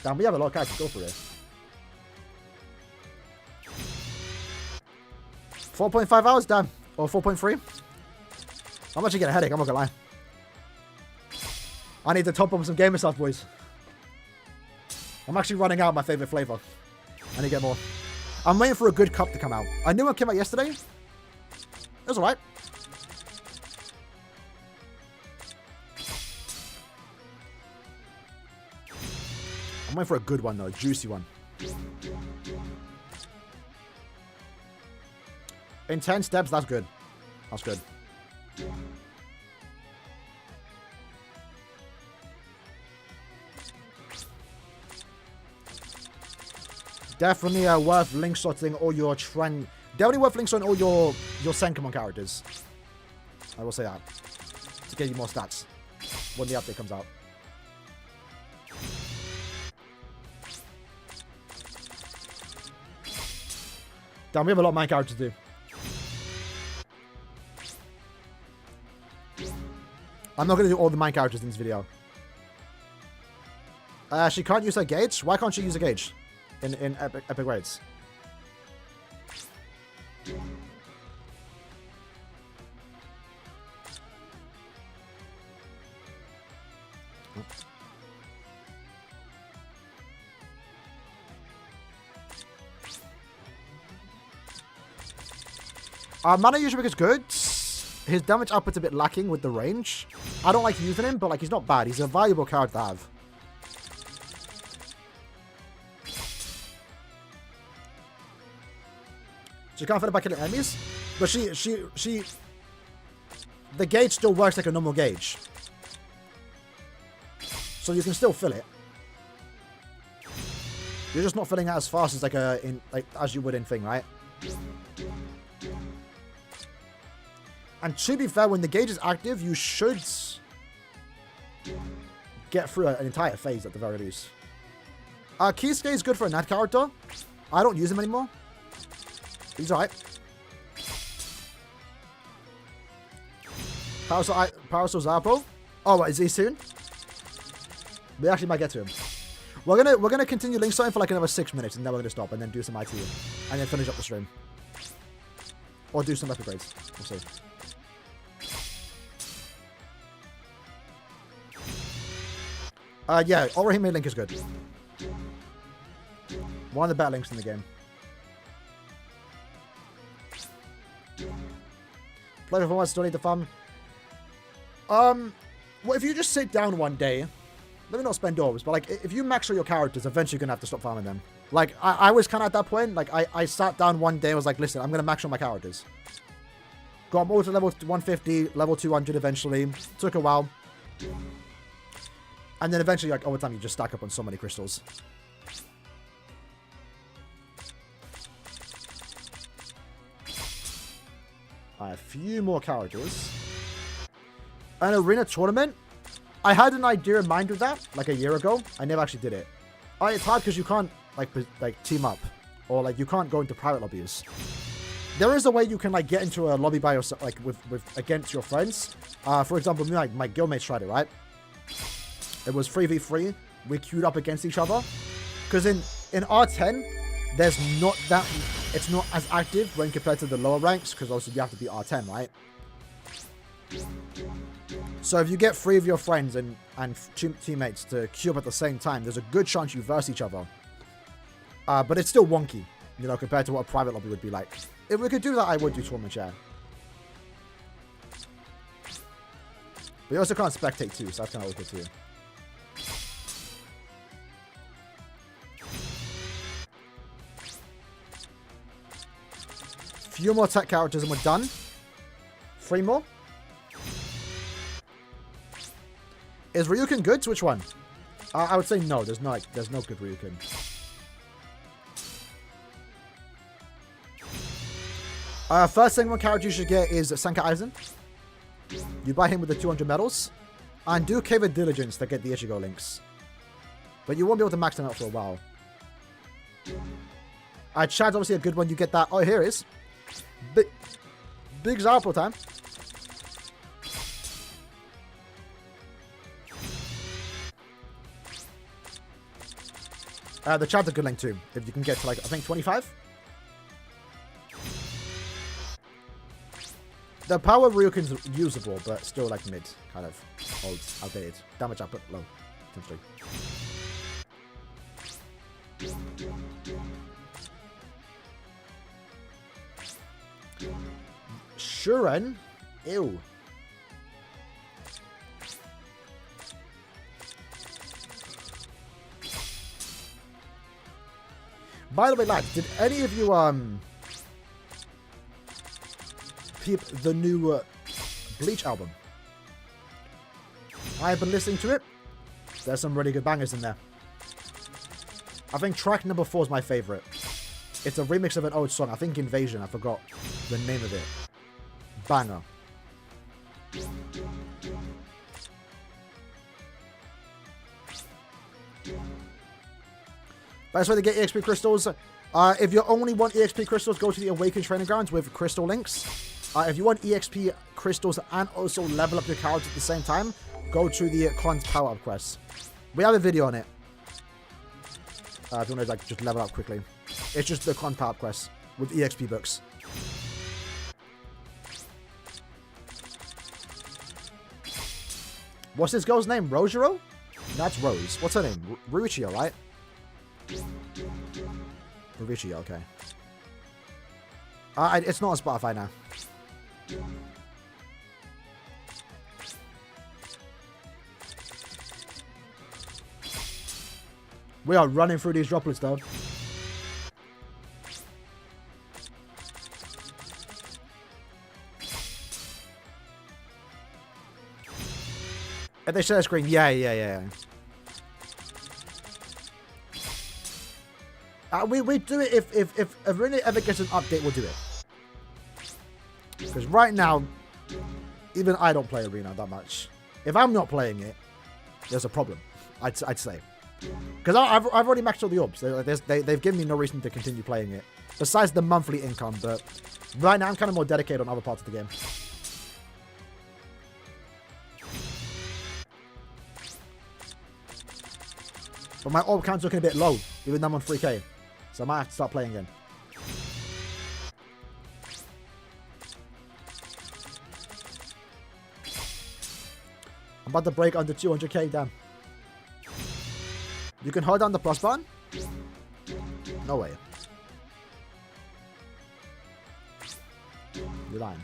Damn, we have a lot of characters to go for here. 4.5 hours, damn. Or 4.3. I'm actually getting a headache, I'm not gonna lie. I need to top up some gamer stuff, boys. I'm actually running out of my favorite flavor. I need to get more. I'm waiting for a good cup to come out. I knew one came out yesterday. It was alright. I'm waiting for a good one, though. A juicy one. In 10 steps, that's good. That's good. Definitely worth link sorting all your definitely worth link sorting all your Senkamon characters. I will say that. To get you more stats when the update comes out. Damn, we have a lot of my characters to do. I'm not going to do all the mine characters in this video. She can't use her gauge? Why can't she use a gauge? In epic raids. Mana Usually is good. His damage output's a bit lacking with the range. I don't like using him, but like he's not bad. He's a valuable character to have. She can't fit it by killing enemies, but the gauge still works like a normal gauge, so you can still fill it. You're just not filling it as fast as as you would in Thing, right? And to be fair, when the gauge is active, you should get through an entire phase at the very least. Kisuke is good for a Nat character. I don't use him anymore. He's alright. Power Soul Zappo. Oh, what, is he soon? We actually might get to him. We're gonna continue link starting for like another 6 minutes, and then we're gonna stop and then do some IT and then finish up the stream. Or do some upgrades. We'll see. Yeah, Orihime Link is good. One of the better links in the game. Play for once, still need the fun. Well, if you just sit down one day, let me not spend orbs, but like, if you max out your characters, eventually you're gonna have to stop farming them. Like, I was kind of at that point. Like, I sat down one day, I was like, listen, I'm gonna max out my characters. Got them all to level 150, level 200 eventually. Took a while. And then eventually, like, over time, you just stack up on so many crystals. A few more characters. An arena tournament? I had an idea in mind with that, like a year ago. I never actually did it. It's hard because you can't, like team up. Or, like, you can't go into private lobbies. There is a way you can, like, get into a lobby by yourself, like, against your friends. For example, me, like, my guildmates tried it, right? It was 3v3. We queued up against each other. Because in R10, there's not that... It's not as active when compared to the lower ranks. Because also you have to be R10, right? So if you get 3 of your friends and teammates to queue up at the same time, there's a good chance you verse each other. But it's still wonky, you know, compared to what a private lobby would be like. If we could do that, I would do tournament share. But you also can't spectate too, so that's kind of awkward too. Few more tech characters and we're done. 3 more. Is Ryukin good? Which one? I would say no. There's no good Ryukin. First thing one character you should get is Sanka Aizen. You buy him with the 200 medals. And do Cave of Diligence to get the Ichigo links. But you won't be able to max them out for a while. Chad's obviously a good one. You get that. Oh, here it is. Big example time. The Chad's a good link too. If you can get to, like, I think 25. The power Ryukin's usable, but still, like, mid. Kind of old, outdated. Damage output low, essentially. Shuren? Ew. By the way, lads, did any of you, peep the new Bleach album? I've been listening to it. There's some really good bangers in there. I think track number 4 is my favorite. It's a remix of an old song. I think Invasion. I forgot the name of it. Banger. Best way to get EXP crystals. If you only want EXP crystals, go to the Awakened Training Grounds with crystal links. If you want EXP crystals and also level up your character at the same time, go to the Cons Power Up quest. We have a video on it. If you want to, like, just level up quickly. It's just the Cons Power Up quest with EXP books. What's this girl's name? Rojiro? That's Rose. What's her name? Ruichio, right? Ruichio, okay. It's not on Spotify now. We are running through these droplets, though. If they share screen, yeah. We do it if Arena ever gets an update, we'll do it. Because right now, even I don't play Arena that much. If I'm not playing it, there's a problem. I'd say. Because I've already maxed all the orbs. They've given me no reason to continue playing it. Besides the monthly income, but right now I'm kind of more dedicated on other parts of the game. But my orb count's looking a bit low, even though I'm on 3k. So I might have to start playing again. I'm about to break under 200k, damn. You can hold down the plus button? No way. You're lying.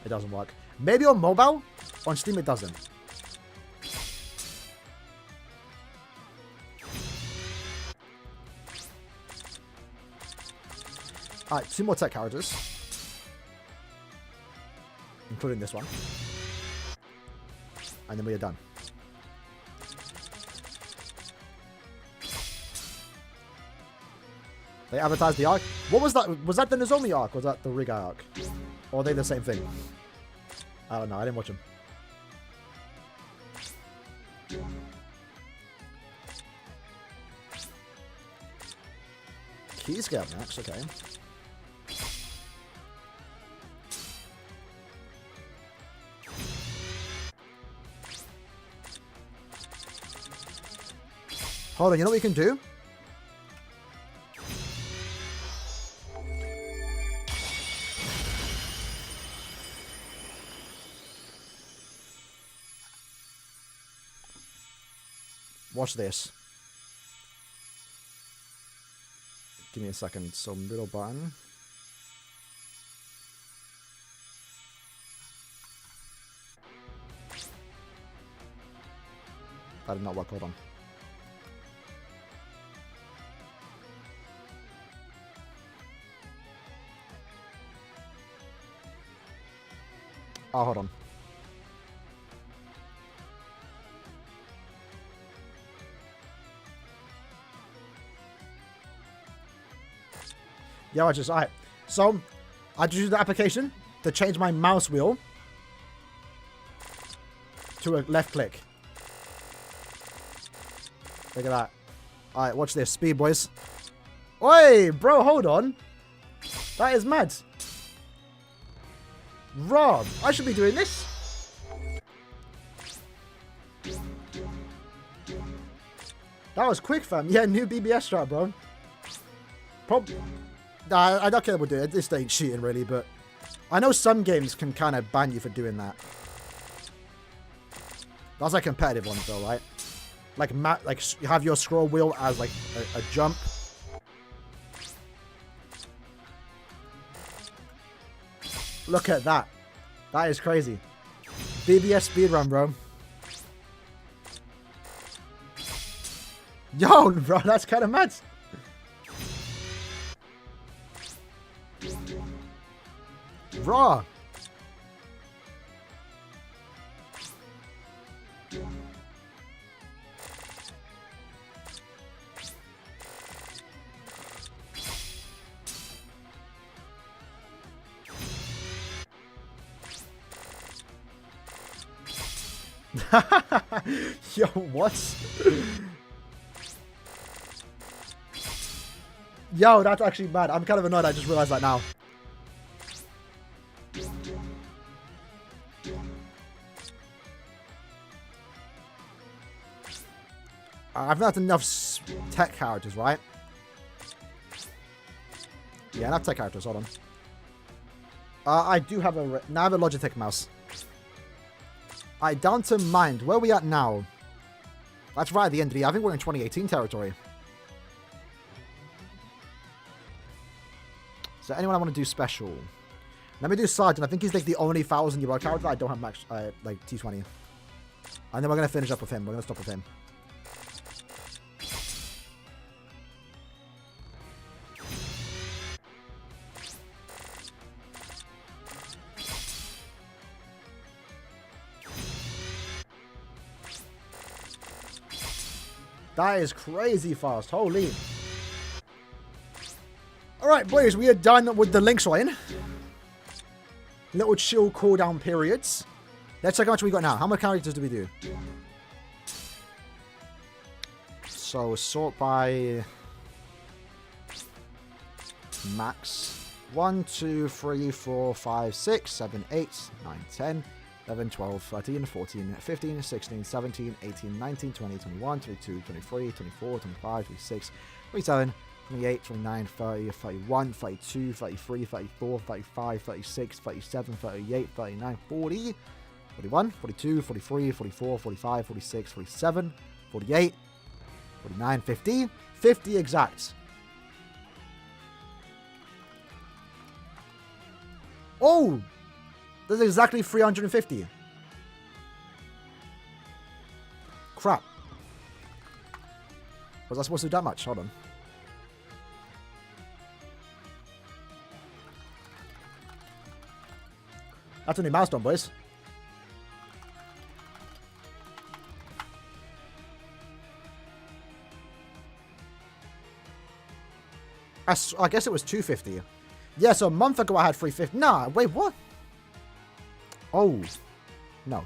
It doesn't work. Maybe on mobile? On Steam it doesn't. Alright, 2 more tech characters. Including this one. And then we are done. They advertised the arc. What was that? Was that the Nozomi arc? Or was that the Rigai arc? Or are they the same thing? I don't know. I didn't watch them. Key scale max, okay. Hold on, you know what we can do? Watch this. Give me a second. So middle button. That did not work. Hold on. Oh, hold on. Yeah, I just, alright. So, I just used the application to change my mouse wheel to a left click. Look at that. Alright, watch this. Speed, boys. Oi, bro, hold on. That is mad. Rob, I should be doing this. That was quick, fam. Yeah, new BBS strat, bro. Nah, I don't care what we're doing. This ain't cheating, really, but I know some games can kind of ban you for doing that. That's like competitive ones, though, right? Like, you have your scroll wheel as like a jump. Look at that. That is crazy. BBS speedrun, bro. Yo, bro, that's kind of mad. Raw. Yo, what? Yo, that's actually mad. I'm kind of annoyed. I just realized that now. I've not enough tech characters, right? Yeah, enough tech characters. Hold on. I do have a... Now I have a Logitech mouse. Alright, down to mind. Where are we at now? That's right at the end of the year. I think we're in 2018 territory. So anyone I want to do special? Let me do Sergeant. I think he's like the only 1,000-year-old character I don't have max, like T20. And then we're going to finish up with him. We're going to stop with him. That is crazy fast. Holy. Alright, boys. We are done with the links line. Little chill cooldown periods. Let's check how much we got now. How many characters do we do? So, sort by max. 1, 2, 3, 4, 5, 6, 7, 8, 9, 10, 11, 12, 13, 14, 15, 16, 17, 18, 19, 20, 21, 22, 23, 24, 25, 26, 27, 28, 29, 30, 31, 32, 33, 34, 35, 36, 37, 38, 39, 40, 41, 42, 43, 44, 45, 46, 47, 48, 49, 50. 50 exact. Oh! That's exactly 350. Crap. Was I supposed to do that much? Hold on. That's a new milestone, boys. I guess it was 250. Yeah, so a month ago I had 350. Nah, wait, what? Oh, no.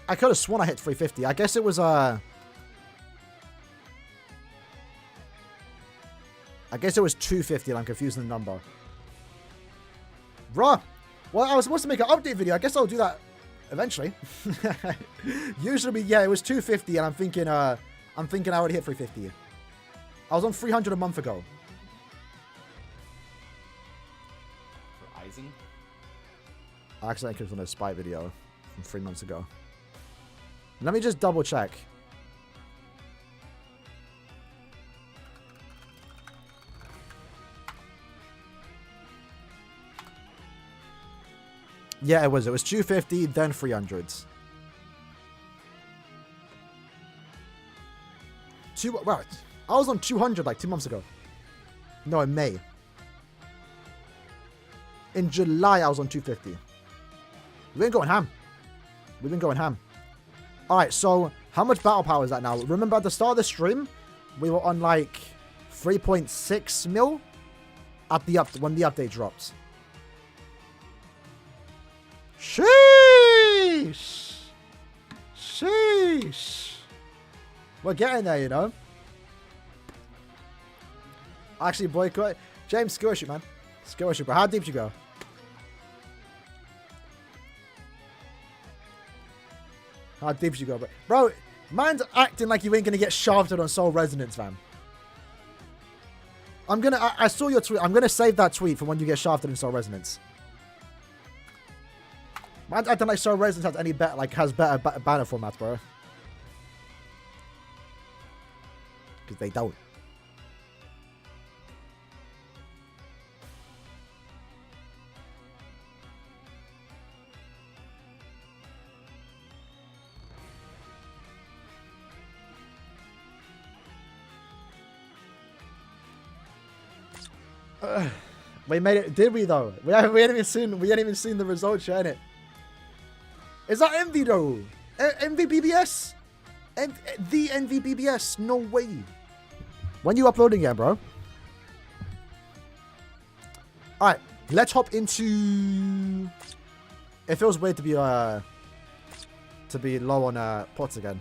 I could have sworn I hit 350. I guess it was, I guess it was 250 and I'm confusing the number. Bruh. Well, I was supposed to make an update video. I guess I'll do that eventually. Usually, yeah, it was 250 and I'm thinking I already hit 350. I was on 300 a month ago. For Eisen? I accidentally clicked on a spy video from 3 months ago. Let me just double check. Yeah, it was 250, then 300s. Wow, I was on 200 like 2 months ago. No, in May. In July, I was on 250. We've been going ham. We've been going ham. Alright, so how much battle power is that now? Remember at the start of the stream, we were on like 3.6 mil at the when the update dropped. Sheesh! Sheesh! We're getting there, you know? Actually, boycott. James, skill issue, man. Skill issue, bro. How deep did you go? How deep did you go, bro? Bro, man's acting like you ain't gonna get shafted on Soul Resonance, fam. I saw your tweet. I'm gonna save that tweet for when you get shafted in Soul Resonance. Man's acting like Soul Resonance has any better, like, has better banner formats, bro. Because they don't. We made it, did we though? We hadn't even seen the results yet, innit? Is that Envy though? Envy BBS? The Envy BBS? No way. When you uploading again, bro? Alright, let's hop into... It feels weird to be low on pots again.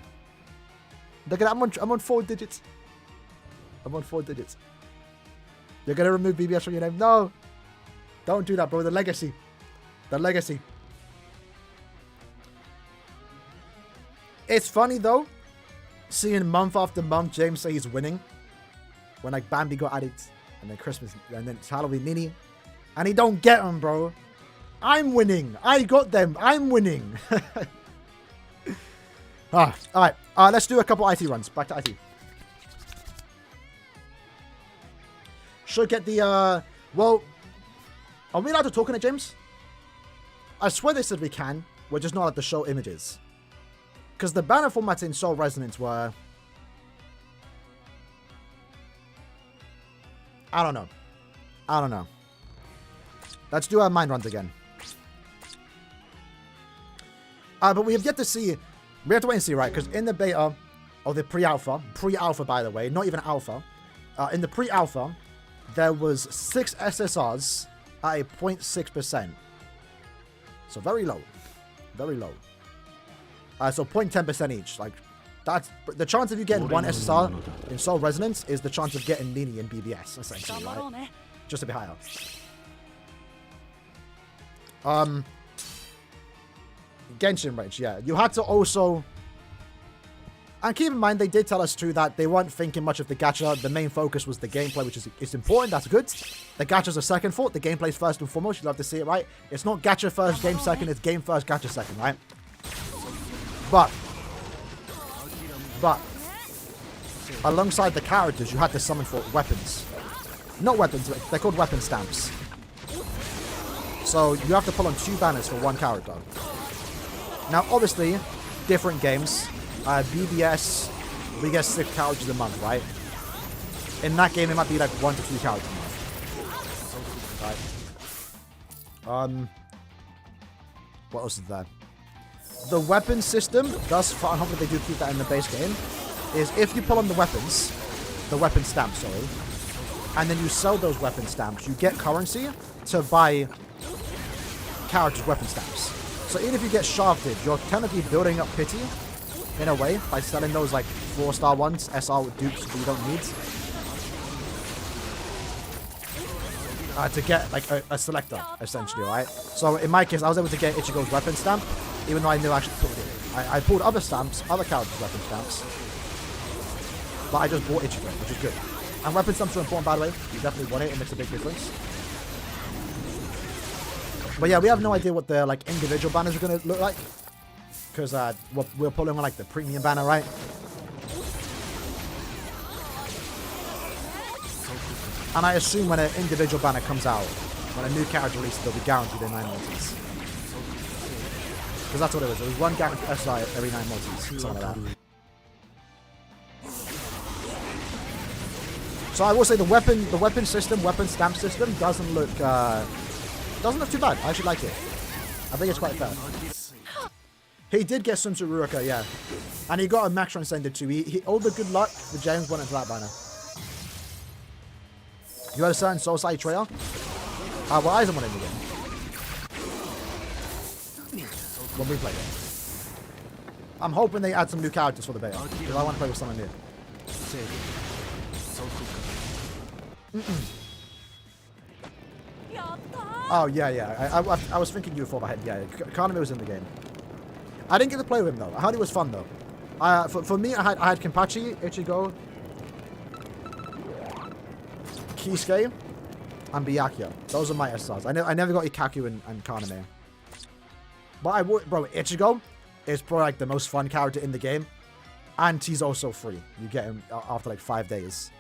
Look at that, I'm on 4 digits. I'm on 4 digits. You're gonna remove BBS from your name? No! Don't do that, bro. The legacy. The legacy. It's funny, though, seeing month after month James say he's winning. When, like, Bambi got added, and then Christmas, and then it's Halloween Mini. And he don't get them, bro. I'm winning. I got them. I'm winning. Alright. Let's do a couple IT runs. Back to IT. Should get the, well, are we allowed to talk in it, James? I swear they said we can. We're just not allowed to show images. Because the banner formats in Soul Resonance were... I don't know. Let's do our mind runs again. But we have yet to see... We have to wait and see, right? Because in the beta, or the pre-alpha, by the way, not even alpha. In the pre-alpha... There was 6 SSRs at a 0.6%. So very low. Very low. So 0.10% each. Like, that's the chance of you getting 1 SSR in Soul Resonance is the chance of getting Nini in BBS, essentially, right? Just a bit higher. Genshin Rage, yeah. You had to also... And keep in mind, they did tell us too that they weren't thinking much of the gacha. The main focus was the gameplay, which is important. That's good. The gacha's a second thought. The gameplay's first and foremost. You'd love to see it, right? It's not gacha first, game second. It's game first, gacha second, right? But alongside the characters, you had to summon for weapons. Not weapons. They're called weapon stamps. So you have to pull on 2 banners for 1 character. Now, obviously, different games. BBS, we get 6 characters a month, right? In that game, it might be like 1 to 2 characters. Right. What else is there? The weapon system thus far, and hopefully they do keep that in the base game, is if you pull on the weapon stamps, sorry, and then you sell those weapon stamps, you get currency to buy characters' weapon stamps. So even if you get shafted, you're technically building up pity in a way by selling those like 4-star ones, SR with dupes that you don't need. To get like a selector, essentially, right? So in my case, I was able to get Ichigo's weapon stamp, even though I knew I actually pulled it. I pulled other stamps, other characters' weapon stamps, but I just bought Ichigo, which is good. And weapon stamps are important, by the way. You definitely want it. It makes a big difference. But yeah, we have no idea what the like individual banners are going to look like, because we're pulling on like the premium banner, right? And I assume when an individual banner comes out, when a new character releases, they'll be guaranteed in 9 multis. Because that's what it was. It was 1 guaranteed SI every 9 multis. Something like that. So I will say the weapon system, weapon stamp system doesn't look too bad. I actually like it. I think it's quite fair. He did get some Tsuruka, yeah. And he got a Max Transcended too. All the good luck for James went into that banner. You had a certain Soul Side Trail? Well, I isn't one in the game. When we played it. I'm hoping they add some new characters for the beta, because I want to play with someone new. Oh, yeah. I was thinking you thought ahead. Yeah, Kaname was in the game. I didn't get to play with him, though. I heard it was fun, though. For me, I had Kenpachi, Ichigo, Kisuke, and Byakuya. Those are my SRs. I never got Ikaku and Kaname. But I would, bro, Ichigo is probably like the most fun character in the game. And he's also free. You get him after like 5 days.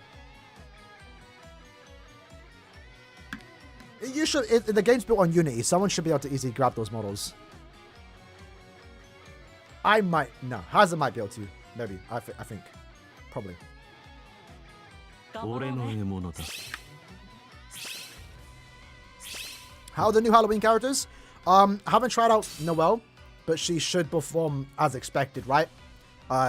You should, the game's built on Unity. Someone should be able to easily grab those models. I might, no, Hazard might be able to. Maybe, I think. Probably. How are the new Halloween characters? I haven't tried out Noelle, but she should perform as expected, right?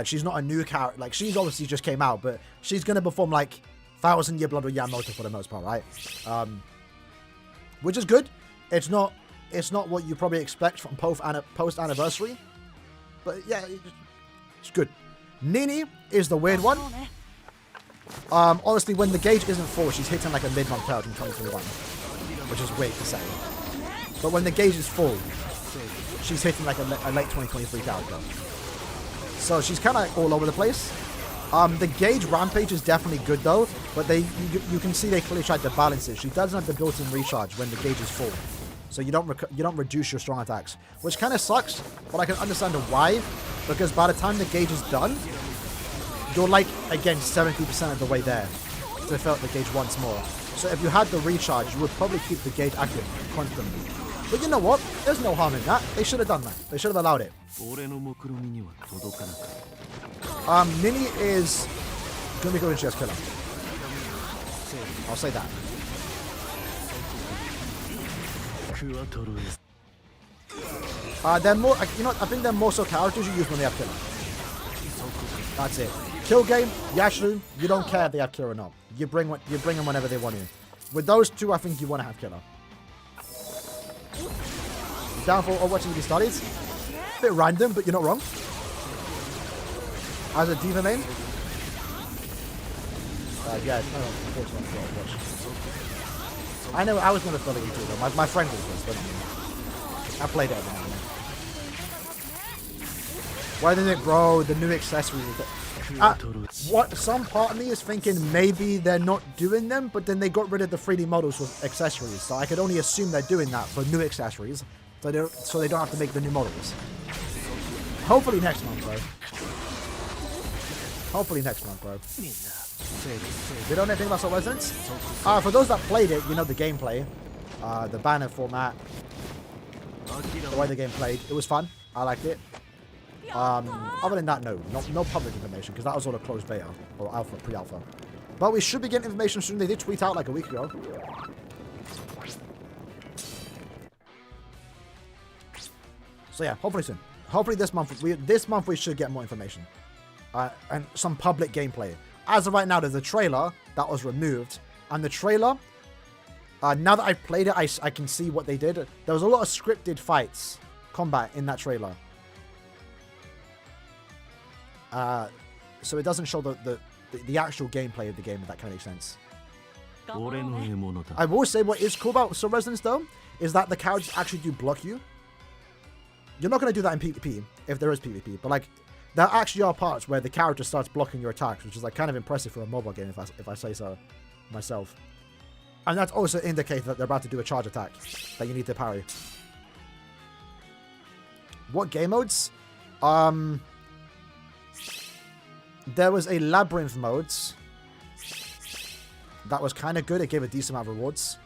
She's not a new character. Like, she's obviously just came out, but she's going to perform like 1,000 Year Blood with Yamamoto for the most part, right? Which is good. It's not what you probably expect from post-anniversary. But yeah, it's good. Nini is the weird one. Honestly, when the gauge isn't full, she's hitting like a mid-month character in 2021. Which is weird to say. But when the gauge is full, she's hitting like a late 2023 character. So she's kind of all over the place. The gauge rampage is definitely good though, but you can see they clearly tried to balance it. She doesn't have the built-in recharge when the gauge is full, so you don't reduce your strong attacks, which kind of sucks. But I can understand why, because by the time the gauge is done, you're like again 70% of the way there to fill up the gauge once more. So if you had the recharge, you would probably keep the gauge active constantly. But you know what? There's no harm in that. They should have done that. They should have allowed it. Nini is going to be good when she has killer. I'll say that. They're more, you know, I think they're more so characters you use when they have killer. That's it. Kill game, Yashru, you don't care if they have killer or not. You bring them whenever they want you. With those two, I think you want to have killer. Down for watching these studies. A bit random, but you're not wrong. As a diva main? Yeah, unfortunately, I watch. I know I was going to follow you too, though. My friend was this, but I played it every now and then. Why didn't it grow? The new accessories. What? Some part of me is thinking maybe they're not doing them, but then they got rid of the 3D models with accessories, so I could only assume they're doing that for new accessories, so they don't have to make the new models. Hopefully next month, bro. Hopefully next month, bro. You don't know anything about Soul Resonance? For those that played it, you know the gameplay. The banner format. The way the game played. It was fun. I liked it. Other than that, no public information, because that was all a closed beta. Or alpha, pre-alpha. But we should be getting information soon. They did tweet out like a week ago. So yeah, hopefully soon. Hopefully this month we should get more information. And some public gameplay. As of right now, there's a trailer that was removed. And the trailer, now that I've played it, I can see what they did. There was a lot of scripted fights, combat in that trailer. So it doesn't show the actual gameplay of the game, if that kind of makes sense. I will say what is cool about Soul Resonance, though, is that the characters actually do block you. You're not going to do that in PvP, if there is PvP, but like, there actually are parts where the character starts blocking your attacks, which is like kind of impressive for a mobile game, if I say so myself. And that's also indicates that they're about to do a charge attack that you need to parry. What game modes? There was a labyrinth modes that was kind of good. It gave a decent amount of rewards.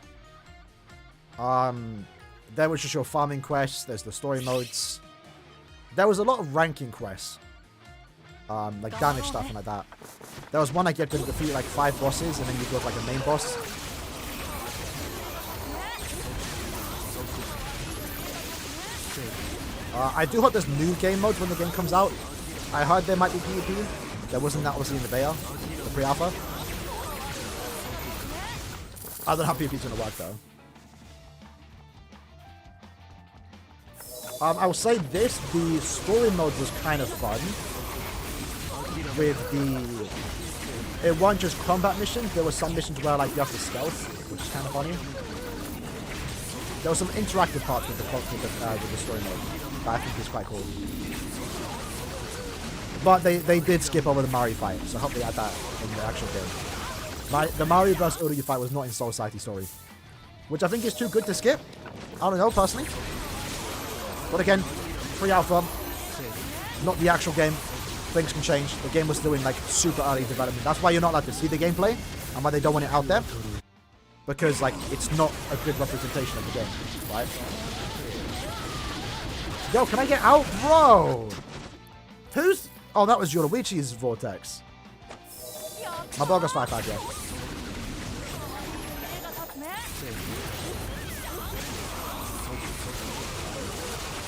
There was just your farming quests. There's the story modes. There was a lot of ranking quests. Like damage stuff and like that. There was one I get to defeat like 5 bosses and then you go to like a main boss. I do hope there's new game modes when the game comes out. I heard there might be PvP. There wasn't that obviously in the beta, the pre-alpha. I don't know how PvP's gonna work though. I will say this, the story mode was kind of fun. With the... It wasn't just combat missions, there were some missions where like you have to stealth, which is kind of funny. There was some interactive parts with the story mode that I think is quite cool. But they did skip over the Mario fight, so I hope they add that in the actual game. The Mario vs. Uryu fight was not in Soul Society story, which I think is too good to skip. I don't know, personally. But again, pre-alpha, not the actual game. Things can change. The game was still in like super early development. That's why you're not allowed to see the gameplay and why they don't want it out there. Because like it's not a good representation of the game, right? Yo, can I get out? Bro! Who's... Oh, that was Yoruichi's Vortex. My ball goes 5-5, yeah.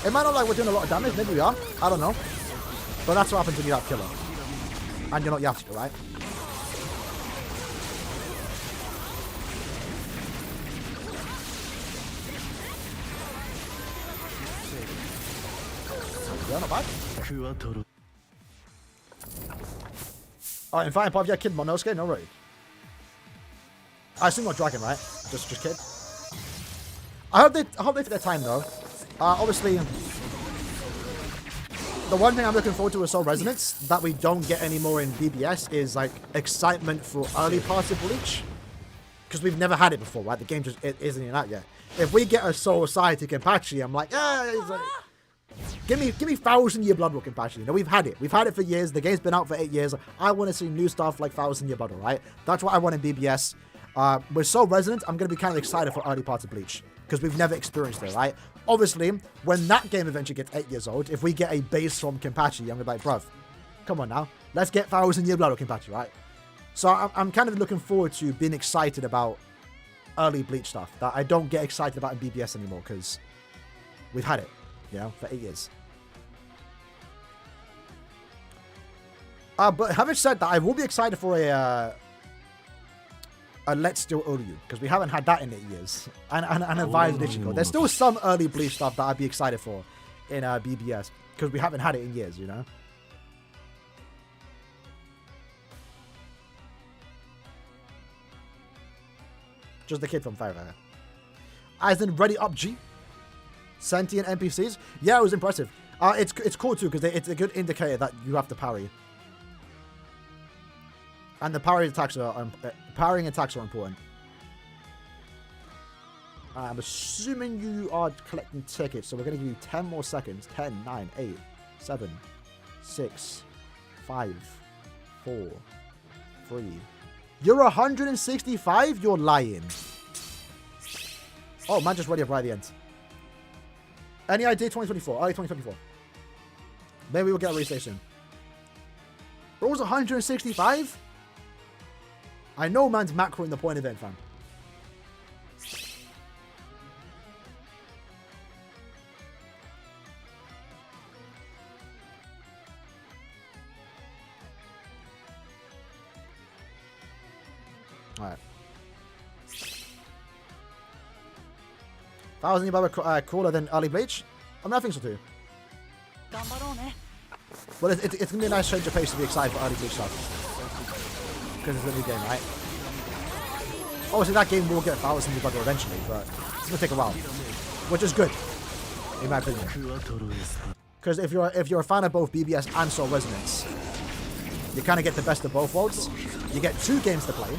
It might not like we're doing a lot of damage, maybe we are. I don't know. But that's what happens when you have killer. And you're not Yasuo, right? Yeah, not bad. Alright, Infinite Pop, yeah, Kid Monosuke, no worry. I assume not Dragon, right? Just Kid. I hope they take their time though. Obviously, the one thing I'm looking forward to with Soul Resonance that we don't get anymore in BBS is like excitement for early parts of Bleach. Because we've never had it before, right? The game just isn't even out yet. If we get a Soul Society Kenpachi, I'm like, like, give me 1,000-year Blood War Kenpachi. You know, we've had it. We've had it for years. The game's been out for 8 years. I want to see new stuff like 1,000-year Blood War, right? That's what I want in BBS. With Soul Resonance, I'm going to be kind of excited for early parts of Bleach. Because we've never experienced it, right? Obviously, when that game eventually gets 8 years old, if we get a base from Kenpachi, I'm going to be like, bruv, come on now. Let's get 1,000-year Blood War Kenpachi, right? So I'm kind of looking forward to being excited about early Bleach stuff that I don't get excited about in BBS anymore because we've had it, you know, for 8 years. But having said that, I will be excited for a Let's Do Uryu, because we haven't had that in 8 years. And a Violet Ichigo. There's still some early Bleach stuff that I'd be excited for in BBS, because we haven't had it in years, you know? Just the kid from Fire. As in Ready Up G. Sentient NPCs. Yeah, it was impressive. It's cool too, because it's a good indicator that you have to parry. And the parrying attacks are important. I'm assuming you are collecting tickets, so we're going to give you 10 more seconds. 10, 9, 8, 7, 6, 5, 4, 3. You're 165? You're lying. Oh, man, just ready up right at the end. Any idea 2024? Early 2024. Maybe we'll get a release soon. Bro was 165? I know man's macroing the point event, fam. Alright. 1,000 better cooler than early Bleach? I mean, I think so too. But it's going to be a nice change of pace to be excited for early Bleach stuff. Because it's a new game, right? Obviously, that game will get 1,000 debugger eventually, but it's going to take a while. Which is good, in my opinion. Because if you're a fan of both BBS and Soul Resonance, you kind of get the best of both worlds. You get 2 games to play.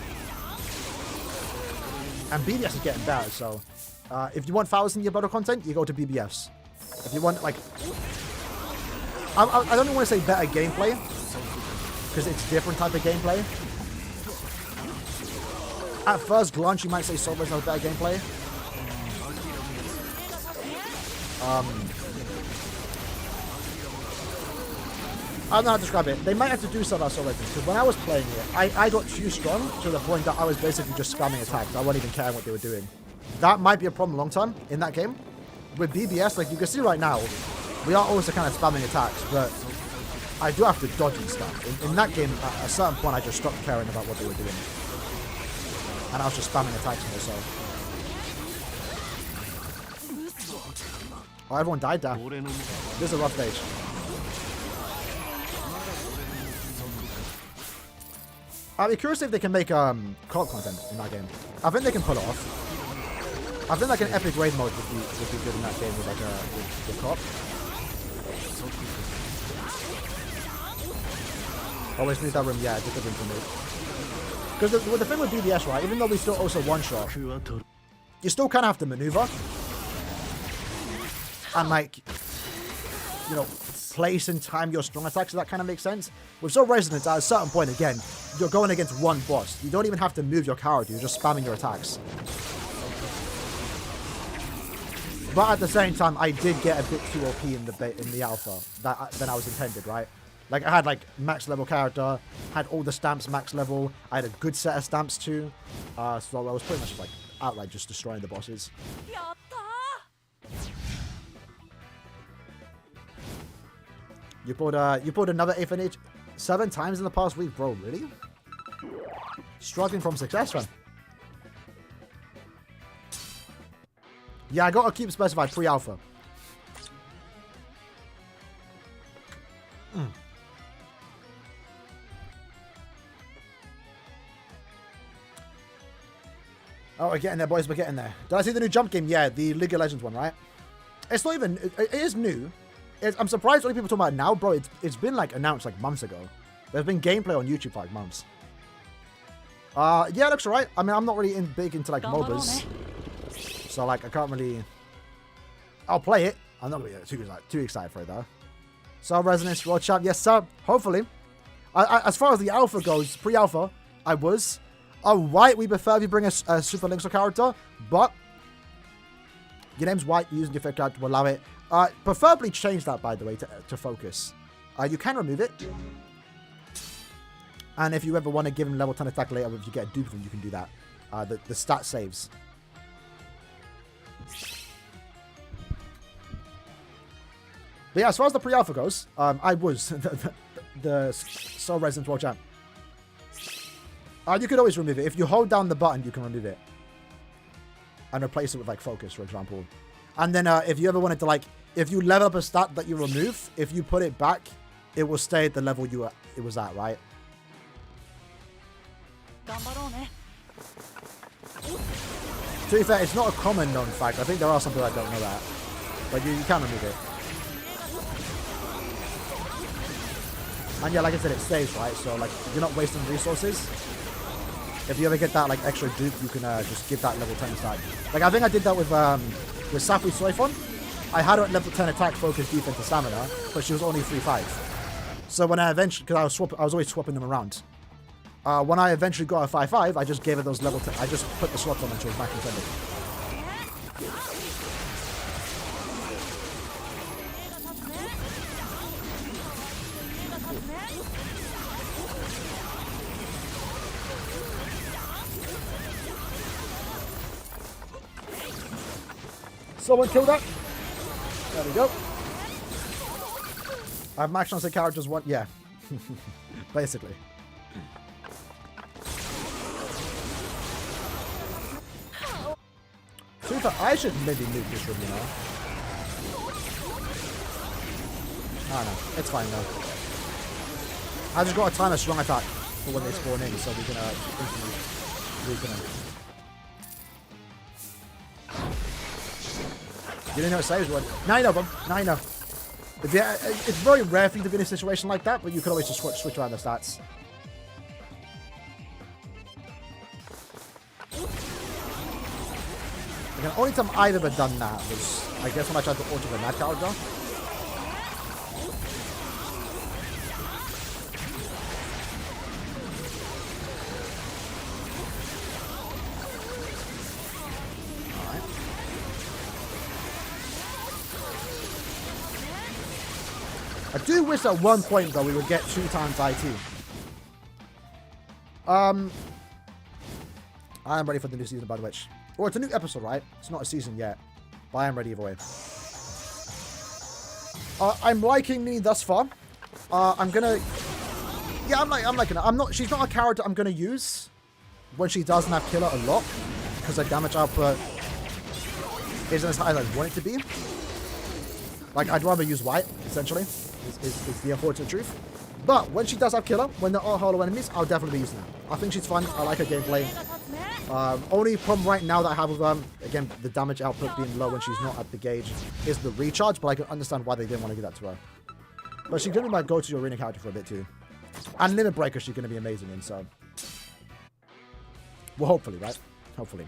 And BBS is getting better, so... if you want 1,000 year better content, you go to BBS. If you want, like... I don't even want to say better gameplay, because it's different type of gameplay. At first glance, you might say Soul Resonance has better gameplay. I don't know how to describe it. They might have to do something about Soul Resonance, because when I was playing it, I got too strong to the point that I was basically just spamming attacks. I wasn't even caring what they were doing. That might be a problem long term in that game. With BBS, like you can see right now, we are also kind of spamming attacks, but I do have to dodge and stuff. In that game, at a certain point, I just stopped caring about what they were doing. And I was just spamming attacks on myself. Oh, everyone died there. This is a rough stage. I'd be curious if they can make co-op content in that game. I think they can pull it off. I think like an epic raid mode would be good in that game with like with co-op. Always need that room, yeah, just a room for me. Because the thing with BBS, right, even though we still also one-shot, you still kind of have to maneuver. And like, you know, place and time your strong attacks, so that kind of makes sense. With Soul Resonance, at a certain point, again, you're going against one boss. You don't even have to move your character, you're just spamming your attacks. But at the same time, I did get a bit too OP in the alpha than I was intended, right? Like, I had, like, max level character, had all the stamps max level, I had a good set of stamps too, so I was pretty much, like, outright just destroying the bosses. You pulled another 8th and 8 7 times in the past week, bro, really? Struggling from success, man. Yeah, I gotta keep specified pre-alpha. Oh, we're getting there, boys. We're getting there. Did I see the new jump game? Yeah, the League of Legends one, right? It's not even... It is new. I'm surprised only people talking about it now, bro. It's been, like, announced, like, months ago. There's been gameplay on YouTube for, like, months. Yeah, it looks alright. I mean, I'm not really big into, like, MOBAs. So, like, I can't really... I'll play it. I'm not really too excited for it, though. So, Resonance, World Champ. Yes, sir. Hopefully. As far as the alpha goes, pre-alpha, I was. White, we prefer if you bring a Super Linkster character, but your name's White, using your favorite character will allow it. Preferably change that, by the way, to focus. You can remove it. And if you ever want to give him level 10 attack later, if you get a dupe of him, you can do that. The stat saves. But yeah, as far as the pre-alpha goes, I was the Soul Resonance World Champ. You could always remove it. If you hold down the button, you can remove it. And replace it with, like, focus, for example. And then if you ever wanted to, like, if you level up a stat that you remove, if you put it back, it will stay at the level it was at, right? To be fair, it's not a common known fact. I think there are some people that don't know that. But you can remove it. And yeah, like I said, it stays, right? So, like, you're not wasting resources. If you ever get that, like, extra dupe, you can just give that level 10 attack. Like, I think I did that with Safu Soifon. I had her at level 10 attack, focus, defense, and stamina, but she was only 3-5. So when I eventually, because I was always swapping them around. When I eventually got a 5-5, I just gave her those level 10. I just put the slots on and she was max intended. Someone kill that. There we go. I have max chance the characters want. Yeah. Basically. Super, I should maybe nuke this room, you know. Oh no, it's fine though. I just got to time a strong attack for when they spawn in, so we can instantly weaken them. You didn't know it saves one. Now you know, bro. Now you know. Yeah, it's very rare for you to be in a situation like that, but you can always just switch around the stats. The only time I've ever done that was, I guess, when I tried to alter the mad character. Alright. I do wish at one point, though, we would get 2 times IT. I am ready for the new season, by the way. Well, it's a new episode, right? It's not a season yet. But I am ready either way. I'm liking Nini thus far. I'm gonna... Yeah, I'm liking her. I'm not... She's not a character I'm gonna use when she doesn't have killer a lot. Because her damage output isn't as high as I want it to be. Like, I'd rather use white, essentially. Is the unfortunate truth. But when she does have killer, when there are hollow enemies, I'll definitely be using her. I think she's fun. I like her gameplay. Only problem right now that I have with again, the damage output being low when she's not at the gauge, is the recharge, but I can understand why they didn't want to give that to her. But she's going to be my go-to arena character for a bit too. And Limit Breaker she's going to be amazing in, so... Well, hopefully, right? Hopefully.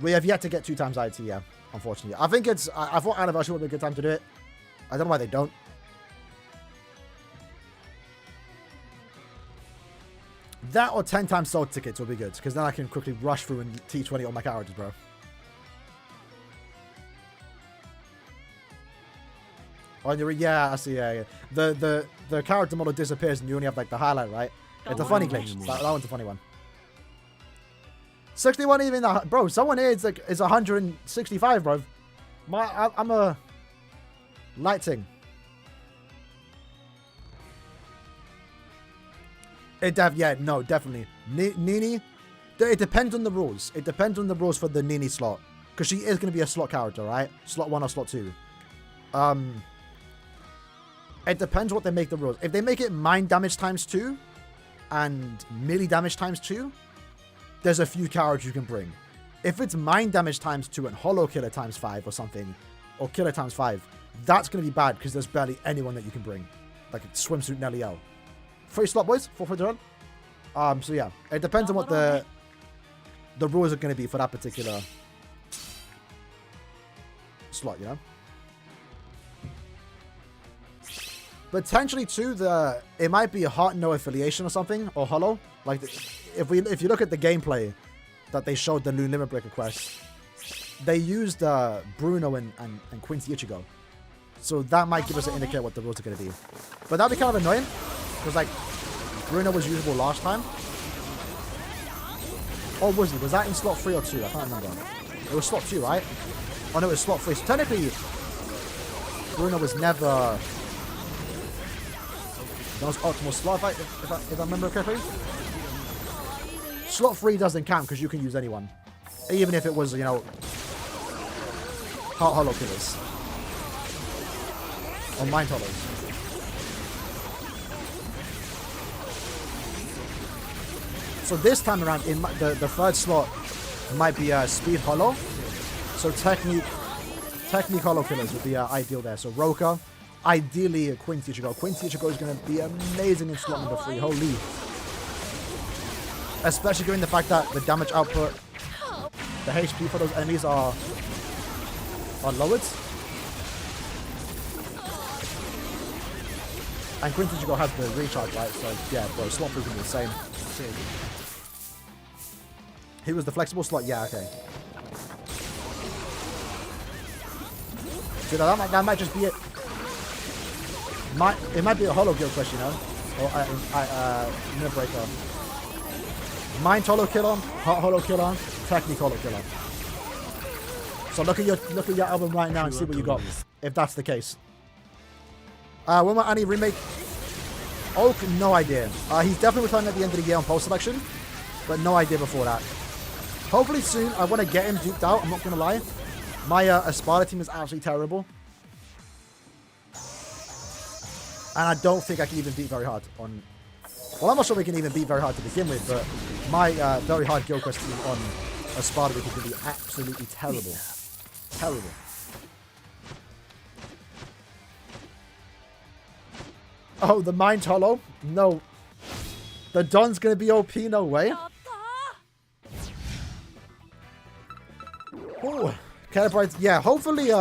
We have yet to get 2 times IT, yeah, unfortunately. I think it's... I thought Anniversary would be a good time to do it. I don't know why they don't. That or 10 times sold tickets will be good, because then I can quickly rush through and T20 all my characters, bro. Oh, and yeah, I see, yeah. The character model disappears and you only have, like, the highlight, right? It's a funny glitch. That one's a funny one. 61 even, bro, someone here is, like, is 165, bro. I'm a lighting. Yeah, no, definitely. Nini, it depends on the rules. It depends on the rules for the Nini slot. Because she is going to be a slot character, right? Slot 1 or slot 2. It depends what they make the rules. If they make it mind damage times 2 and melee damage times 2, there's a few characters you can bring. If it's mind damage times 2 and hollow killer times 5 or something, or killer times 5, that's going to be bad because there's barely anyone that you can bring. Like a swimsuit Nelly L. 3 slot boys, 4 for the run. So yeah, it depends on what the rules are going to be for that particular slot, you know. Potentially too, it might be a heart no affiliation or something, or hollow. Like if you look at the gameplay that they showed the new Limit Breaker quest, they used Bruno and Quincy Ichigo, so that might give us an indicator what the rules are going to be. But that'd be kind of annoying. Because, like, Bruno was usable last time. Or was he? Was that in slot 3 or 2? I can't remember. It was slot 2, right? Oh, no, it was slot 3. So, technically, Bruno was never... That was optimal slot, if I remember correctly. Slot 3 doesn't count because you can use anyone. Even if it was, you know... Heart Hollow Killers. Or Mind Hollows. So this time around, in the 3rd slot might be Speed Hollow. So Technique Hollow Killers would be ideal there. So Roka, ideally Quincy Ichigo. Quincy Ichigo is going to be amazing in slot number 3. Holy. Especially given the fact that the damage output, the HP for those enemies are lowered. And Quincy Ichigo has the recharge, right? So yeah, bro, slot 3 is going to be the same. He was the flexible slot? Yeah, okay. So that might just be it. It might be a hollow guild quest, you know? Or Limit Breaker. Mind hollow killer, heart hollow killer, technique hollow killer. So look at your album right now and see what you got, if that's the case. When will Annie remake Oak? No idea. He's definitely returning at the end of the year on post selection, but no idea before that. Hopefully soon. I want to get him duped out. I'm not gonna lie. My Espada team is absolutely terrible, and I don't think I can even beat very hard on. Well, I'm not sure we can even beat very hard to begin with, but my very hard Guild Quest team on Espada is going to be absolutely terrible. Terrible. Oh, the Mind Hollow? No. The Don's going to be OP? No way. Oh, Calibrate. Yeah, hopefully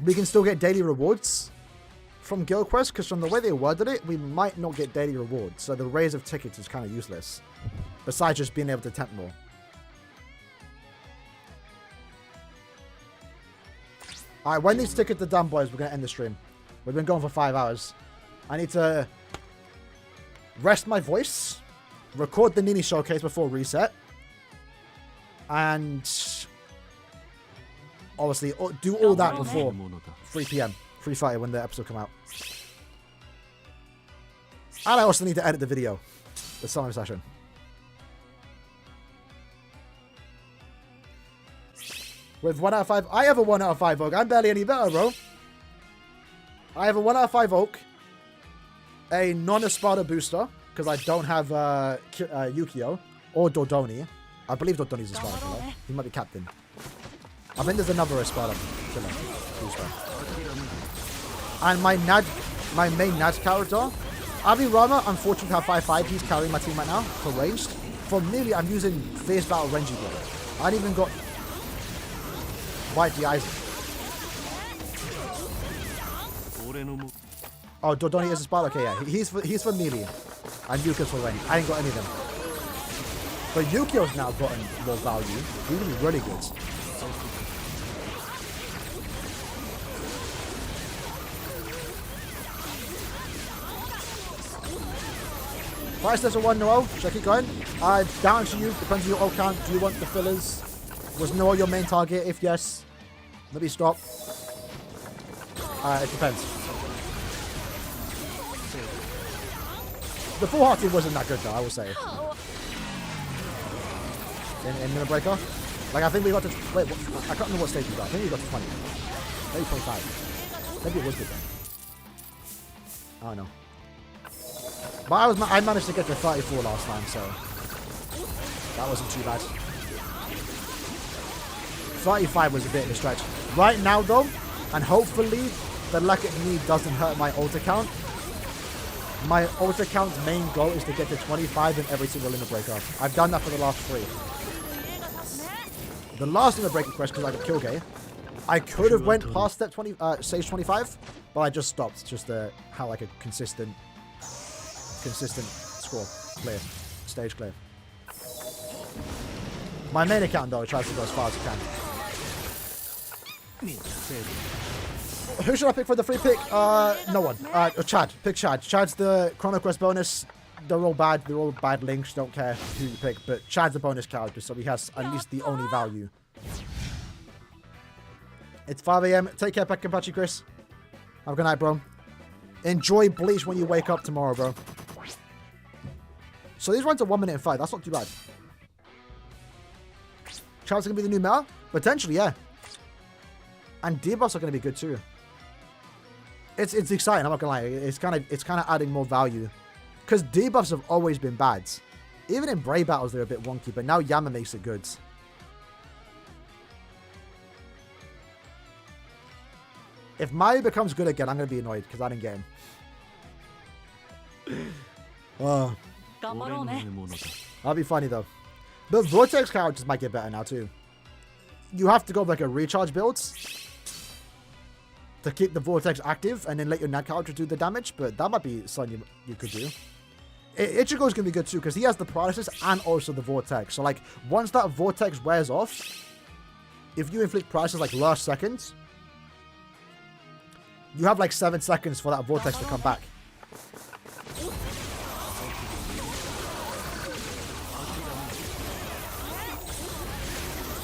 we can still get daily rewards from Guild Quest, because from the way they worded it, we might not get daily rewards. So the raise of tickets is kind of useless, besides just being able to tempt more. Alright, when these tickets are done, boys, we're going to end the stream. We've been going for 5 hours. I need to rest my voice, record the Nini showcase before reset, and obviously do all that before 3 PM, 3:30 when the episode come out. And I also need to edit the video, the summer session. With 1 out of 5, I have a 1 out of 5 Oak. I'm barely any better, bro. I have a 1 out of 5 Oak, a non-Espada booster, because I don't have Yukio, or Dodoni. I believe Dodoni's Espada killer. He might be captain. I think there's another Espada killer booster. And my main Nad character, Abirama, unfortunately have 5/5. He's carrying my team right now for ranged. For melee, I'm using Fierce Battle Renji gear. I ain't even got White the Isaac. Oh, Dodoni is a Espada. Okay, yeah. He's for melee. And Yuka's for range. I ain't got any of them. But Yukio's now gotten more value. He's gonna be really good. Price there's a 1 Noel. Check it going. Down to you. Depends on your ult count. Do you want the fillers? Was Noel your main target? If yes, let me stop. It depends. The full heart team wasn't that good though, I will say. In Minute Breaker? Like, I think we got to... Wait, what, I can't remember what stage we got. I think we got to 20. Maybe 25. Maybe it was good then. I don't know. But I managed to get to 34 last time, so... that wasn't too bad. 35 was a bit of a stretch. Right now, though, and hopefully the lack of me doesn't hurt my ult account. My ult account's main goal is to get to 25 in every single Limit Breaker. I've done that for the last 3. The last Limit Breaker quest, because I got kill gay, I could have went past step 20, stage 25, but I just stopped just to have like a consistent score clear, stage clear. My main account though tries to go as far as it can. Who should I pick for the free pick? No one. Chad. Pick Chad. Chad's the Chrono Quest bonus. They're all bad. They're all bad links. Don't care who you pick. But Chad's a bonus character, so he has at least the only value. It's 5 AM. Take care, Pekapachi Chris. Have a good night, bro. Enjoy Bleach when you wake up tomorrow, bro. So these runs are 1 minute and 5. That's not too bad. Chad's going to be the new meta? Potentially, yeah. And debuffs are going to be good too. It's exciting, I'm not gonna lie. It's kind of adding more value. Because debuffs have always been bad. Even in Brave battles they're a bit wonky, but now Yama makes it good. If Mayu becomes good again, I'm gonna be annoyed because I didn't get him. Oh. That'll be funny though. But Vortex characters might get better now too. You have to go with like a recharge build to keep the Vortex active and then let your Nat character do the damage, but that might be something you could do. Ichigo's going to be good too because he has the paralysis and also the Vortex. So like once that Vortex wears off, if you inflict paralysis like last seconds, you have like 7 seconds for that Vortex to come back.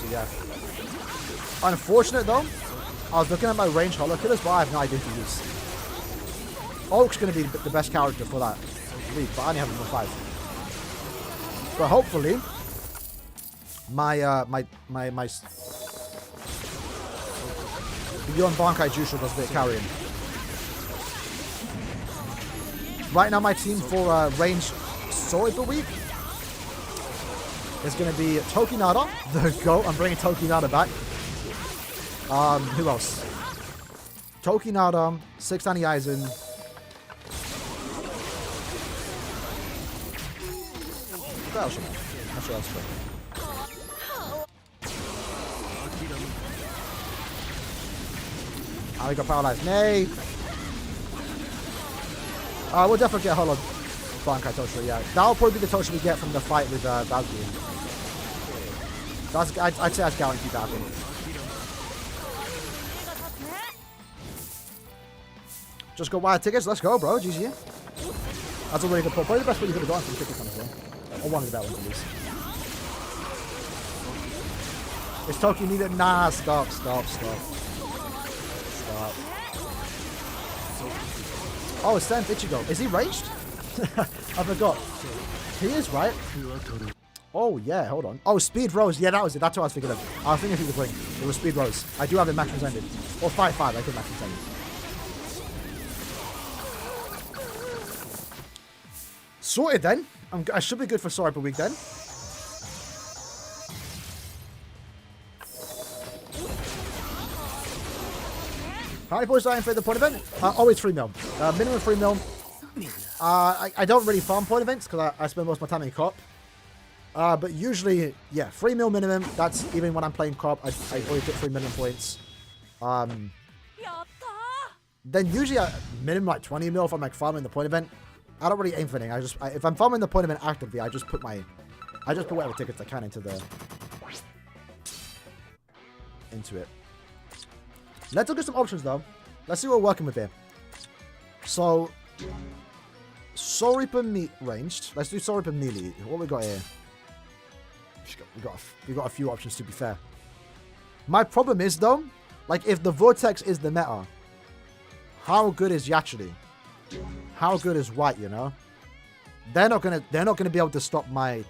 So yeah. Unfortunate, though. I was looking at my range holo killers, but I have no idea who to use. Oak's going to be the best character for that week, but I only have number 5. But hopefully, my Beyond Bankai Jusho does a bit of carrying. Right now, my team for range sword the week is going to be Tokinada, the GOAT. I'm bringing Tokinada back. Who else? Tokinada, 690 Aizen. What else? Not sure else. We got paralyzed. Nay. We'll definitely get Holo Bankai Tosha, yeah. That'll probably be the Tosha we get from the fight with Valkyrie. I'd say that's guaranteed to happen. Just go wild tickets. Let's go, bro. GG. That's a really good pull. Probably the best way you could have gone for the ticket as well. Or one of the better ones at least. Is Toki needed? Nah, stop. Oh, it's Sam Ichigo. Is he ranged? I forgot. He is, right? Oh, yeah, hold on. Oh, Speed Rose. Yeah, that was it. That's what I was thinking of. I was thinking of the thing. It was Speed Rose. I do have it max ended. Or 5-5, I think max ended. Sorted then. I should be good for Sorry per week then. How many points do I for the point event? Always 3 mil. Minimum 3 mil. I don't really farm point events because I spend most of my time in co-op. But usually, yeah, 3 mil minimum. That's even when I'm playing co-op. I always get 3 minimum points. Then usually minimum like 20 mil if I'm like farming the point event. I don't really aim for anything. If I'm farming the point event actively, I just put whatever tickets I can into it. Let's look at some options though. Let's see what we're working with here. So, Soripa ranged. Let's do Soripa melee. What we got here? We got a few options to be fair. My problem is though, like if the Vortex is the meta, how good is Yachiri? How good is White? You know, they're not gonna be able to stop my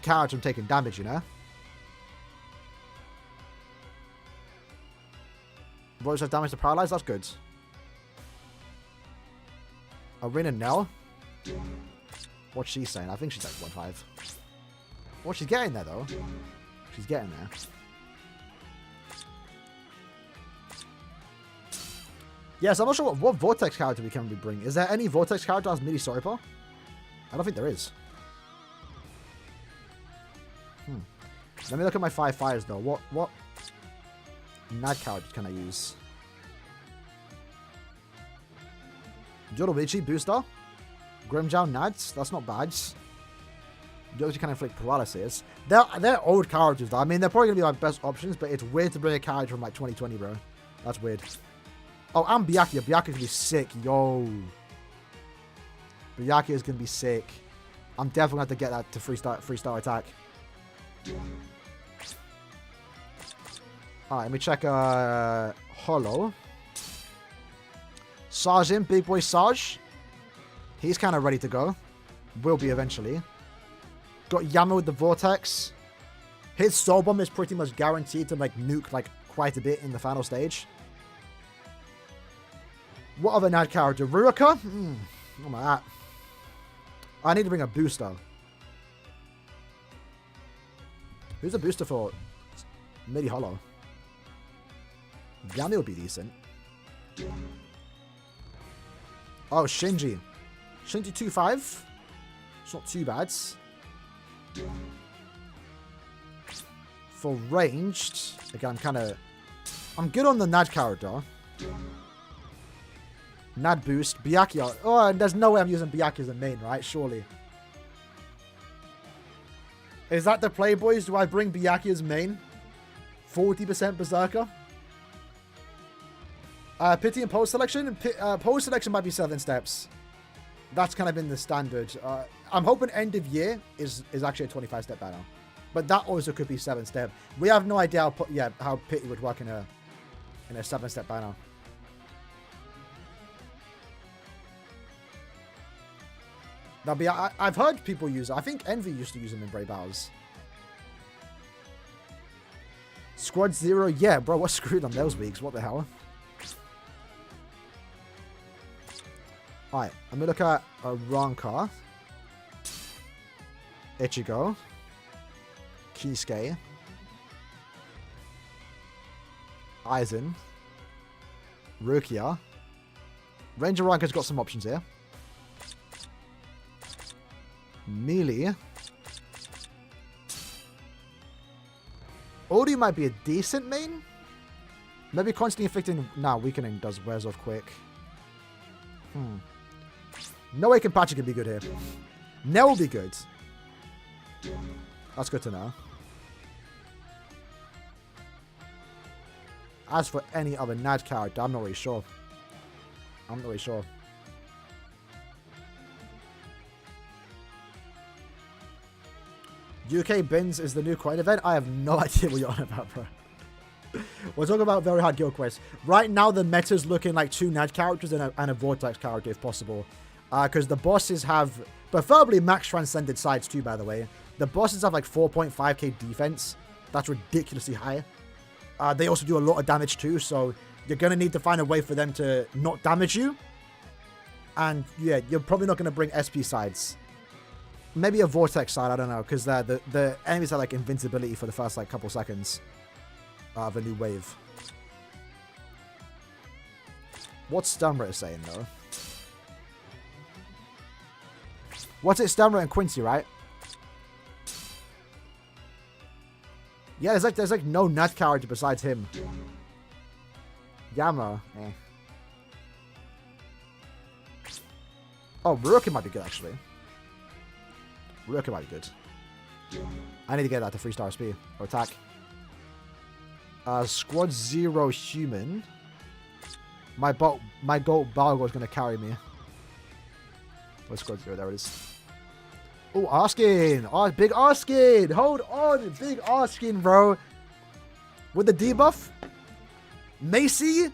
character from taking damage. You know. Rose has damage to paralyze. That's good. Arena Nell. What's she saying? I think she's like 1-5. Well, she's getting there though. She's getting there. Yes, I'm not sure what Vortex character we can bring. Is there any Vortex character as midi Soripa? I don't think there is. Let me look at my 5 fires though. What Nad characters can I use? Jorobichi booster. Grimjow Nads. That's not bad. Yoshi can inflict paralysis. They're old characters though. I mean, they're probably gonna be my best options, but it's weird to bring a character from like 2020, bro. That's weird. Oh, and Byakuya. Byakuya's gonna be sick, yo. Byakuya is gonna be sick. I'm definitely gonna have to get that to freestyle attack. Alright, let me check Holo. Sarge in, big boy Sarge. He's kind of ready to go. Will be eventually. Got Yama with the Vortex. His Soul Bomb is pretty much guaranteed to like nuke like quite a bit in the final stage. What other Nad character? Ruaka? Oh my god. I need to bring a booster. Who's a booster for Midi Holo? Yami will be decent. Oh, Shinji. Shinji 2-5. It's not too bad. For ranged, again, I'm good on the Nad character. Nad boost. Byakuya. Oh, and there's no way I'm using Byakuya as a main, right? Surely. Is that the play, boys? Do I bring Byakuya as main? 40% Berserker? Pity and post selection? Post selection might be 7 steps. That's kind of been the standard. I'm hoping end of year is actually a 25-step banner. But that also could be 7-step. We have no idea how pity would work in a 7-step banner. That'll be, I've heard people use it. I think Envy used to use them in Brave Battles. Squad 0, yeah, bro, what's screwed on those weeks? What the hell? Alright, I'm gonna look at Ronka, Ichigo, Kisuke, Aizen, Rukia. Ranger Ronka's got some options here. Melee. Odi might be a decent main. Maybe constantly inflicting. Nah, weakening does wears off quick. No way Kenpachi can be good here. Nell will be good. That's good to know. As for any other Nad character, I'm not really sure. UK Bins is the new coin event. I have no idea what you're on about, bro. We're talking about very hard guild quests. Right now, the meta's looking like 2 Nad characters and a Vortex character, if possible. Because the bosses have, preferably max transcended sides too, by the way. The bosses have like 4.5k defense. That's ridiculously high. They also do a lot of damage too, so you're going to need to find a way for them to not damage you. And yeah, you're probably not going to bring SP sides. Maybe a Vortex side, I don't know, because the enemies have like invincibility for the first like couple seconds of a new wave. What's Stumra saying though? What's it, Stumra and Quincy, right? Yeah, there's like no nut character besides him. Yama, eh. Oh, Muroki might be good actually. Muroki might be good. I need to get that to 3-star SP or attack. Squad 0 human. My goat Balgo is gonna carry me. Where's Squad 0? There it is. Oh, Arskin! Oh, big Arskin! Hold on! Big Arskin, bro! With the debuff? Macy?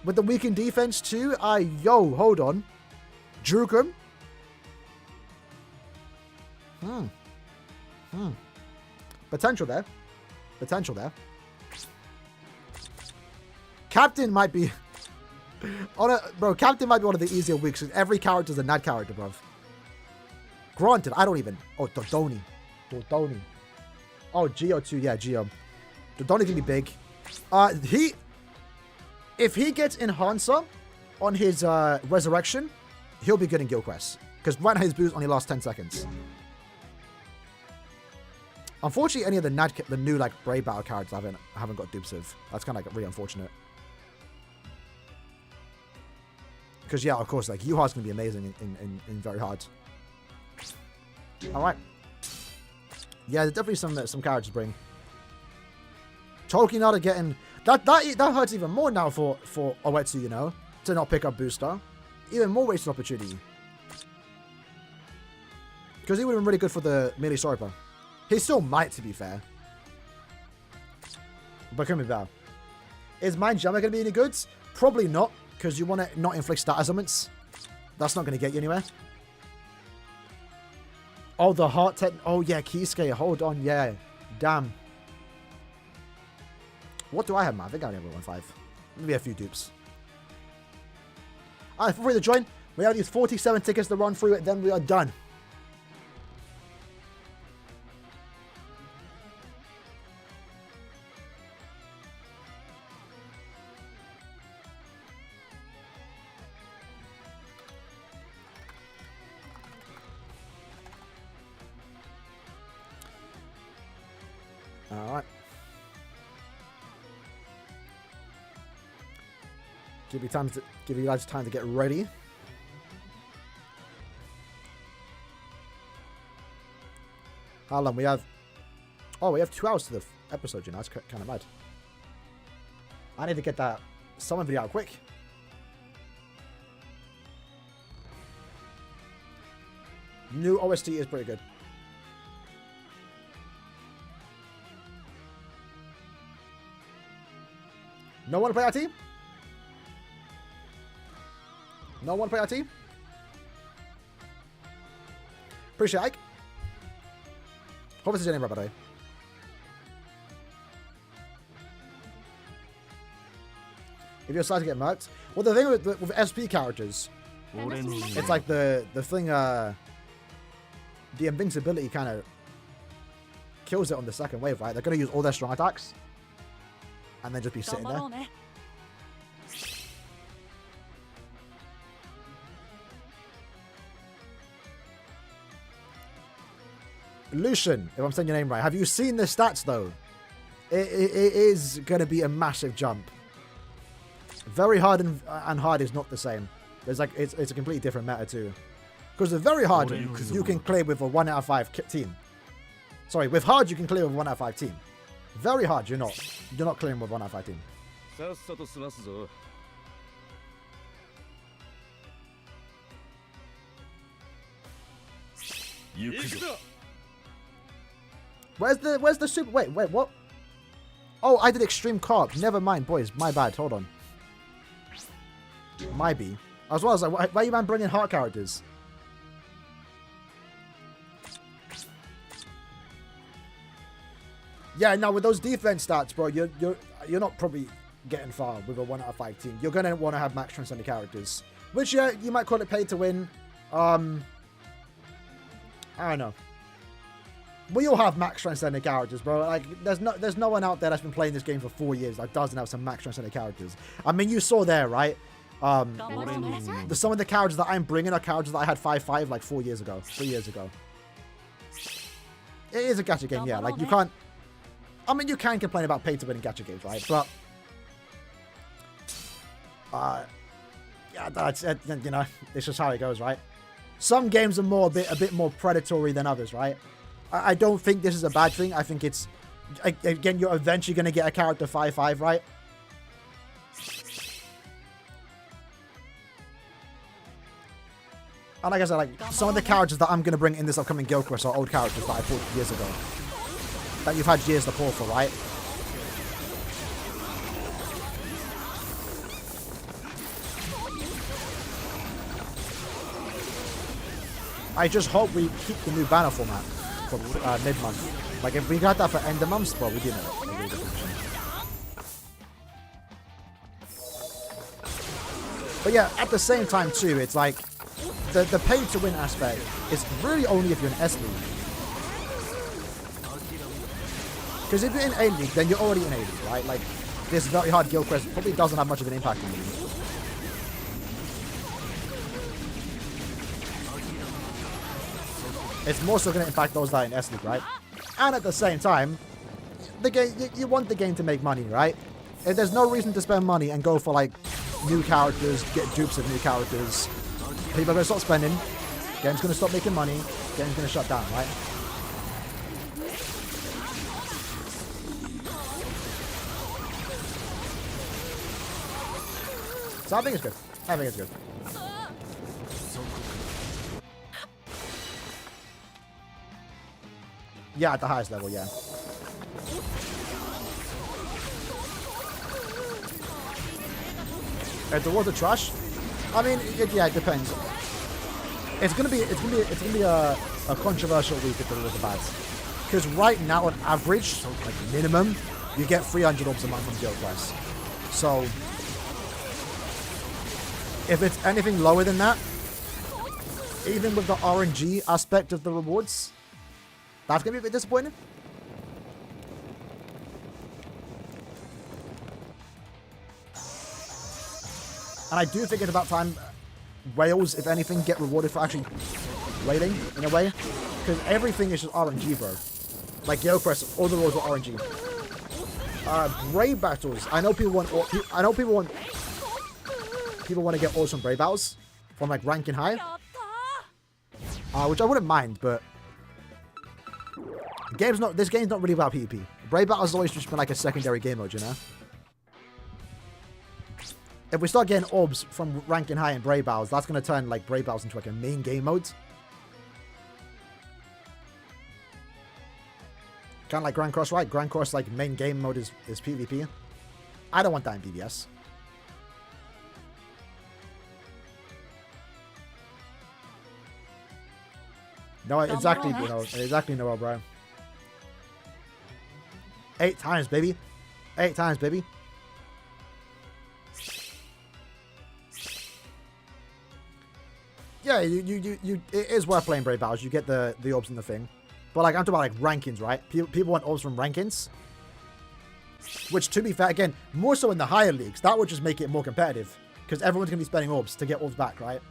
With the weakened defense too? Yo, hold on. Drukum? Potential there. Potential there. Captain might be... Bro, Captain might be one of the easier weeks because every character is a Nad character, bro. Granted, I don't even... Oh, Dodoni. Oh, Geo too. Yeah, Geo. Dodoni can be big. If he gets Enhancer on his Resurrection, he'll be good in Guild Quests. Because right now his boost only lasts 10 seconds. Unfortunately, any of the new like Brave Battle characters haven't got dupes of. That's kind of like really unfortunate. Because yeah, of course, like Yuha's gonna be amazing in very hard. All right. Yeah, there's definitely some characters to bring. Tokinata getting that hurts even more now for Oetsu, you know, to not pick up booster. Even more wasted opportunity. Because he would have been really good for the melee Soropa. He still might, to be fair. But can be bad. Is Mind Jammer going to be any goods? Probably not, because you want to not inflict status ailments. That's not going to get you anywhere. Oh, the heart tech. Oh, yeah, Kisuke. Hold on, yeah. Damn. What do I have, man? I think I only have 1.5. Maybe a few dupes. Alright, feel free to join. We have these 47 tickets to run through it, then we are done. Alright. Give you guys time to get ready. How long we have? Oh, we have 2 hours to the episode, you know. That's kind of mad. I need to get that summon video out quick. New OST is pretty good. No one to play our team? No one to play our team? Appreciate Ike. Hope this is any by the way. If you're starting to get murked. Well, the thing with SP characters, it's like the thing, the invincibility kind of kills it on the second wave, right? They're going to use all their strong attacks and then just be sitting there. Lucian, if I'm saying your name right, have you seen the stats though? It is going to be a massive jump. Very hard and hard is not the same. There's like it's a completely different meta too. Because the very hard you can clear with a 1 out of 5 team. Sorry, with hard you can clear with 1 out of 5 team. Very hard you're not clearing with 1 out of 5 team. Where's the super? Wait, what? Oh, I did extreme carb. Never mind, boys. My bad. Hold on. Might be. As well as like, why are you man bringing heart characters? Yeah, now with those defense stats, bro, you're not probably getting far with a 1 out of 5 team. You're gonna want to have max transcendent characters, which yeah, you might call it pay to win. I don't know. We all have max transcendent characters, bro. Like, there's no one out there that's been playing this game for 4 years that doesn't have some max transcendent characters. I mean, you saw there, right? Some of the characters that I'm bringing are characters that I had 5-5 like 4 years ago, 3 years ago. It is a gacha game, yeah. Like, you can't... I mean, you can complain about pay-to-win in gacha games, right? But... yeah, that's... you know, it's just how it goes, right? Some games are a bit more predatory than others, right? I don't think this is a bad thing. I think it's... Again, you're eventually going to get a character 5-5, right? And like I said, like, some of the characters that I'm going to bring in this upcoming Guild Quest are old characters that I bought years ago. That you've had years to pull for, right? I just hope we keep the new banner format for mid-month. Like, if we got that for end of months, well, we do know it. But yeah, at the same time too, it's like the pay to win aspect is really only if you're in S League. Because if you're in A League, then you're already in A League, right? Like, this very hard guild quest probably doesn't have much of an impact on you. It's more so going to impact those that are in S League, right? And at the same time, the game you want the game to make money, right? If there's no reason to spend money and go for like new characters, get dupes of new characters, people are going to stop spending, game's going to stop making money, game's going to shut down, right? So I think it's good. I think it's good. Yeah, at the highest level, yeah. If the water trash, I mean, yeah, it depends. It's gonna be a controversial week if the water bad. Because right now, on average, like minimum, you get 300 orbs a month from Guild Quest. So if it's anything lower than that, even with the RNG aspect of the rewards, that's gonna be a bit disappointing. And I do think it's about time whales, if anything, get rewarded for actually waiting in a way. Because everything is just RNG, bro. Like Guild Quest, all the rewards are RNG. Brave battles. I know people want to get orbs from brave battles from like ranking high. Which I wouldn't mind, but this game's not really about PvP. Brave battles has always just been like a secondary game mode, you know? If we start getting orbs from ranking high in Brave Battles, that's going to turn like Brave Battles into like a main game mode. Kind of like Grand Cross, right? Grand Cross, like, main game mode is PvP. I don't want that in BBS. No, exactly, you know, exactly, Noel, bro. 8 times, baby. 8 times, baby. Yeah, it is worth playing Brave Battles. You get the orbs and the thing. But, like, I'm talking about, like, rankings, right? People want orbs from rankings. Which, to be fair, again, more so in the higher leagues, that would just make it more competitive. Because everyone's going to be spending orbs to get orbs back, right?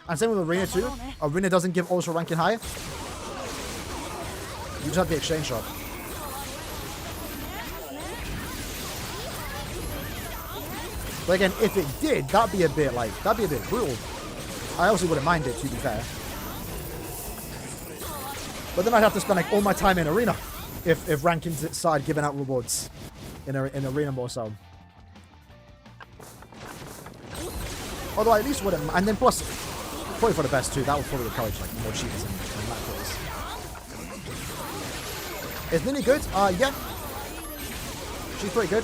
And same with Arena too. Arena doesn't give orbs for ranking high. You just have the exchange shop. But again, if it did, that'd be a bit brutal. I also wouldn't mind it, to be fair. But then I'd have to spend like all my time in Arena if rankings started giving out rewards in Arena more so. Although I at least wouldn't, and then plus, probably for the best too, that would probably encourage like more cheaters and that cause. Is Nini good? Yeah. She's pretty good.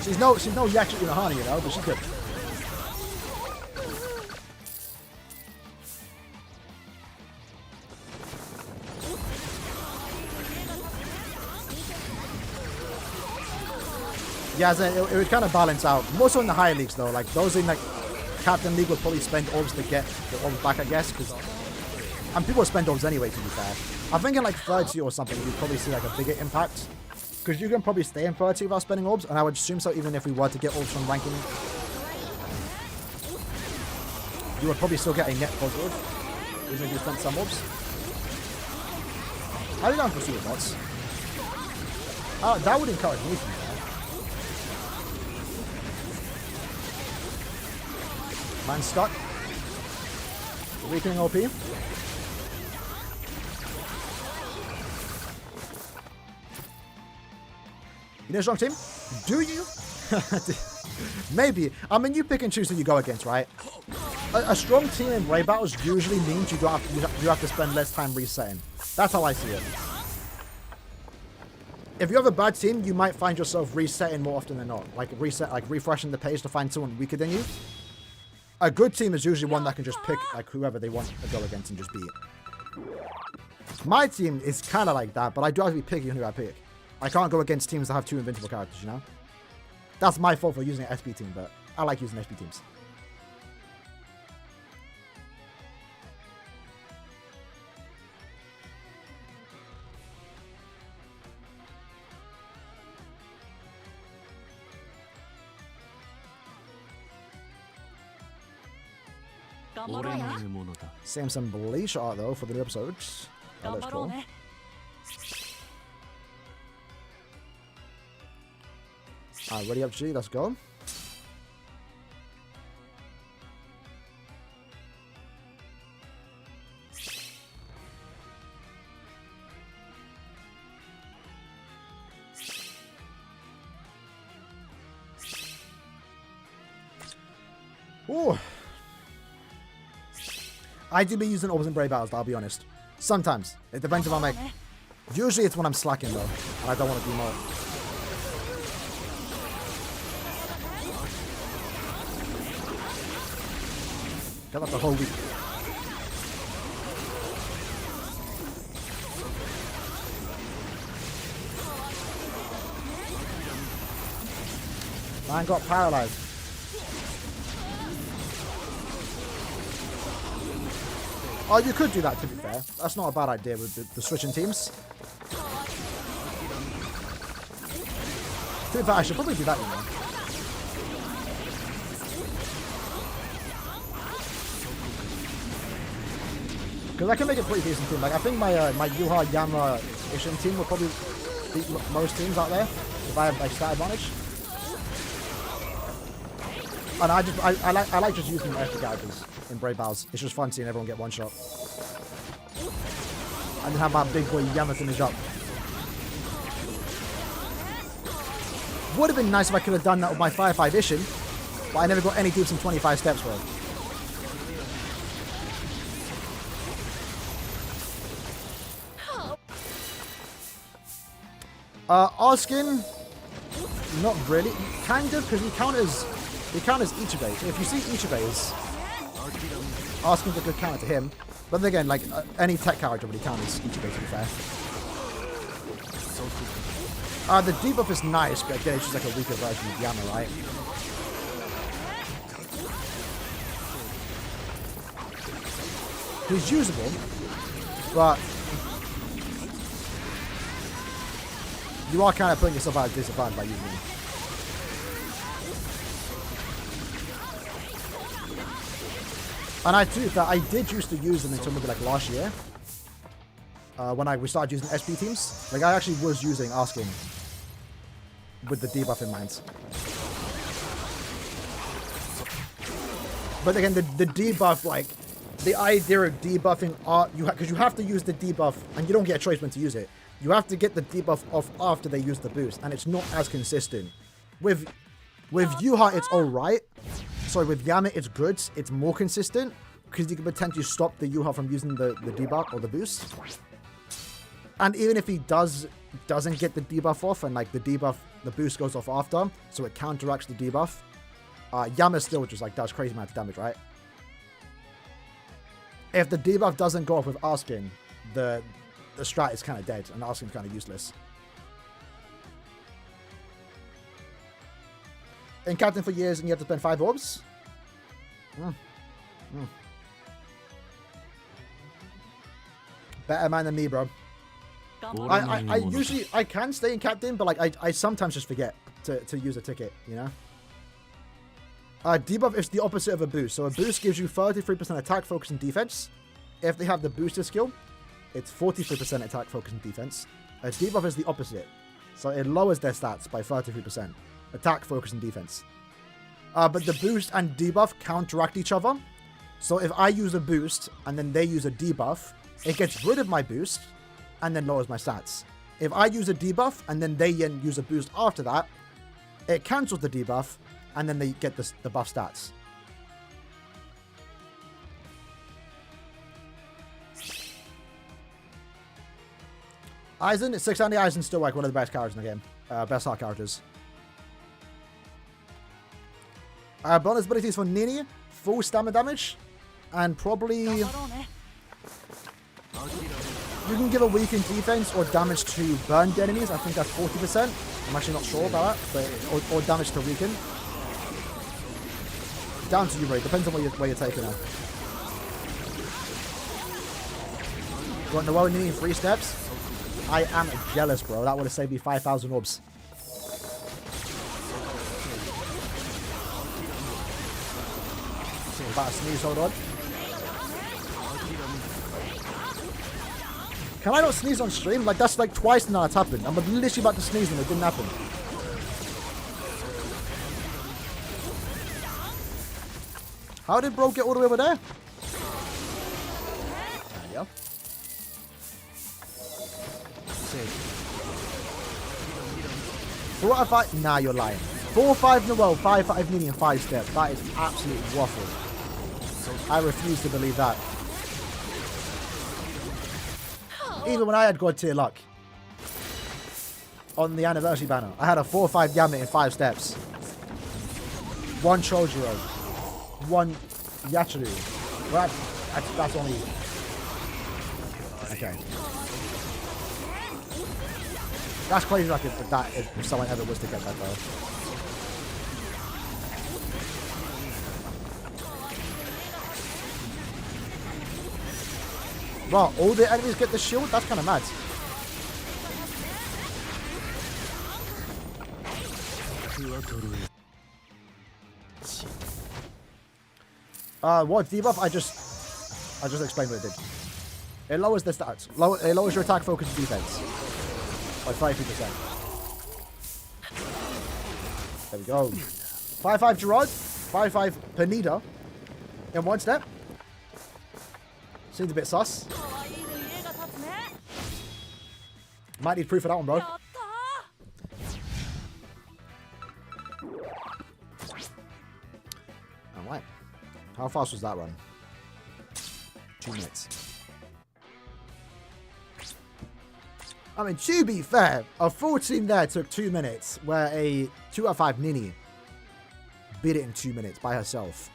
She's no Yakuza Unohana, you know, but she's good. Yeah, it would kind of balance out. More so in the higher leagues, though. Like, those in, like, Captain League would probably spend orbs to get the orbs back, I guess. And people spend orbs anyway, to be fair. I think in, like, third tier or something, you'd probably see, like, a bigger impact. Because you can probably stay in third tier without spending orbs. And I would assume so even if we were to get orbs from ranking. You would probably still get a net positive. Even if you spent some orbs. How do you don't pursue bots? That would encourage me, to be fair. Man stuck. Weakening OP. You know, strong team? Do you? Maybe. I mean, you pick and choose who you go against, right? A strong team in raid battles usually means you have to spend less time resetting. That's how I see it. If you have a bad team, you might find yourself resetting more often than not. Like refreshing the page to find someone weaker than you. A good team is usually one that can just pick like whoever they want to go against and just beat. My team is kind of like that, but I do have to be picky on who I pick. I can't go against teams that have 2 invincible characters, you know? That's my fault for using an SP team, but I like using SP teams. Same some Bleach art though for the new episodes. That looks cool. Ready up G, let's go. Ooh. I do be using orbs in brave battles, I'll be honest. Sometimes. It depends if I'm like... Usually it's when I'm slacking though, and I don't want to do more. Got that the whole week. Man got paralyzed. Oh, you could do that, to be fair. That's not a bad idea with the switching teams. To be fair, I should probably do that, you know. Because I can make a pretty decent team. Like, I think my Yuha, Yama, Ishin team will probably beat most teams out there if I have, like, stat advantage. And I like just using extra characters in Brave Battles. It's just fun seeing everyone get one shot. And then have my big boy Yama finish up. Would have been nice if I could have done that with my 5-5 Ishin. But I never got any deeps in 25 steps, bro. Arskin, not really. Kind of, because he counters Ichibei. So if you see Ichibei's, Arskin's a good counter to him. But then again, like any tech character really counters Ichibei, to be fair. The debuff is nice, but again, it's just like a weaker version of Yama, right? He's usable, but you are kind of putting yourself at a disadvantage by using him. And I did used to use them until maybe like last year. When we started using SP teams. Like I actually was using Asking with the debuff in mind. But again, the debuff, like, the idea of debuffing, because you have to use the debuff, and you don't get a choice when to use it. You have to get the debuff off after they use the boost, and it's not as consistent. With Yuha, it's alright. Sorry, with Yama, it's good. It's more consistent, because you can potentially stop the Yuha from using the debuff or the boost. And even if he doesn't get the debuff off, and like the boost goes off after, so it counteracts the debuff, Yama still just like does crazy amount of damage, right? If the debuff doesn't go off with Asking, the strat is kind of dead, and Asking's kind of useless. In Captain for years, and you have to spend 5 orbs? Better man than me, bro. I can stay in Captain, but like I sometimes just forget to use a ticket, you know? Debuff is the opposite of a boost. So a boost gives you 33% attack, focus, and defense. If they have the booster skill, it's 43% attack, focus, and defense. A debuff is the opposite. So it lowers their stats by 33%. Attack, focus, and defense. But the boost and debuff counteract each other. So if I use a boost and then they use a debuff, it gets rid of my boost and then lowers my stats. If I use a debuff and then they use a boost after that, it cancels the debuff and then they get the buff stats. Aizen, 690 Aizen's still like one of the best characters in the game. Best heart characters. Bonus abilities for Nini, full stamina damage, and probably you can give a weakened defense or damage to burned enemies. I think that's 40%. I'm actually not sure about that, but or damage to weaken. Down to you, Ray. Depends on where you're taking her. Got Noelle Nini in 3 steps. I am jealous, bro. That would have saved me 5,000 orbs. About to sneeze, hold on. Can I not sneeze on stream? Like, that's like twice now it's happened. I'm literally about to sneeze and it didn't happen. How did bro get all the way over there? Yeah. 4 out of 5. Nah, you're lying. 4-5 Noelle, 5-5 Nini, and 5 step. That is absolute waffle. I refuse to believe that. Even when I had God tier luck on the anniversary banner, I had a 4-5 Yamit in 5 steps. 1 Chojuro. 1 Yachiru. Well, that's only... Okay. That's crazy like if someone ever was to get that though. Wow, all the enemies get the shield? That's kind of mad. What debuff? I just explained what it did. It lowers the stats. It lowers your attack, focus, and defense by 50%. There we go. 5-5 Gerard, 5-5 Panida in 1 step. Seems a bit sus. Might need proof of that one, bro. Alright. How fast was that run? 2 minutes. I mean, to be fair, a 14 there took 2 minutes, where a 2 out of 5 Nini beat it in 2 minutes by herself.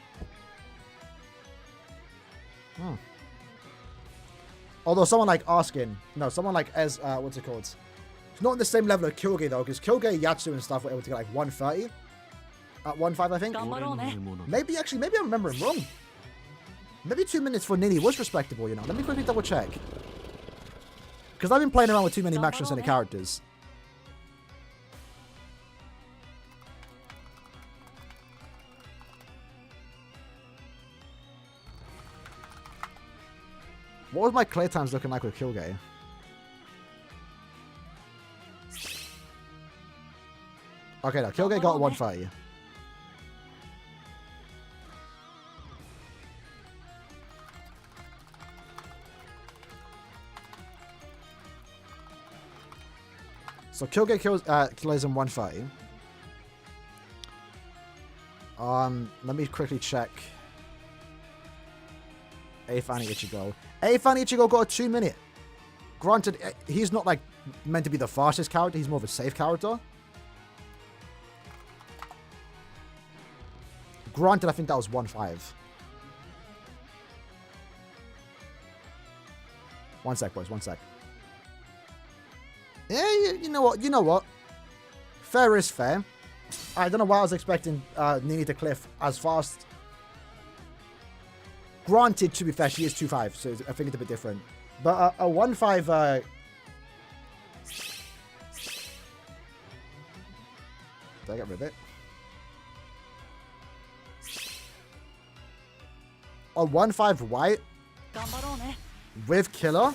Although someone like asking, no, someone like what's it called? It's not on the same level of Kyoge though, because Kyoge, Yatsu and stuff were able to get like 130 at 1.5, I think. Maybe I'm remembering wrong. Maybe 2 minutes for Nini was respectable, you know. Let me quickly double check. Because I've been playing around with too many max transcendent characters. What was my clear times looking like with Kyoge? Okay, no, Kyoge got 130. So Kyoge kills him 130. Let me quickly check. Afan Ichigo. Afan Ichigo got a 2 minute. Granted, he's not like meant to be the fastest character. He's more of a safe character. Granted, I think that was 1.5. 1 sec, boys. 1 sec. Yeah, you know what? You know what? Fair is fair. I don't know why I was expecting Nini to cliff as fast. Granted, to be fair, she is 2.5, so I think it's a bit different. But a 1.5... Did I get rid of it? A 1.5 white with killer,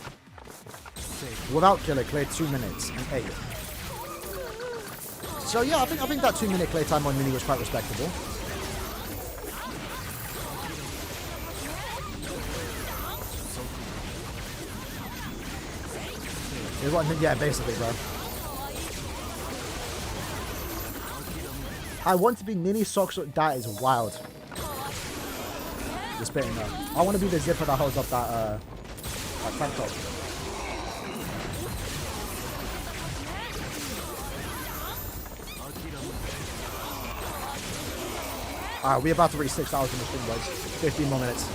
without killer, cleared 2 minutes and 8. So yeah, I think that 2 minute clear time on Nini was quite respectable. Yeah, basically, bro. I want to be Nini Socks. That is wild. Just spitting there. I want to be the zipper that holds up that tank top. Alright, we're about to reach 6 hours in the stream, boys. 15 more minutes.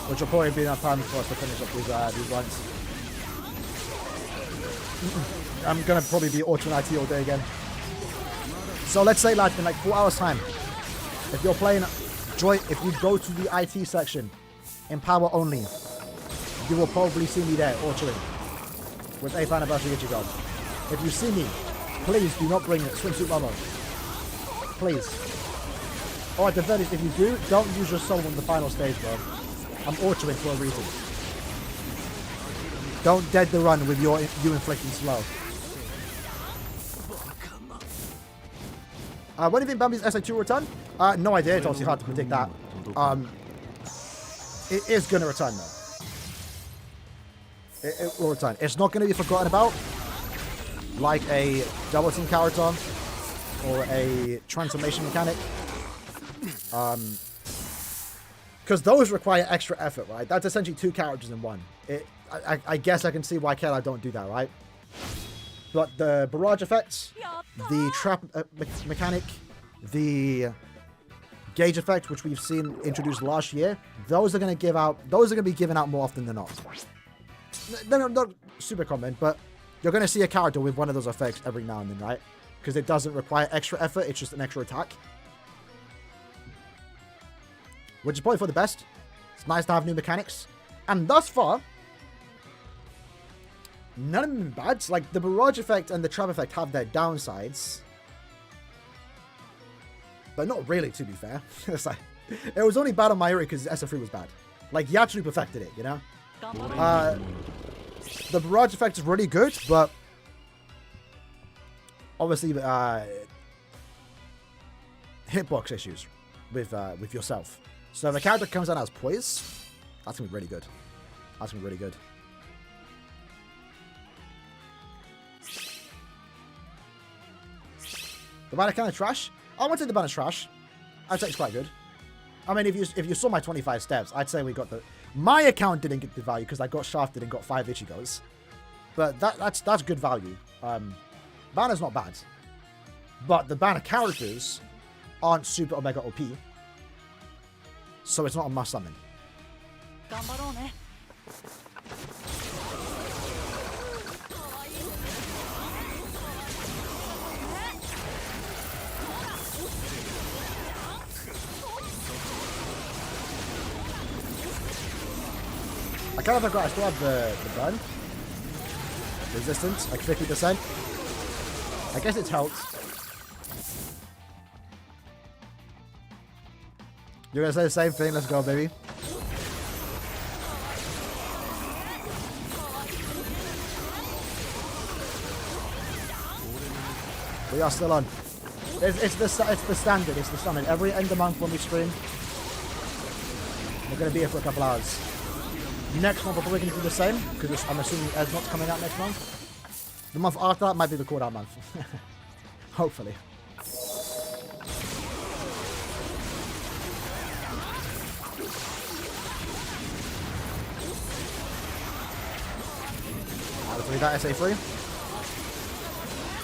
Which will probably be enough time for us to finish up these runs. I'm gonna probably be altering IT all day again. So let's say like in like 4 hours time, if you're playing if you go to the IT section in power only, you will probably see me there altering with 8th anniversary Ichigo. If you see me, please do not bring swimsuit Momo. Please. Or at the very least, if you do, don't use your soul on the final stage, bro. I'm altering for a reason. Don't dead the run with you inflicting slow. When do you think Bambi's SA2 will return? No idea. It's obviously hard to predict that. It is going to return though. It will return. It's not going to be forgotten about like a double team character or a transformation mechanic. Because those require extra effort, right? That's essentially 2 characters in one. I guess I can see why Kella don't do that, right? But the barrage effects, the trap mechanic, the gauge effect, which we've seen introduced last year, those are going to be given out more often than not. They're not super common, but you're going to see a character with one of those effects every now and then, right? Because it doesn't require extra effort, it's just an extra attack. Which is probably for the best. It's nice to have new mechanics. And thus far, none of them are bad. Like, the barrage effect and the trap effect have their downsides. But not really, to be fair. It's like, it was only bad on Mayuri because SF3 was bad. Like, he actually perfected it, you know? The barrage effect is really good, but obviously, hitbox issues with yourself. So if a character comes out as poise, That's going to be really good. That's going to be really good. The banner kind of trash. I wouldn't say the banner's trash. I'd say it's quite good. I mean, if you saw my 25 steps, I'd say we got the... My account didn't get the value because I got shafted and got 5 Ichigos. But that's good value. Banner's not bad. But the banner characters aren't super Omega OP. So it's not a must summon. I kind of forgot I still have the burn. Resistance, like 50%. I guess it's helped. You're gonna say the same thing, let's go, baby. We are still on. It's the standard, it's the standard. Every end of month when we stream, we're gonna be here for a couple hours. Next month we're probably going to do the same, because I'm assuming Esmod's coming out next month. The month after that might be the cooldown month. Hopefully. Alright, we got SA3.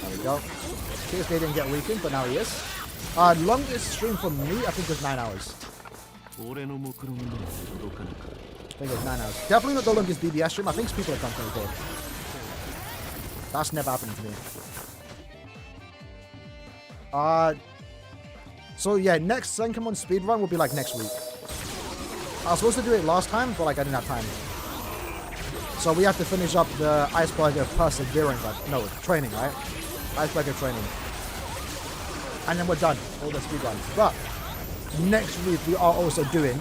There we go. TSK didn't get weakened, but now he is. Longest stream for me, I think, was 9 hours. I think it was 9 hours. Definitely not the longest BBS stream. I think people have done 24. That's never happened to me. So yeah, next Senkamon speedrun will be like next week. I was supposed to do it last time, but like I didn't have time. So we have to finish up the Iceberger Perseverance, no, training, right? Iceberger training. And then we're done, all the speedruns. But next week we are also doing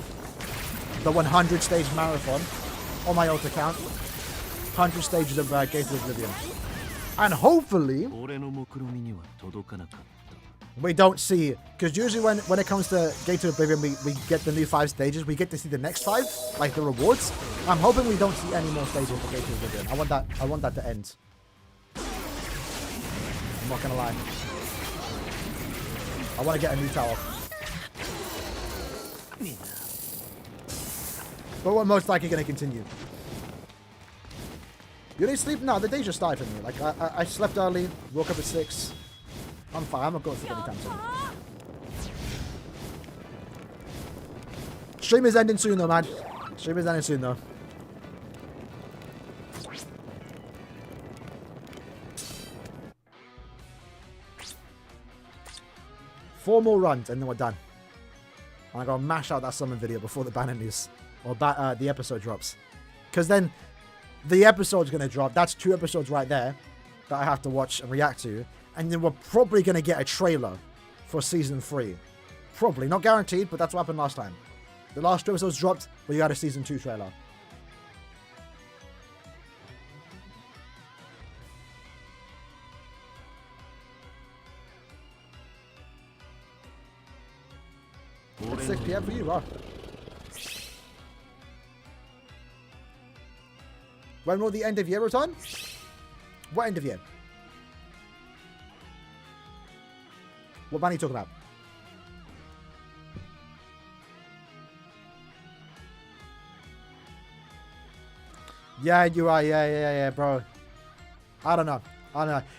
the 100 stage marathon on my old account. 100 stages of Gate of Oblivion. And hopefully we don't see, because usually when it comes to Gate of Oblivion, we get the new 5 stages. We get to see the next 5, like the rewards. I'm hoping we don't see any more stages for Gate of Oblivion. I want that to end. I'm not gonna lie. I want to get a new tower. But we're most likely going to continue. You need sleep? No, the day just started for me. Like, I slept early, woke up at 6. I'm fine. I'm not going to sleep anytime soon. Stream is ending soon, though, man. Stream is ending soon, though. Four more runs, and then we're done. And I gotta mash out that summon video before the banner news. Or the episode drops. Because then the episode's going to drop. That's 2 episodes right there that I have to watch and react to. And then we're probably going to get a trailer for Season 3. Probably. Not guaranteed, but that's what happened last time. The last 2 episodes dropped, but you got a Season 2 trailer. It's 6 PM for you, bro. When will the end of year return? What end of year? What man are you talking about? Yeah, you are. Yeah, bro. I don't know.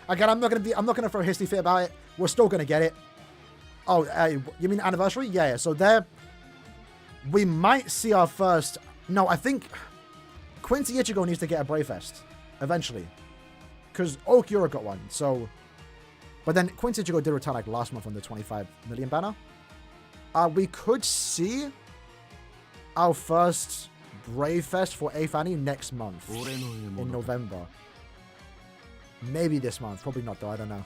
Again, I'm not gonna throw a hissy fit about it. We're still gonna get it. Oh, you mean anniversary? Yeah. So there, we might see our first. No, I think Quincy Ichigo needs to get a Brave Fest eventually, because Okiura got one. So, but then Quincy Ichigo did return like last month on the 25 million banner. We could see our first Brave Fest for 8th Annie next month in November. Maybe this month, probably not though. I don't know.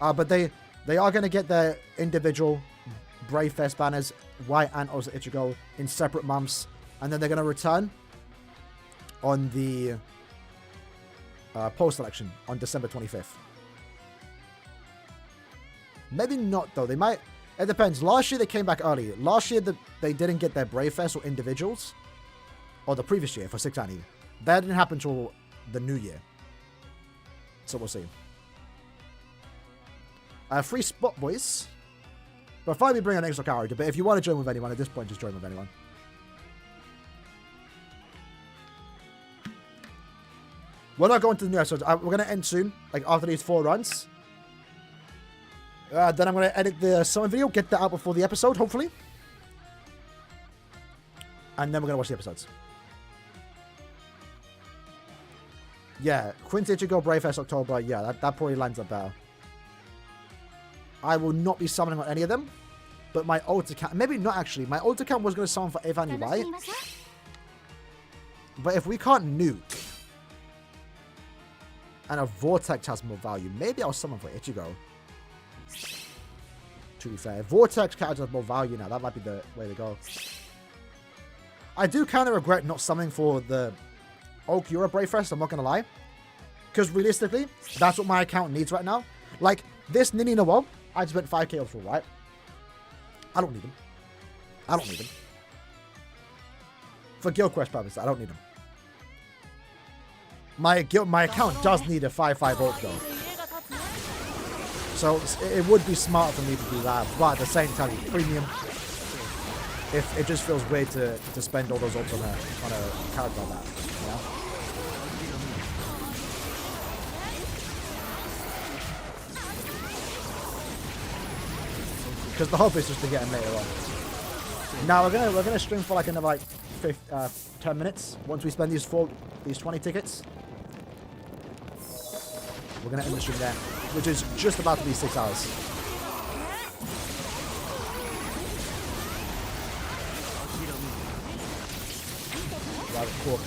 But they are going to get their individual Brave Fest banners, White and also Ichigo, in separate months, and then they're going to return on the post election on December 25th. Maybe not though. They might. It depends. Last year they came back early. Last year they didn't get their Brave Fest or individuals Or the previous year for 6 Annie. That didn't happen until the new year. So we'll see. Free spot, boys. But finally bring an extra character. But if you want to join with anyone at this point, just join with anyone. We're not going to the new episodes. We're going to end soon. Like after these 4 runs. Then I'm going to edit the summon video. Get that out before the episode, hopefully. And then we're going to watch the episodes. Yeah. Quincy Ichigo, Brave Fest, October. Yeah, that probably lines up better. I will not be summoning on any of them. But my ult account... Maybe not actually. My ult account was going to summon for Avani, right? But if we can't nuke... And a Vortex has more value. Maybe I'll summon for Ichigo. To be fair. Vortex character has more value now. That might be the way to go. I do kind of regret not summoning for the Okura Brave Fest. I'm not going to lie. Because realistically, that's what my account needs right now. Like, this Nini Noel, I just went 5k for, right? I don't need them. I don't need them. For Guild Quest purposes, I don't need them. My account does need a 5-5 ult though. So it would be smart for me to do that, but at the same time, premium. If it just feels weird to spend all those ults on a character like that, you know? Because the hope is just to get him later on. Now we're gonna stream for like another 10 minutes once we spend these 20 tickets. We're going to end the stream there, which is just about to be 6 hours. Right, cool.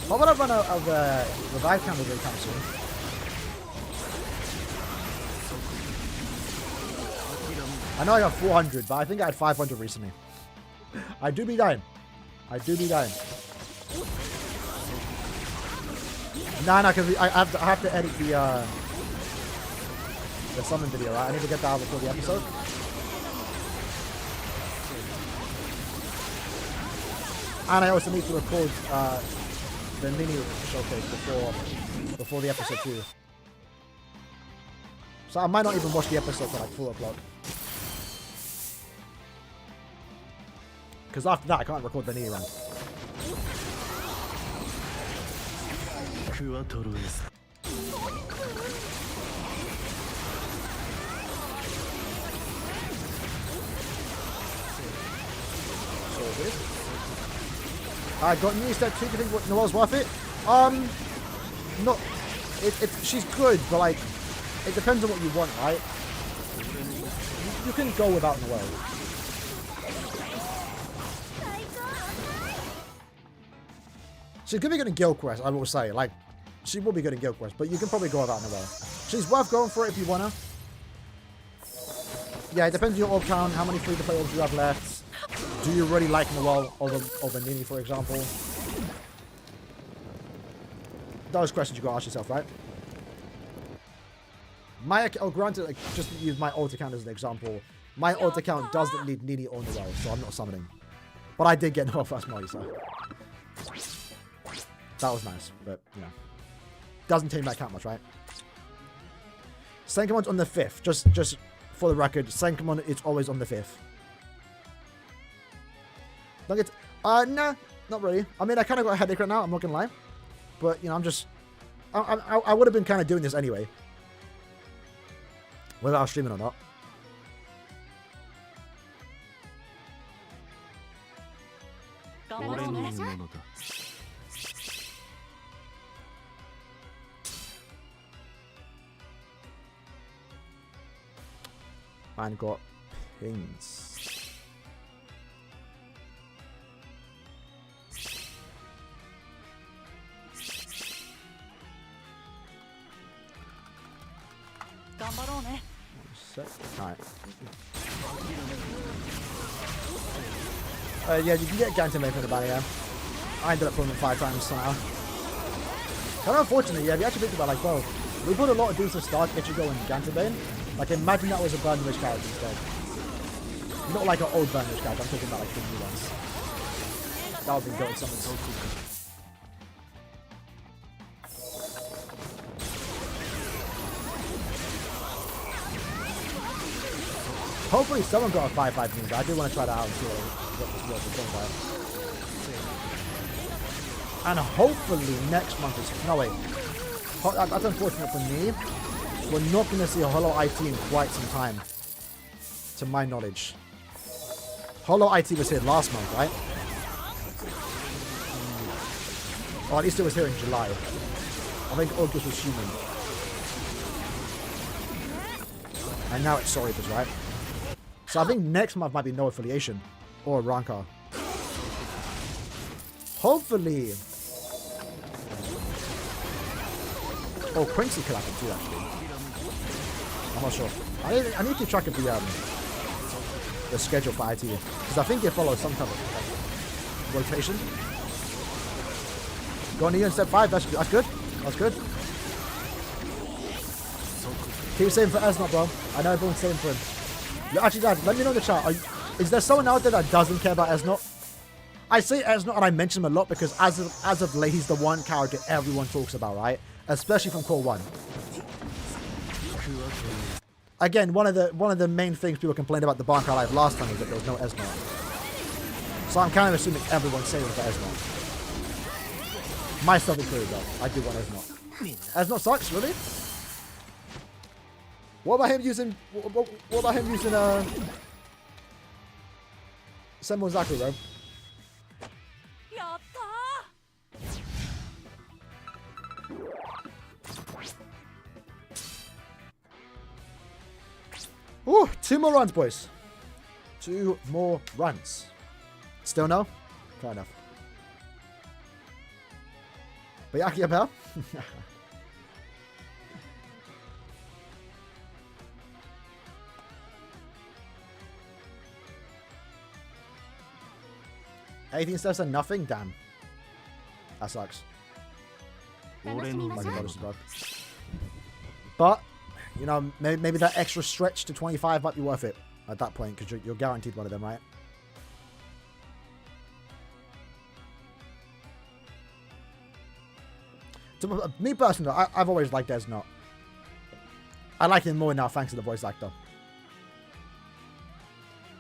What would I run out of revive count really come soon? I know I got 400, but I think I had 500 recently. I do be dying. I do be dying. Nah, because I have to edit the summon video, right? I need to get that out before the episode. And I also need to record the mini showcase before the episode too. So I might not even watch the episode till like 4 o'clock. Because after that, I can't record the knee run. I got new step 2. Do you think Noel's worth it? Not. She's good, but like, it depends on what you want, right? You can go without Noel. She's gonna be good in Guild Quest, I will say. Like, she will be good in Guild Quest, but you can probably go without Noel. She's worth going for it if you wanna. Yeah, it depends on your orb count, how many free-to-play orbs you have left. Do you really like Noel over Nini, for example? Those questions you gotta ask yourself, right? Granted, like, just to use my ult account as an example, my ult account doesn't need Nini or Noel, so I'm not summoning. But I did get Noel first Molly, so that was nice, but, you know. Doesn't change my account much, right? Senkamon's on the 5th. Just for the record, Senkamon is always on the 5th. Don't get... nah, not really. I mean, I kind of got a headache right now, I'm not gonna lie. But, you know, I'm just... I would have been kind of doing this anyway. Whether I was streaming or not. And got pings. Alright. Yeah, you can get Gantemei for the banner, yeah. I ended up pulling it 5 times somehow. Kind of unfortunate, yeah, if you actually think about it, like, bro, we put a lot of dudes to start Ichigo and Gantemei, Like, imagine that was a Burning Witch character instead. Not like an old Burning Witch character, I'm talking about like the new ones. That would be good something. Hopefully someone got a 5-5 ninja. I do want to try that out and see what this world is going by. And hopefully next month is... No, wait. That's unfortunate for me. We're not going to see a Holo IT in quite some time. To my knowledge. Holo IT was here last month, right? Or at least it was here in July. I think August was human. And now it's Soribus, right? So I think next month might be no affiliation. Or Rankar. Hopefully. Oh, Quincy could happen too, actually. I'm not sure. I need to keep track of the schedule for IT. Because I think it follows some kind of rotation. Go on in step 5. That's good. That's good. Keep saying for Esnot, bro. I know everyone's saying for him. Yo, actually, guys, let me know in the chat. Is there someone out there that doesn't care about Esnot? I say Esnot and I mention him a lot because as of late, he's the one character everyone talks about, right? Especially from Core 1. Again, one of the main things people complained about the Barncar Live last time was that there was no Esnot. So I'm kind of assuming everyone's saying for Esnot. Myself included, though. I do want Esnot. Esnot sucks, really? What about him using... What about him using, Senmon Zaku, bro? Ooh, 2 more runs, boys. 2 more runs. Still no? Fair enough. Bayaki Abel? $18 steps and nothing? Damn. That sucks. But, you know, maybe that extra stretch to 25 might be worth it at that point, because you're guaranteed one of them, right? To me personally, I've always liked Esnot. I like him more now thanks to the voice actor.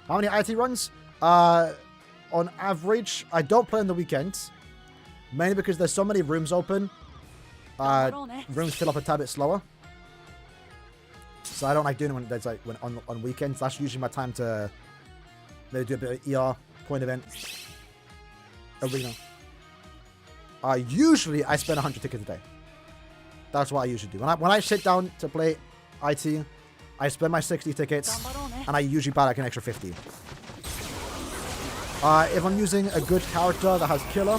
How many IT runs? On average, I don't play on the weekends. Mainly because there's so many rooms open. Rooms fill up a tad bit slower. So I don't like doing it when on weekends. That's usually my time to maybe do a bit of ER, point event, arena. Usually I spend 100 tickets a day. That's what I usually do. When I sit down to play IT, I spend my 60 tickets, and I usually buy like an extra 50. If I'm using a good character that has killer,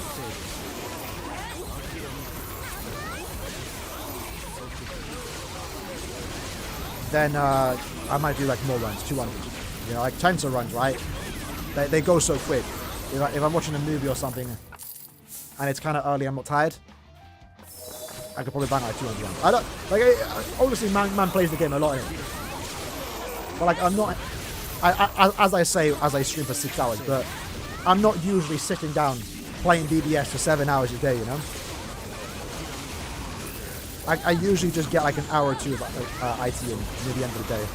then I might do like more runs, 200. You know, like Tensor runs, right? They go so quick. If I'm watching a movie or something, and it's kind of early, I'm not tired, I could probably bang like 200 runs. I don't like. Obviously, man plays the game a lot in it, but like I'm not. As I say, as I stream for 6 hours, but I'm not usually sitting down playing BBS for 7 hours a day, you know? I usually just get like an hour or two of IT in near the end of the day.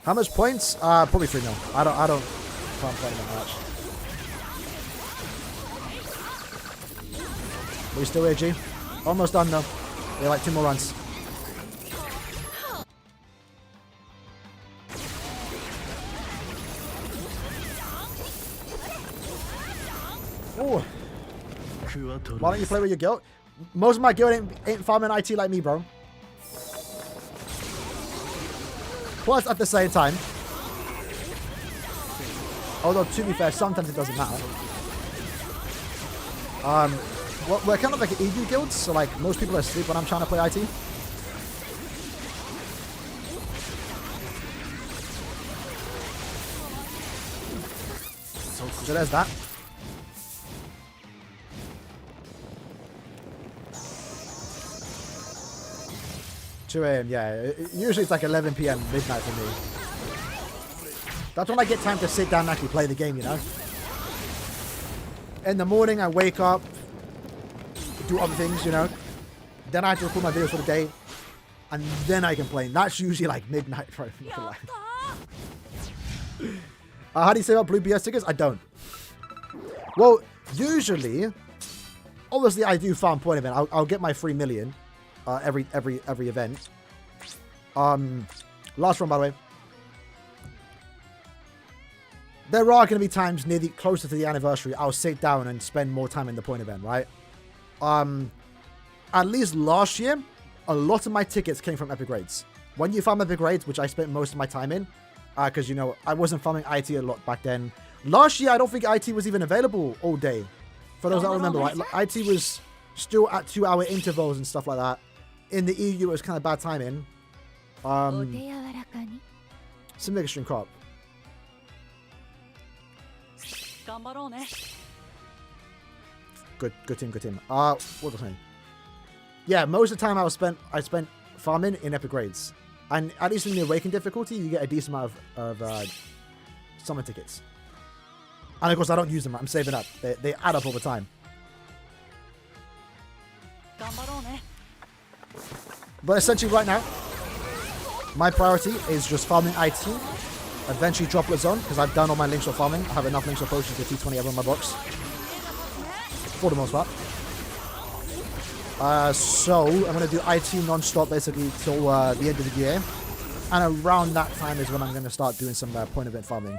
How much points? Probably 3 mil. I don't can't play that much. We still here, G? Almost done though. We like 2 more runs. Ooh. Why don't you play with your guild? Most of my guild ain't farming IT like me, bro. Plus, at the same time, although to be fair, sometimes it doesn't matter. We're kind of like an EU guild, so like most people are asleep when I'm trying to play IT. So there's that. 2 a.m. Yeah, usually it's like 11 p.m. midnight for me. That's when I get time to sit down and actually play the game, you know? In the morning, I wake up, do other things, you know? Then I have to record my videos for the day, and then I can play. And that's usually like midnight, bro. How do you say about blue BS tickets? I don't. Well, usually, obviously I do farm point event. I'll get my 3 million every event. Last run, by the way. There are going to be times closer to the anniversary, I'll sit down and spend more time in the point event, right? At least last year, a lot of my tickets came from epic raids. When you farm epic raids, which I spent most of my time in, because, you know, I wasn't farming IT a lot back then. Last year, I don't think IT was even available all day. For those that don't remember, right? IT was still at 2-hour intervals and stuff like that. In the EU, it was kind of bad timing. Simple extreme crop. Good team. What was I saying? Yeah, most of the time I spent farming in epic raids. And at least in the awakened difficulty, you get a decent amount of summon tickets. And of course, I don't use them. I'm saving up. They add up over time. But essentially right now, my priority is just farming IT. Eventually Droplet Zone, because I've done all my links for farming. I have enough links for potions to T20 ever in my box. For the most part. So, I'm going to do IT non-stop basically till the end of the year. And around that time is when I'm going to start doing some point event farming.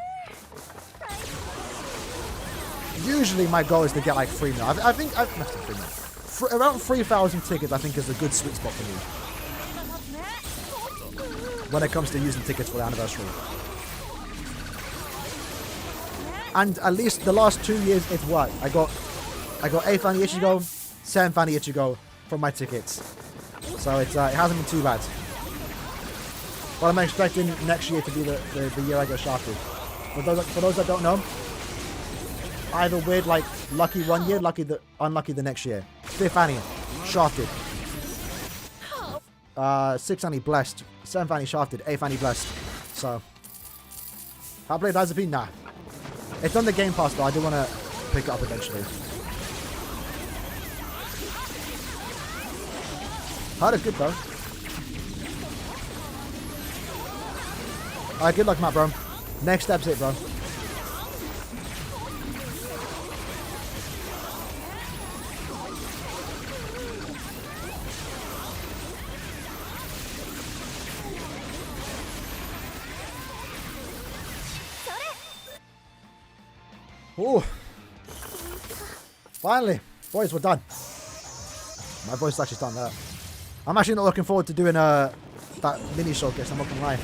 Usually my goal is to get like 3 mil. I think, around 3,000 tickets I think is a good sweet spot for me. When it comes to using tickets for the anniversary. And at least the last 2 years it's worked. I got 8 Fanny Ichigo, 7 Fanny Ichigo from my tickets. So it hasn't been too bad. But I'm expecting next year to be the year I get shafted. For those that don't know, either weird like lucky one year, unlucky the next year. 5th Fanny, shafted. 6 Fanny blessed, 7 Fanny shafted, 8 Fanny blessed. So, how played Azapine? Nah. It's on the Game Pass though, I do want to pick it up eventually. Hard is good though. Alright, good luck, Matt, bro. Next step's it, bro. Ooh. Finally. Boys, we're done. My voice is actually starting to hurt. I'm actually not looking forward to doing that mini showcase, I'm not gonna lie.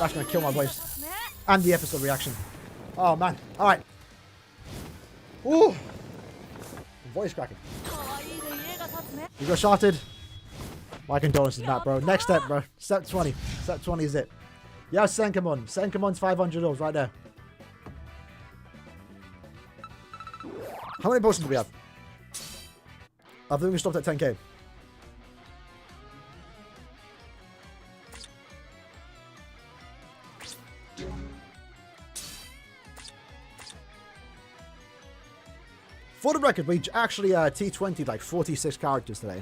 That's gonna kill my voice. And the episode reaction. Oh man. Alright. Ooh. Voice cracking. You got shotted. My condolences, Matt, bro. Next step, bro. Step 20. Step 20 is it. Yeah, Senkamon. Senkamon's $500 right there. How many potions do we have? I think we stopped at 10k. For the record, we actually T20'd like 46 characters today.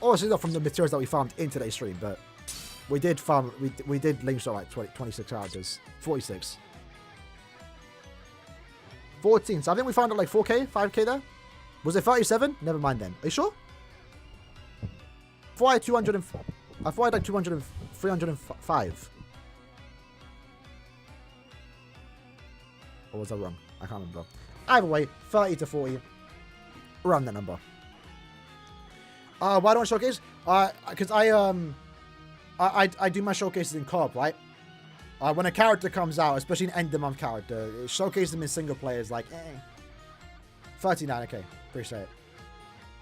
Obviously not from the materials that we farmed in today's stream, but we did farm, we did link shot like 26 characters. 46. 14. So I think we found it like 4k, 5k there. Was it 37? Never mind then. Are you sure? I thought I had 200 and... I thought I had like 200 and... 305. Or was I wrong? I can't remember. Either way, 30 to 40. Around that number. Why don't I showcase? Because I do my showcases in co-op, right? When a character comes out, especially an end of month character, showcase them in single player is like, 39, okay. Appreciate it.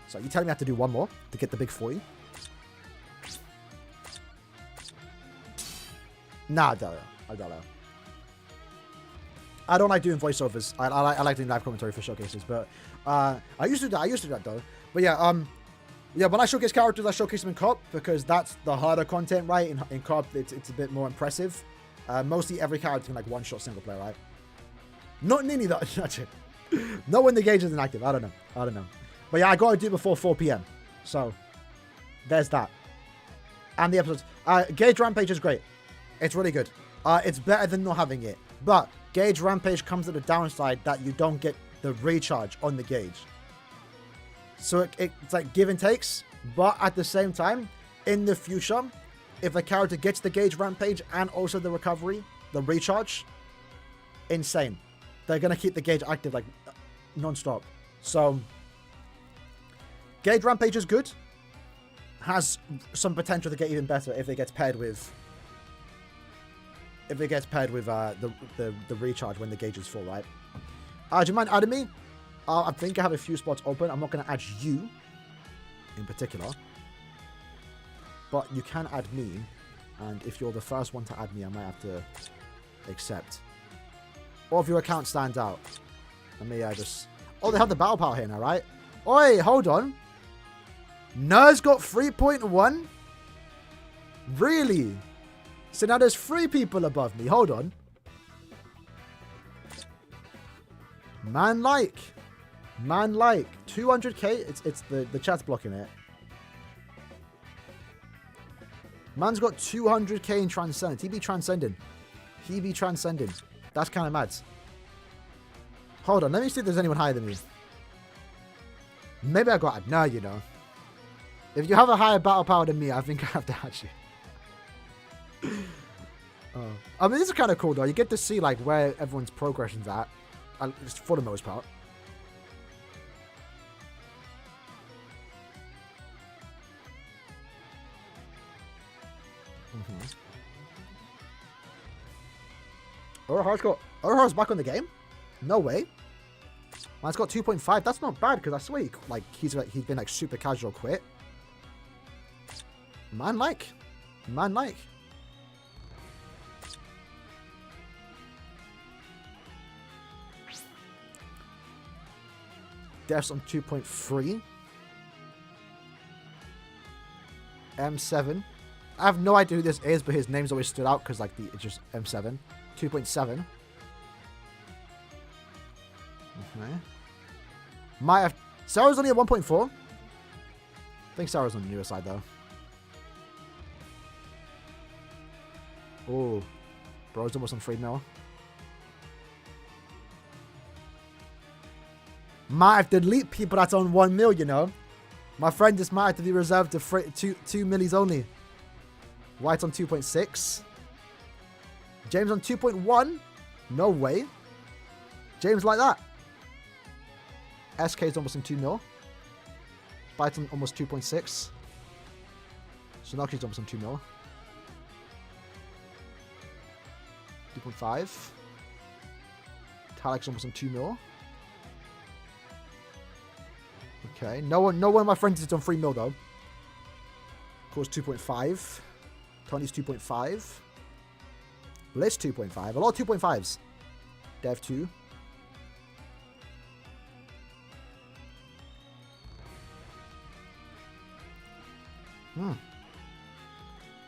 So you telling me I have to do one more to get the big 40? Nah, I don't know. I don't like doing voiceovers. I like doing live commentary for showcases, but I used to do that though. But yeah, Yeah, when I showcase characters, I showcase them in co-op because that's the harder content, right? In co-op, it's a bit more impressive. Mostly every character can like one-shot single player, right? Not Nini though. Not when the gauge is inactive. I don't know. But yeah, I gotta do it before 4 p.m. So there's that. And the episodes. Gauge Rampage is great. It's really good. It's better than not having it. But Gauge Rampage comes at the downside that you don't get the recharge on the gauge. So it's like give and takes. But at the same time, in the future, if a character gets the Gauge Rampage and also the recovery, the recharge, insane. They're going to keep the gauge active like non-stop. So Gauge Rampage is good. Has some potential to get even better if it gets paired with the recharge when the gauge is full, right? Do you mind adding me? I think I have a few spots open. I'm not going to add you in particular, but you can add me, and if you're the first one to add me, I might have to accept. Or if your account stands out, let me just... Oh, they have the battle power here now, right? Oi, hold on. Nurse got 3.1? Really? So now there's 3 people above me. Hold on. Man like. 200k? It's the chat's blocking it. Man's got 200k in Transcendent. He be transcending. That's kind of mad. Hold on, let me see if there's anyone higher than me. Maybe I got it. No, you know. If you have a higher battle power than me, I think I have to add you. I mean, this is kind of cool, though. You get to see, like, where everyone's progression's at. For the most part. Orohar's back on the game? No way. Man's got 2.5. That's not bad because I swear he's been like super casual quit. Man like. Deaths on 2.3. M7. I have no idea who this is, but his name's always stood out because like it's just M7. 2.7. Okay. Might have... Sarah's only at 1.4. I think Sarah's on the newer side, though. Oh. Bro's almost on 3 mil. Might have to delete people that's on 1 mil, you know. My friend just might have to be reserved to 2 millis only. White's on 2.6. James on 2.1. No way. James like that. SK's almost in 2 mil. Spite's on almost 2.6. Sonakshi's almost on 2 mil. 2.5. Talik's almost on 2 mil. Okay. No one of my friends is on 3 mil though. Of course 2.5. Tony's 2.5. Blitz 2.5. A lot of 2.5s. Dev 2.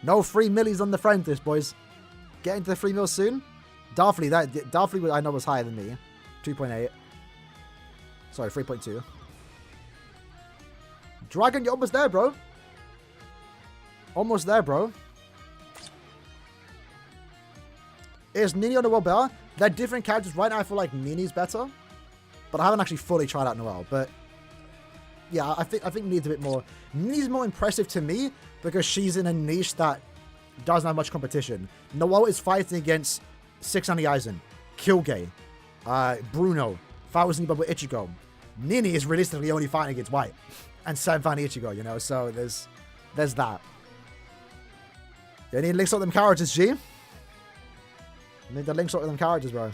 No 3 millis on the friend list, boys. Get into the 3 mil soon. Darfleet I know was higher than me. 2.8. Sorry, 3.2. Dragon, you're almost there, bro. Almost there, bro. Is Nini or Noelle better? They're different characters. Right now, I feel like Nini's better. But I haven't actually fully tried out Noelle. But yeah, I think Nini's a bit more... Nini's more impressive to me because she's in a niche that doesn't have much competition. Noelle is fighting against 600 Aizen, Kilgay, Bruno, 1000 Bubble Ichigo. Nini is realistically only fighting against White and Sanfani Ichigo, you know, so there's that. You need links up them characters, G. You need the links up them characters, bro.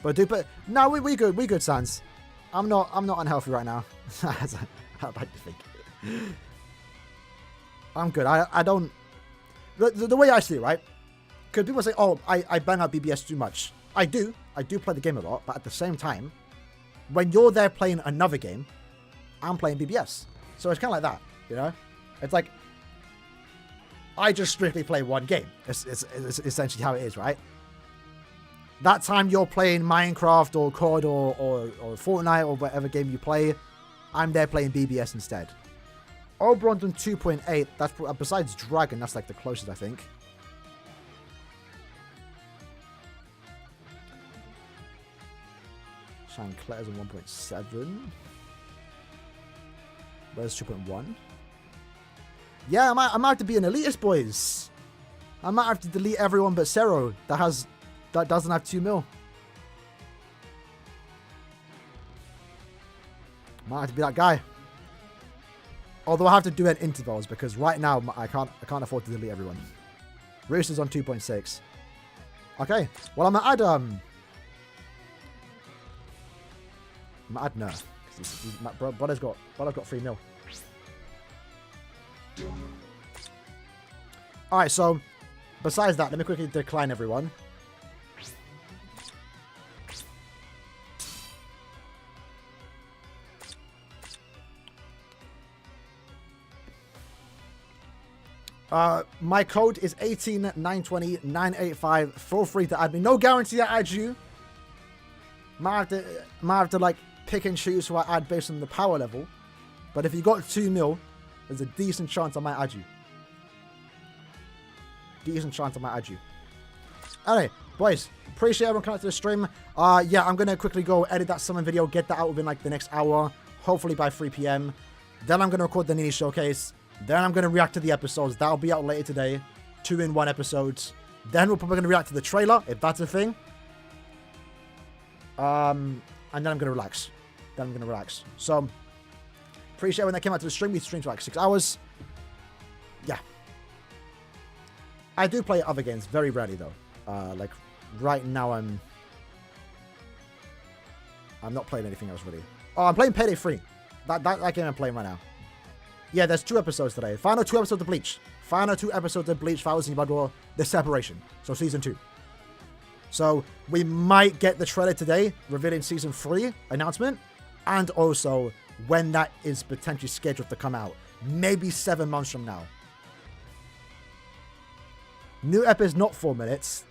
But no, we good, Sans. I'm not unhealthy right now. As I'd like to think. I'm good. I don't. The way I see it, right? Because people say, oh, I bang out BBS too much. I do play the game a lot, but at the same time, when you're there playing another game, I'm playing BBS. So it's kind of like that, you know? It's like, I just strictly play one game. It's essentially how it is, right? That time you're playing Minecraft or COD or Fortnite or whatever game you play, I'm there playing BBS instead. Oberon's on 2.8. That's besides Dragon, that's like the closest, I think. Chanclet's on 1.7. Where's 2.1? Yeah, I might have to be an elitist, boys. I might have to delete everyone but Cero that doesn't have 2 mil. Might have to be that guy. Although I have to do it in intervals because right now I can't afford to delete everyone. Rooster's on 2.6. Okay, well I'm gonna add Nerf. My brother's got 3 mil. Alright, so besides that, let me quickly decline everyone. My code is 18920 Feel free to add me. No guarantee I add you. Might have to like pick and choose who I add based on the power level. But if you got 2 mil, there's a decent chance I might add you. Anyway, boys, appreciate everyone coming to the stream. Yeah, I'm gonna quickly go edit that summon video, get that out within like the next hour, hopefully by 3 p.m. Then I'm gonna record the Nini showcase. Then I'm gonna react to the episodes. That'll be out later today. 2-in-1 episodes. Then we're probably gonna react to the trailer, if that's a thing. And then I'm gonna relax. So, appreciate when they came out to the stream. We streamed for like 6 hours. Yeah. I do play other games very rarely though. Like right now I'm not playing anything else really. Oh, I'm playing Payday 3. That game I'm playing right now. Yeah, there's 2 episodes today. Final 2 episodes of Bleach. Final 2 episodes of Bleach, Fires in Blood War, The Separation. So season 2. So we might get the trailer today, revealing season 3 announcement, and also when that is potentially scheduled to come out. Maybe 7 months from now. New ep is not 4 minutes.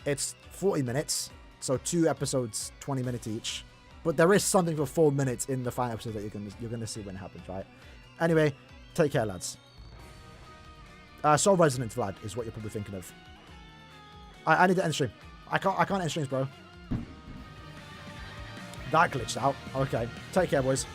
It's 40 minutes. So 2 episodes, 20 minutes each. But there is something for 4 minutes in the final episode that you're gonna see when it happens, right? Anyway, take care, lads. Soul Resonance, Vlad, is what you're probably thinking of. I need to end stream. I can't end streams, bro. That glitched out. Okay, take care, boys.